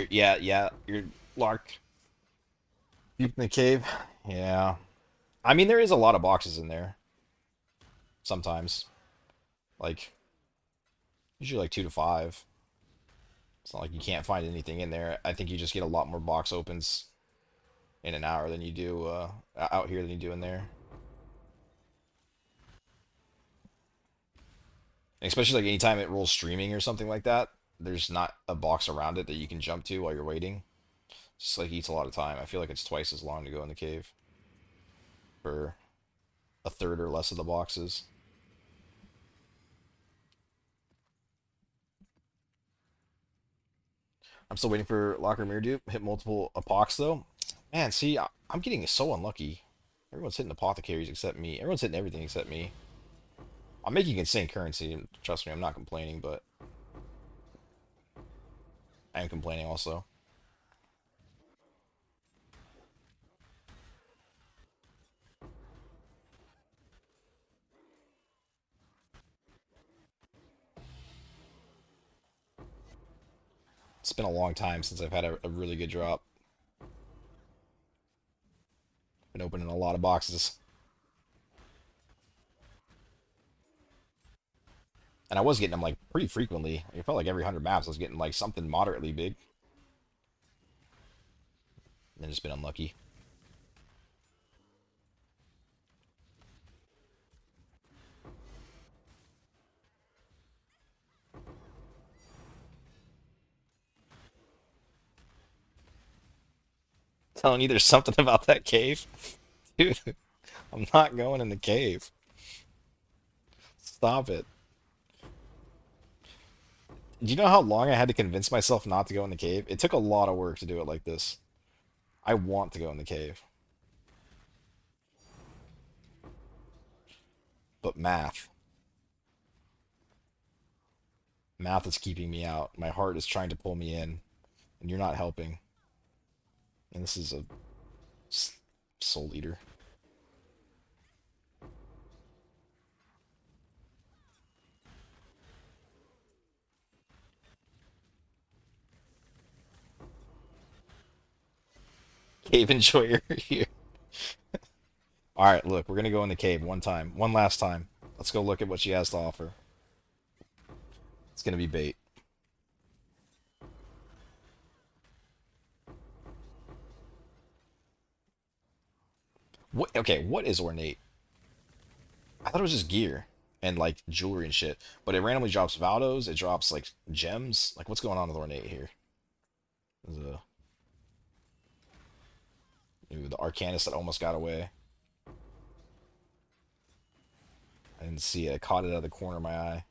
You're locked deep in the cave. Yeah. I mean, there is a lot of boxes in there. Sometimes, like usually like 2 to 5. It's not like you can't find anything in there. I think you just get a lot more box opens in an hour than you do out here than you do in there. And especially like anytime it rolls streaming or something like that, there's not a box around it that you can jump to while you're waiting. Just like eats a lot of time. I feel like it's twice as long to go in the cave for a third or less of the boxes. I'm still waiting for Locker Mirror Dupe. Hit multiple epochs though. Man, see, I'm getting so unlucky. Everyone's hitting apothecaries except me. Everyone's hitting everything except me. I'm making insane currency, and trust me, I'm not complaining, but I am complaining also. It's been a long time since I've had a really good drop. Been opening a lot of boxes. And I was getting them like pretty frequently. It felt like every 100 maps I was getting like something moderately big. And just been unlucky. Telling you there's something about that cave. Dude, I'm not going in the cave. Stop it. Do you know how long I had to convince myself not to go in the cave? It took a lot of work to do it like this. I want to go in the cave. But math. Math is keeping me out. My heart is trying to pull me in. And you're not helping. And this is a soul eater. Cave enjoyer here. Alright, look, we're gonna go in the cave one time. One last time. Let's go look at what she has to offer. It's gonna be bait. What okay, what is ornate? I thought it was just gear and like jewelry and shit. But it randomly drops Valdos, it drops like gems. Like what's going on with ornate here? There's a Ooh, the Arcanist that almost got away. I didn't see it. I caught it out of the corner of my eye.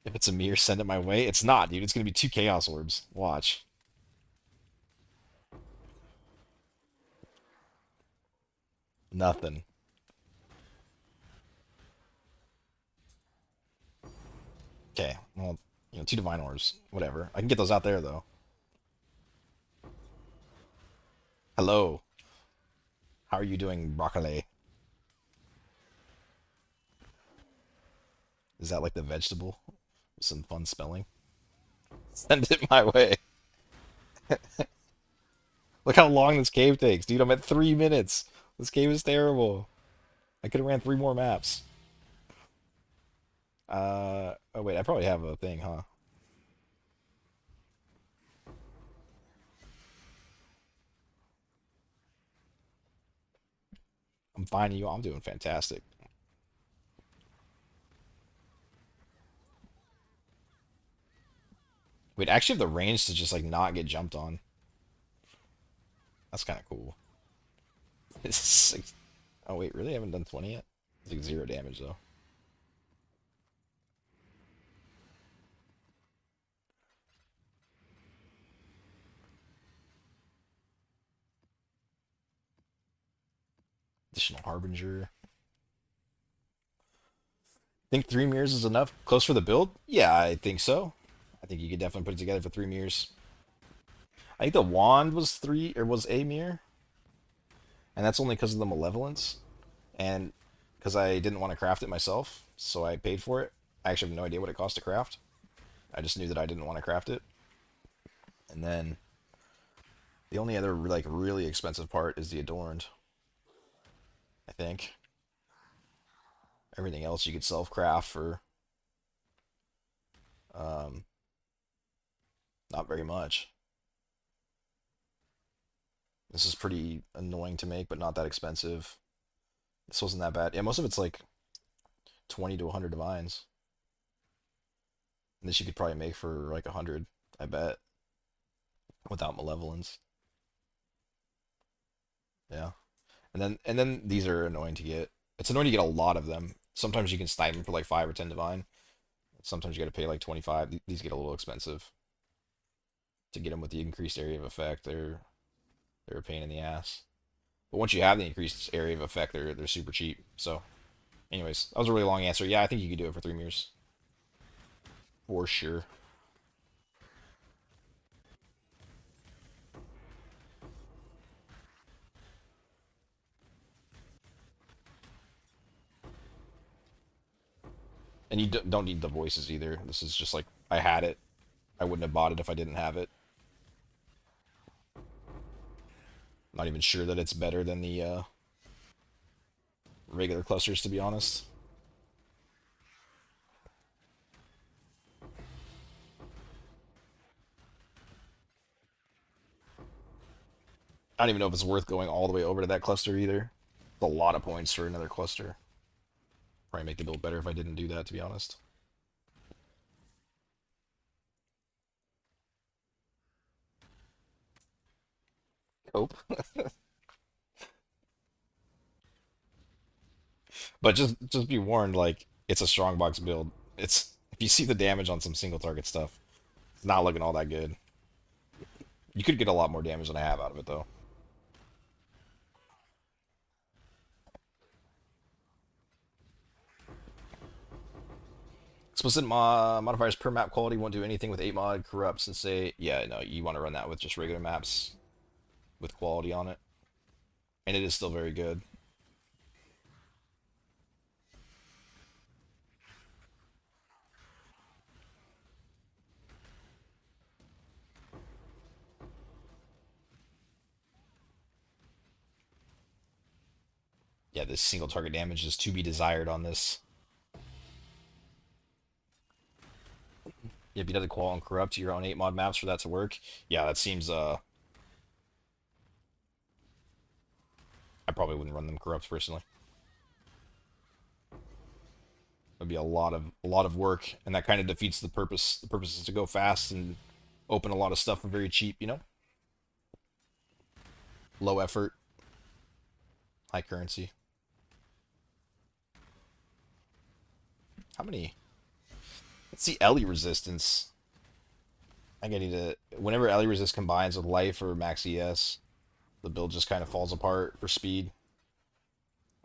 If it's a mirror, send it my way. It's not, dude. It's gonna be two Chaos Orbs. Watch. Nothing. Okay. Well, two Divine Orbs. Whatever. I can get those out there, though. Hello. How are you doing, broccoli? Is that like the vegetable? Some fun spelling. Send it my way. Look how long this cave takes, dude. I'm at 3 minutes. This cave is terrible. I could have ran 3 more maps. Oh wait, I probably have a thing, huh? I'm finding you. I'm doing fantastic. Wait, I actually have the range to just like not get jumped on. That's kind of cool. It's like, oh wait, really? I haven't done 20 yet? It's like 0 damage though. Additional Harbinger. Think 3 mirrors is enough? Close for the build? Yeah, I think so. I think you could definitely put it together for 3 mirrors. I think the wand was three or was a mirror, and that's only because of the malevolence, and because I didn't want to craft it myself, so I paid for it. I actually have no idea what it cost to craft. I just knew that I didn't want to craft it, and then the only other like really expensive part is the adorned. I think everything else you could self craft for um, not very much. This is pretty annoying to make, but not that expensive. This wasn't that bad. Yeah, most of it's like 20 to 100 divines. And this you could probably make for like 100, I bet, without malevolence. Yeah. And then these are annoying to get. It's annoying to get a lot of them. Sometimes you can snipe them for like 5 or 10 divine. Sometimes you got to pay like 25. These get a little expensive to get them with the increased area of effect. They're a pain in the ass. But once you have the increased area of effect, they're super cheap. So, anyways, that was a really long answer. Yeah, I think you could do it for 3 mirrors for sure. And you don't need the voices either. This is just like I had it. I wouldn't have bought it if I didn't have it. Not even sure that it's better than the regular clusters, to be honest. I don't even know if it's worth going all the way over to that cluster either. It's a lot of points for another cluster. Probably make the build better if I didn't do that, to be honest. Hope. But just be warned, like it's a strong box build. It's if you see the damage on some single target stuff, it's not looking all that good. You could get a lot more damage than I have out of it though. Explicit modifiers per map quality won't do anything with 8 mod corrupts and say, yeah, no, you want to run that with just regular maps with quality on it. And it is still very good. Yeah, this single target damage is to be desired on this. Yeah, if you did the qual and corrupt your own 8 mod maps for that to work, yeah, that seems I probably wouldn't run them corrupt personally. That'd be a lot of work, and that kind of defeats the purpose. The purpose is to go fast and open a lot of stuff for very cheap, low effort, high currency. How many? Let's see, Ellie resistance. I think I need to. Whenever Ellie resist combines with life or max ES, the build just kind of falls apart for speed.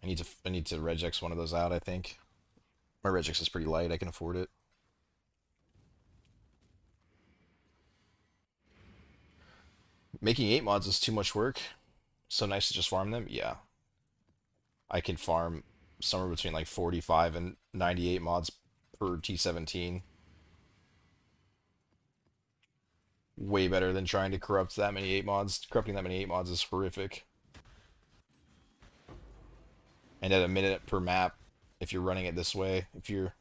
I need to regex one of those out, I think. My regex is pretty light. I can afford it. Making 8 mods is too much work. So nice to just farm them. Yeah. I can farm somewhere between like 45 and 98 mods per T17. Way better than trying to corrupt that many 8 mods. Corrupting that many 8 mods is horrific. And at a minute per map, if you're running it this way, if you're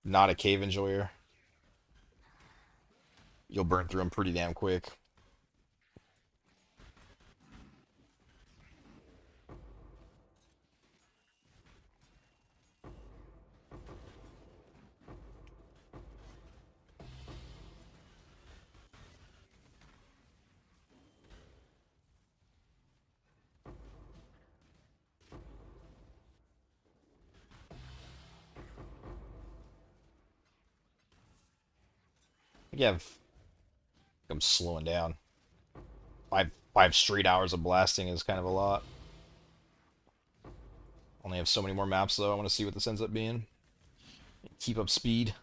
not a cave enjoyer, you'll burn through them pretty damn quick. Yeah, I'm slowing down. Five straight hours of blasting is kind of a lot. Only have so many more maps though. I want to see what this ends up being. Keep up speed.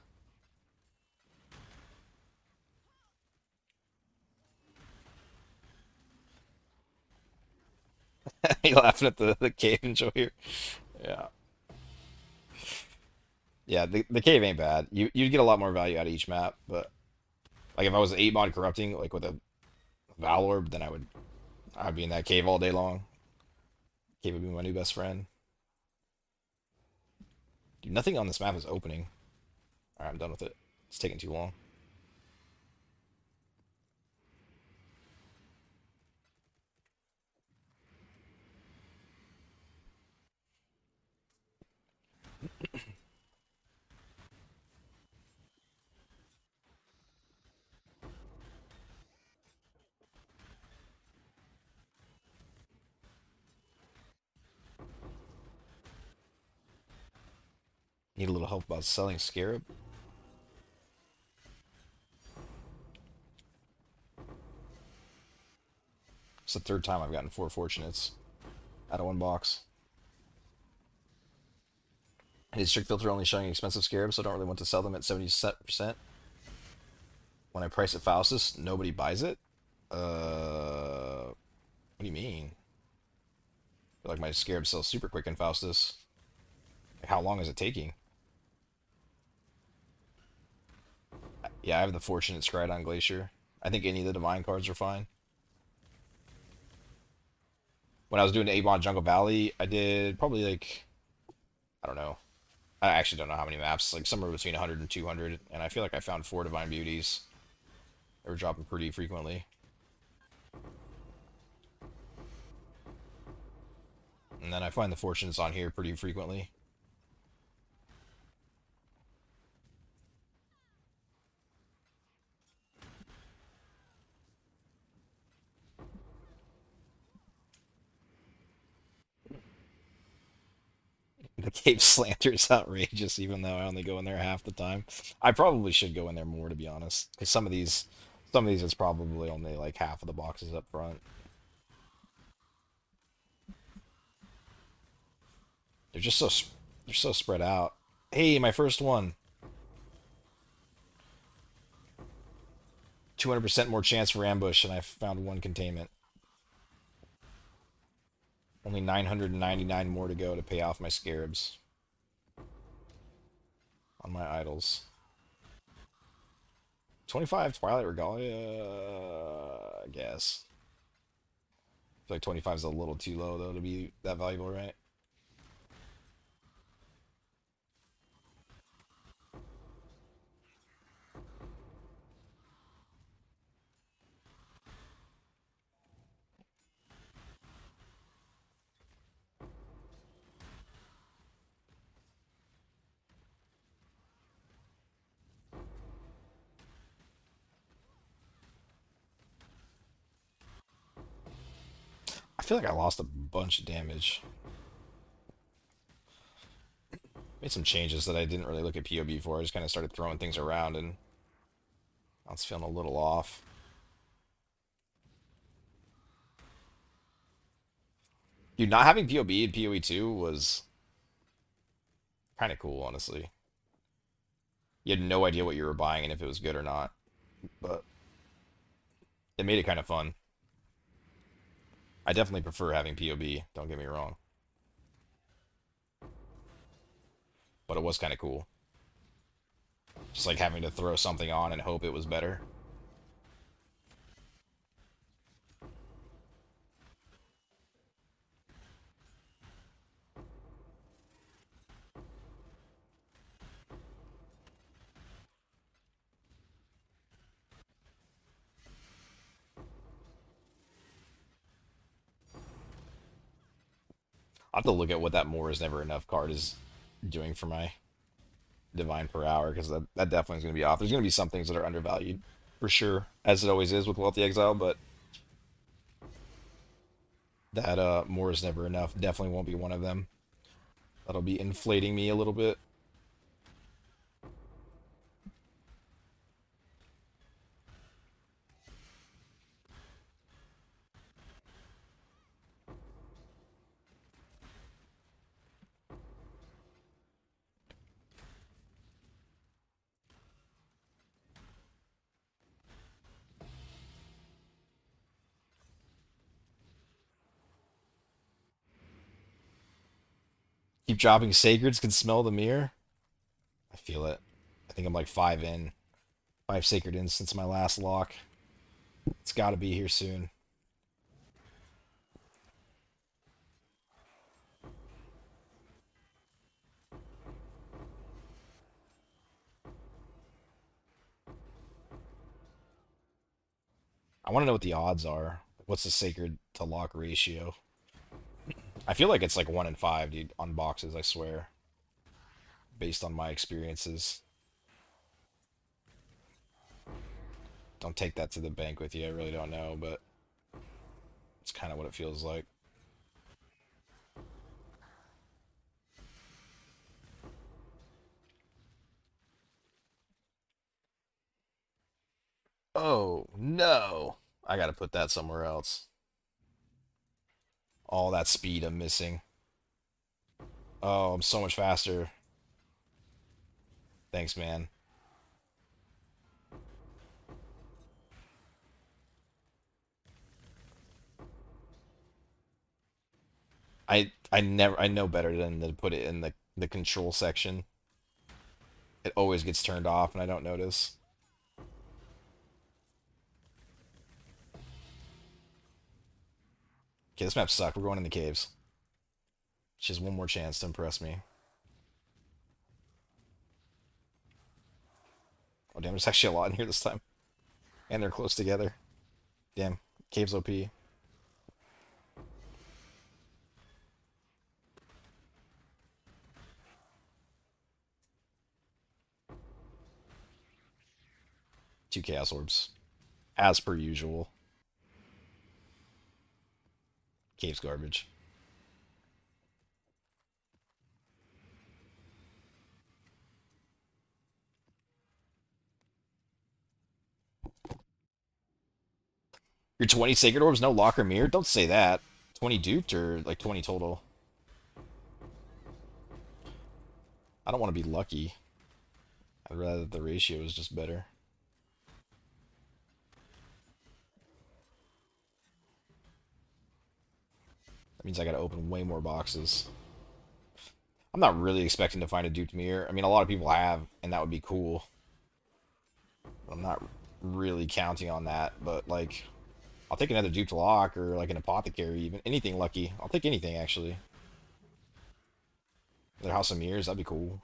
You laughing at the cave enjoyer? Yeah. Yeah, the cave ain't bad. You'd get a lot more value out of each map, but like if I was 8 mod corrupting, like with a Valorb, then I'd be in that cave all day long. Cave would be my new best friend. Dude, nothing on this map is opening. Alright, I'm done with it. It's taking too long. Need a little help about selling Scarab. It's the third time I've gotten 4 Fortunates out of one box. And his strict filter only showing expensive Scarabs, so I don't really want to sell them at 70%. When I price at Faustus, nobody buys it? What do you mean? I feel like my Scarab sells super quick in Faustus. Like, how long is it taking? Yeah, I have the Fortunate Scryed on Glacier. I think any of the Divine cards are fine. When I was doing Avon Jungle Valley, I did probably like, I don't know. I actually don't know how many maps, like somewhere between 100 and 200, and I feel like I found 4 Divine Beauties. They were dropping pretty frequently. And then I find the Fortunes on here pretty frequently. The Cave Slanter is outrageous, even though I only go in there half the time. I probably should go in there more, to be honest, because some of these is probably only like half of the boxes up front. They're just they're so spread out. Hey, my first one. 200% more chance for ambush, and I found one containment. Only 999 more to go to pay off my Scarabs on my idols. 25 Twilight Regalia, I guess. I feel like 25 is a little too low, though, to be that valuable, right? feel like I lost a bunch of damage. Made some changes that I didn't really look at POB for. I just kind of started throwing things around, and I was feeling a little off. Dude, not having POB in POE 2 was kind of cool, honestly. You had no idea what you were buying and if it was good or not, but it made it kind of fun. I definitely prefer having POB, don't get me wrong. But it was kind of cool. Just like having to throw something on and hope it was better. I'll have to look at what that more is never enough card is doing for my divine per hour, because that definitely is going to be off. There's going to be some things that are undervalued, for sure, as it always is with Wealthy Exile, but that more is never enough definitely won't be one of them. That'll be inflating me a little bit. Keep dropping Sacreds, can smell the mirror. I feel it. I think I'm like 5 Sacred in since my last lock. It's got to be here soon. I want to know what the odds are. What's the Sacred to lock ratio? I feel like it's like 1 in 5, dude, on boxes, I swear. Based on my experiences. Don't take that to the bank with you. I really don't know, but it's kind of what it feels like. Oh, no. I gotta put that somewhere else. All that speed I'm missing. Oh, I'm so much faster. Thanks, man. I know better than to put it in the control section. It always gets turned off and I don't notice. Okay, this map sucked. We're going in the caves. She has one more chance to impress me. Oh damn, there's actually a lot in here this time. And they're close together. Damn. Caves OP. Two Chaos Orbs. As per usual. Caves garbage. Your 20 Sacred Orbs, no Locker Mirror? Don't say that. 20 duped or like 20 total? I don't want to be lucky. I'd rather the ratio is just better. That means I gotta open way more boxes. I'm not really expecting to find a duped mirror. I mean, a lot of people have, and that would be cool. I'm not really counting on that, but like, I'll take another duped lock or like an apothecary, even anything lucky. I'll take anything actually. Another House of Mirrors, that'd be cool.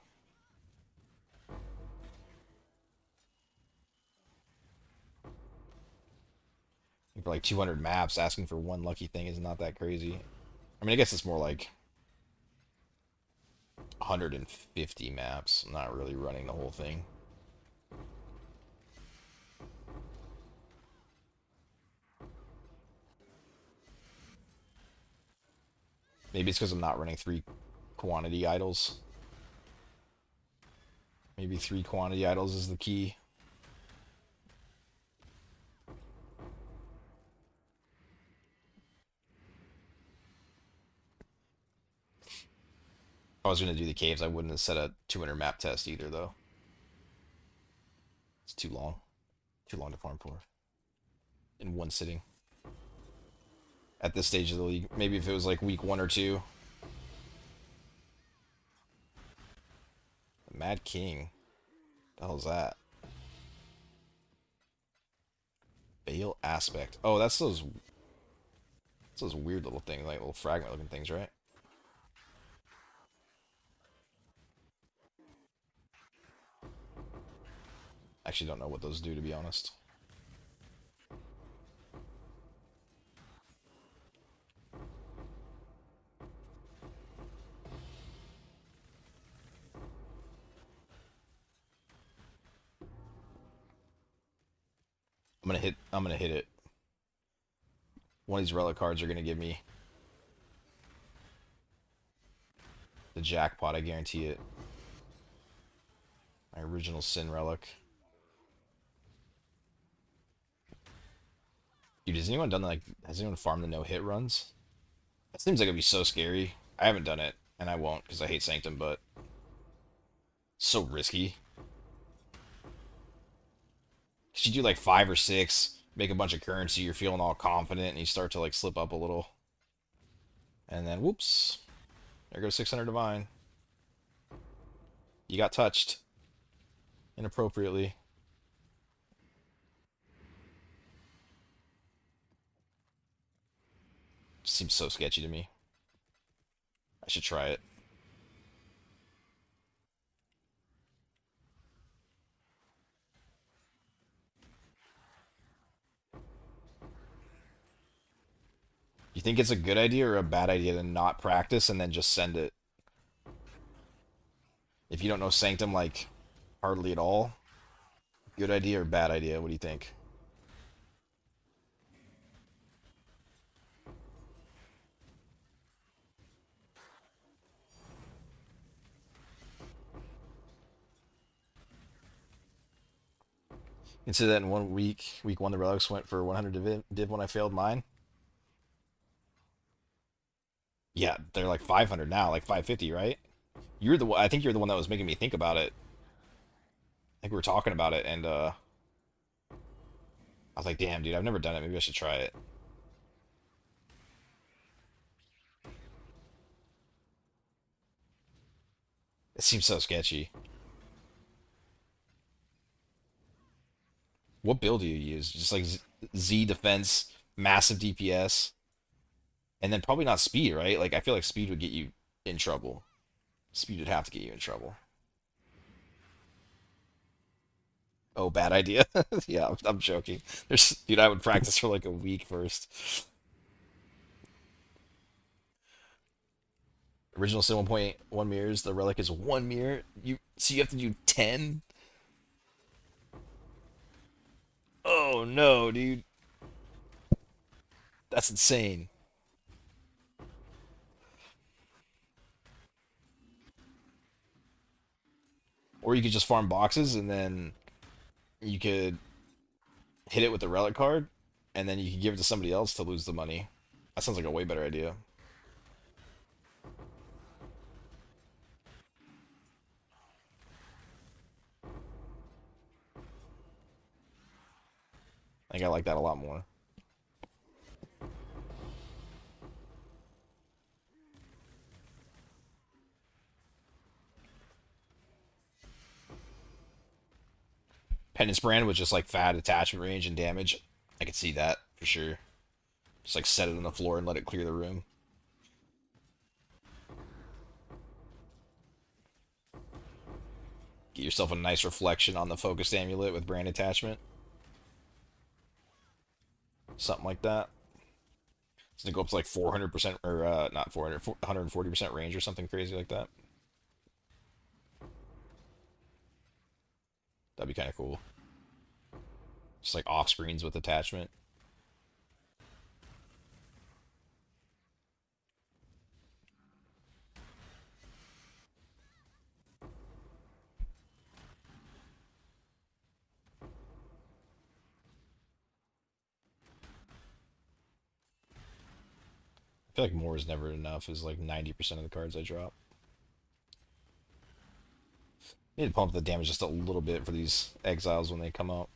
For like 200 maps, asking for one lucky thing is not that crazy. I mean, I guess it's more like 150 maps. I'm not really running the whole thing. Maybe it's because I'm not running 3 quantity idols. Maybe 3 quantity idols is the key. If I was going to do the caves, I wouldn't have set a 200 map test either, though. It's too long. Too long to farm for. In one sitting. At this stage of the league. Maybe if it was like week 1 or 2. The Mad King. What the hell is that? Bale Aspect. Oh, that's those weird little things, like little fragment looking things, right? Actually don't know what those do, to be honest. I'm gonna hit it. One of these relic cards are gonna give me the jackpot, I guarantee it. My original Sin relic. Dude, has anyone farmed the no-hit runs? That seems like it'd be so scary. I haven't done it, and I won't because I hate Sanctum, but it's so risky. Cause you do like 5 or 6, make a bunch of currency, you're feeling all confident, and you start to like slip up a little. And then whoops. There goes 600 divine. You got touched. Inappropriately. Seems so sketchy to me. I should try it. You think it's a good idea or a bad idea to not practice and then just send it? If you don't know Sanctum like hardly at all, good idea or bad idea? What do you think? Consider that in 1 week, week 1, the relics went for 100 div when I failed mine. Yeah, they're like 500 now, like 550, right? You're the one. I think you're the one that was making me think about it. I think we were talking about it, and I was like, damn, dude, I've never done it. Maybe I should try it. It seems so sketchy. What build do you use? Just like Z defense, massive DPS, and then probably not speed, right? Like I feel like speed would get you in trouble. Speed would have to get you in trouble. Oh, bad idea. Yeah, I'm joking. Dude, I would practice for like a week first. Original Sin 1.1 mirrors. The relic is 1 mirror. You have to do 10. Oh no, dude, that's insane. Or you could just farm boxes and then you could hit it with the relic card, and then you could give it to somebody else to lose the money. That sounds like a way better idea. I think I like that a lot more. Penance Brand with just like fat attachment range and damage. I could see that for sure. Just like set it on the floor and let it clear the room. Get yourself a nice reflection on the focused amulet with brand attachment. Something like that. It's gonna go up to like 400% or not 400, 140% range or something crazy like that. That'd be kind of cool. Just like off screens with attachment. feel like more is never enough, is like 90% of the cards I drop. Need to pump the damage just a little bit for these exiles when they come out.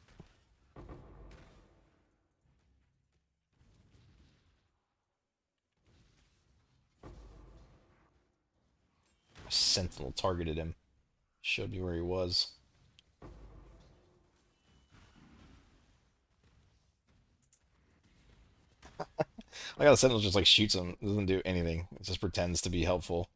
Sentinel targeted him. Showed me where he was. I got the Sentinel just like shoots him. Doesn't do anything. It just pretends to be helpful.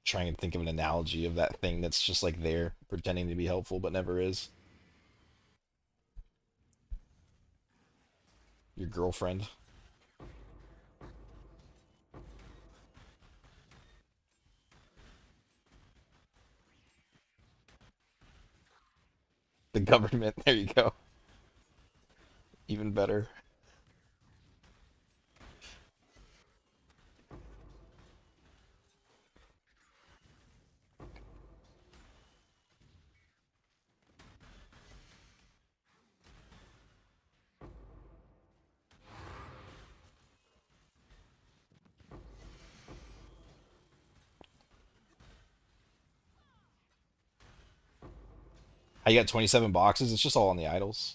Trying to think of an analogy of that thing that's just like there, pretending to be helpful but never is. Your girlfriend. The government. There you go. Even better. I got 27 boxes. It's just all on the idols.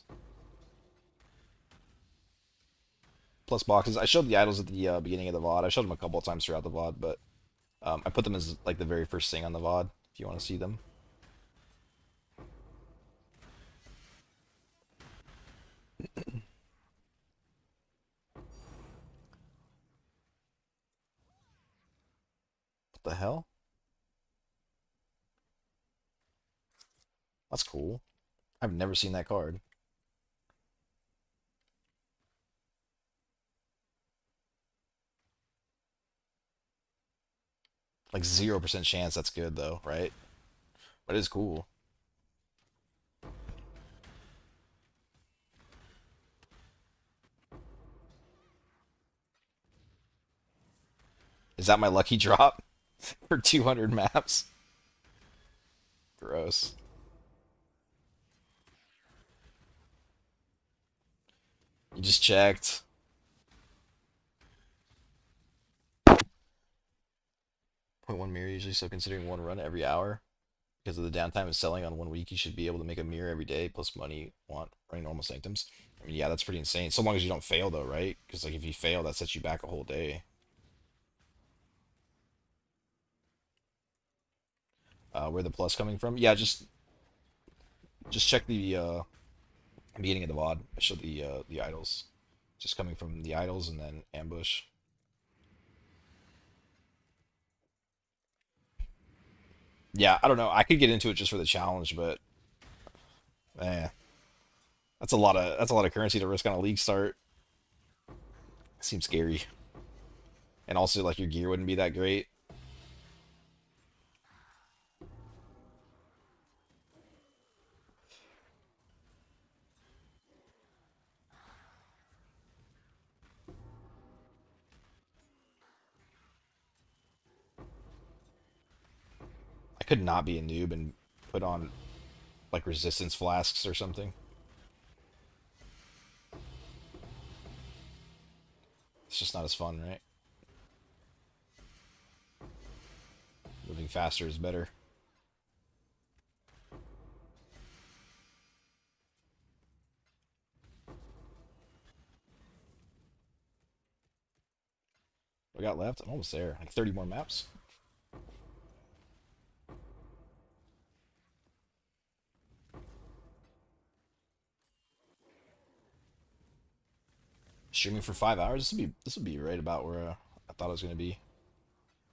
Plus boxes. I showed the idols at the beginning of the VOD. I showed them a couple of times throughout the VOD, but I put them as like the very first thing on the VOD if you want to see them. What the hell? That's cool. I've never seen that card. Like 0% chance that's good though, right? But it is cool. Is that my lucky drop for 200 maps? Gross. You just checked. Point one mirror usually, so considering one run every hour. Because of the downtime of selling on 1 week, you should be able to make a mirror every day, plus money want running normal sanctums. I mean, yeah, that's pretty insane. So long as you don't fail, though, right? Because like if you fail, that sets you back a whole day. Where the plus coming from? Yeah, just check the beginning of the VOD. I showed the idols, just coming from the idols and then ambush. Yeah, I don't know. I could get into it just for the challenge, but eh, that's a lot of currency to risk on a league start. Seems scary. And also, like, your gear wouldn't be that great. I could not be a noob and put on, like, resistance flasks or something. It's just not as fun, right? Moving faster is better. What we got left? I'm almost there. Like 30 more maps. Streaming for 5 hours. This would be right about where I thought it was gonna be.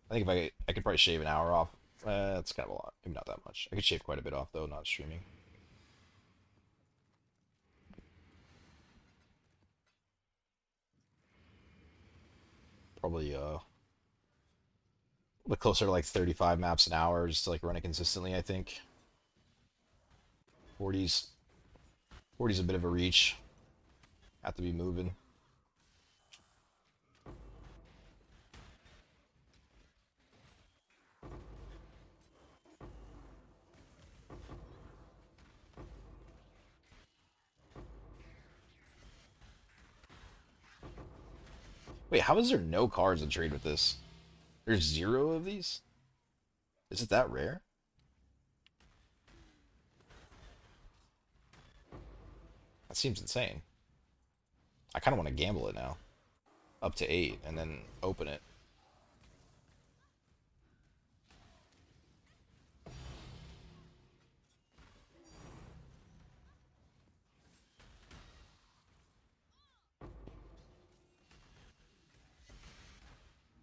I think if I could probably shave an hour off. That's kind of a lot. Maybe not that much. I could shave quite a bit off though, not streaming. Probably a bit closer to like 35 maps an hour, just to like run it consistently. I think 40s 40's a bit of a reach. Have to be moving. Wait, how is there no cards in trade with this? There's 0 of these? Is it that rare? That seems insane. I kind of want to gamble it now. Up to 8 and then open it.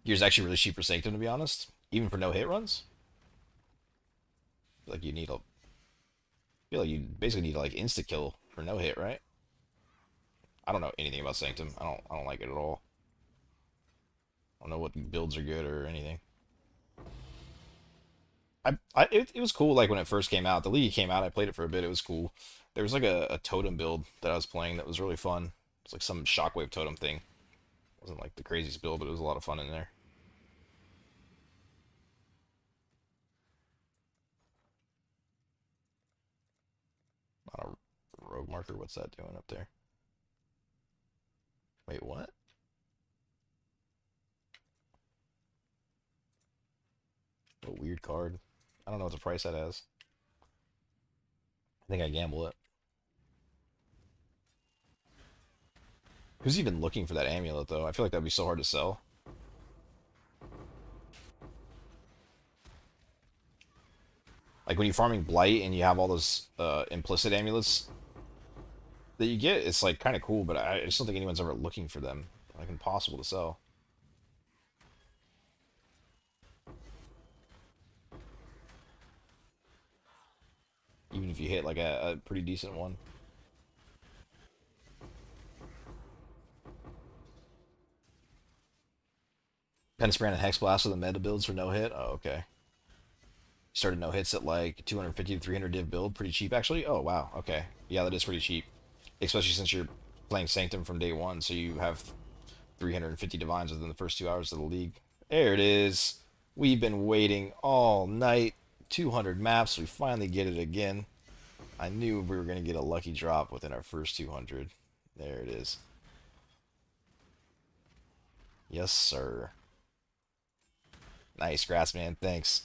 Gear's actually really cheap for Sanctum, to be honest. Even for no hit runs. I feel like you need a. I feel like you basically need to like insta kill for no hit, right? I don't know anything about Sanctum. I don't like it at all. I don't know what builds are good or anything. It was cool like when it first came out. The League came out, I played it for a bit, it was cool. There was like a totem build that I was playing that was really fun. It's like some shockwave totem thing. It wasn't like the craziest build, but it was a lot of fun in there. Not a rogue marker, what's that doing up there? Wait, what? A weird card. I don't know what the price that has. I think I gamble it. Who's even looking for that amulet though? I feel like that'd be so hard to sell. Like when you're farming Blight and you have all those implicit amulets that you get, it's like kind of cool, but I just don't think anyone's ever looking for them. Like impossible to sell. Even if you hit like a pretty decent one. Pensprand and Hex Blast with the meta builds for no hit. Oh, okay. Started no hits at like 250 to 300 div build. Pretty cheap, actually. Oh, wow. Okay. Yeah, that is pretty cheap. Especially since you're playing Sanctum from day one, so you have 350 divines within the first 2 hours of the league. There it is. We've been waiting all night. 200 maps. We finally get it again. I knew we were going to get a lucky drop within our first 200. There it is. Yes, sir. Nice, Grassman. Thanks.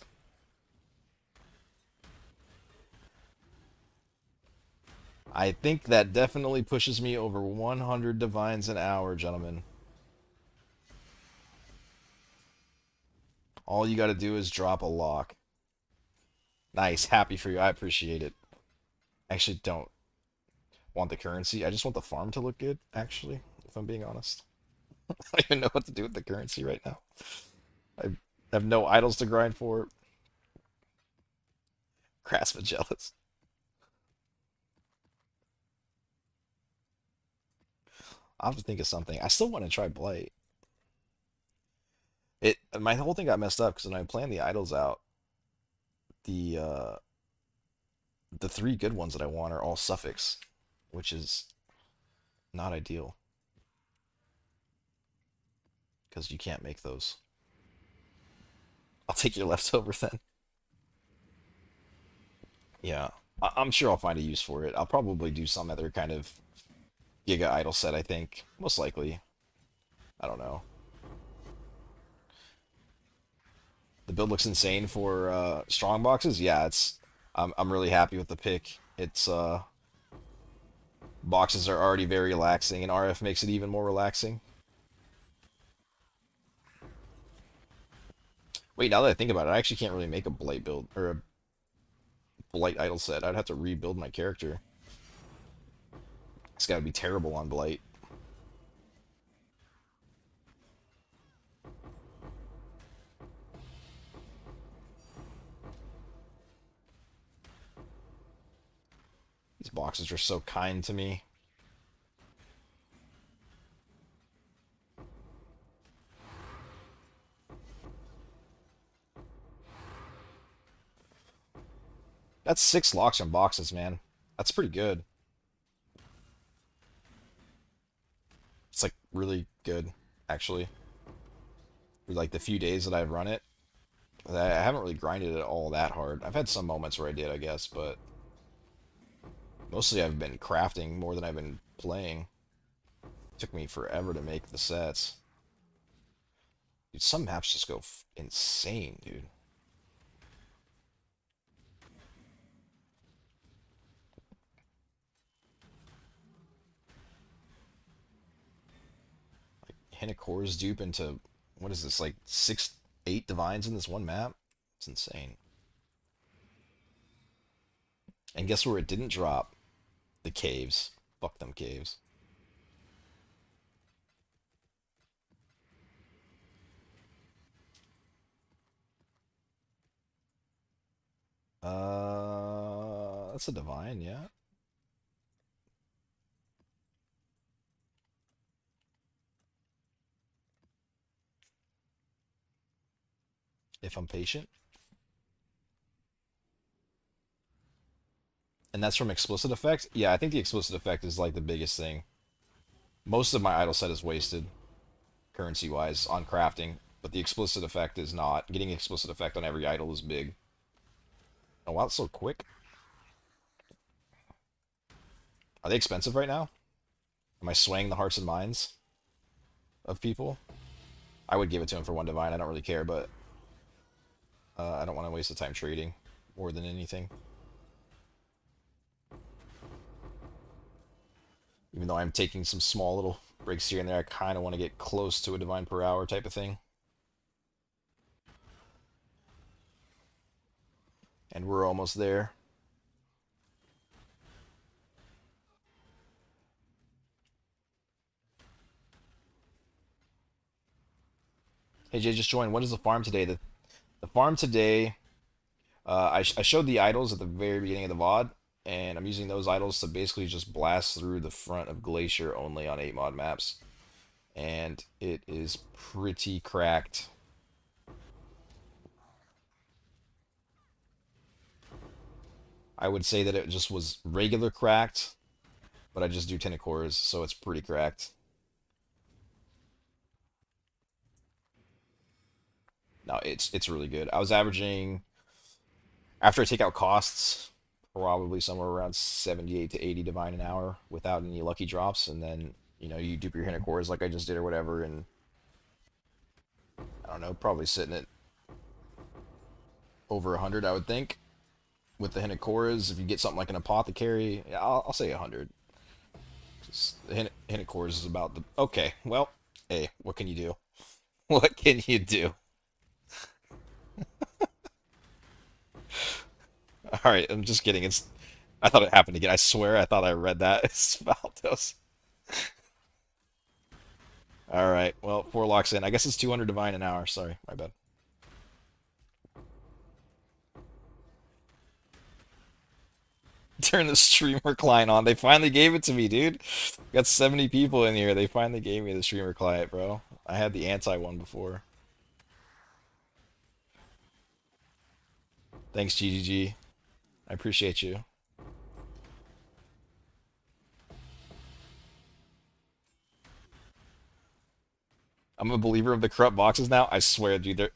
I think that definitely pushes me over 100 divines an hour, gentlemen. All you got to do is drop a lock. Nice. Happy for you. I appreciate it. Actually, don't want the currency. I just want the farm to look good, actually, if I'm being honest. I don't even know what to do with the currency right now. I have no idols to grind for. Craftsman jealous. I'll have to think of something. I still want to try Blight. My whole thing got messed up because when I planned the idols out, the uh the 3 good ones that I want are all suffix, which is not ideal because you can't make those. I'll take your leftover then. Yeah, I'm sure I'll find a use for it. I'll probably do some other kind of Giga Idol set, I think. Most likely. I don't know. The build looks insane for strong boxes. Yeah, I'm really happy with the pick. It's boxes are already very relaxing, and RF makes it even more relaxing. Wait, now that I think about it, I actually can't really make a Blight build or a Blight idol set. I'd have to rebuild my character. It's got to be terrible on Blight. These boxes are so kind to me. That's 6 locks on boxes, man. That's pretty good. It's like really good, actually. For like the few days that I've run it, I haven't really grinded it all that hard. I've had some moments where I did, I guess, but mostly I've been crafting more than I've been playing. It took me forever to make the sets. Dude, some maps just go insane, dude. Hinakora's dupe into, what is this, like 8 divines in this one map? It's insane. And guess where it didn't drop? The caves. Fuck them caves. That's a divine, yeah. If I'm patient. And that's from explicit effect? Yeah, I think the explicit effect is like the biggest thing. Most of my idol set is wasted, currency wise, on crafting, but the explicit effect is not. Getting explicit effect on every idol is big. Oh wow, it's so quick. Are they expensive right now? Am I swaying the hearts and minds of people? I would give it to him for one divine. I don't really care, but I don't want to waste the time trading more than anything. Even though I'm taking some small little breaks here and there, I kind of want to get close to a divine per hour type of thing. And we're almost there. Hey Jay, just joined. What is the farm today? The farm today, I showed the idols at the very beginning of the VOD, and I'm using those idols to basically just blast through the front of Glacier only on 8 mod maps. And it is pretty cracked. I would say that it just was regular cracked, but I just do Tentacores, so it's pretty cracked. No, it's really good. I was averaging, after I take out costs, probably somewhere around 78 to 80 divine an hour without any lucky drops, and then you dupe your Tentacores like I just did or whatever, and I don't know, probably sitting at over 100, I would think, with the Tentacores. If you get something like an apothecary, yeah, I'll say 100. The Hennacores is about the... Okay, well, hey, what can you do? What can you do? Alright, I'm just kidding. I thought it happened again. I swear I thought I read that. It's Valdos. Alright, well, 4 locks in. I guess it's 200 divine an hour. Sorry, my bad. Turn the streamer client on. They finally gave it to me, dude. Got 70 people in here. They finally gave me the streamer client, bro. I had the anti one before. Thanks, GGG. I appreciate you. I'm a believer of the corrupt boxes now. I swear, dude,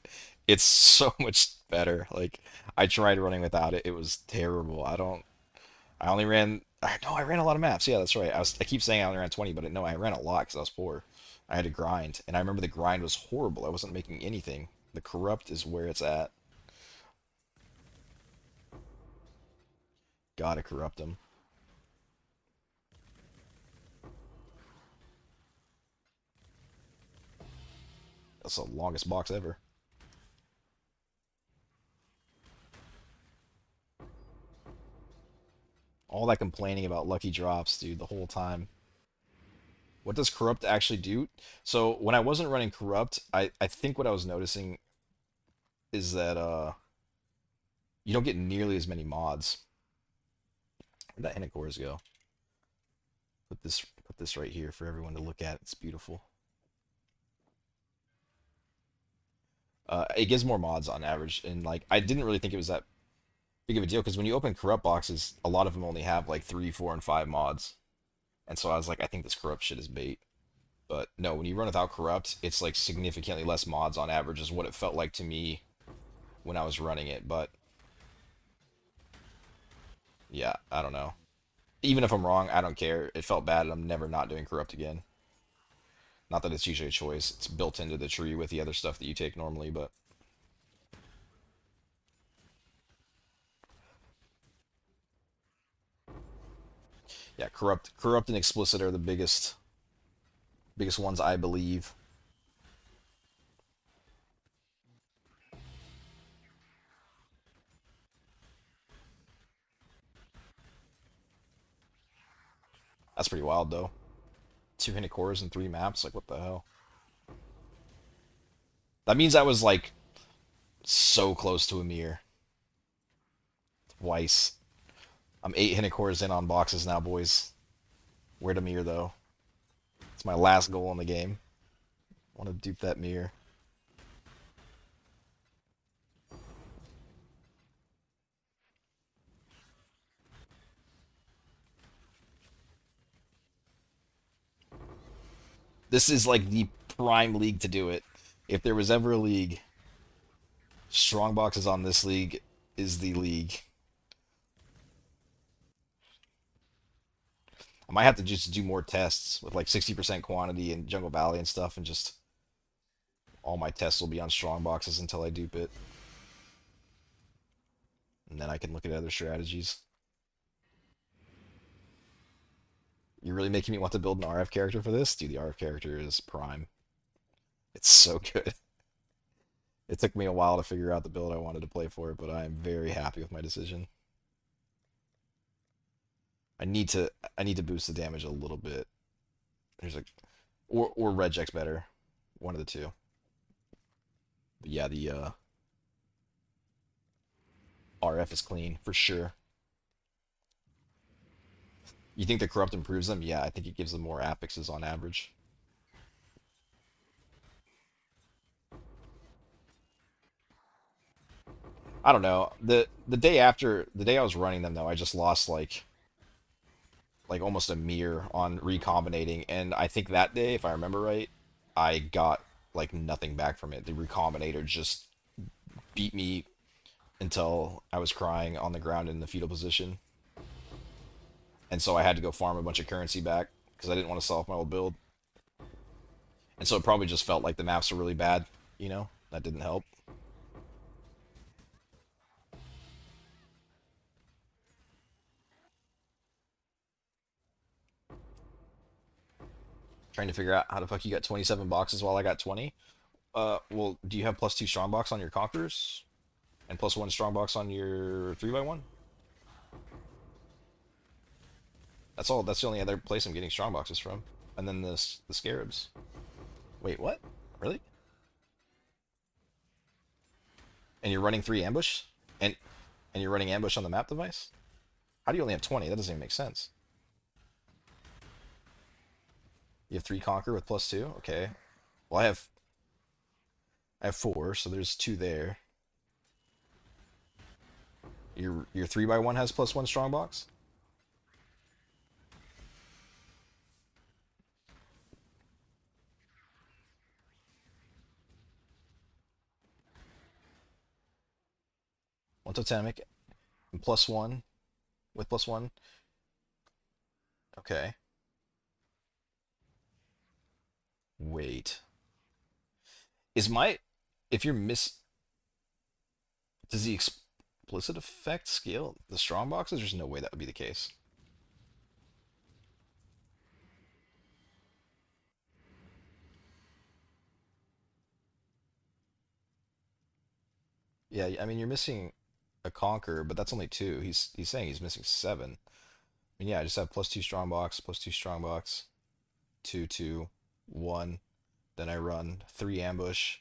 it's so much better. Like, I tried running without it. It was terrible. I only ran, no, I ran a lot of maps. Yeah, that's right. I keep saying I only ran 20, but no, I ran a lot because I was poor. I had to grind, and I remember the grind was horrible. I wasn't making anything. The corrupt is where it's at. Gotta corrupt them. That's the longest box ever. All that complaining about lucky drops, dude, the whole time. What does corrupt actually do? So when I wasn't running corrupt, I think what I was noticing is that you don't get nearly as many mods. Where'd that Hennacores go? Put this right here for everyone to look at. It's beautiful. It gives more mods on average, and like I didn't really think it was that big of a deal because when you open corrupt boxes, a lot of them only have like 3, 4, and 5 mods, and so I was like, I think this corrupt shit is bait. But no, when you run without corrupt, it's like significantly less mods on average, is what it felt like to me when I was running it. But yeah, I don't know. Even if I'm wrong, I don't care. It felt bad, and I'm never not doing corrupt again. Not that it's usually a choice. It's built into the tree with the other stuff that you take normally, but yeah, corrupt and explicit are the biggest ones, I believe. That's pretty wild though. Two hinted cores and three maps. Like what the hell? That means I was like so close to a mirror twice. I'm 8 hinted cores in on boxes now, boys. Where to mirror though? It's my last goal in the game. I want to dupe that mirror. This is like the prime league to do it. If there was ever a league, Strongbox is on this league is the league. I might have to just do more tests with like 60% quantity in Jungle Valley and stuff, and just all my tests will be on strong boxes until I dupe it. And then I can look at other strategies. You're really making me want to build an RF character for this? Dude, the RF character is prime. It's so good. It took me a while to figure out the build I wanted to play for it, but I am very happy with my decision. I need to boost the damage a little bit. There's like or Regec's better. One of the two. But yeah, the RF is clean for sure. You think the corrupt improves them? Yeah, I think it gives them more affixes on average. I don't know. The day I was running them though, I just lost like almost a mirror on recombinating, and I think that day, if I remember right, I got like nothing back from it. The recombinator just beat me until I was crying on the ground in the fetal position, and so I had to go farm a bunch of currency back because I didn't want to sell off my old build. And so it probably just felt like the maps were really bad, you know? That didn't help. Trying to figure out how the fuck you got 27 boxes while I got 20. Well, do you have +2 strongbox on your conquerors? And +1 strongbox on your 3x1? That's all. That's the only other place I'm getting strongboxes from. And then the Scarabs. Wait, what? Really? And you're running 3 ambush? And and you're running ambush on the map device? How do you only have 20? That doesn't even make sense. You have 3 conquer with +2? Okay. Well, I have 4, so there's 2 there. Your 3x1 has +1 strongbox? One totemic and +1 with +1. Okay. Wait. Is my if you're miss does the explicit effect scale the strong boxes? There's no way that would be the case. Yeah, I mean you're missing a conquer, but that's only 2. He's saying he's missing 7. I mean, yeah, I just have +2 strong box, +2 strong box, 2 2 1. Then I run 3 ambush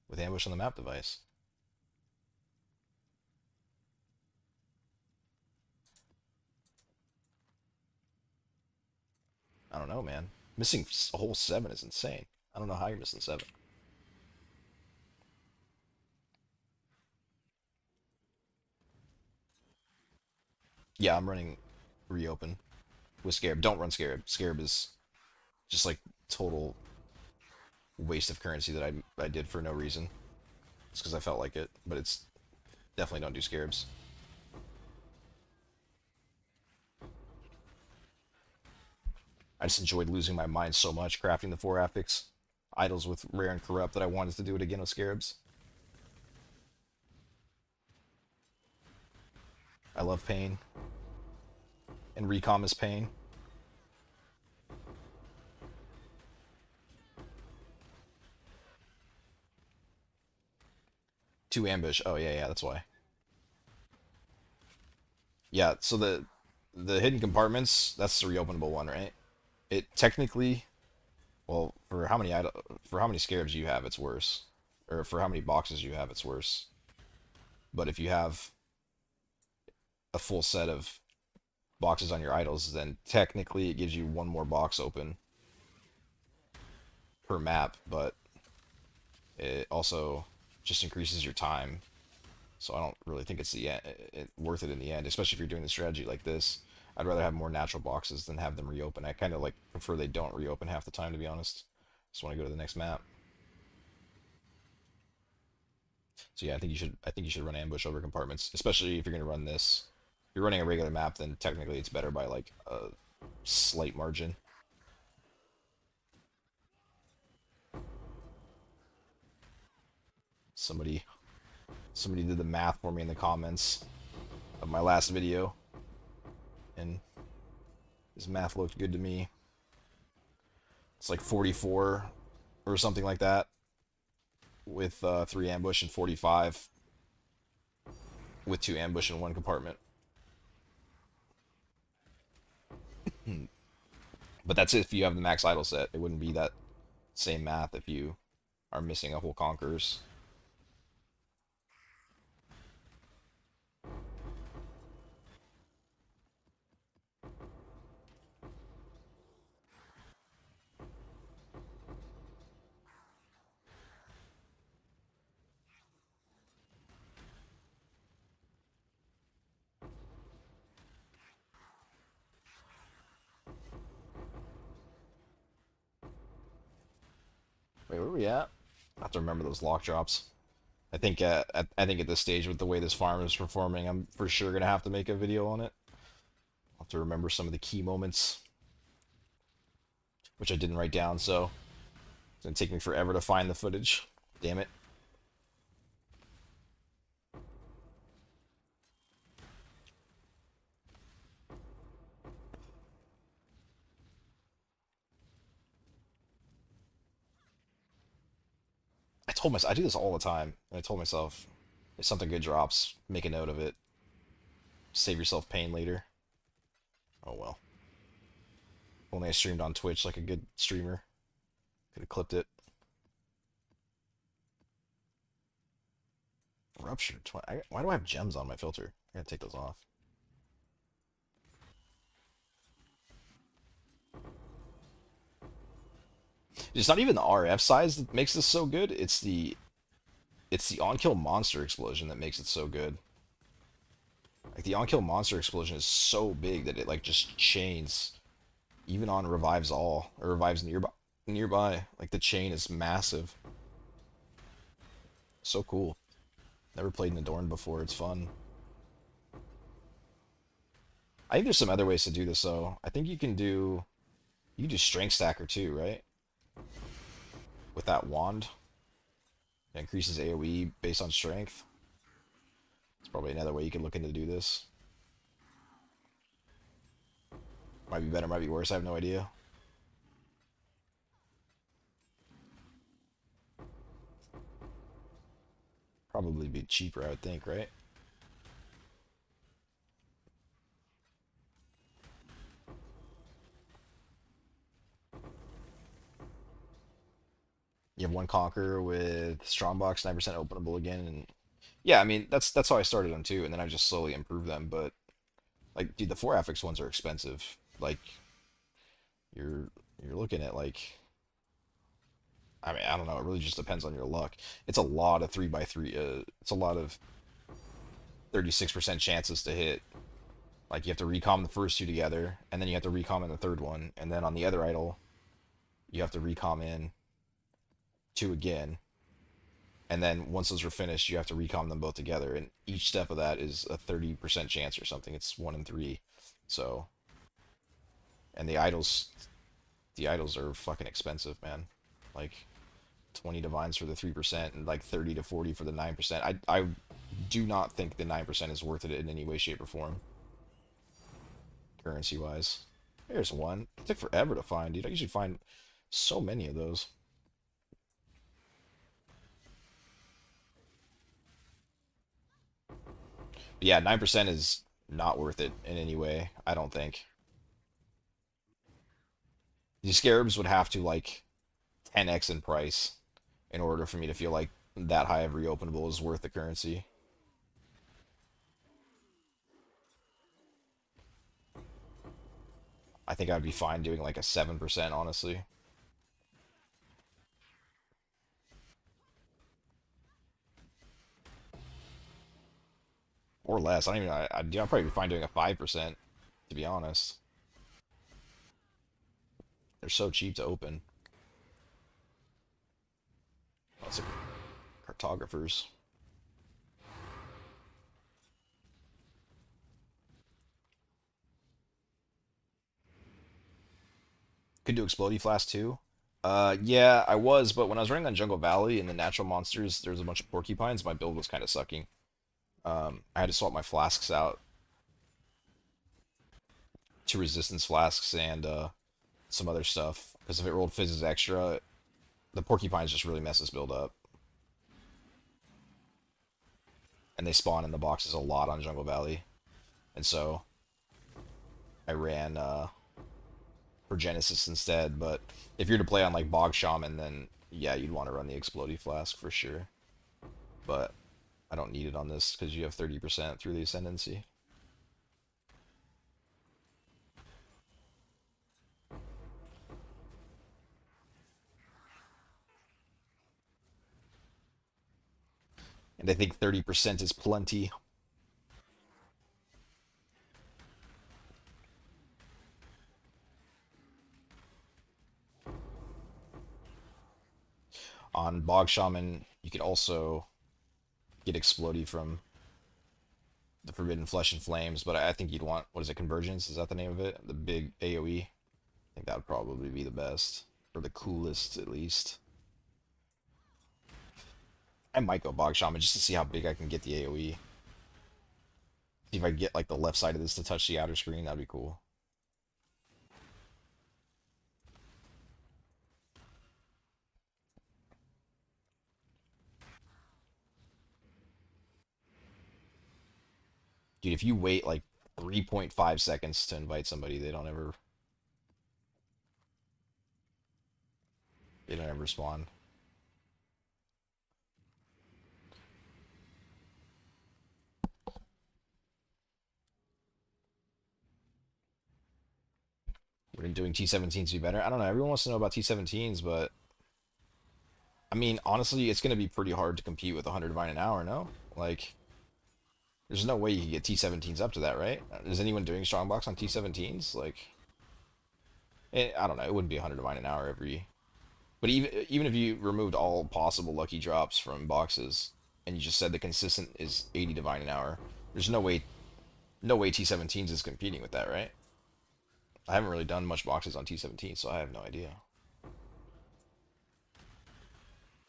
with ambush on the map device. I don't know, man. Missing a whole 7 is insane. I don't know how you're missing 7. Yeah, I'm running reopen with Scarab. Don't run Scarab. Scarab is just like total waste of currency that I did for no reason. It's because I felt like it, but it's definitely don't do Scarabs. I just enjoyed losing my mind so much crafting the 4 Affix idols with Rare and Corrupt that I wanted to do it again with Scarabs. I love pain. And Recom is pain. 2 ambush. Oh yeah, that's why. Yeah, so the hidden compartments, that's the reopenable one, right? It technically, well, for how many scarabs you have, it's worse. Or for how many boxes you have, it's worse. But if you have a full set of boxes on your idols, then technically it gives you one more box open per map, but it also just increases your time. So I don't really think it's worth it in the end, especially if you're doing the strategy like this. I'd rather have more natural boxes than have them reopen. I kind of like prefer they don't reopen half the time, to be honest. Just want to go to the next map. So yeah, I think you should run ambush over compartments, especially if you're gonna run this. If you're running a regular map, then technically it's better by like a slight margin. Somebody somebody did the math for me in the comments of my last video, and his math looked good to me. It's like 44 or something like that with 3 ambush and 45 with 2 ambush in one compartment. But that's if you have the max idol set. It wouldn't be that same math if you are missing a whole Conquerors. Wait, where are we at? I have to remember those lock drops. I think at this stage with the way this farm is performing, I'm for sure gonna have to make a video on it. I'll have to remember some of the key moments, which I didn't write down, so it's gonna take me forever to find the footage. Damn it. I told myself I do this all the time, and I told myself if something good drops, make a note of it. Save yourself pain later. Oh well. If only I streamed on Twitch like a good streamer. Could have clipped it. Ruptured. Why do I have gems on my filter? I gotta take those off. It's not even the RF size that makes this so good. It's the on-kill monster explosion that makes it so good. Like the on-kill monster explosion is so big that it like just chains, even on revives all or revives nearby. Like the chain is massive. So cool. Never played Nadorn before. It's fun. I think there's some other ways to do this though. I think you can do strength stacker too, right? With that wand. It increases AoE based on strength. It's probably another way you can look into do this. Might be better, might be worse, I have no idea. Probably be cheaper, I would think, right? You have one Conqueror with Strongbox, 9% openable again, and yeah, I mean that's how I started them too, and then I just slowly improved them. But like, dude, the 4 affix ones are expensive. Like you're you're looking at like, I mean, I don't know. It really just depends on your luck. It's a lot of 3x3. It's a lot of 36% chances to hit. Like you have to recom the first 2 together, and then you have to recom in the third one, and then on the other idol, you have to recom in 2 again, and then once those are finished, you have to recom them both together, and each step of that is a 30% chance or something. It's 1 in 3. So, and the idols The idols are fucking expensive, man. Like 20 divines for the 3% and like 30 to 40 for the 9%. I do not think the 9% is worth it in any way, shape, or form, currency wise. Here's one. It took forever to find, dude. I usually find so many of those. But yeah, 9% is not worth it in any way, I don't think. The Scarabs would have to like 10x in price in order for me to feel like that high of reopenable is worth the currency. I think I'd be fine doing like a 7%, honestly. Or less. I don't even. I'd probably be fine doing a 5%, to be honest. They're so cheap to open. Lots of cartographers. Could do Explodey Flask too. Yeah, I was, but when I was running on Jungle Valley and the natural monsters, there was a bunch of porcupines. My build was kind of sucking. I had to swap my flasks out to resistance flasks and some other stuff because if it rolled fizzes extra, the porcupines just really mess this build up. And they spawn in the boxes a lot on Jungle Valley, and so I ran for Genesis instead. But if you're to play on like Bog Shaman, then yeah, you'd want to run the Explodey Flask for sure. But I don't need it on this because you have 30% through the Ascendancy. And I think 30% is plenty. On Bog Shaman, you could also get Explodey from the Forbidden Flesh and Flames, but I think you'd want, what is it, Convergence? Is that the name of it? The big AoE? I think that would probably be the best, or the coolest at least. I might go Bog Shaman just to see how big I can get the AoE. See if I can get like the left side of this to touch the outer screen, that'd be cool. Dude, if you wait like 3.5 seconds to invite somebody, they don't ever spawn. Would doing T17s be better? I don't know. Everyone wants to know about T17s, but I mean, honestly, it's going to be pretty hard to compete with 100 Divine an hour, no? Like, there's no way you can get T17s up to that, right? Is anyone doing Strongbox on T17s? Like, I don't know. It wouldn't be 100 Divine an hour every. But even if you removed all possible lucky drops from boxes, and you just said the consistent is 80 Divine an hour, there's no way T17s is competing with that, right? I haven't really done much boxes on T17, so I have no idea.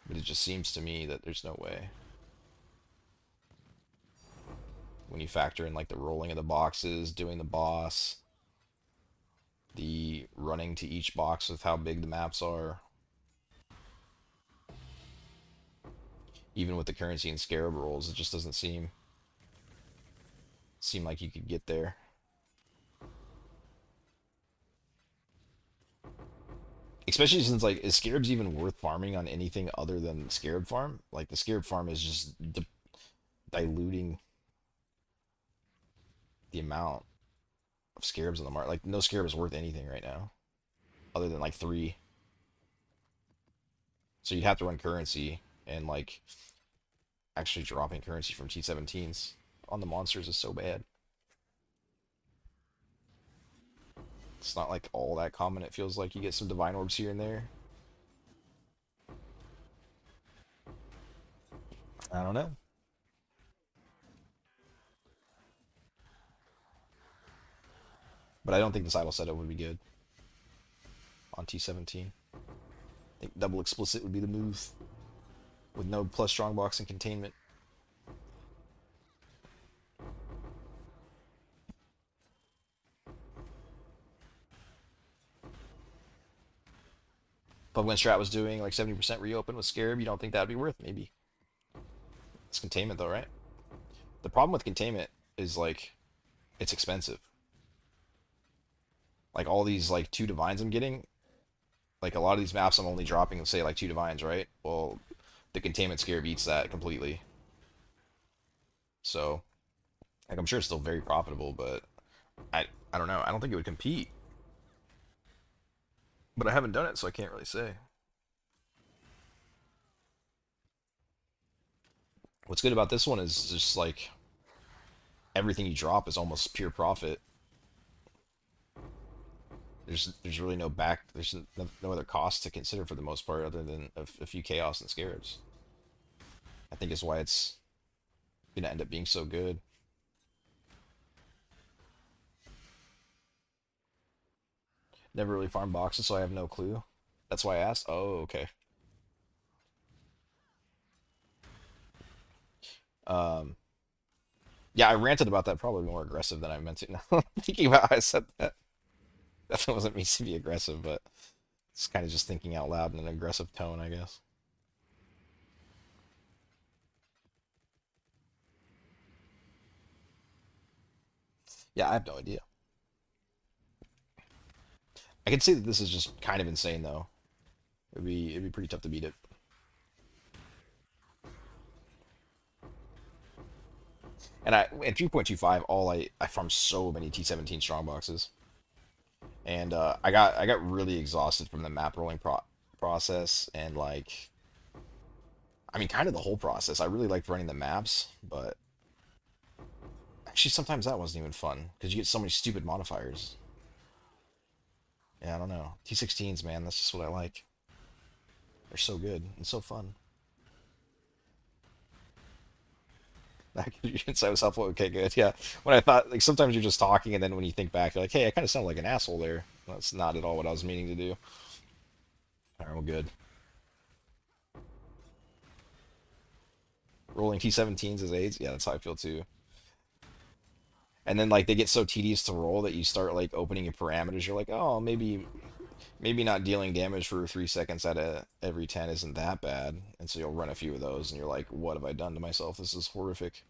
But it just seems to me that there's no way. When you factor in like the rolling of the boxes, doing the boss, the running to each box with how big the maps are, even with the currency and scarab rolls, it just doesn't seem like you could get there. Especially since like is scarabs even worth farming on anything other than scarab farm? Like the scarab farm is just diluting the amount of scarabs on the market. Like no scarab is worth anything right now, other than like three. So you'd have to run currency and like actually dropping currency from T17s on the monsters is so bad. It's not like all that common. It feels like you get some divine orbs here and there. I don't know. But I don't think this idle setup would be good on T17. I think double explicit would be the move with no plus strongbox and containment. But when Strat was doing like 70% reopen with Scarab, you don't think that would be worth? Maybe. It's containment though, right? The problem with containment is like it's expensive. Like all these like two divines I'm getting, like a lot of these maps I'm only dropping say like two divines, right? Well, the containment Scarab beats that completely. So, like I'm sure it's still very profitable, but I don't know. I don't think it would compete. But I haven't done it, so I can't really say. What's good about this one is just like everything you drop is almost pure profit. There's really no back. There's no other cost to consider for the most part, other than a few chaos and scarabs. I think is why it's gonna end up being so good. Never really farmed boxes, so I have no clue. That's why I asked. Oh, okay. Um, yeah, I ranted about that probably more aggressive than I meant to. Now thinking about how I said that, that wasn't meant to be aggressive, but it's kind of just thinking out loud in an aggressive tone, I guess. Yeah, I have no idea. I can see that this is just kind of insane, though. It'd be pretty tough to beat it. And in 3.25, I farmed so many T17 strong boxes, and I got really exhausted from the map rolling process and like I mean kind of the whole process. I really liked running the maps, but actually sometimes that wasn't even fun because you get so many stupid modifiers. Yeah, I don't know. T16s, man, that's just what I like. They're so good and so fun. That insight was helpful. Okay, good. Yeah. When I thought, like, sometimes you're just talking, and then when you think back, you're like, hey, I kind of sound like an asshole there. That's not at all what I was meaning to do. All right, well, good. Rolling T17s as aids. Yeah, that's how I feel too. And then, like, they get so tedious to roll that you start, like, opening your parameters. You're like, oh, maybe not dealing damage for 3 seconds out of every 10 isn't that bad. And so you'll run a few of those, and you're like, what have I done to myself? This is horrific.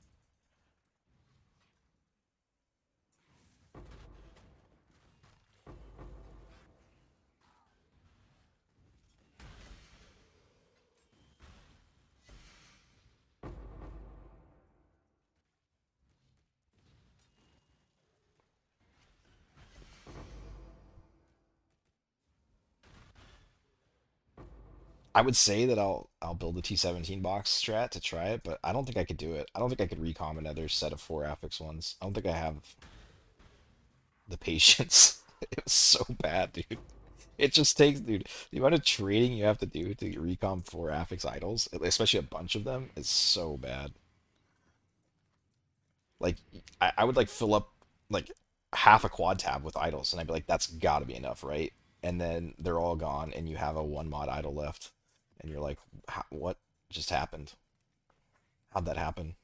I would say that I'll build a T17 box strat to try it, but I don't think I could do it. I don't think I could recom another set of four Affix ones. I don't think I have the patience. It was so bad, dude. It just takes, dude, the amount of trading you have to do to recom four Affix idols, especially a bunch of them, is so bad. Like, I would like fill up like half a quad tab with idols, and I'd be like, that's gotta be enough, right? And then they're all gone, and you have a one mod idol left, and you're like, what just happened? How'd that happen?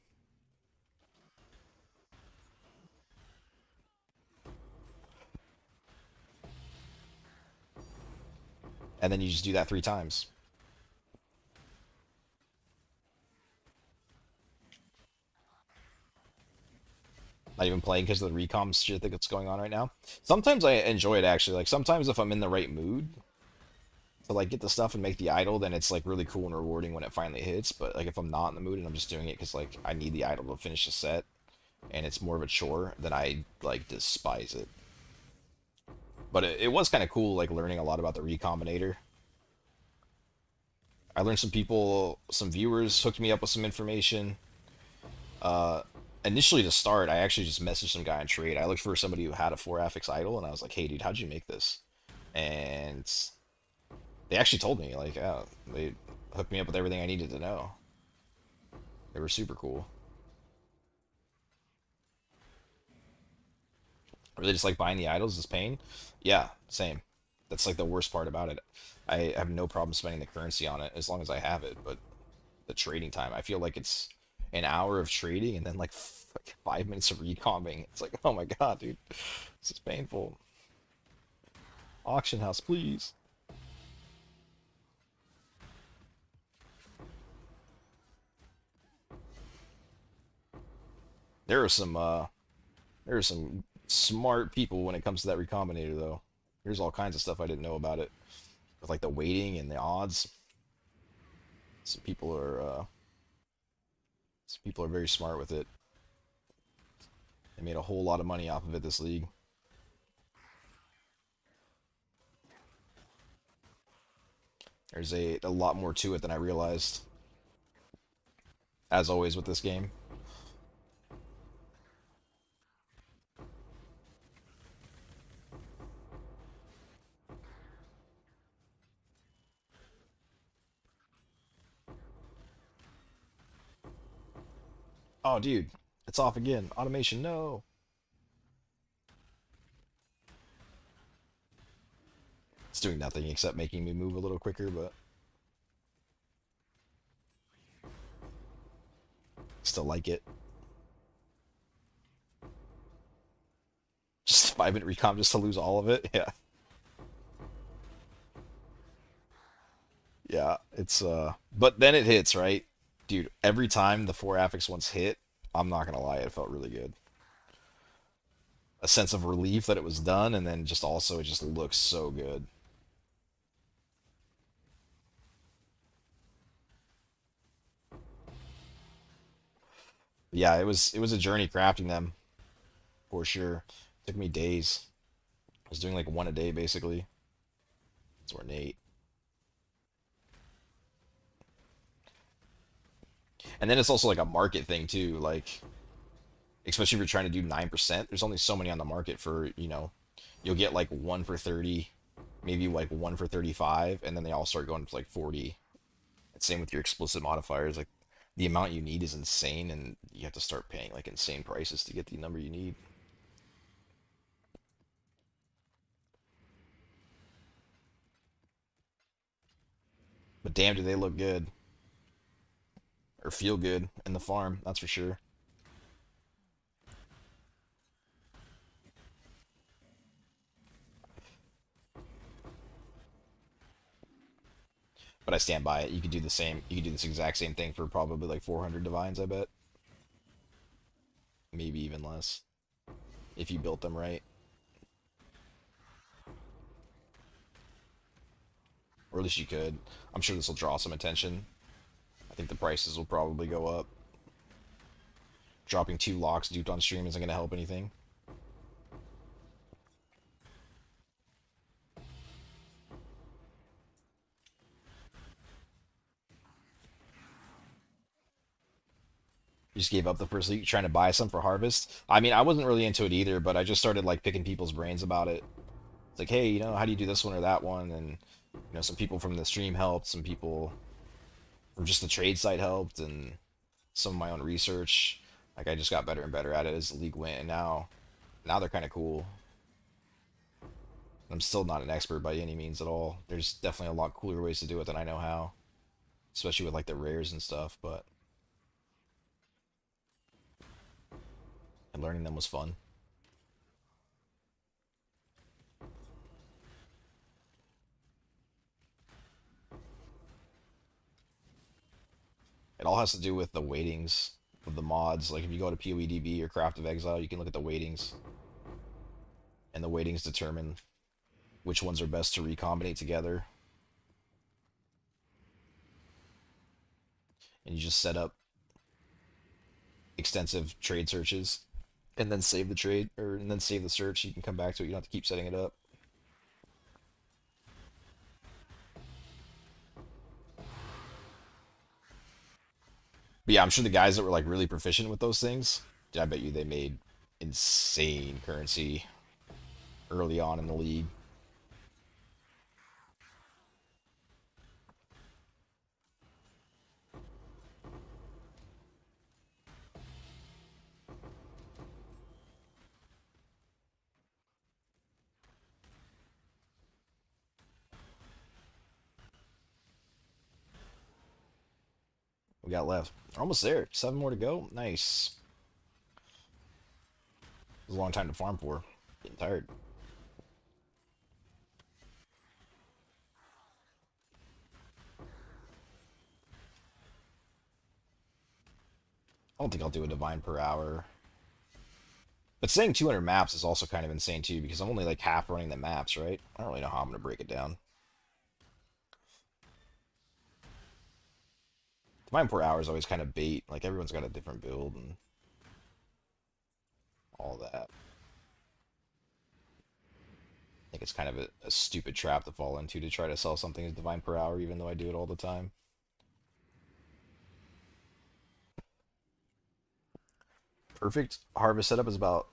And then you just do that 3 times. Not even playing because of the recom shit that's going on right now. Sometimes I enjoy it actually. Like sometimes if I'm in the right mood to like get the stuff and make the idol, then it's like really cool and rewarding when it finally hits. But like if I'm not in the mood and I'm just doing it because like I need the idol to finish the set and it's more of a chore, then I like despise it. But it was kind of cool like learning a lot about the recombinator. I learned some viewers hooked me up with some information. Uh, Initially to start, I actually just messaged some guy on trade. I looked for somebody who had a four affix idol, and I was like, "Hey, dude, how'd you make this?" And they actually told me, like, oh, they hooked me up with everything I needed to know. They were super cool. Really, just like buying the idols is pain. Yeah, same. That's like the worst part about it. I have no problem spending the currency on it as long as I have it, but the trading time, I feel like it's an hour of trading and then like 5 minutes of recombing. It's like, oh my god, dude, this is painful. Auction house, please. There are some smart people when it comes to that recombinator though. Here's all kinds of stuff I didn't know about it with like the weighting and the odds. Some people are very smart with it. They made a whole lot of money off of it this league. There's a lot more to it than I realized. As always with this game. Oh, dude, it's off again. Automation, no. It's doing nothing except making me move a little quicker, but still like it. Just 5 minute recom just to lose all of it. Yeah. Yeah, it's but then it hits, right? Dude, every time the four affix ones hit, I'm not gonna lie, it felt really good. A sense of relief that it was done, and then just also it just looks so good. Yeah, it was a journey crafting them for sure. Took me days. I was doing like one a day basically. That's where Nate. And then it's also like a market thing too, like especially if you're trying to do 9%, there's only so many on the market for, you'll get like one for 30, maybe like one for 35, and then they all start going to like 40. And same with your explicit modifiers. Like the amount you need is insane, and you have to start paying like insane prices to get the number you need. But damn, do they look good or feel good in the farm? That's for sure. But I stand by it. You could do the same. You could do this exact same thing for probably like 400 divines. I bet, maybe even less if you built them right, or at least you could. I'm sure this will draw some attention. I think the prices will probably go up. Dropping two locks duped on stream isn't going to help anything. You just gave up the first league trying to buy some for harvest. I mean, I wasn't really into it either, but I just started like picking people's brains about it. It's like, hey, how do you do this one or that one? And some people from the stream helped, some people from just the trade site helped, and some of my own research. Like I just got better and better at it as the league went, and now they're kind of cool. I'm still not an expert by any means at all. There's definitely a lot cooler ways to do it than I know how, especially with like the rares and stuff. But and learning them was fun. It all has to do with the weightings of the mods. Like if you go to POEDB or Craft of Exile, you can look at the weightings, and the weightings determine which ones are best to recombinate together. And you just set up extensive trade searches, and then save the trade, or and then save the search. You can come back to it. You don't have to keep setting it up. But yeah, I'm sure the guys that were like really proficient with those things, I bet you they made insane currency early on in the league. we got left? Almost there. 7 more to go. Nice. It was a long time to farm for. Getting tired. I don't think I'll do a divine per hour. But saying 200 maps is also kind of insane too, because I'm only like half running the maps, right? I don't really know how I'm gonna break it down. Divine per hour is always kind of bait. Like everyone's got a different build and all that. I think it's kind of a stupid trap to fall into to try to sell something as divine per hour, even though I do it all the time. Perfect harvest setup is about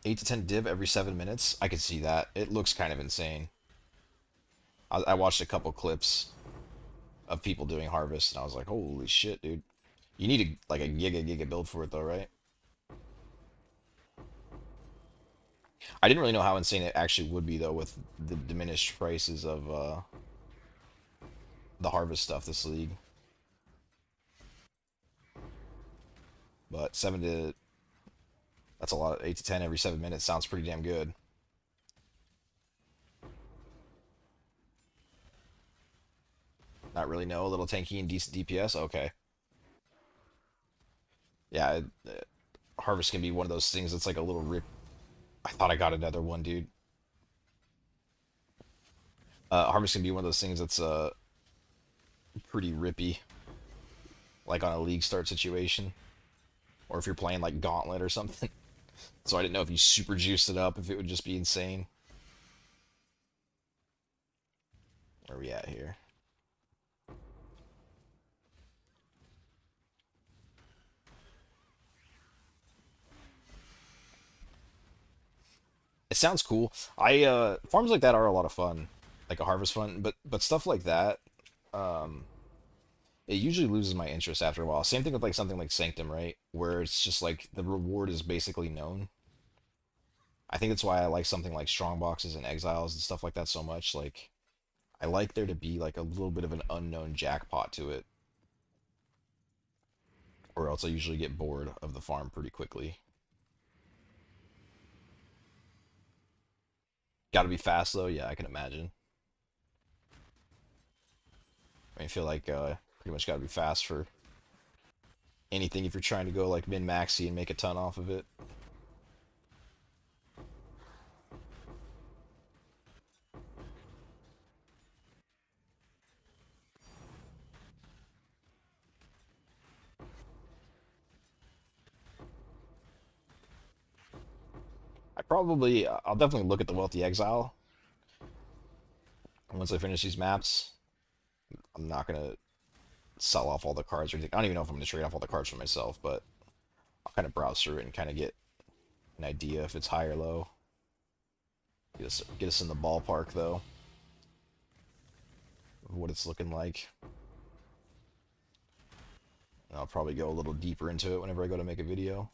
8 to 10 div every 7 minutes. I could see that. It looks kind of insane. I watched a couple clips of people doing harvest, and I was like, holy shit, dude. You need like a giga build for it, though, right? I didn't really know how insane it actually would be, though, with the diminished prices of the harvest stuff this league. But 7 to... That's a lot. 8 to 10 every 7 minutes sounds pretty damn good. Not really, no. A little tanky and decent DPS? Okay. Yeah, harvest can be one of those things that's like a little rip. I thought I got another one, dude. Harvest can be one of those things that's pretty rippy, like on a league start situation, or if you're playing like Gauntlet or something. So I didn't know if you super juiced it up, if it would just be insane. Where are we at here? It sounds cool. I farms like that are a lot of fun, like a harvest fun, but stuff like that, um, it usually loses my interest after a while. Same thing with like something like Sanctum, right? Where it's just like the reward is basically known. I think that's why I like something like Strongboxes and Exiles and stuff like that so much. Like I like there to be like a little bit of an unknown jackpot to it, or else I usually get bored of the farm pretty quickly. Got to be fast though, yeah, I can imagine. I feel like pretty much got to be fast for anything if you're trying to go like min maxi and make a ton off of it. I'll definitely look at the Wealthy Exile once I finish these maps. I'm not gonna sell off all the cards or anything. I don't even know if I'm gonna trade off all the cards for myself, but I'll kind of browse through it and kind of get an idea if it's high or low. Get us in the ballpark though of what it's looking like. And I'll probably go a little deeper into it whenever I go to make a video.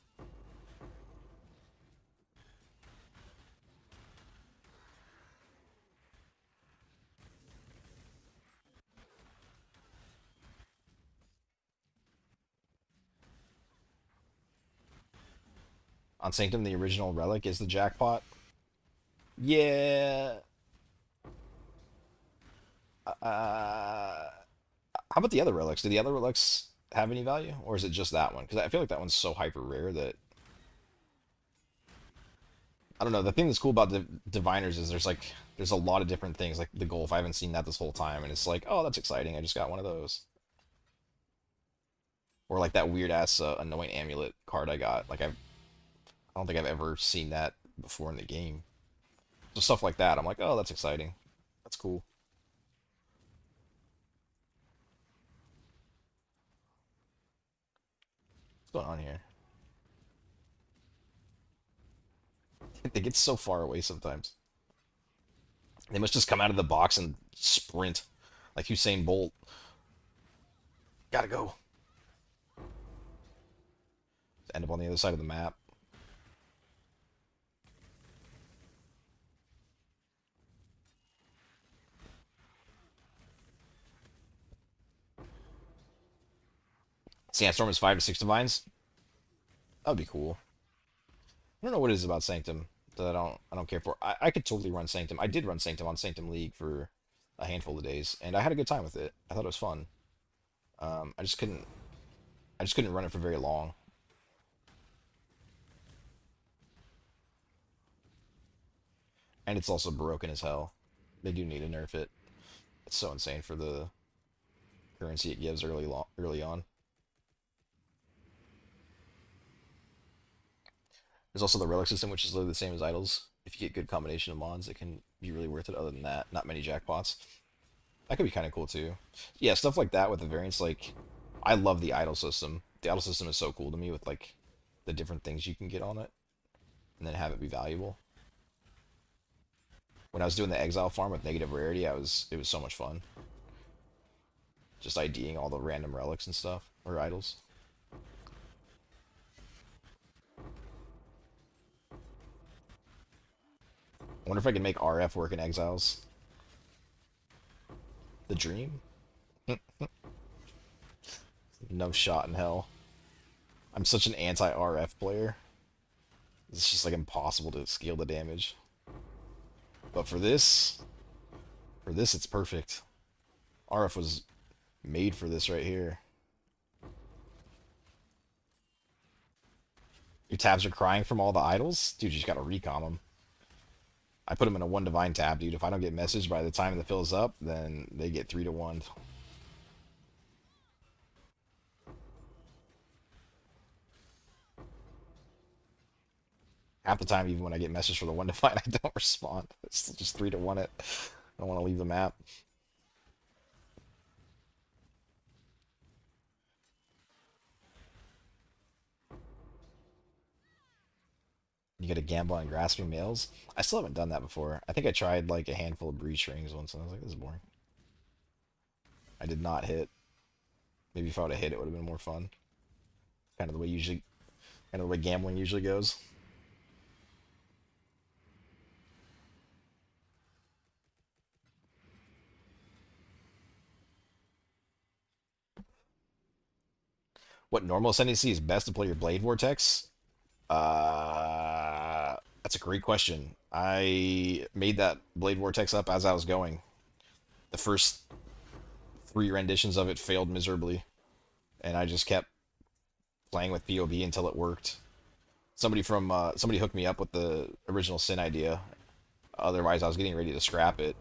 On Sanctum, the original relic is the jackpot. Yeah. How about the other relics? Do the other relics have any value, or is it just that one? Because I feel like that one's so hyper rare that I don't know. The thing that's cool about the diviners is there's a lot of different things. Like the Golf, I haven't seen that this whole time, and it's like, oh, that's exciting. I just got one of those. Or like that weird ass annoying amulet card I got. I don't think I've ever seen that before in the game. So stuff like that, I'm like, oh, that's exciting. That's cool. What's going on here? They get so far away sometimes. They must just come out of the box and sprint like Usain Bolt. Gotta go. End up on the other side of the map. Sandstorm is 5 to 6 divines. That would be cool. I don't know what it is about Sanctum that I don't care for. I could totally run Sanctum. I did run Sanctum on Sanctum League for a handful of days, and I had a good time with it. I thought it was fun. I just couldn't run it for very long. And it's also broken as hell. They do need to nerf it. It's so insane for the currency it gives early on. There's also the relic system, which is literally the same as idols. If you get good combination of mods, it can be really worth it. Other than that, not many jackpots. That could be kind of cool too. Yeah, stuff like that with the variants. Like, I love the idol system. The idol system is so cool to me with like the different things you can get on it, and then have it be valuable. When I was doing the exile farm with negative rarity, it was so much fun. Just IDing all the random relics and stuff or idols. I wonder if I can make RF work in exiles. The dream? No shot in hell. I'm such an anti-RF player. It's just like impossible to scale the damage. But for this, it's perfect. RF was made for this right here. Your tabs are crying from all the idols? Dude, you just gotta recom them. I put them in a 1 divine tab, dude. If I don't get messaged by the time that fills up, then they get 3 to 1. Half the time, even when I get messaged for the 1 divine, I don't respond. It's just 3 to 1 it. I don't want to leave the map. You get a gamble on grasping males. I still haven't done that before. I think I tried like a handful of breach rings once, and I was like, this is boring. I did not hit. Maybe if I would have hit, it would have been more fun. Kind of the way usually, kind of the way gambling usually goes. What normal ascendancy is best to play your Blade Vortex? That's a great question. I made that Blade Vortex up as I was going. The first 3 renditions of it failed miserably, and I just kept playing with POB until it worked. Somebody hooked me up with the original Sin idea. Otherwise, I was getting ready to scrap it,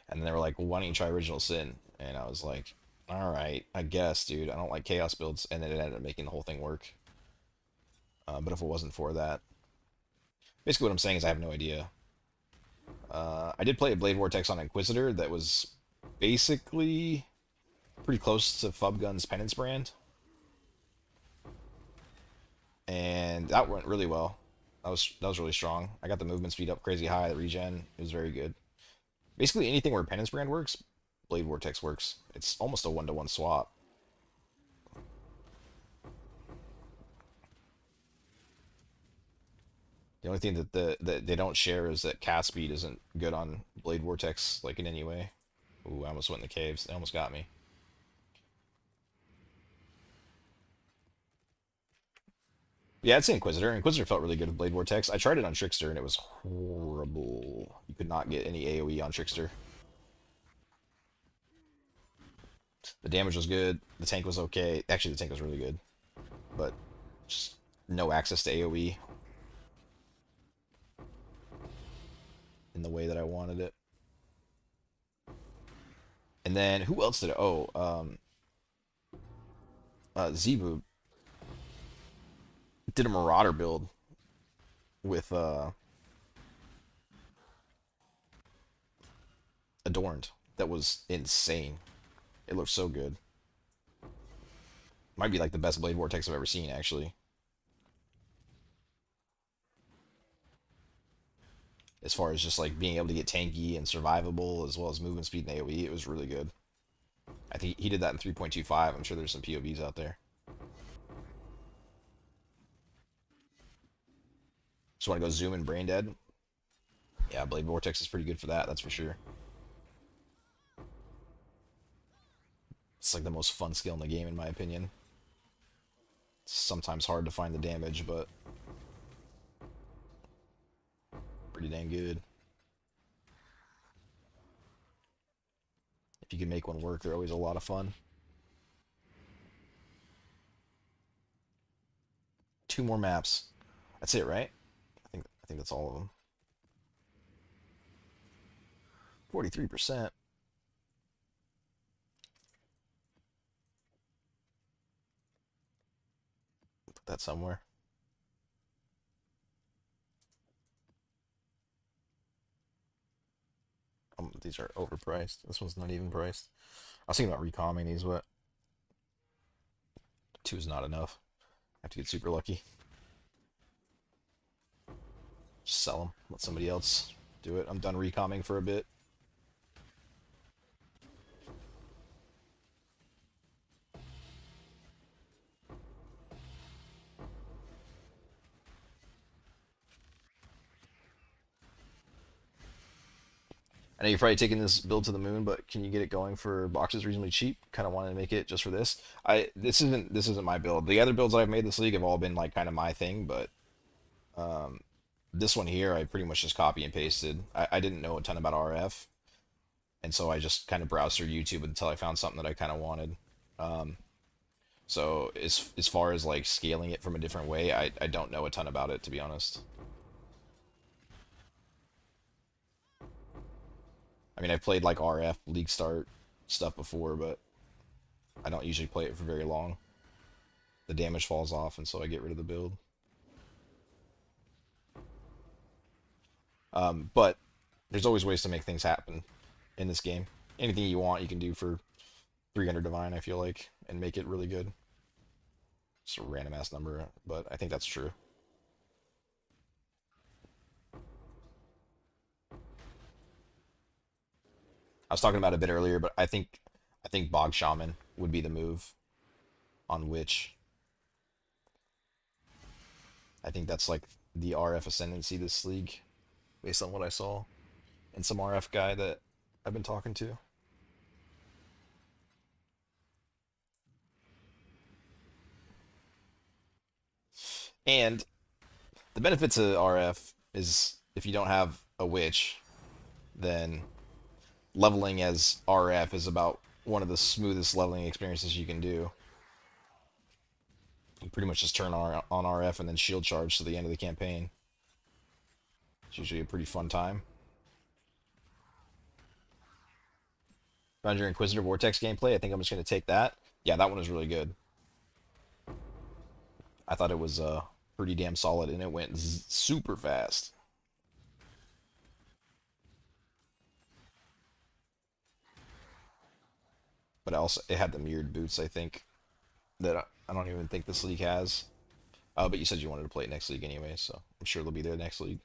and then they were like, "Well, why don't you try original Sin?" And I was like, "All right, I guess, dude. I don't like chaos builds," and then it ended up making the whole thing work. But if it wasn't for that, basically what I'm saying is I have no idea. I did play a Blade Vortex on Inquisitor that was basically pretty close to Fubgun's Penance brand, and that went really well. That was really strong. I got the movement speed up crazy high. The regen it was very good. Basically anything where Penance brand works, Blade Vortex works. It's almost a 1-to-1 swap. The only thing that they don't share is that cast speed isn't good on Blade Vortex, like in any way. Ooh, I almost went in the caves. They almost got me. Yeah, I'd say Inquisitor. Inquisitor felt really good with Blade Vortex. I tried it on Trickster and it was horrible. You could not get any AoE on Trickster. The damage was good. The tank was okay. Actually, the tank was really good, but just no access to AoE in the way that I wanted it. And then who else did it? Oh, Zebu did a Marauder build with Adorned. That was insane. It looked so good. Might be like the best Blade Vortex I've ever seen, actually. As far as just like being able to get tanky and survivable, as well as movement speed and AoE, it was really good. I think he did that in 3.25. I'm sure there's some POVs out there. Just want to go zoom and brain dead. Yeah, Blade Vortex is pretty good for that. That's for sure. It's like the most fun skill in the game, in my opinion. It's sometimes hard to find the damage, but pretty dang good. If you can make one work, they're always a lot of fun. 2 more maps. That's it, right? I think that's all of them. 43%. Put that somewhere. These are overpriced. This one's not even priced. I was thinking about recomming these, but 2 is not enough. I have to get super lucky. Just sell them. Let somebody else do it. I'm done recomming for a bit. I know you're probably taking this build to the moon, but can you get it going for boxes reasonably cheap? Kind of wanted to make it just for this. This isn't my build. The other builds I've made this league have all been like kind of my thing, but this one here I pretty much just copy and pasted. I didn't know a ton about RF, and so I just kind of browsed through YouTube until I found something that I kind of wanted. Um, so as far as like scaling it from a different way, I don't know a ton about it, to be honest. I mean, I've played like RF League Start stuff before, but I don't usually play it for very long. The damage falls off, and so I get rid of the build. But there's always ways to make things happen in this game. Anything you want, you can do for 300 divine, I feel like, and make it really good. It's a random ass number, but I think that's true. I was talking about it a bit earlier, but I think Bog Shaman would be the move on Witch. I think that's like the RF ascendancy this league, based on what I saw and some RF guy that I've been talking to. And the benefit to RF is if you don't have a Witch, then leveling as RF is about one of the smoothest leveling experiences you can do. You pretty much just turn on RF and then shield charge to the end of the campaign. It's usually a pretty fun time. Found your Inquisitor Vortex gameplay. I think I'm just going to take that. Yeah, that one was really good. I thought it was pretty damn solid, and it went super fast. But also, it had the mirrored boots, I think, that I don't even think this league has. But you said you wanted to play it next league anyway, so I'm sure they'll be there next league.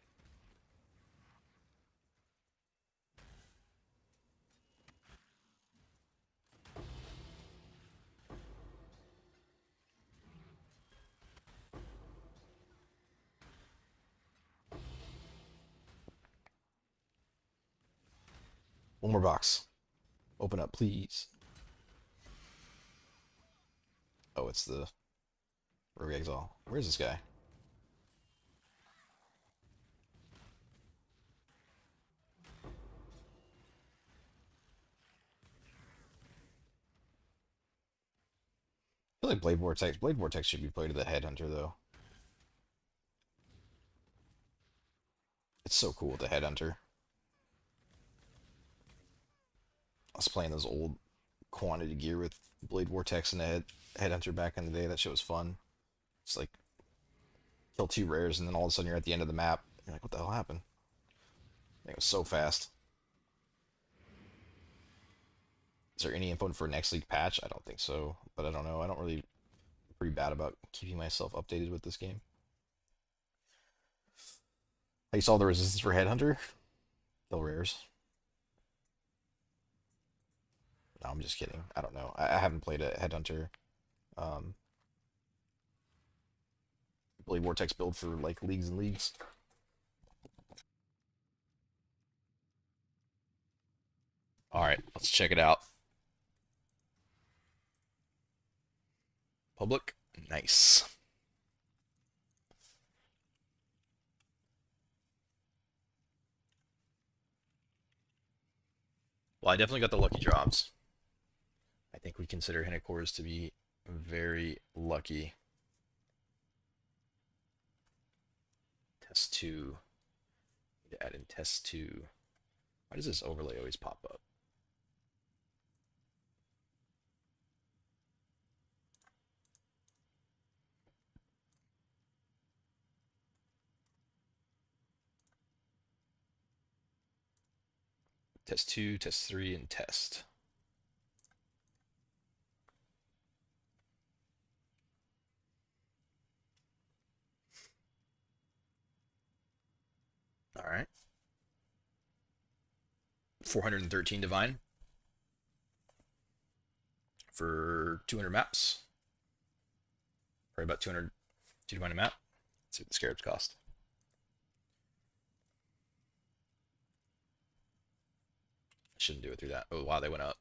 One more box. Open up, please. Oh, it's the Rogue Exile. Where's this guy? I feel like Blade Vortex. Blade Vortex should be played to the Headhunter, though. It's so cool with the Headhunter. I was playing those old quantity gear with Blade Vortex and the Headhunter back in the day. That shit was fun. It's like kill 2 rares, and then all of a sudden you're at the end of the map. You're like, what the hell happened? It was so fast. Is there any info for next league patch? I don't think so, but I don't know. I don't really pretty bad about keeping myself updated with this game. I saw the resistance for Headhunter. Kill rares. No, I'm just kidding. I don't know. I haven't played a Headhunter um, Blade Vortex build for like leagues and leagues. All right, let's check it out. Public. Nice. Well, I definitely got the lucky drops. I think we consider Hennecores to be very lucky. Test 2. Need to add in test 2. Why does this overlay always pop up? Test 2, test 3, and test. All right. 413 divine for 200 maps. Probably about 200 divine a map. Let's see what the Scarabs cost. I shouldn't do it through that. Oh, wow, they went up.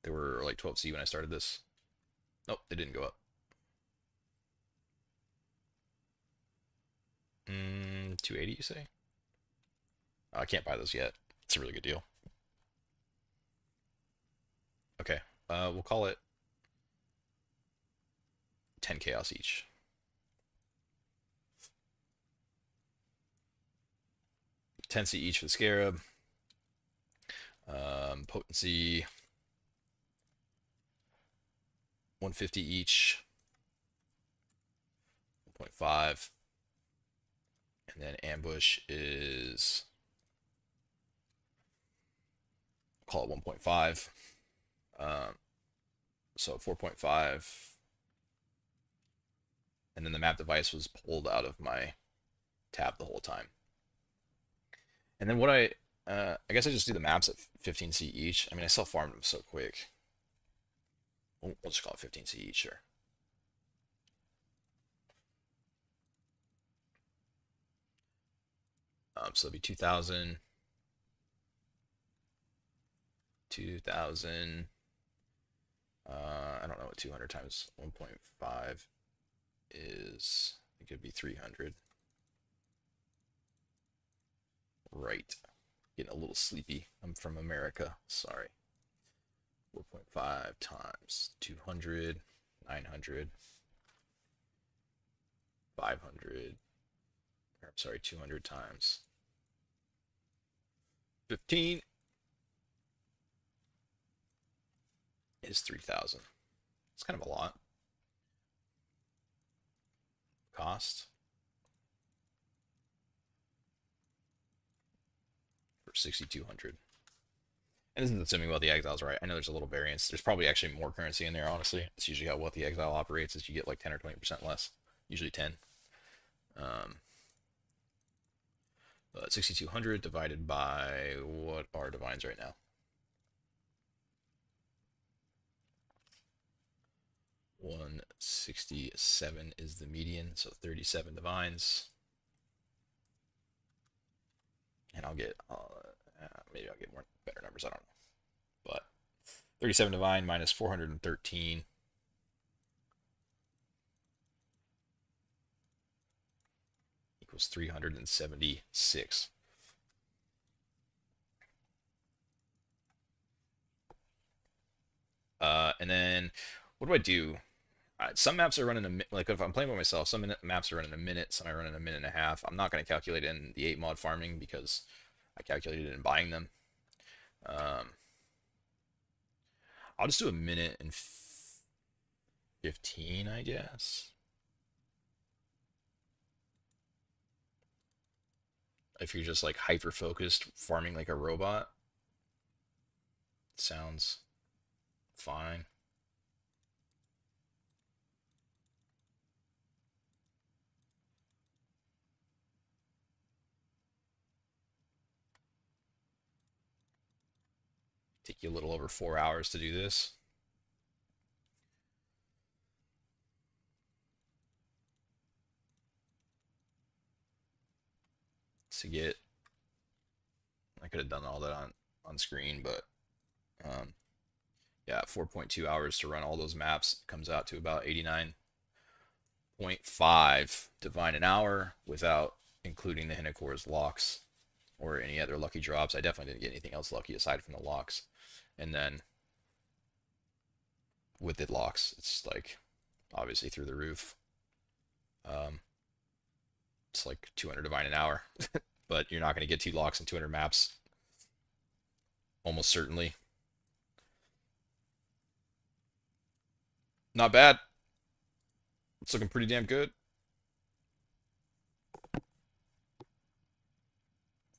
They were like 12C when I started this. Nope, they didn't go up. 280, you say? Oh, I can't buy those yet. It's a really good deal. Okay, we'll call it 10 chaos each. 10C each for the Scarab. Potency 150 each. 1.5. And then ambush is, call it 1.5. So 4.5. And then the map device was pulled out of my tab the whole time. And then I guess I just do the maps at 15C each. I mean, I self-farmed them so quick. We'll just call it 15C each, sure. So it'll be 2,000. 2,000. I don't know what 200 times 1.5 is. It could be 300. Right. Getting a little sleepy. I'm from America. Sorry. 4.5 times 200, 900, 500. I'm sorry, 200 times 15 is 3,000. It's kind of a lot. Cost for 6,200. And this is assuming Wealthy Exile's right. I know there's a little variance. There's probably actually more currency in there, honestly. It's usually how Wealthy Exile operates, is you get like 10 or 20% less. Usually 10. 6,200 divided by, what are divines right now? 167 is the median, so 37 divines. And I'll get, maybe I'll get more better numbers, I don't know. But 37 divine minus 413 equals 376. And then what do I do? Some maps are running like if I'm playing by myself, some maps are running a minute, some I run in a minute and a half. I'm not going to calculate in the 8 mod farming because I calculated it in buying them. I'll just do a minute and 15, I guess. If you're just like hyper focused farming like a robot, sounds fine. Take you a little over 4 hours to do this. To get, I could have done all that on screen, but Yeah, 4.2 hours to run all those maps. Comes out to about 89.5 divine an hour without including the Hinacor's locks or any other lucky drops. I definitely didn't get anything else lucky aside from the locks. And then with the locks, it's like obviously through the roof. Um, it's like 200 divine an hour, but you're not going to get 2 locks and 200 maps, almost certainly. Not bad. It's looking pretty damn good.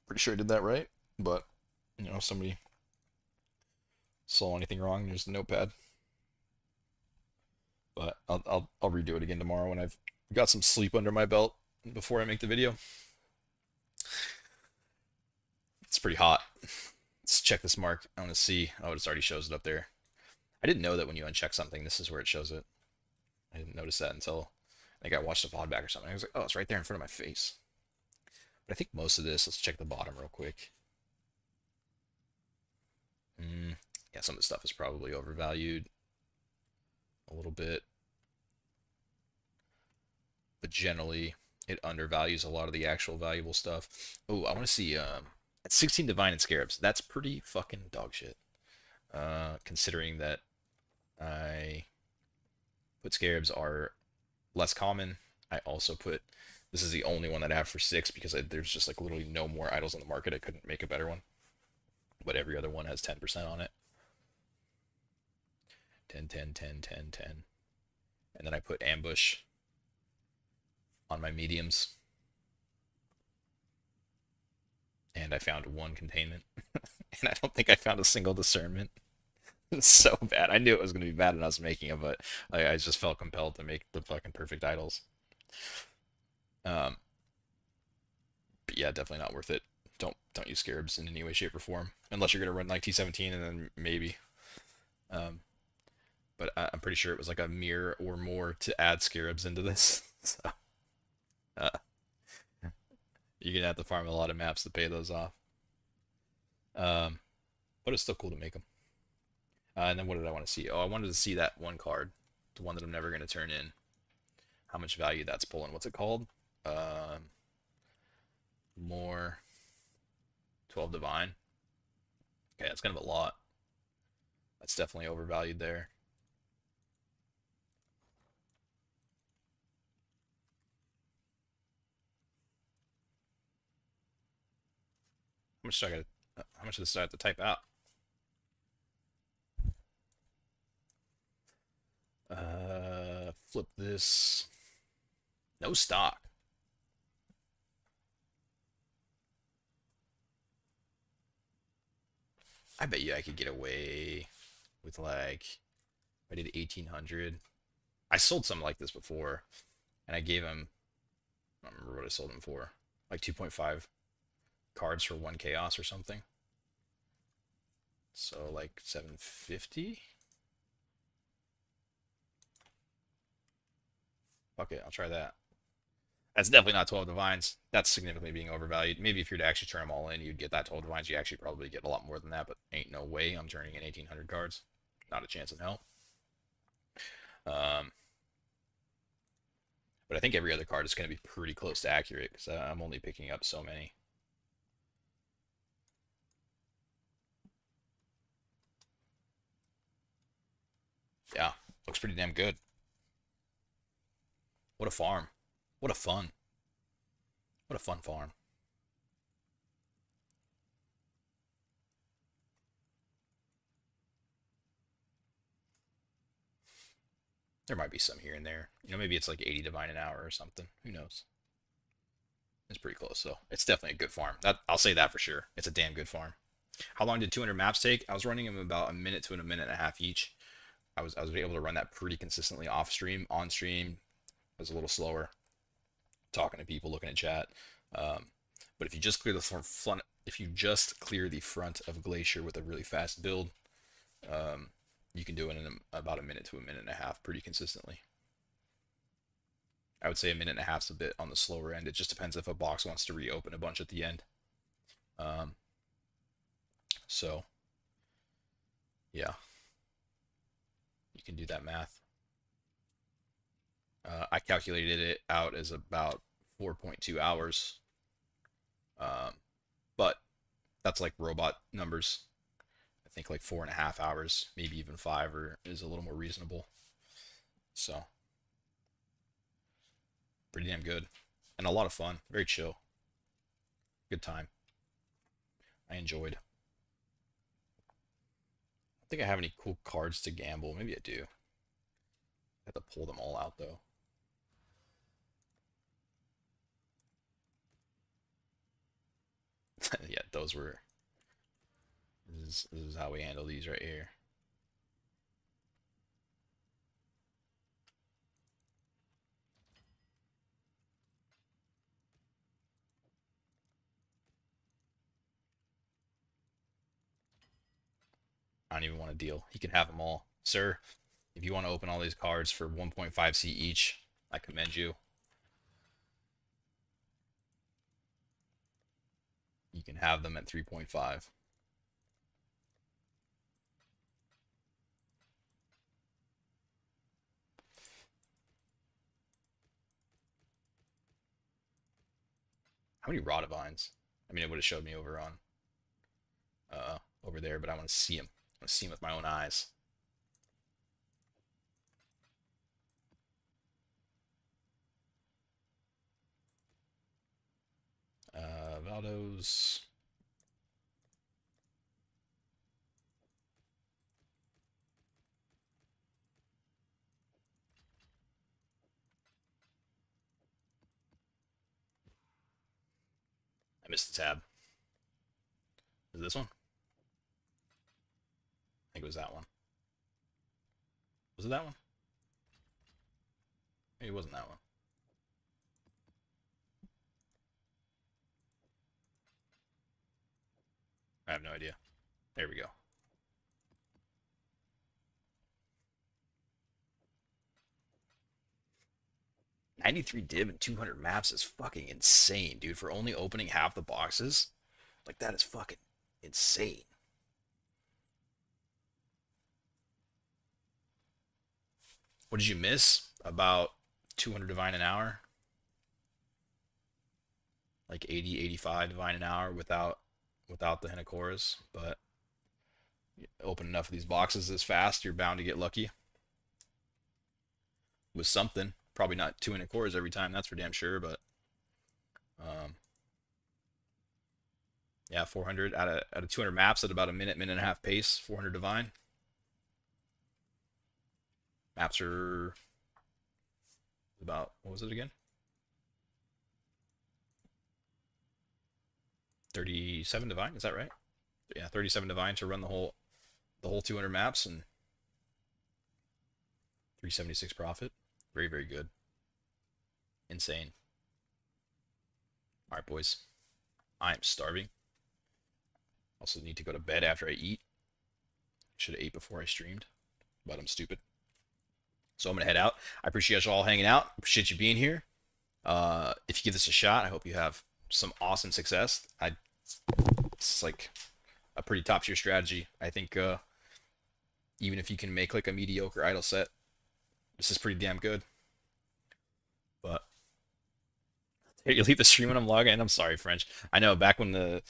Pretty sure I did that right, but if somebody saw anything wrong, there's the notepad. But I'll redo it again tomorrow when I've got some sleep under my belt before I make the video. It's pretty hot. Let's check this mark. I want to see. Oh, it already shows it up there. I didn't know that when you uncheck something, this is where it shows it. I didn't notice that until I think I watched a VOD back or something. I was like, oh, it's right there in front of my face. But I think most of this, let's check the bottom real quick. Yeah, some of the stuff is probably overvalued a little bit. But generally, it undervalues a lot of the actual valuable stuff. Oh, I want to see at 16 Divine and Scarabs. That's pretty fucking dog shit. Considering that I put Scarabs are less common. I also put, this is the only one that I have for 6 because there's just like literally no more idols in the market. I couldn't make a better one. But every other one has 10% on it. 10, 10, 10, 10, 10. And then I put Ambush on my mediums. And I found 1 containment. And I don't think I found a single discernment. It's so bad. I knew it was going to be bad when I was making it, but I just felt compelled to make the fucking perfect idols. But yeah, definitely not worth it. Don't use Scarabs in any way, shape, or form. Unless you're going to run like T17 and then maybe. But I'm pretty sure it was like a mirror or more to add Scarabs into this. So you're going to have to farm a lot of maps to pay those off. But it's still cool to make them. And then what did I want to see? Oh, I wanted to see that one card. The one that I'm never going to turn in. How much value that's pulling. What's it called? More 12 Divine. Okay, that's kind of a lot. That's definitely overvalued there. How much do I got? How much of this do I have to type out? Flip this. No stock. I bet you I could get away with like, I did 1800. I sold something like this before, and I gave him, I don't remember what I sold him for, like 2.5 cards for 1 chaos or something. So like 750. Okay, I'll try that. That's definitely not 12 divines. That's significantly being overvalued. Maybe if you'd actually turn them all in, you'd get that 12 divines. You actually probably get a lot more than that, but ain't no way I'm turning in 1800 cards. Not a chance in hell. But I think every other card is going to be pretty close to accurate because I'm only picking up so many. Yeah, looks pretty damn good. What a farm. What a fun. What a fun farm. There might be some here and there. Maybe it's like 80 divine an hour or something. Who knows? It's pretty close though. It's definitely a good farm. I'll say that for sure. It's a damn good farm. How long did 200 maps take? I was running them about a minute to a minute and a half each. I was able to run that pretty consistently off stream. On stream, I was a little slower, talking to people, looking at chat. But if you just clear the front, if you just clear the front of Glacier with a really fast build, you can do it in about a minute to a minute and a half pretty consistently. I would say a minute and a half's a bit on the slower end. It just depends if a box wants to reopen a bunch at the end. So, yeah. You can do that math. I calculated it out as about 4.2 hours. Um, but that's like robot numbers. I think like 4.5 hours, maybe even five, or is a little more reasonable. So pretty damn good, and a lot of fun. Very chill. Good time. I enjoyed. I don't think I have any cool cards to gamble. Maybe I do. I have to pull them all out though. Yeah, those were. This is how we handle these right here. I don't even want to deal. He can have them all, sir. If you want to open all these cards for 1.5C each, I commend you. You can have them at 3.5. How many raw divines? I mean, it would have showed me over on over there, but I want to see them. I want to see them with my own eyes. Valdo's. I missed the tab. Is it this one? I think it was that one. Was it that one? Maybe it wasn't that one. I have no idea. There we go. $93 div and 200 maps is fucking insane, dude. For only opening half the boxes, like that is fucking insane. What did you miss? About 200 divine an hour, like 80, 85 divine an hour without the Hinakoras. But you open enough of these boxes this fast, you're bound to get lucky with something. Probably not two Hinakoras every time, that's for damn sure. But um, yeah, 400 out of 200 maps at about a minute, minute and a half pace. 400 divine. Maps are about, what was it again? 37 divine, is that right? Yeah, 37 divine to run the whole 200 maps, and 376 profit. Very, very good. Insane. All right, boys. I am starving. Also need to go to bed after I eat. Should have ate before I streamed, but I'm stupid. So I'm gonna head out. I appreciate you all hanging out. Appreciate you being here. If you give this a shot, I hope you have some awesome success. It's like a pretty top tier strategy. I think even if you can make like a mediocre idle set, this is pretty damn good. But you leave the stream when I'm logging in. I'm sorry, French. I know back when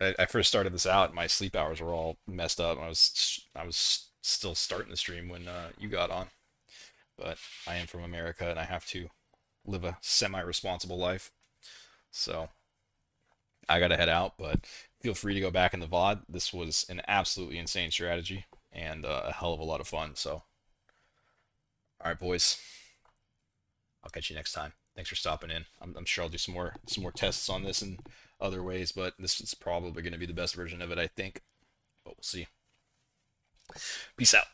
I first started this out, my sleep hours were all messed up. I was still starting the stream when you got on. But I am from America and I have to live a semi-responsible life. So I gotta head out, but feel free to go back in the VOD. This was an absolutely insane strategy and a hell of a lot of fun. So, all right, boys. I'll catch you next time. Thanks for stopping in. I'm sure I'll do some more tests on this in other ways, but this is probably going to be the best version of it, I think. But we'll see. Peace out.